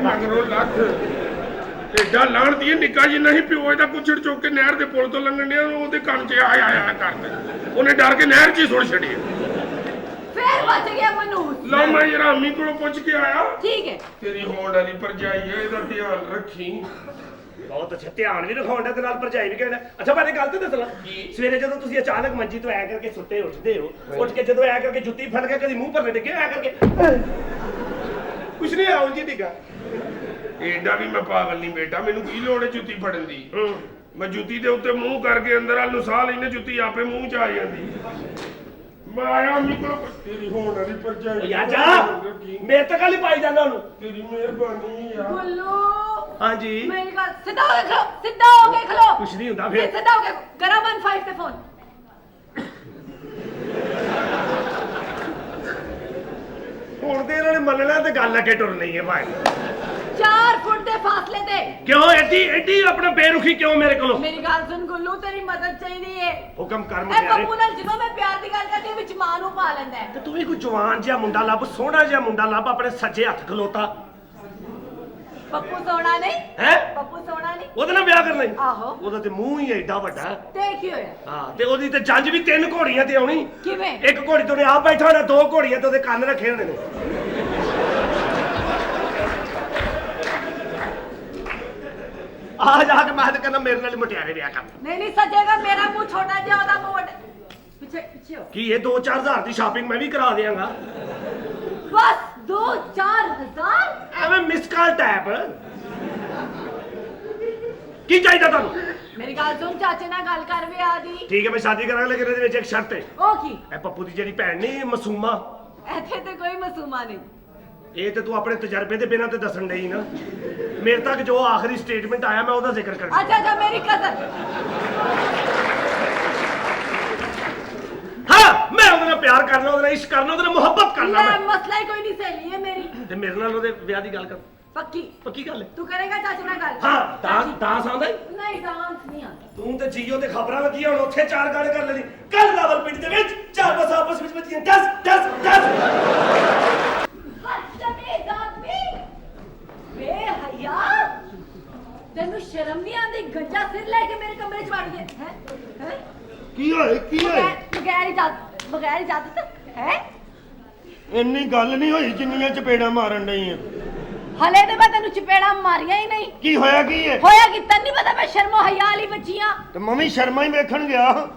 ਮਗਰੋਂ ਲੱਖ ਏਡਾ ਲਾਣਦੀ ਹੈ, ਨਿੱਕਾ ਜਿਹਾ ਨਹੀਂ ਪਿਓ ਇਹਦਾ ਕੁਛੜ ਚੁੱਕ ਕੇ ਨਹਿਰ ਦੇ ਪੁਲ ਤੋਂ ਲੰਘਣ ਡਿਆ, ਉਹਦੇ ਕੰਨ 'ਚ ਆਇਆ ਕਰਦੇ, ਉਹਨੇ ਡਰ ਕੇ ਨਹਿਰ 'ਚ ਹੀ ਸੁੱਟ ਛੱਡੀ। ਫੇਰ ਬਚ ਗਿਆ ਮਨੂਸ। ਲਓ ਮੈਂ ਰਾਮੀ ਕੋਲੋਂ ਪੁੱਛ ਕੇ ਆਇਆ। ਠੀਕ ਹੈ। ਤੇਰੀ ਹੋਣ ਵਾਲੀ ਭਰਜਾਈ ਹੈ, ਇਹਦਾ ਧਿਆਨ ਰੱਖੀ। ਬਹੁਤ ਅੱਛਾ, ਧਿਆਨ ਵੀ ਰਖਾਉਣ ਦਾ ਤੇ ਨਾਲ ਭਰਜਾਈ ਵੀ ਕਹਿਣਾ। ਅੱਛਾ ਮੈਂ ਗੱਲ ਤੇ ਦੱਸਣਾ, ਸਵੇਰੇ ਜਦੋਂ ਤੁਸੀਂ ਅਚਾਨਕ ਮੰਜੀ ਤੋਂ ਐ ਕਰਕੇ ਸੁੱਤੇ ਉੱਠਦੇ ਹੋ, ਉੱਠ ਕੇ ਜਦੋਂ ਐ ਕਰਕੇ ਜੁੱਤੀ ਫੜ ਕੇ ਕਦੀ ਮੂੰਹ ਭਰਨੇ ਡਿੱਗੇ, ਐ ਕਰਕੇ ਕੁਛ ਨਹੀਂ ਆਉਂ ਜੀ ਡਿੱਗਾ। ਏਡਾ ਵੀ ਮੈਂ ਪਾਗਲ ਨਹੀਂ ਬੇਟਾ, ਮੈਨੂੰ ਕੀ ਲੋੜ ਹੈ ਜੁੱਤੀ ਫੜਨ ਦੀ। ਮੈਂ ਜੁੱਤੀ ਦੇ ਉੱਤੇ ਮੂੰਹ ਕਰਕੇ ਅੰਦਰ ਵੱਲ ਨੂੰ ਸਾਹ ਲੈਨੇ, ਜੁੱਤੀ ਆਪੇ ਮੂੰਹ 'ਚ ਆ ਜਾਂਦੀ। ਮੈਂ ਆਇਆ ਮਿੱਤਰੋ, ਤੇਰੀ ਹੋਣ ਵਾਲੀ ਭਰਜਾਈ ਯਾ ਜਾ ਮੇਰੇ ਤੱਕ ਹੀ ਪਾਈ ਜਾਂਦਾ ਉਹਨੂੰ। ਤੇਰੀ ਮਿਹਰਬਾਨੀ ਯਾਰ। ਗੁੱਲੂ ਹਾਂਜੀ ਮੇਰੀ ਗੱਲ, ਸਿੱਧਾ ਹੋ ਕੇ ਖਲੋ, ਸਿੱਧਾ ਹੋ ਕੇ ਖਲੋ। ਕੁਛ ਨਹੀਂ ਹੁੰਦਾ ਫਿਰ। ਸਿੱਧਾ ਹੋ ਕੇ ਕਰਾ 15 ਤੇ ਫੋਨ। ਹੁਣ ਤੇ ਇਹਨਾਂ ਨੇ ਮੰਨਣਾ ਤੇ ਗੱਲ ਅੱਗੇ ਟੁਰਨੀ ਹੈ ਭਾਈ। 4 ਫੁੱਟ ਦੇ ਫਾਸਲੇ ਤੇ। ਕਿਉਂ ਐਡੀ ਆਪਣਾ ਬੇਰੁਖੀ ਕਿਉਂ ਮੇਰੇ ਕੋਲੋਂ? ਮੇਰੀ ਗੱਲ ਸੁਣ ਗੁੱਲੂ, ਤੇਰੀ ਮਦਦ ਚਾਹੀਦੀ ਏ। ਹੁਕਮ ਕਰ ਇਹ ਮੁਟਿਆਰੇ। ਪੱਪੂ ਨਾਲ ਜਦੋਂ ਮੈਂ ਪਿਆਰ ਦੀ ਗੱਲ ਕਰਦੀ ਵਿੱਚ ਮਾਂ ਨੂੰ ਪਾ ਲੈਂਦਾ ਹੈ। ਤੇ ਤੂੰ ਵੀ ਕੋਈ ਜਵਾਨ ਜਿਹਾ ਮੁੰਡਾ ਲੱਭ, ਸੋਹਣਾ ਜਿਹਾ ਮੁੰਡਾ ਲੱਭ, ਆਪਣੇ ਸੱਜੇ ਹੱਥ ਖਲੋਤਾ। ਪੱਪੂ ਸੋਹਣਾ ਨਹੀਂ ਹੈ ਪੱਪੂ ਸੋਹਣਾ ਨਹੀਂ। ਉਹਦੇ ਨਾਲ ਵਿਆਹ ਕਰਨਾ ਹੀ। ਆਹੋ। ਉਹਦਾ ਤੇ ਮੂੰਹ ਹੀ ਐਡਾ ਵੱਡਾ। ਤੇ ਕੀ ਹੋਇਆ? ਹਾਂ ਤੇ ਉਹਦੀ ਤੇ ਜੰਜ ਵੀ 3 ਘੋੜੀਆਂ ਤੇ ਆਉਣੀ। ਕਿਵੇਂ? ਇੱਕ ਘੋੜੀ ਤੋਂ ਨੇ ਆਪ ਬੈਠਾ ਹੋਣਾ, 2 ਘੋੜੀਆਂ ਤੇ ਉਹਦੇ ਕੰਨ ਰੱਖੇ ਹੋਣੇ ਨੇ। ਆ ਜਾ ਕੇ ਮੈਂ ਤੇ ਕਹਿੰਦਾ ਮੇਰੇ ਨਾਲ ਮੁਟਿਆਰੇ ਵਿਆਹ ਕਰ। ਨਹੀਂ ਨਹੀਂ ਸਜੇਗਾ, ਮੇਰਾ ਮੂੰਹ ਛੋਟਾ ਜਿਹਾ, ਉਹਦਾ ਮੂੰਹ ਵੱਡਾ। ਪਿੱਛੇ ਪਿੱਛੇ ਹੋ। ਕੀ ਇਹ 2-4 ਹਜ਼ਾਰ ਦੀ ਸ਼ਾਪਿੰਗ ਮੈਂ ਵੀ ਕਰਾ ਦਿਆਂਗਾ। ਬਸ 2-4 ਹਜ਼ਾਰ? ਐਵੇਂ ਮਿਸ ਕਾਲ ਟੈਪ। ਕੀ ਚਾਹੀਦਾ ਤੁਹਾਨੂੰ? ਮੇਰੀ ਗੱਲ ਸੁਣ, ਚਾਚੇ ਨਾਲ ਗੱਲ ਕਰ ਵਿਆਹ ਦੀ। ਠੀਕ ਹੈ ਮੈਂ ਸ਼ਾਦੀ ਕਰਾਂਗਾ, ਲੇਕਿਨ ਇਹਦੇ ਵਿੱਚ ਇੱਕ ਸ਼ਰਤ ਹੈ। ਉਹ ਕੀ? ਇਹ ਪੱਪੂ ਦੀ ਜਿਹੜੀ ਭੈਣ ਨਹੀਂ ਮਾਸੂਮਾ, ਇੱਥੇ ਤੇ ਕੋਈ ਮਾਸੂਮਾ ਨਹੀਂ। ਇਹ ਤੇ ਤੂੰ ਆਪਣੇ ਤਜਰਬੇ ਦੇ ਬਿਨਾਂ ਤੇ ਦੱਸਣ ਡਈ ਨਾ। ਮੇਰੇ ਤੱਕ ਜੋ ਆਖਰੀ ਸਟੇਟਮੈਂਟ ਆਇਆ ਮੈਂ ਉਹਦਾ ਜ਼ਿਕਰ ਕਰਨਾ। ਅੱਛਾ ਮੇਰੀ ਕਜ਼ਨ। ਹਾਂ ਮੈਂ ਉਹਦੇ ਨਾਲ ਪਿਆਰ ਕਰਨਾ, ਉਹਦੇ ਨਾਲ ਇਸ਼ਕ ਕਰਨਾ, ਉਹਦੇ ਨਾਲ ਮੁਹੱਬਤ ਕਰਨਾ ਲੈ ਮੈਂ। ਮਸਲਾ ਹੀ ਕੋਈ ਨਹੀਂ, ਸਹੇਲੀ ਹੈ ਮੇਰੀ। ਤੇ ਮੇਰੇ ਨਾਲ ਉਹਦੇ ਵਿਆਹ ਦੀ ਗੱਲ ਕਰ। ਪੱਕੀ? ਪੱਕੀ ਗੱਲ ਹੈ। ਤੂੰ ਕਰੇਗਾ ਚਾਚੇ ਨਾਲ ਗੱਲ? ਹਾਂ ਡਾਂਸ ਆਉਂਦਾ ਈ? ਨਹੀਂ ਡਾਂਸ ਨਹੀਂ ਆਉਂਦਾ। ਤੂੰ ਤੇ ਜੀਓ ਤੇ ਖਬਰਾਂ ਲੱਗੀਆਂ, ਹੁਣ ਉੱਥੇ 4 ਗਾਣੇ ਕਰ ਲੈਣੀ। ਕੱਲ ਰਾਵਲਪਿੰਡੀ ਦੇ ਵਿੱਚ 4 ਬੱਸਾਂ ਆਪਸ ਵਿੱਚ ਵੱਜੀਆਂ, ਟਸ। ਬਦਤਮੀਜ਼ ਆਦਮੀ, ਬੇਹਯਾ, ਤੈਨੂੰ ਸ਼ਰਮ ਨਹੀਂ ਆਉਂਦੀ? ਗੰਜਾ ਸਿਰ ਲੈ ਕੇ ਮੇਰੇ ਕਮਰੇ 'ਚ ਵੜ ਗਿਆ ਹੈ? ਕੀ ਹੋਏ ਕੀ ਹੋਏ? ਬਗੈਰ ਇਜਾਜ਼ਤ ਹੈ? ਇੰਨੀ ਗੱਲ ਨਹੀਂ ਹੋਈ ਜਿੰਨੀਆਂ ਚਪੇੜਾਂ ਮਾਰਨ ਡਈ ਆ। ਹਲੇ ਤੇ ਮੈਂ ਤੈਨੂੰ ਚਪੇੜਾ ਮਾਰੀਆਂ ਹੀ ਨਹੀਂ। ਕੀ ਹੋਇਆ ਕੀ ਹੈ? ਹੋਇਆ ਕਿ ਤੈਨੂੰ ਨਹੀਂ ਪਤਾ ਮੈਂ ਸ਼ਰਮੋ ਹਯਾ ਵਾਲੀ ਬੱਚੀ ਆ। ਤੇ ਮੰਮੀ ਸ਼ਰਮਾ ਹੀ ਵੇਖਣ ਗਿਆ।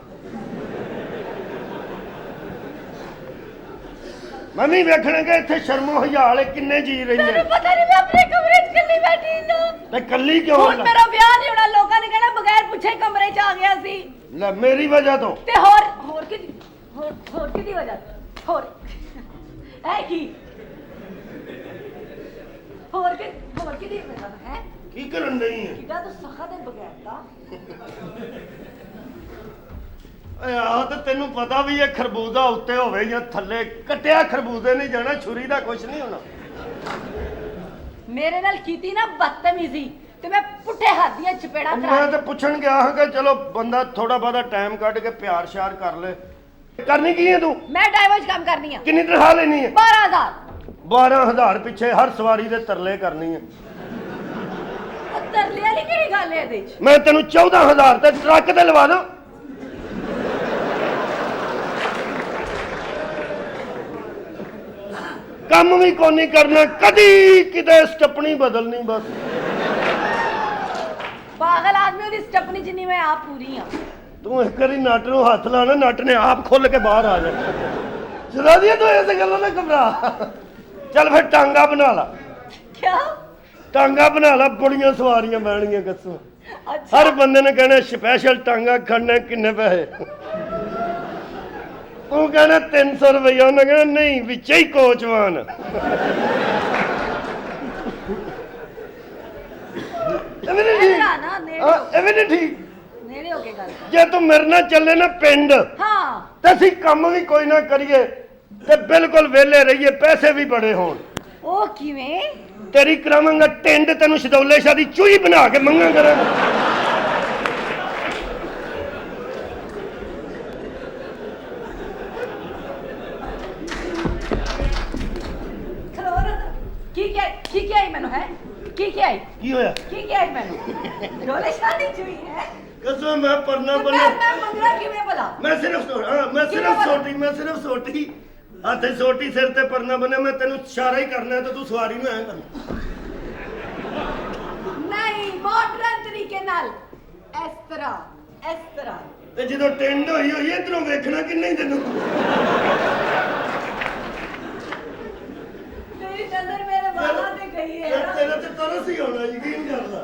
ਮੰਮੀ ਵੇਖਣ ਗਏ ਇੱਥੇ ਸ਼ਰਮੋ ਹਯਾ ਵਾਲੇ ਕਿੰਨੇ ਜੀ ਰਹਿੰਦੇ। ਤੈਨੂੰ ਪਤਾ ਨਹੀਂ ਮੈਂ ਆਪਣੇ ਕਮਰੇ 'ਚ ਇਕੱਲੀ ਬੈਠੀ ਨਾ। ਤੇ ਕੱਲੀ ਕਿਉਂ? ਹੁਣ ਮੇਰਾ ਵਿਆਹ ਨਹੀਂ ਹੋਣਾ, ਲੋਕਾਂ ਨੇ ਕਹਿਣਾ ਬਗੈਰ ਪੁੱਛੇ ਕਮਰੇ 'ਚ ਆ ਗਿਆ ਸੀ। ਲੈ ਮੇਰੀ ਵਜ੍ਹਾ ਤੋਂ। ਤੇ ਹੋਰ ਕਿਹਦੀ ਵਜ੍ਹਾ ਤੋਂ? ਹੋਰ ਹੈ ਕੀ? ਹੋਰ ਕਿਹਦੀ ਵਜ੍ਹਾ ਤੋਂ ਹੈ? ਕੀ ਕਰਨ ਡਈ ਹੈ? ਕਿੱਦਾਂ ਤੂੰ ਸਖਤ ਹੈ ਬਗੈਰ ਦਾ? ਓਏ ਆਹ ਤੇ ਤੈਨੂੰ ਪਤਾ ਵੀ ਇਹ ਖਰਬੂਜ਼ਾ ਉੱਤੇ ਹੋਵੇ ਜਾਂ ਥੱਲੇ, ਕੱਟਿਆ ਖਰਬੂਜ਼ੇ ਨਹੀਂ ਜਾਣਾ, ਛੁਰੀ ਦਾ ਕੁਝ ਨਹੀਂ ਹੋਣਾ। ਮੇਰੇ ਨਾਲ ਕੀਤੀ ਨਾ ਬਦਤਮੀਜ਼ੀ ਤੇ ਮੈਂ ਪੁੱਠੇ ਹੱਥ ਦੀਆਂ ਚਪੇੜਾਂ ਮੈਂ ਕਰਾ। ਤਾਂ ਪੁੱਛਣ ਗਿਆ ਹਾਂ ਕਿ ਚਲੋ ਬੰਦਾ ਥੋੜਾ ਬਹੁਤਾ ਟਾਈਮ ਕੱਢ ਕੇ ਪਿਆਰ ਸ਼ਿਆਰ ਕਰ ਲੈ। ਕਰਨੀ ਕੀ ਹੈ ਤੂੰ? ਮੈਂ ਡਾਈਵਰਸ ਕੰਮ ਕਰਨੀ ਆ। ਕਿੰਨੀ ਤਨਖਾਹ ਲੈਣੀ ਹੈ? 12000। 12000 ਪਿੱਛੇ ਹਰ ਸਵਾਰੀ ਦੇ ਤਰਲੇ ਕਰਨੀ ਹੈ। ਤਰਲੇ ਵਾਲੀ ਕਿਹੜੀ ਗੱਲ ਹੈ ਇਹਦੇ 'ਚ? ਮੈਂ ਤੈਨੂੰ 14000 ਤੇ ਟਰੱਕ ਤੇ ਲਵਾ ਦਾਂ। ਕੰਮ ਵੀ ਕੋਈ ਨਹੀਂ ਕਰਨਾ, ਕਦੀ ਕਿਤੇ ਸਟੱਪਣੀ ਬਦਲਣੀ ਬਸ। ਪਾਗਲ ਆਦਮੀ, ਉਹਦੀ ਸਟੱਪਨੀ ਜਿੰਨੀ ਮੈਂ ਆਪ ਪੂਰੀ ਆ। ਤੂੰ ਇੱਕ ਵਾਰੀ ਨੱਟ ਨੂੰ ਹੱਥ ਲਾਣਾ, ਨੱਟ ਨੇ ਆਪ ਖੁੱਲ ਕੇ ਬਾਹਰ ਆ ਜਾਣਾ। ਸ਼ਰਾਦੀਆ ਤੂੰ ਇਸ ਗੱਲੋਂ ਨਾ ਘਬਰਾ। ਚੱਲ ਫਿਰ ਟਾਂਗਾ ਬਣਾ ਲਾ। ਕਿਆ? ਟਾਂਗਾ ਬਣਾ ਲਾ, ਬੜੀਆਂ ਸਵਾਰੀਆਂ ਬਹਿਣਗੀਆਂ ਗੱਸੋਂ। ਅੱਛਾ ਹਰ ਬੰਦੇ ਨੇ ਕਹਿਣਾ ਸਪੈਸ਼ਲ ਟਾਂਗਾ ਖੜਨਾ, ਕਿੰਨੇ ਪੈਸੇ? ਤੂੰ ਕਹਿਣਾ 300 ਰੁਪਇਆ, ਉਹਨੇ ਕਹਿਣਾ ਨਹੀਂ ਵਿੱਚ ਹੀ ਕੋਚਵਾਨ। ਇਹ ਵੀ ਨਹੀਂ ਠੀਕ। ਨਾ ਇਹ ਵੀ ਨਹੀਂ ਠੀਕ। ਨੇੜੇ ਹੋ ਕੇ ਗੱਲ ਕਰ। ਜੇ ਤੂੰ ਮੇਰੇ ਨਾਲ ਚੱਲੇ ਨਾ ਪਿੰਡ ਹਾਂ ਤੇ ਅਸੀਂ ਕੰਮ ਵੀ ਕੋਈ ਨਾ ਕਰੀਏ ਤੇ ਬਿਲਕੁਲ ਵਿਹਲੇ ਰਹੀਏ, ਪੈਸੇ ਵੀ ਬੜੇ ਹੋਣ। ਉਹ ਕਿਵੇਂ? ਤੇਰੀ ਕਰਾਵਾਂਗਾ ਟਿੰਡ, ਤੈਨੂੰ ਸ਼ਦੌਲੇ ਸ਼ਾਹ ਦੀ ਚੂਹੀ ਬਣਾ ਕੇ ਮੰਗਾ ਕਰਾਂਗਾ। ਕੀ ਕਿਹਾ ਮੈਨੂੰ ਹੈ? ਕੀ ਕਿਹਾ ਕੀ ਹੋਇਆ? ਕੀ ਕਿਹਾ ਮੈਨੂੰ? ਡੋਲੇ ਸ਼ਾਦੀ ਚੁਈ ਹੈ ਕਸਮ ਮੈਂ ਪਰਨਾ ਮੈਂ ਬੰਨਿਆ। ਮੰਗਣਾ ਕਿਵੇਂ ਭਲਾ? ਮੈਂ ਸਿਰਫ ਸੋਟੀ ਹੱਥੇ ਸੋਟੀ ਸਿਰ ਤੇ ਪਰਨਾ ਬੰਨਿਆ। ਮੈਂ ਤੈਨੂੰ ਇਸ਼ਾਰਾ ਹੀ ਕਰਨਾ ਤੇ ਤੂੰ ਸਵਾਰੀ ਨੂੰ ਐਂ ਕਰਨਾ। ਨਹੀਂ, ਮਾਡਰਨ ਤਰੀਕੇ ਨਾਲ ਇਸ ਤਰ੍ਹਾਂ ਤੇ ਜਦੋਂ ਟਿੰਡ ਹੋਈ ਇਧਰੋਂ ਵੇਖਣਾ ਕਿੰਨੇ ਹੀ ਤੈਨੂੰ। ਮੇਰੀ ਨਜ਼ਰ ਮੇਰੇ ਵਾਲਾਂ ਤੇ ਗਈ ਹੈ ਨਾ। ਤੇਰਾ ਤੇ ਤਰਸ ਹੀ ਹੋਣਾ, ਯਕੀਨ ਕਰ ਲੈ।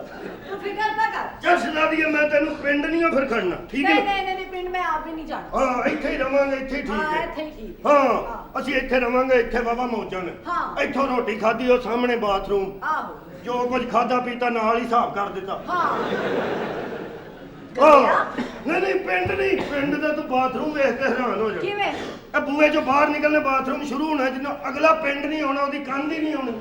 ਤੂੰ ਫਿਕਰ ਨਾ ਕਰ। ਚੱਲ ਸੁਣਾ ਦੀਏ, ਮੈਂ ਤੈਨੂੰ ਪਿੰਡ ਨਹੀਂ ਫਿਰ ਖੜਨਾ, ਠੀਕ ਹੈ? ਨਹੀਂ ਪਿੰਡ ਮੈਂ ਆਪ ਹੀ ਨਹੀਂ ਜਾਣਾ। ਹਾਂ, ਇੱਥੇ ਹੀ ਰਵਾਂਗੇ, ਇੱਥੇ ਹੀ ਠੀਕ ਹਾਂ, ਹੈ। ਇੱਥੇ ਹੀ ਠੀਕ। ਹਾਂ, ਅਸੀਂ ਇੱਥੇ ਰਵਾਂਗੇ, ਇੱਥੇ ਬਾਬਾ ਮੌਜਾਂ ਨੇ। ਹਾਂ। ਇੱਥੋਂ ਰੋਟੀ ਖਾਧੀ, ਉਹ ਸਾਹਮਣੇ ਬਾਥਰੂਮ, ਆਹੋ ਜੋ ਕੁਝ ਖਾਦਾ ਪੀਤਾ ਨਾਲ ਹੀ ਹਿਸਾਬ ਕਰ ਦਿੱਤਾ। ਹਾਂ ਨਹੀਂ ਪਿੰਡ ਦਾ ਤੂੰ ਬਾਥਰੂਮ ਵੇਖ ਕੇ ਹੈਰਾਨ ਹੋ ਜਾ। ਕਿਵੇਂ? ਇਹ ਬੂਹੇ ਚੋਂ ਬਾਹਰ ਨਿਕਲਨੇ ਬਾਥਰੂਮ ਸ਼ੁਰੂ ਹੋਣਾ, ਜਿੰਨਾ ਅਗਲਾ ਪਿੰਡ ਨਹੀਂ ਆਉਣਾ, ਉਹਦੀ ਕੰਧ ਹੀ ਨਹੀਂ ਆਉਣੀ।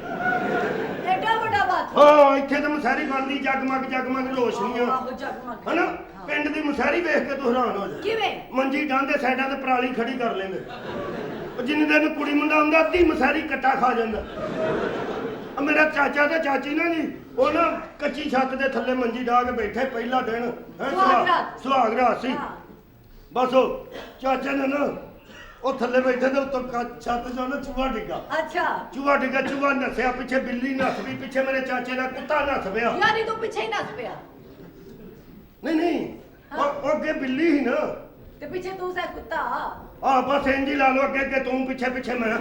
ਐਡਾ ਵੱਡਾ ਬਾਤ। ਹਾਂ, ਇੱਥੇ ਤਾਂ ਮਸਾਰੀ ਬਣਦੀ, ਜਗਮਗ ਰੋਸ਼ਨੀਆਂ, ਆਹੋ ਜਗਮਗ। ਹਨਾ? ਪਿੰਡ ਦੀ ਮਸਾਰੀ ਵੇਖ ਕੇ ਤੂੰ ਹੈਰਾਨ ਹੋ ਜਾ। ਕਿਵੇਂ? ਮੰਜੀ ਡਾਂਦੇ ਸਾਈਡਾਂ ਤੇ ਪਰਾਲੀ ਖੜੀ ਕਰ ਲੈਂਦੇ। ਉਹ ਜਿੰਨੇ ਦਿਨ ਕੁੜੀ ਮੁੰਡਾ ਹੁੰਦਾ, ਅੱਧੀ ਮਸਾਰੀ ਕੱਟਾ ਖਾ ਜਾਂਦਾ। ਮੇਰਾ ਚਾਚਾ ਤੇ ਚਾਚੀ ਨਾ ਜੀ, ਉਹ ਨਾ ਕੱਚੀ ਛੱਤ ਦੇ ਥੱਲੇ ਮੰਜੀ ਢਾ ਕੇ ਬੈਠੇ, ਪਹਿਲਾ ਦਿਨ ਸੁਹਾਗ ਰਾਤ ਸੀ। ਬਸ ਉਹ ਚਾਚਾ ਨੇ ਨਾ ਉਹ ਥੱਲੇ ਬੈਠੇ ਤੇ ਉੱਤੋਂ ਛੱਤ ਚੋਂ ਨਾ ਚੂਹਾ ਡਿੱਗਾ। ਅੱਛਾ। ਚੂਹਾ ਨੱਸਿਆ, ਪਿੱਛੇ ਬਿੱਲੀ ਨੱਸ ਪਈ, ਪਿੱਛੇ ਮੇਰੇ ਚਾਚੇ ਦਾ ਕੁੱਤਾ ਨੱਸ ਪਿਆ। ਯਾਨੀ ਤੂੰ ਪਿੱਛੇ ਹੀ ਨੱਸ ਪਿਆ? ਨਹੀਂ ਉਹ ਅੱਗੇ ਬਿੱਲੀ ਸੀ ਨਾ ਤੇ ਪਿੱਛੇ ਤੂੰ ਸਾ ਕੁੱਤਾ। ਆ ਬਸ ਇੰਜ ਹੀ ਲਾ ਲਓ, ਅੱਗੇ ਤੂੰ ਪਿੱਛੇ ਮੈਂ।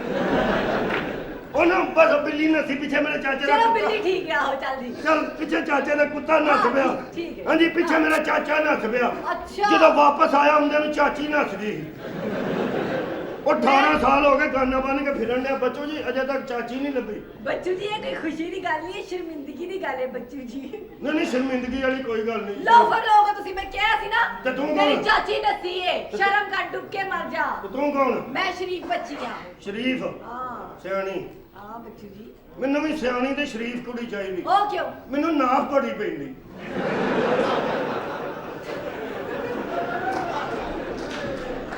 ਉਹ ਨਾ ਬਸ ਬਿੱਲੀ ਨੱਸੀ, ਪਿੱਛੇ ਮੇਰੇ ਚਾਚੇ ਦਾ ਚਲੋ ਬਿੱਲੀ ਠੀਕ ਆ, ਚੱਲਦੀ। ਚੱਲ ਪਿੱਛੇ ਚਾਚੇ ਦਾ ਕੁੱਤਾ ਨੱਸ ਪਿਆ। ਠੀਕ ਹੈ। ਹਾਂਜੀ, ਪਿੱਛੇ ਮੇਰਾ ਚਾਚਾ ਨੱਸ ਪਿਆ। ਅੱਛਾ। ਜਦੋਂ ਵਾਪਸ ਆਇਆ ਹੁੰਦੇ ਨੂੰ ਚਾਚੀ ਨੱਸ ਗਈ। ਉਹ 18 ਸਾਲ ਹੋ ਗਏ ਗਾਨਾ ਬੰਨ ਕੇ ਫਿਰਨ ਡਿਆ। ਬੱਚੋ ਜੀ ਅਜੇ ਤੱਕ ਚਾਚੀ ਨਹੀਂ ਲੱਭੀ। ਬੱਚੂ ਜੀ, ਇਹ ਕੋਈ ਖੁਸ਼ੀ ਦੀ ਗੱਲ ਨਹੀਂ ਹੈ, ਸ਼ਰਮਿੰਦਗੀ ਦੀ ਗੱਲ ਹੈ ਬੱਚੂ ਜੀ। ਨਹੀਂ ਸ਼ਰਮਿੰਦਗੀ ਵਾਲੀ ਕੋਈ ਗੱਲ ਨਹੀਂ। ਲੋਫਰ ਲੋਗ ਤੁਸੀਂ, ਮੈਂ ਕਿਹਾ ਸੀ ਨਾ ਤੇ ਤੂੰ ਮੇਰੀ ਕੌਣ? ਚਾਚੀ ਨੱਸੀ ਏ, ਸ਼ਰਮ ਕਰ, ਡੁੱਬ ਕੇ ਮਰ ਜਾ। ਤੇ ਤੂੰ ਕੌਣ? ਮੈਂ ਸ਼ਰੀਫ ਬੱਚੀ ਆ। ਸ਼ਰੀਫ? ਹਾਂ ਸਿਆਣੀ? ਹਾਂ ਬੱਚੂ ਜੀ। ਮੈਨੂੰ ਵੀ ਸਿਆਣੀ ਤੇ ਸ਼ਰੀਫ ਕੁੜੀ ਚਾਹੀਦੀ। ਉਹ ਕਿਉਂ? ਮੈਨੂੰ ਨਾਪ ਬੜੀ ਪੈਂਦੀ।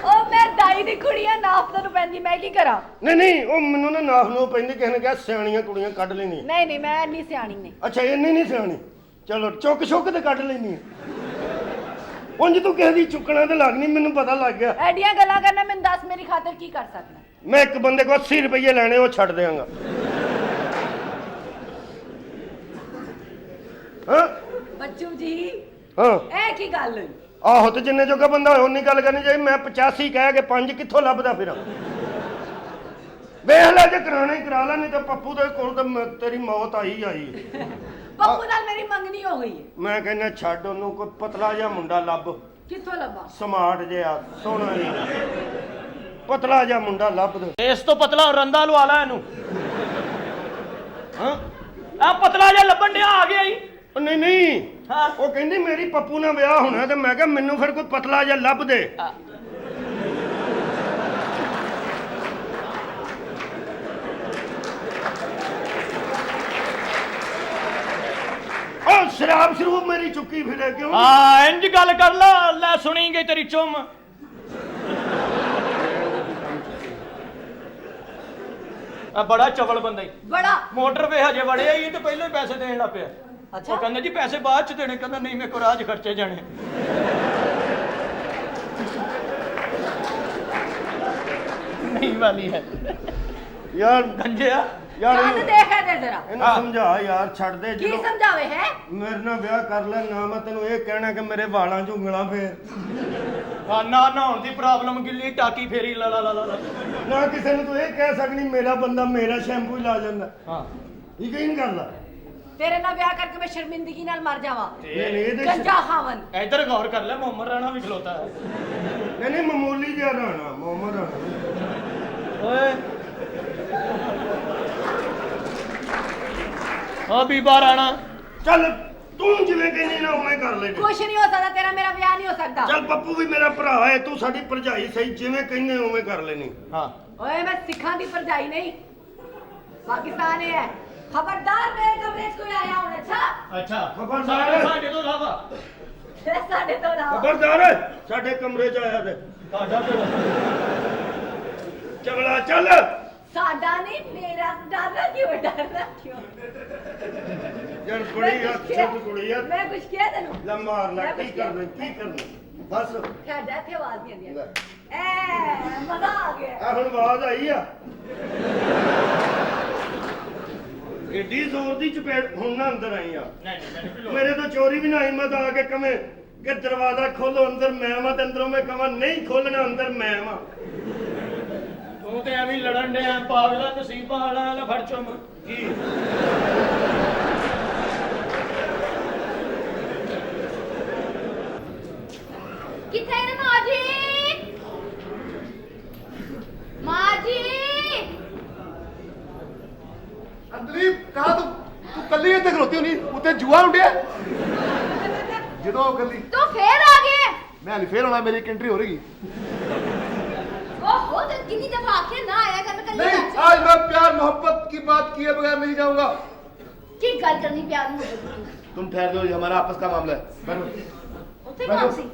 ਉਹ ਮੈਂ ਦਾਈ ਦੀ ਕੁੜੀ ਆ, ਨਾਪ ਤੈਨੂੰ ਪੈਂਦੀ, ਮੈਂ ਕੀ ਕਰਾਂ? ਨਹੀਂ ਉਹ ਮੈਨੂੰ ਨਾ ਨਾਪ ਨੂੰ ਪੈਂਦੀ, ਕਿਸੇ ਨੇ ਕਿਹਾ ਸਿਆਣੀਆਂ ਕੁੜੀਆਂ ਕੱਢ ਲੈਣੀ। ਨਹੀਂ ਮੈਂ ਇੰਨੀ ਸਿਆਣੀ ਨਹੀਂ। ਅੱਛਾ, ਇੰਨੀ ਨਹੀਂ ਸਿਆਣੀ। ਚਲੋ ਚੁੱਕ ਤੇ ਕੱਢ ਲੈਣੀ। ਉਂਝ ਤੂੰ ਕਿਸੇ ਦੀ ਚੁੱਕਣਾ ਤੇ ਲੱਗਣੀ, ਮੈਨੂੰ ਪਤਾ ਲੱਗ ਗਿਆ। ਐਡੀਆਂ ਗੱਲਾਂ ਕਰਨਾ, ਮੈਨੂੰ ਦੱਸ ਮੇਰੀ ਖਾਤਰ ਕੀ ਕਰ ਸਕਦਾ? ਮੈਂ ਇੱਕ ਬੰਦੇ ਕੋਲ 80 ਰੁਪਏ ਲੈਣੇ, ਉਹ ਛੱਡ ਦਿਆਂਗਾ। ਹਾਂ ਬੱਚੂ ਜੀ, ਹਾਂ, ਇਹ ਕੀ ਗੱਲ ਹੋਈ? ਆਹੋ, ਤੇ ਜਿੰਨੇ ਜੋਗਾ ਬੰਦਾ ਹੋਏ ਉਨੀ ਗੱਲ ਕਰਨੀ ਚਾਹੀਦੀ। ਮੈਂ 85 ਕਹਿ ਕੇ 5 ਕਿੱਥੋਂ ਲੱਭਦਾ ਫਿਰਾਂ? ਵੇਖ ਲੈ, ਜੇ ਕਰਾਣਾ ਹੀ ਕਰਾ ਲੈ, ਨਹੀਂ ਤਾਂ ਪੱਪੂ ਦੇ ਕੋਲ ਤਾਂ ਤੇਰੀ ਮੌਤ ਆਈ ਹੈ। ਪੱਪੂ ਨਾਲ ਮੇਰੀ ਮੰਗਣੀ ਹੋ ਗਈ ਹੈ। ਮੈਂ ਕਹਿੰਦਾ ਛੱਡ ਉਹਨੂੰ, ਕੋਈ ਪਤਲਾ ਜਿਹਾ ਮੁੰਡਾ ਲੱਭ। ਕਿੱਥੋਂ ਲੱਭਾਂ? ਸਮਾਰਟ ਜਿਹਾ, ਸੋਹਣਾ ਜਿਹਾ, ਪਤਲਾ ਜਿਹਾ ਮੁੰਡਾ ਲੱਭ ਦੇ। ਇਸ ਤੋਂ ਪਤਲਾ ਰੰਦਾ ਲਵਾ ਲੈ ਇਹਨੂੰ। ਹਾਂ, ਆ ਪਤਲਾ ਜਿਹਾ ਲੱਭਣ ਡਿਆ ਆ ਗਿਆ ਹੀ। ਨਹੀਂ ਹਾਂ। ਉਹ ਕਹਿੰਦੀ ਮੇਰੀ ਪੱਪੂ ਨਾਲ ਵਿਆਹ ਹੋਣਾ, ਤੇ ਮੈਂ ਕਿਹਾ ਮੈਨੂੰ ਫਿਰ ਕੋਈ ਪਤਲਾ ਜਿਹਾ ਲੱਭ ਦੇ। ਉਹ ਸ਼ਰਾਬ ਸ਼ਰੂਬ ਮੇਰੀ ਚੁੱਕੀ ਫਿਰੇ ਕਿਉਂ? ਹਾਂ, ਇੰਜ ਗੱਲ ਕਰ ਲੈ ਸੁਣੀ ਗਈ ਤੇਰੀ ਚੁੰਮ। ਆ ਬੜਾ ਚਵਲ ਬੰਦਾ ਹੀ। ਬੜਾ ਮੋਟਰ ਵੇ ਹਜੇ ਵੜਿਆ ਹੀ ਤੇ ਪਹਿਲਾਂ ਹੀ ਪੈਸੇ ਦੇਣ ਲੱਗ ਪਿਆ। ਅੱਛਾ। ਉਹ ਕਹਿੰਦਾ ਜੀ ਪੈਸੇ ਬਾਅਦ ਚ ਦੇਣੇ, ਕਹਿੰਦਾ ਨਹੀਂ ਮੇਰੇ ਕੋਲ ਰਾਜ ਖਰਚੇ ਜਾਣੇ। ਨਹੀਂ ਵਾਲੀ ਹੈ ਯਾਰ ਗੰਜਿਆ। ਯਾਰ ਕੰਨ ਦੇਖ ਇਹਦੇ ਜ਼ਰਾ। ਇਹਨੂੰ ਸਮਝਾ ਯਾਰ, ਛੱਡ ਦੇ। ਕੀ ਸਮਝਾਵੇ ਹੈ? ਮੇਰੇ ਨਾਲ ਵਿਆਹ ਕਰ ਲੈ ਨਾ, ਮੈਂ ਤੈਨੂੰ ਇਹ ਕਹਿਣਾ ਕਿ ਮੇਰੇ ਵਾਲਾਂ 'ਚ ਉਂਗਲਾਂ ਫੇਰ। ਨਾ ਨਹਾਉਣ ਦੀ ਪ੍ਰੋਬਲਮ, ਗਿੱਲੀ ਟਾਕੀ ਫੇਰੀ ਲਾ ਲਾ ਲਾ ਲਾ। ਨਾ ਕਿਸੇ ਨੂੰ ਤੂੰ ਇਹ ਕਹਿ ਸਕਣੀ ਮੇਰਾ ਬੰਦਾ ਮੇਰਾ ਸ਼ੈਂਪੂ ਹੀ ਲਾ ਜਾਂਦਾ। ਹਾਂ, ਯਕੀਨ ਕਰ ਲੈ। ਤੇਰੇ ਨਾਲ ਵਿਆਹ ਕਰਕੇ ਮੈਂ ਸ਼ਰਮਿੰਦਗੀ ਨਾਲ ਮਰ ਜਾਵਾਂ। ਨਹੀਂ ਇਹਦੇ ਗੰਜਾ ਖਾਵਨ। ਇੱਧਰ ਗੌਰ ਕਰ ਲੈ, ਮੁਹੰਮਦ ਰਾਣਾ ਵੀ ਖਲੋਤਾ ਹੈ। ਨਹੀਂ ਮਾਮੂਲੀ ਜਿਹਾ ਰਾਣਾ, ਮੁਹੰਮਦ ਰਾਣਾ। ਓਏ ਆ ਬੀਬਾ ਰਾਣਾ। ਚੱਲ ਤੂੰ ਜਿਵੇਂ ਕਹਿੰਦੀ ਨਾ ਉਵੇਂ ਕਰ ਲੈ। ਕੁਛ ਨਹੀਂ ਹੋ ਸਕਦਾ ਤੇਰਾ ਮੇਰਾ ਵਿਆਹ ਨਹੀਂ ਹੋ ਸਕਦਾ। ਚੱਲ ਪੱਪੂ ਵੀ ਮੇਰਾ ਭਰਾ ਹੈ, ਤੂੰ ਸਾਡੀ ਭਰਜਾਈ ਸਹੀ, ਜਿਵੇਂ ਕਹਿੰਦੇ ਉਵੇਂ ਕਰ ਲੈਣੀ। ਹਾਂ ਓਏ ਮੈਂ ਸਿੱਖਾਂ ਦੀ ਭਰਜਾਈ ਨਹੀਂ, ਪਾਕਿਸਤਾਨ ਹੈ। ਖਬਰਦਾਰ ਮੇਰੇ ਕਮਰੇ 'ਚ ਕੋਈ ਆਇਆ ਹੁਣ। ਅੱਛਾ ਖਬਰਦਾਰ ਸਾਡੇ ਤੋਂ ਇਲਾਵਾ ਸਾਡੇ ਤੋਂ ਨਾ ਖਬਰਦਾਰ ਸਾਡੇ ਕਮਰੇ 'ਚ ਆਇਆ ਤੇ ਤੁਹਾਡਾ ਚਗਲਾ ਚੱਲ। ਸਾਡਾ ਨਹੀਂ ਮੇਰਾ। ਡਰਨਾ ਕਿਉਂ ਯਾਰ ਬੜੀ ਅੱਛੀ ਕੁੜੀ ਆ। ਮੈਂ ਕੁਛ ਕਿਹਾ ਤੈਨੂੰ? ਲੈ ਮਾਰ ਲੈ, ਕੀ ਕਰਨਾ ਕੀ ਕਰਨਾ ਬਸ। ਸਾਡਾ ਇੱਥੇ ਆਵਾਜ਼ ਨਹੀਂ ਆਉਂਦੀ। ਐ ਮਜ਼ਾ ਆ ਗਿਆ। ਆ ਹੁਣ ਆਵਾਜ਼ ਆਈ ਆ। ਏਡੀ ਜ਼ੋਰ ਦੀ ਚਪੇੜ ਹੁਣ ਨਾ ਅੰਦਰ ਆਈ ਆ। ਮੇਰੇ ਤੋਂ ਚੋਰੀ ਵੀ ਨਾ ਹਿੰਮਤ ਆ ਕੇ ਕਵੇਂ ਕਿ ਦਰਵਾਜ਼ਾ ਖੋਲੋ ਅੰਦਰ ਮੈਂ ਵਾਂ, ਤੇ ਅੰਦਰੋਂ ਮੈਂ ਕਵਾਂ ਨਹੀਂ ਖੋਲਣਾ ਅੰਦਰ ਮੈਂ ਵਾਂ। ਤੂੰ ਤੇ ਐਵੇਂ ਲੜਨ ਡਿਆ ਪਾਗਲਾ ਨਸੀਬਾਂ ਵਾਲਾ ਲੈ ਫੜ ਚੁੰਮ। ਕੀ किथे है माँ जी? माँ जी ਅੰਦਰੀ ਕਹਾ ਤੂੰ ਕੱਲੀ ਇੱਥੇ ਖਲੋਤੀ ਹੋਣੀ, ਉੱਤੇ ਜੂਆ ਉੱਡਿਆ ਜਦੋਂ ਉਹ ਕੱਲੀ। तो फिर आ गए। ਮੈਂ ਹਲੀ ਫੇਰ ਆਉਣਾ, ਮੇਰੀ ਇੱਕ ਐਂਟਰੀ ਹੋ ਰਹੀ। ओहो तो कितनी दफा आखिर ना आया कर। मैं कल नहीं, आज मैं प्यार मोहब्बत की बात किए बगैर नहीं जाऊंगा। की गल करनी प्यार मोहब्बत की? तुम ठहर जाओ, ये हमारा आपस का मामला है। बैठो। उसे कौन सी?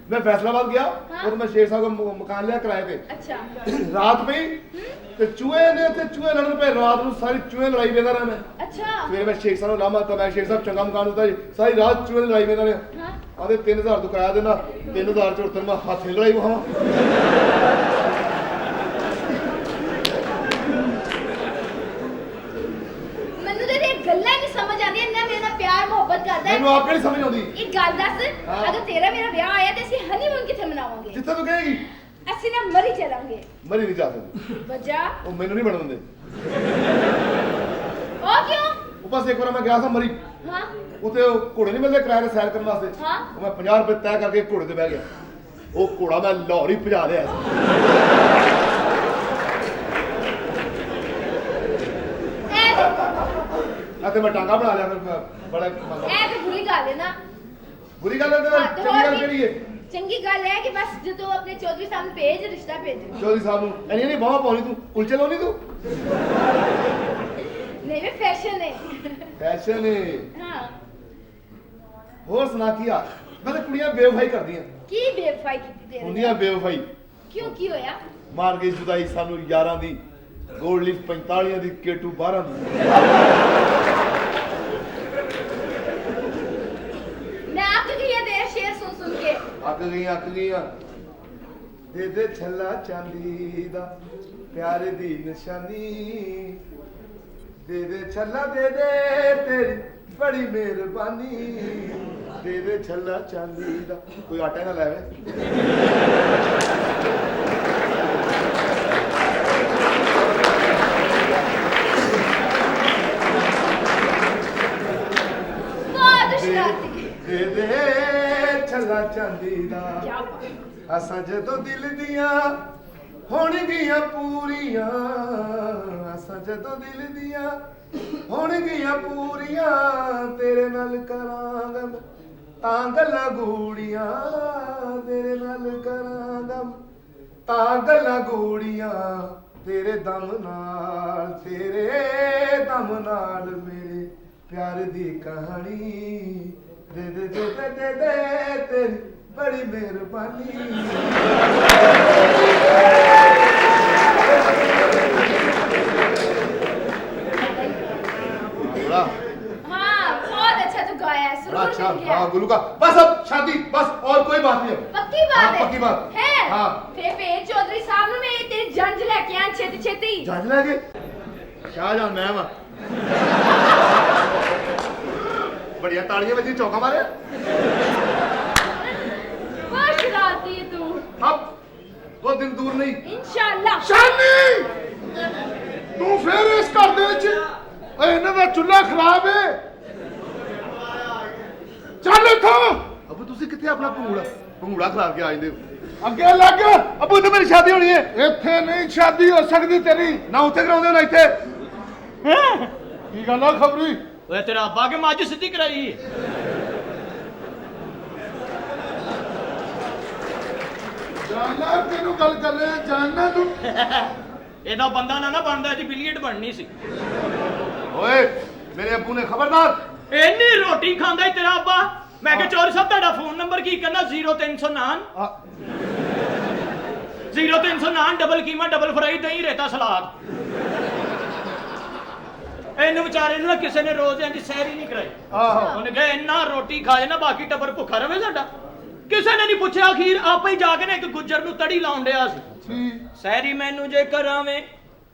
मैं फैसलाबाद गया हाँ? और मैं शेर साहब का मकान लिया किराए पे। अच्छा रात में ते चूहे ने ते चूहे लड़न पे, रात में सारी चूहे लड़ाई वेंदा रहा मैं। अच्छा फिर मैं शेख साहब लामा तो मैं शेख साहब चंगा मकान होता जी, सारी रात चूहे लड़ाई वेंदा रहा। हाँ? आधे 3000 तो किराया देना, 3000 च उतर मैं हाथ नहीं लड़ाई वहां। ਮੈਨੂੰ ਤੇ ਇਹ ਗੱਲਾਂ ਹੀ ਨਹੀਂ ਸਮਝ ਆਉਂਦੀਆਂ। ਇੰਨਾ ਮੇਰੇ ਨਾਲ ਪਿਆਰ ਮੁਹੱਬਤ ਕਰਦਾ ਮੈਨੂੰ ਹੈ। ਆਪ ਕਿਹੜੀ ਸਮਝ ਆਉਂਦੀ? ਇੱਕ ਗੱਲ ਦੱਸ, ਹਾਂ। ਅਗਰ ਤੇਰਾ ਮੇਰਾ ਵਿਆਹ ਆਇਆ ਤੇ ਅਸੀਂ ਹਨੀਮੂਨ ਕਿੱਥੇ ਮਨਾਵਾਂਗੇ? ਜਿੱਥੇ ਤੂੰ ਕਹੇਗੀ ਅਸੀਂ ਨਾ ਮਰੀ ਚਲਾਂਗੇ। ਮਰੀ ਨਹੀਂ ਜਾ ਸਕਦੀ, ਵਜਾ ਉਹ ਮੈਨੂੰ ਨਹੀਂ ਬਣਨ ਦਿੰਦੇ। ਉਹ ਕਿਉਂ? ਉਹ ਬਸ ਇੱਕ ਵਾਰ ਮੈਂ ਗਿਆ ਸਾਂ ਮਰੀ, ਹਾਂ ਉੱਥੇ ਉਹ ਘੋੜੇ ਨਹੀਂ ਮਿਲਦੇ ਕਿਰਾਏ ਤੇ ਸੈਰ ਕਰਨ ਵਾਸਤੇ। ਹਾਂ। ਉਹ ਮੈਂ 50 ਰੁਪਏ ਤੈਅ ਕਰਕੇ ਘੋੜੇ ਤੇ ਬਹਿ ਗਿਆ। ਉਹ ਘੋੜਾ ਮੈਂ ਲਾਹੌਰ ਹੀ ਭਜਾ ਲਿਆ ਸੀ। ਇਹ ਅਤੇ ਮੈਂ ਟਾਂਗਾ ਬਣਾ ਲਿਆ, ਫਿਰ ਮੈਂ ਬੜਾ ਮਜ਼ਾ। ਇਹ ਤੇ ਬੁਰੀ ਗੱਲ ਹੈ ਨਾ। ਬੁਰੀ ਗੱਲ ਹੈ ਤੇ ਹਾਂ, ਤੇ ਚੰਗੀ ਹੋਰ ਗੱਲ ਵੀ ਕਿਹੜੀ ਹੈ? ਚੰਗੀ ਗੱਲ ਹੈ ਕਿ ਬਸ ਜਦੋਂ ਆਪਣੇ ਚੌਧਰੀ ਸਾਹਿਬ ਨੂੰ ਭੇਜ, ਰਿਸ਼ਤਾ ਭੇਜ। ਚੌਧਰੀ ਸਾਹਿਬ ਨੂੰ ਐਨੀ ਨਹੀਂ ਬਾਹਾਂ ਪਾਉਣੀ, ਤੂੰ ਕੁਲਚੇ ਲਾਉਣੀ ਤੂੰ। ਨਹੀਂ ਵੇ ਫੈਸ਼ਨ ਹੈ। ਫੈਸ਼ਨ ਹੈ। ਹਾਂ ਹੋਰ ਸੁਣਾ ਕੀ ਆ? ਮੈਂ ਤਾਂ ਕੁੜੀਆਂ ਬੇਵਫਾਈ ਕਰਦੀਆਂ ਕੀ ਬੇਵਫਾਈ ਕੀਤੀ ਤੇਰੇ ਹੁੰਦੀਆਂ, ਨਾਲ? ਬੇਵਫਾਈ ਕਿਉਂ ਕੀ ਹੋਇਆ? ਮਾਰ ਗਈ ਜੁਦਾਈ ਸਾਨੂੰ 11 ਦੀ, ਗੋਲਡ ਲੀਫ 45 ਦੀ, ਕੇਟੂ 12 ਦੀ। ਮੈਂ ਅੱਕ ਗਈ ਹਾਂ ਤੇਰੇ ਸ਼ੇਰ ਸੁਣ ਕੇ। ਅੱਕ ਗਈਆਂ। ਦੇ ਦੇ ਛੱਲਾ ਚਾਂਦੀ ਦਾ ਪਿਆਰੇ ਦੀ ਨਿਸ਼ਾਨੀ, ਦੇ ਦੇ ਛੱਲਾ ਦੇ ਦੇ ਤੇਰੀ ਬੜੀ ਮਿਹਰਬਾਨੀ, ਦੇ ਦੇ ਛੱਲਾ ਚਾਂਦੀ ਦਾ। ਕੋਈ ਆਟਾ ਹੀ ਨਾ ਲੈਵੇ। ਬਹੁਤ ਸ਼ਰਾਰਤੀ। ਦੇ ਦੇ ਛੱਲਾ ਚਾਂਦੀ ਦਾ, ਕਿਆ ਬਾਤ। ਅਸਾਂ ਜਦੋਂ ਦਿਲ ਦੀਆਂ ਹੋਣਗੀਆਂ ਪੂਰੀਆਂ, ਅਸਾਂ ਜਦੋਂ ਦਿਲ ਦੀਆਂ ਹੋਣਗੀਆਂ ਪੂਰੀਆਂ, ਤੇਰੇ ਨਾਲ ਕਰਾਂਗਾ ਮੈਂ ਤਾਂ ਗੱਲਾਂ ਗੂੜੀਆਂ, ਤੇਰੇ ਨਾਲ ਕਰਾਂਗਾ ਤਾਂ ਗੱਲਾਂ ਗੂੜੀਆਂ, ਤੇਰੇ ਦਮ ਨਾਲ, ਤੇਰੇ ਦਮ ਨਾਲ ਮੇਰੇ ਪਿਆਰ ਦੀ ਕਹਾਣੀ, ਦੇ ਦੇ ਦੇ ਦੇ ਦੇ ਦੇ ਤੇਰੀ ਬੜੀ ਮਿਹਰਬਾਨੀ। हाँ बहुत अच्छा तू गाया है। सुरूर अच्छा, मिल गया। हाँ गुरु का। बस अब शादी, बस और कोई बात नहीं है। पक्की बात हाँ, है। पक्की बात है। हाँ। फिर भेज चौधरी साहब ने मैं तेरी जंज लेके आया छेती छेती। जज लगे शाहजहां मैं वहां बढ़िया तालियां बजी, चौका मारे। बहुत शरारती है तू। अब वो दिन दूर नहीं। इंशाल्लाह। ਸ਼ਾਨੀ ਤੂੰ ਫੇਰ ਇਸ ਘਰ ਦੇ ਵਿੱਚ ਓਏ ਇਹਨਾਂ ਦਾ ਚੁੱਲ੍ਹਾ ਖਰਾਬ ਹੈ। ਚੱਲ ਇੱਥੋਂ अब ਤੁਸੀਂ ਕਿੱਥੇ ਆਪਣਾ ਭੰਗੂੜਾ ਖਰਾਬ ਕੇ ਆਏ ਨੇ? ਅੱਗੇ ਲੱਗ। ਅਬੂ ਤੇ ਮੇਰੀ ਸ਼ਾਦੀ ਹੋਣੀ ਹੈ। ਇੱਥੇ ਨਹੀਂ ਸ਼ਾਦੀ ਹੋ ਸਕਦੀ ਤੇਰੀ। ਨਾ ਉੱਥੇ ਕਰਾਉਂਦੇ ਹੋ ਨਾ ਇੱਥੇ। ਕੀ ਗੱਲ ਆ ਖਬਰੀ? ਓਏ ਤੇਰਾ ਅੱਬਾ ਕੇ ਮੱਝ ਸਿੱਧੀ ਕਰਾਈ ਜਾਨਣਾ ਤੈਨੂੰ ਗੱਲ ਕਰ ਰਿਹਾ ਜਾਨਣਾ ਤੂੰ ਇਹਦਾ ਬੰਦਾ ਨਾ ਬਣਦਾ ਇਹਦੀ ਬਿਲੀਅਟ ਬਣਨੀ ਸੀ ਓਏ ਮੇਰੇ ਅੱਬੂ ਨੇ ਖਬਰਦਾਰ ਇੰਨੀ ਰੋਟੀ ਖਾਂਦਾ ਹੀ ਤੇਰਾ ਅੱਬਾ ਮੈਂ ਕਿਹਾ ਚੋਰ ਸਾਹਿਬ ਤੁਹਾਡਾ ਫੋਨ ਨੰਬਰ ਕੀ ਕਰਨਾ 0309 0309 ਡਬਲ ਕੀਮਾ ਡਬਲ ਫਰਾਈ ਦਹੀਂ ਰੇਤਾ ਸਲਾਦ ਇਹਨੂੰ ਵਿਚਾਰੇ ਨੂੰ ਨਾ ਕਿਸੇ ਨੇ ਰੋਜ਼ ਇੰਜ ਸੈਰ ਹੀ ਨਹੀਂ ਕਰਾਈ ਉਹਨੇ ਕਿਹਾ ਇੰਨਾ ਰੋਟੀ ਖਾ ਜਾਣਾ ਬਾਕੀ ਟੱਬਰ ਭੁੱਖਾ ਰਵੇ ਸਾਡਾ ਕਿਸੇ ਨੇ ਨਹੀਂ ਪੁੱਛਿਆ ਅਖੀਰ ਆਪੇ ਹੀ ਜਾ ਕੇ ਨਾ ਇੱਕ ਗੁੱਜਰ ਨੂੰ ਤੜੀ ਲਾਉਣ ਡਿਆ ਸੀ ਸੈਰੀ ਮੈਨੂੰ ਜੇ ਕਰਾਵੇਂ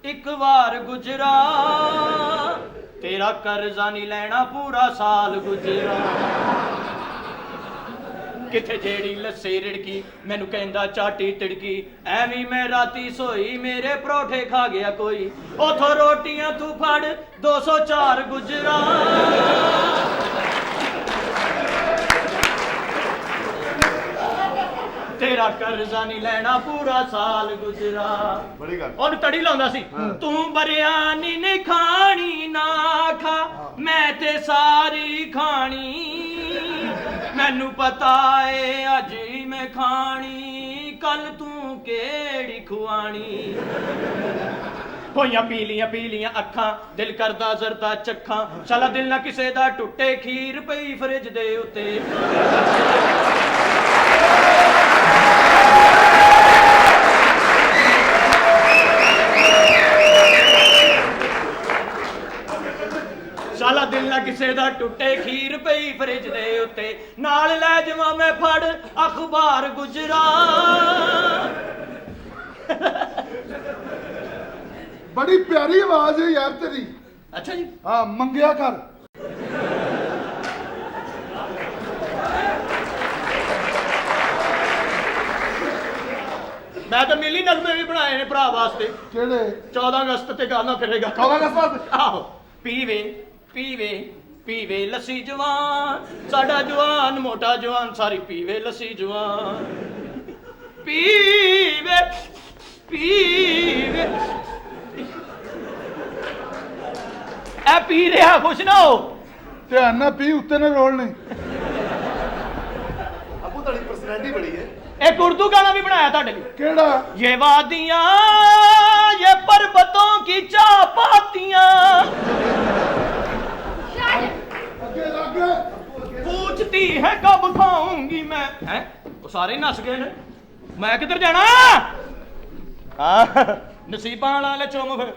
ਇੱਕ ਵਾਰ ਗੁਜਰਾ ਤੇਰਾ ਕਰਜ਼ਾ ਨਹੀਂ ਲੈਣਾ ਪੂਰਾ ਸਾਲ ਗੁਜਰਾ ਕਿੱਥੇ ਜਿਹੜੀ ਲੱਸੇ ਰਿੜਕੀ ਮੈਨੂੰ ਕਹਿੰਦਾ ਚਾਟੀ ਤਿੜਕੀ ਐਵੇਂ ਮੈਂ ਰਾਤੀ ਸੋਈ ਮੇਰੇ ਪਰੌਠੇ ਖਾ ਗਿਆ ਕੋਈ ਉਥੋਂ ਰੋਟੀਆਂ ਤੂੰ ਫੜ 204 ਗੁਜਰਾ ਤੇਰਾ ਕਰਜ਼ਾ ਨਹੀਂ ਲੈਣਾ ਪੂਰਾ ਸਾਲ ਗੁਜਰਾ ਬੜੀ ਗੱਲ ਉਹਨੂੰ ਤੜੀ ਲਾਉਂਦਾ ਸੀ ਤੂੰ ਬਰਿਆਨੀ ਨਹੀਂ ਖਾਣੀ ਨਾ ਖਾ ਮੈਂ ਤੇ ਸਾਰੀ ਖਾਣੀ ਮੈਨੂੰ ਪਤਾ ਏ ਅੱਜ ਹੀ ਮੈਂ ਖਾਣੀ ਕੱਲ ਤੂੰ ਕਿਹੜੀ ਖਵਾਣੀ ਹੋਈਆਂ ਪੀਲੀਆਂ ਅੱਖਾਂ ਦਿਲ ਕਰਦਾ ਜ਼ਰਦਾ ਚੱਖਾਂ ਸਾਲਾ ਦਿਲ ਨਾ ਕਿਸੇ ਦਾ ਟੁੱਟੇ ਖੀਰ ਪਈ ਫਰਿੱਜ ਦੇ ਉੱਤੇ ਸਾਲਾ ਦਿਲ ਨਾ ਕਿਸੇ ਦਾ ਟੁੱਟੇ ਖੀਰ ਪਈ ਫਰਿੱਜ ਦੇ ਉੱਤੇ ਨਾਲ ਲੈ ਜਾਵਾਂ ਮੈਂ ਫੜ ਅਖਬਾਰ ਗੁਜਰਾ ਬੜੀ ਪਿਆਰੀ ਆਵਾਜ਼ ਹੈ ਯਾਰ ਤੇਰੀ ਅੱਛਾ ਜੀ ਹਾਂ ਮੰਗਿਆ ਕਰ ਮੈਂ ਤਾਂ ਮਿਲੀ ਨਗਮੇ ਵੀ ਬਣਾਏ ਨੇ ਭਰਾ ਵਾਸਤੇ ਕਿਹੜੇ 14 ਅਗਸਤ ਤੇ ਗਾਣਾ ਫਿਰੇਗਾ 14 ਅਗਸਤ ਵਾਸਤੇ? ਆਹੋ ਪੀਵੇ ਲੱਸੀ ਜਵਾਨ ਸਾਡਾ ਜਵਾਨ ਮੋਟਾ ਜਵਾਨ ਸਾਰੀ ਪੀਵੇ ਲੱਸੀ ਜਵਾਨ ਪੀਵੇ ਐ ਪੀ ਰਿਹਾ ਖੁਸ਼ ਨਾ ਹੋ ਧਿਆਨ ਨਾਲ ਪੀ ਉੱਤੇ ਨਾ ਰੋਲ ਨਹੀਂ ਅੱਬੂ ਤੁਹਾਡੀ ਪਰਸਨੈਲਿਟੀ ਬੜੀ ਹੈ ਇੱਕ ਉਰਦੂ ਗਾਣਾ ਵੀ ਬਣਾਇਆ ਤੁਹਾਡੇ ਲਈ ਕਿਹੜਾ ये वादियां ये पर्वतों की चापातियां ਅੱਗੇ ਲੱਗ पूछती है कब खाऊंगी मैं हैं वो सारे ही नस गए ने मैं किधर जाना नसीबां वाले चुम फिर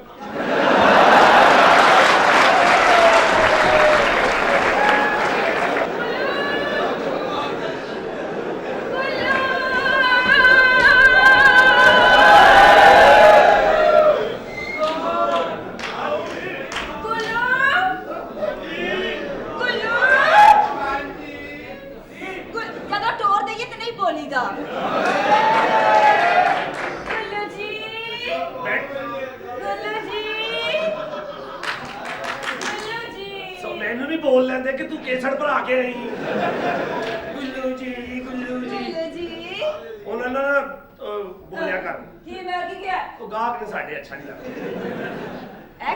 ਮੈਨੂੰ ਨਹੀਂ ਬੋਲ ਲੈਂਦੇ ਕਿ ਤੂੰ ਕੇਸੜ ਭਰਾ ਕੇ ਆਈ ਗੁੱਲੂ ਜੀ ਉਹਨਾਂ ਨਾਲ ਬੋਲਿਆ ਕਰ ਕੀ ਮੈਂ ਕੀ ਕਿਹਾ ਉਹ ਗਾਹਕ ਨੇ ਸਾਡੇ ਅੱਛਾ ਨਹੀਂ ਲੱਗਦਾ ਇਹ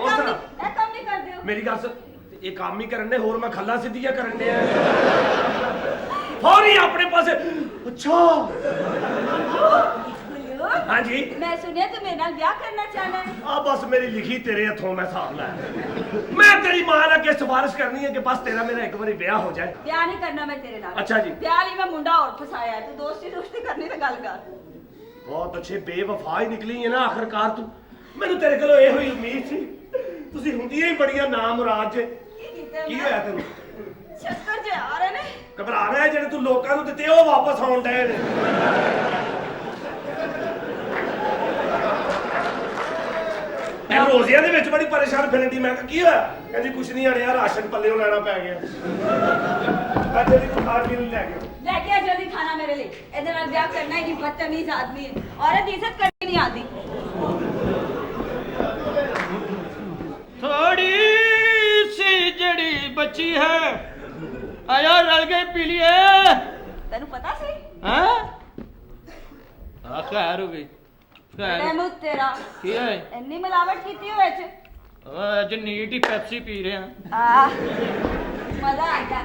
ਕੰਮ ਨਹੀਂ ਕਰਦੇ ਹੋ ਮੇਰੀ ਗੱਲ ਸੁਣ ਇਹ ਕੰਮ ਹੀ ਕਰਨ ਦੇ ਹੋਰ ਮੈਂ ਖੱਲਾ ਸਿੱਧੀਆਂ ਕਰਨ ਦੇ ਫੌਰੀ ਆਪਣੇ ਪਾਸੇ ਅੱਛਾ ਹਾਂਜੀ ਮੈਂ ਸੁਣਿਆ ਤੂੰ ਮੇਰੇ ਨਾਲ ਵਿਆਹ ਕਰਨਾ ਚਾਹਨਾ ਹੈ ਆ ਬਸ ਮੇਰੀ ਲਿਖੀ ਤੇਰੇ ਹੱਥੋਂ ਮੈਂ ਹਿਸਾਬ ਲੈ ਮੈਂ ਤੇਰੀ ਮਾਂ ਅੱਗੇ ਸਿਫਾਰਿਸ਼ ਕਰਨੀ ਹੈ ਕਿ ਬਸ ਤੇਰਾ ਮੇਰਾ ਇੱਕ ਵਾਰੀ ਵਿਆਹ ਹੋ ਜਾਏ ਵਿਆਹ ਨਹੀਂ ਕਰਨਾ ਮੈਂ ਤੇਰੇ ਨਾਲ ਅੱਛਾ ਜੀ ਵਿਆਹ ਲਈ ਮੈਂ ਮੁੰਡਾ ਹੋਰ ਫਸਾਇਆ ਤੂੰ ਦੋਸਤੀ ਕਰਨੀ ਤੇ ਗੱਲ ਕਰ ਬਹੁਤ ਅੱਛੇ ਬੇਵਫਾ ਹੀ ਨਿਕਲੀ ਹੈ ਨਾ ਆਖਰਕਾਰ ਤੂੰ ਮੈਨੂੰ ਤੇਰੇ ਕੋਲੋਂ ਇਹੋ ਹੀ ਉਮੀਦ ਸੀ ਤੁਸੀਂ ਹੁੰਦੀਆਂ ਹੀ ਬੜੀਆਂ ਨਾਮੁਰਾਦ ਜੇ ਕੀ ਹੋਇਆ ਤੈਨੂੰ ਚੱਕਰ ਜੇ ਆ ਰਹੇ ਨੇ ਘਬਰਾ ਰਿਹਾ ਜਿਹੜੇ ਤੂੰ ਲੋਕਾਂ ਨੂੰ ਦਿੱਤੇ ਉਹ ਵਾਪਸ ਆਉਣ ਡਏ ਨੇ ਇਹ ਰੋਜ਼ੀਆਂ ਦੇ ਵਿੱਚ ਬੜੀ ਪਰੇਸ਼ਾਨ ਫਿਰਦੀ ਮੈਂ ਕਿਹਾ ਕੀ ਹੋਇਆ ਕਹਿੰਦੀ ਕੁਛ ਨਹੀਂ ਆਣਿਆ ਰਾਸ਼ਨ ਪੱਲਿਓਂ ਲੈਣਾ ਪੈ ਗਿਆ ਅੱਜ ਦੀ ਖਾਣ ਪੀਣ ਲੈ ਗਿਆ ਲੈ ਕੇ ਆ ਜਲਦੀ ਖਾਣਾ ਮੇਰੇ ਲਈ ਇਹਦੇ ਨਾਲ ਵਿਆਹ ਕਰਨਾ ਹੀ ਨਹੀਂ ਬਦਤਮੀਜ਼ ਆਦਮੀ ਹੈ ਔਰਤ ਦੀ ਇੱਜ਼ਤ ਕਰਨੀ ਨਹੀਂ ਆਦੀ थोड़ी सी जड़ी बची है आया रल गए पी लिए ਤੈਨੂੰ ਪਤਾ ਸੀ हैं खैर हो गई ਮੈਂ ਮੁੱਤ ਤੇਰਾ की है ਇੰਨੀ ਮਿਲਾਵਟ ਕੀਤੀ ਹੋਏ ਚ ਅੱਜ ਨੀਟ ਹੀ ਪੈਪਸੀ ਪੀ ਰਿਹਾ ਆ ਮਜ਼ਾ ਆ ਗਿਆ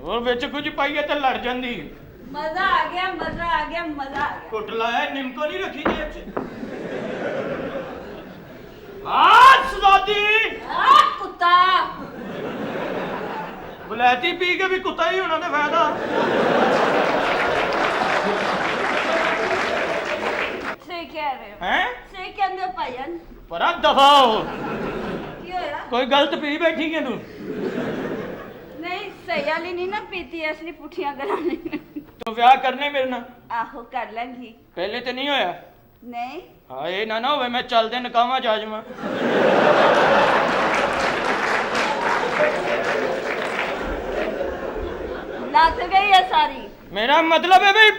ਹੋਰ ਵਿੱਚ ਕੁਝ ਪਾਈਏ ਤੇ ਲੜ ਜਾਂਦੀ ਮਜ਼ਾ ਆ ਗਿਆ ਮਜ਼ਾ ਆ ਗਿਆ ਮਜ਼ਾ ਆ ਗਿਆ ਕੁੱਟ ਲਾਇਆ ਨਿੰਮਕੋ ਨਹੀਂ ਰੱਖੀ ਜੇਬ 'ਚ ਸਦਾਦੀ ਆ ਕੁੱਤਾ ਬਲੈਤੀ ਪੀ ਕੇ ਵੀ ਕੁੱਤਾ ਹੀ ਹੋਣਾ ਤੇ ਫਾਇਦਾ ਸਹੀ ਕਹਿ ਰਹੇ ਹੋ ਹੈ ਸਹੀ ਕਹਿੰਦੇ ਹੋ ਭਾਈਨ ਪਰਾ ਦਫਾ ਹੋ ਕੀ ਹੋਇਆ ਕੋਈ ਗਲਤ ਪੀ ਬੈਠੀ ਕਿ ਤੂੰ ਨਹੀਂ ਸਹੀ ਵਾਲੀ ਨਹੀਂ ਨਾ ਪੀਤੀ ਇਸ ਲਈ ਪੁੱਠੀਆਂ ਗੱਲਾਂ ਨਹੀਂ ਤੂੰ ਵਿਆਹ ਕਰਨੇ ਮੇਰੇ ਨਾਲ ਆਹੋ ਕਰ ਲਾਂਗੀ ਪਹਿਲੇ ਤੇ ਨਹੀਂ ਹੋਇਆ ਨਹੀਂ ਹਾਂ ਇਹ ਨਾ ਹੋਵੇ ਮੈਂ ਚੱਲਦੇ ਨਕਾਵਾਂ ਜਾ ਜਾਵਾਂ ਲੱਤ ਗਈ ਹੈ ਸਾਰੀ ਮੇਰਾ ਮਤਲਬ ਹੈ ਵੀ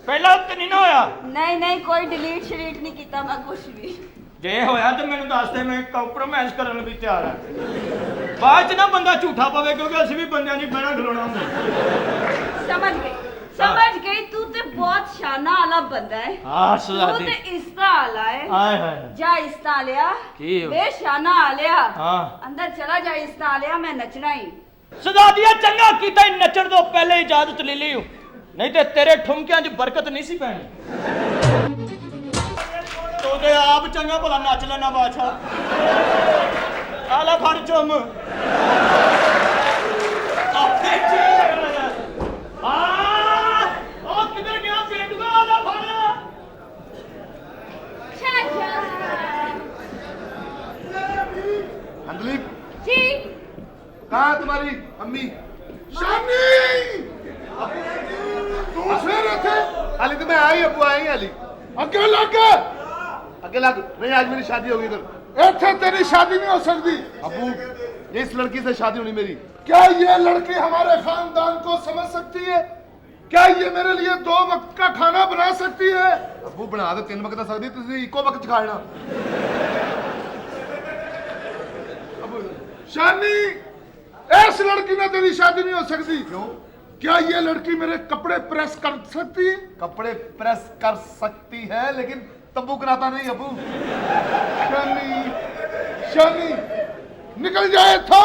ਪਹਿਲਾਂ ਤੇ ਨਹੀਂ ਨਾ ਹੋਇਆ ਨਹੀਂ ਨਹੀਂ ਕੋਈ ਡਿਲੀਟ ਸ਼ਰੀਟ ਨਹੀਂ ਕੀਤਾ ਮੈਂ ਕੁਝ ਵੀ ਜੇ ਹੋਇਆ ਤਾਂ ਮੈਨੂੰ ਦੱਸ ਦੇ ਮੈਂ ਕੰਪਰੋਮਾਈਜ਼ ਕਰਨ ਲਈ ਤਿਆਰ ਹਾਂ ਬਾਅਦ ਚ ਨਾ ਬੰਦਾ ਝੂਠਾ ਪਵੇ ਕਿਉਂਕਿ ਅਸੀਂ ਵੀ ਬੰਦਿਆਂ ਦੀ ਬਹਿਣਾ ਖਲੋਣਾ ਹੁੰਦਾ ਸਮਝ ਗਈ ਤੂੰ ਤੇ ਬਹੁਤ ਸ਼ਾਨਾ ਵਾਲਾ ਬੰਦਾ ਹੈ ਹਾਂ ਤੂੰ ਸਦਾਦੀ ਤੇ ਇਸਤਾ ਵਾਲਾ ਹੈ ਹਾਏ ਹਾਏ ਜਾ ਇਸਤਾ ਲਿਆ ਕੀ ਹੋ? ਵੇ ਸ਼ਾਨਾ ਆਲਿਆ ਹਾਂ ਅੰਦਰ ਚਲਾ ਜਾ ਇਸਤਾ ਆਲਿਆ ਮੈਂ ਨੱਚਣਾ ਹੀ ਸਦਾਦੀਆ ਚੰਗਾ ਕੀਤਾ ਈ ਨੱਚਣ ਤੋਂ ਪਹਿਲੇ ਇਜਾਜ਼ਤ ਲੈ ਲਈ ਨਹੀਂ ਤੇ ਤੇਰੇ ਠੁਮਕਿਆਂ 'ਚ ਬਰਕਤ ਨਹੀਂ ਸੀ ਪੈਣੀ ਤੂੰ ਤੇ ਆਪ ਚੰਗਾ ਭਲਾ ਨੱਚ ਲੈਣਾ ਬਾਦਸ਼ਾਹ ਆਲਾ ਫੜ ਚੁੰਮ ਆਪੇ ਚੀਜ਼ ਲਗਾ ਉਹ ਕਿੱਧਰ ਗਿਆ ਪੇਟੂਆ ਆਲਾ ਫੜ अंजलि जी कहाँ है तुम्हारी अम्मी? शानी तू फिर थे अली तो मैं आई अबू आई अली अगे लग अकेला नहीं आज मेरी शादी होगी इधर इतने तेरी शादी नहीं हो सकती अबू ये इस लड़की से शादी होनी मेरी क्या ये लड़की हमारे खानदान को समझ सकती है क्या ये मेरे लिए 2 वक्त का खाना बना सकती है अबू बना दे 3 वक्त सकती तुझे इको वक्त खाना शानी इस लड़की में तेरी शादी नहीं हो सकती क्यों? क्या ये लड़की मेरे कपड़े प्रेस कर सकती है कपड़े प्रेस कर सकती है लेकिन तब्बू कराता नहीं अबू शानी शानी निकल जाए था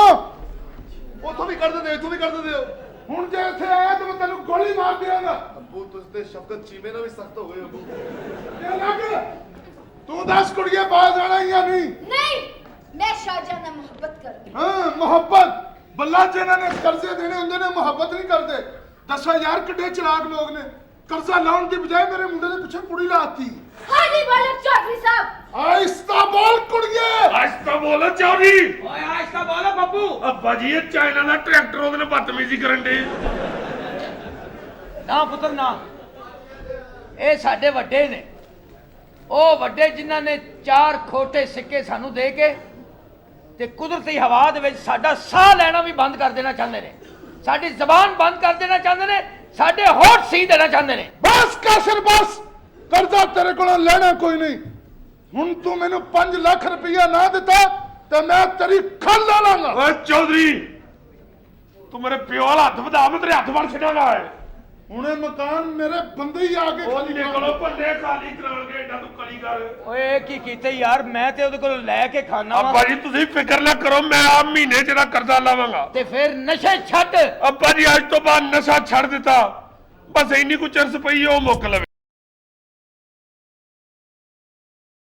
वो तू भी कर दे तू भी कर दे ਹੁਣ ਜੇ ਇੱਥੇ ਆਇਆ ਤਾਂ ਮੈਂ ਤੈਨੂੰ ਗੋਲੀ ਮਾਰ ਦਿਆਂਗਾ अबू तुझसे शफकत चीमे ना भी सख्त हो गए अबू ਇਹ ਲੱਗ ਤੂੰ ਦੱਸ ਕੁੜੀਏ ਬਾਹਰ ਜਾਣਾ ਜਾਂ ਨਹੀਂ नहीं मैं शाहजहां ਨਾਲ मोहब्बत करती ਹਾਂ ਮੁਹੱਬਤ ਬੱਲਾ ਜਿਹਨਾਂ ਨੇ ਕਰਜ਼ੇ ਦੇਣੇ ਹੁੰਦੇ ਨੇ ਮੁਹੱਬਤ ਨਹੀਂ ਕਰਦੇ 10,000 ਕਿੱਡੇ ਚਲਾਕ ਲੋਕ ਨੇ ਕਰਜ਼ਾ ਲਾਉਣ ਦੀ ਬਜਾਏ ਮੇਰੇ ਮੁੰਡੇ ਦੇ ਪਿੱਛੇ ਕੁੜੀ ਲਾਤੀ हाँ जी बालक चौधरी साहब ਆਇਸਤਾ ਬੋਲ ਕੁੜੀਏ ਅੱਜ ਤਾਂ ਬੋਲੋ ਚੌਧਰੀ ਓਏ ਆਜ ਤਾਂ ਬੋਲੋ ਬੱਬੂ ਅੱਬਾ ਜੀ ਇਹ ਚਾਈਨਾ ਦਾ ਟਰੈਕਟਰ ਉਹਦੇ ਨਾਲ ਬਦਤਮੀਜ਼ੀ ਕਰਨ ਦੇ ਨਾ ਪੁੱਤਰ ਨਾ ਇਹ ਸਾਡੇ ਵੱਡੇ ਨੇ ਉਹ ਵੱਡੇ ਜਿਨ੍ਹਾਂ ਨੇ 4 ਖੋਟੇ ਸਿੱਕੇ ਸਾਨੂੰ ਦੇ ਕੇ ਤੇ ਕੁਦਰਤੀ ਹਵਾ ਦੇ ਵਿੱਚ ਸਾਡਾ ਸਾਹ ਲੈਣਾ ਵੀ ਬੰਦ ਕਰ ਦੇਣਾ ਚਾਹੁੰਦੇ ਨੇ ਸਾਡੀ ਜ਼ਬਾਨ ਬੰਦ ਕਰ ਦੇਣਾ ਚਾਹੁੰਦੇ ਨੇ ਸਾਡੇ ਹੋਠ ਸੀ ਦੇਣਾ ਚਾਹੁੰਦੇ ਨੇ ਬਸ ਕਾਸਰ ਬਸ ਕਰਜ਼ਾ ਤੇਰੇ ਕੋਲੋਂ ਲੈਣਾ ਕੋਈ ਨਹੀਂ ਹੁਣ ਤੂੰ ਮੈਨੂੰ 5 ਲੱਖ ਰੁਪਇਆ ਨਾ ਦਿੱਤਾ ਤੇ ਮੈਂ ਤੇਰੀ ਖੱਲ ਲਾ ਲਾਂਗਾ ਓਏ ਚੌਧਰੀ ਤੂੰ ਮੇਰੇ ਪਿਓ ਵਾਲਾ ਹੱਥ ਵਧਾ ਮੈਂ ਤੇਰੇ ਹੱਥ ਵੜ ਛੱਡਾਂਗਾ ਹੁਣੇ ਮਕਾਨ ਮੇਰੇ ਬੰਦੇ ਹੀ ਆ ਕੇ ਉਹ ਖਾਲੀ ਨਿਕਲੋ ਭੱਲੇ ਖਾਲੀ ਕਰਾਉਣਗੇ ਏਡਾ ਤੂੰ ਕਲੀ ਕਰ ਓਏ ਕੀ ਕੀਤੇ ਯਾਰ ਮੈਂ ਤੇ ਉਹਦੇ ਕੋਲ ਲੈ ਕੇ ਖਾਣਾ ਅੱਬਾ ਜੀ ਤੁਸੀਂ ਫਿਕਰ ਨਾ ਕਰੋ ਮੈਂ ਆ ਮਹੀਨੇ ਚ ਦਾ ਕਰਜ਼ਾ ਲਾਵਾਂਗਾ ਤੇ ਫਿਰ ਨਸ਼ੇ ਛੱਡ ਅੱਬਾ ਜੀ ਅੱਜ ਤੋਂ ਬਾਅਦ ਨਸ਼ਾ ਛੱਡ ਦਿੱਤਾ ਬਸ ਇੰਨੀ ਕੁ ਚਰਸ ਪਈ ਉਹ ਮੁੱਕ ਲਵੇ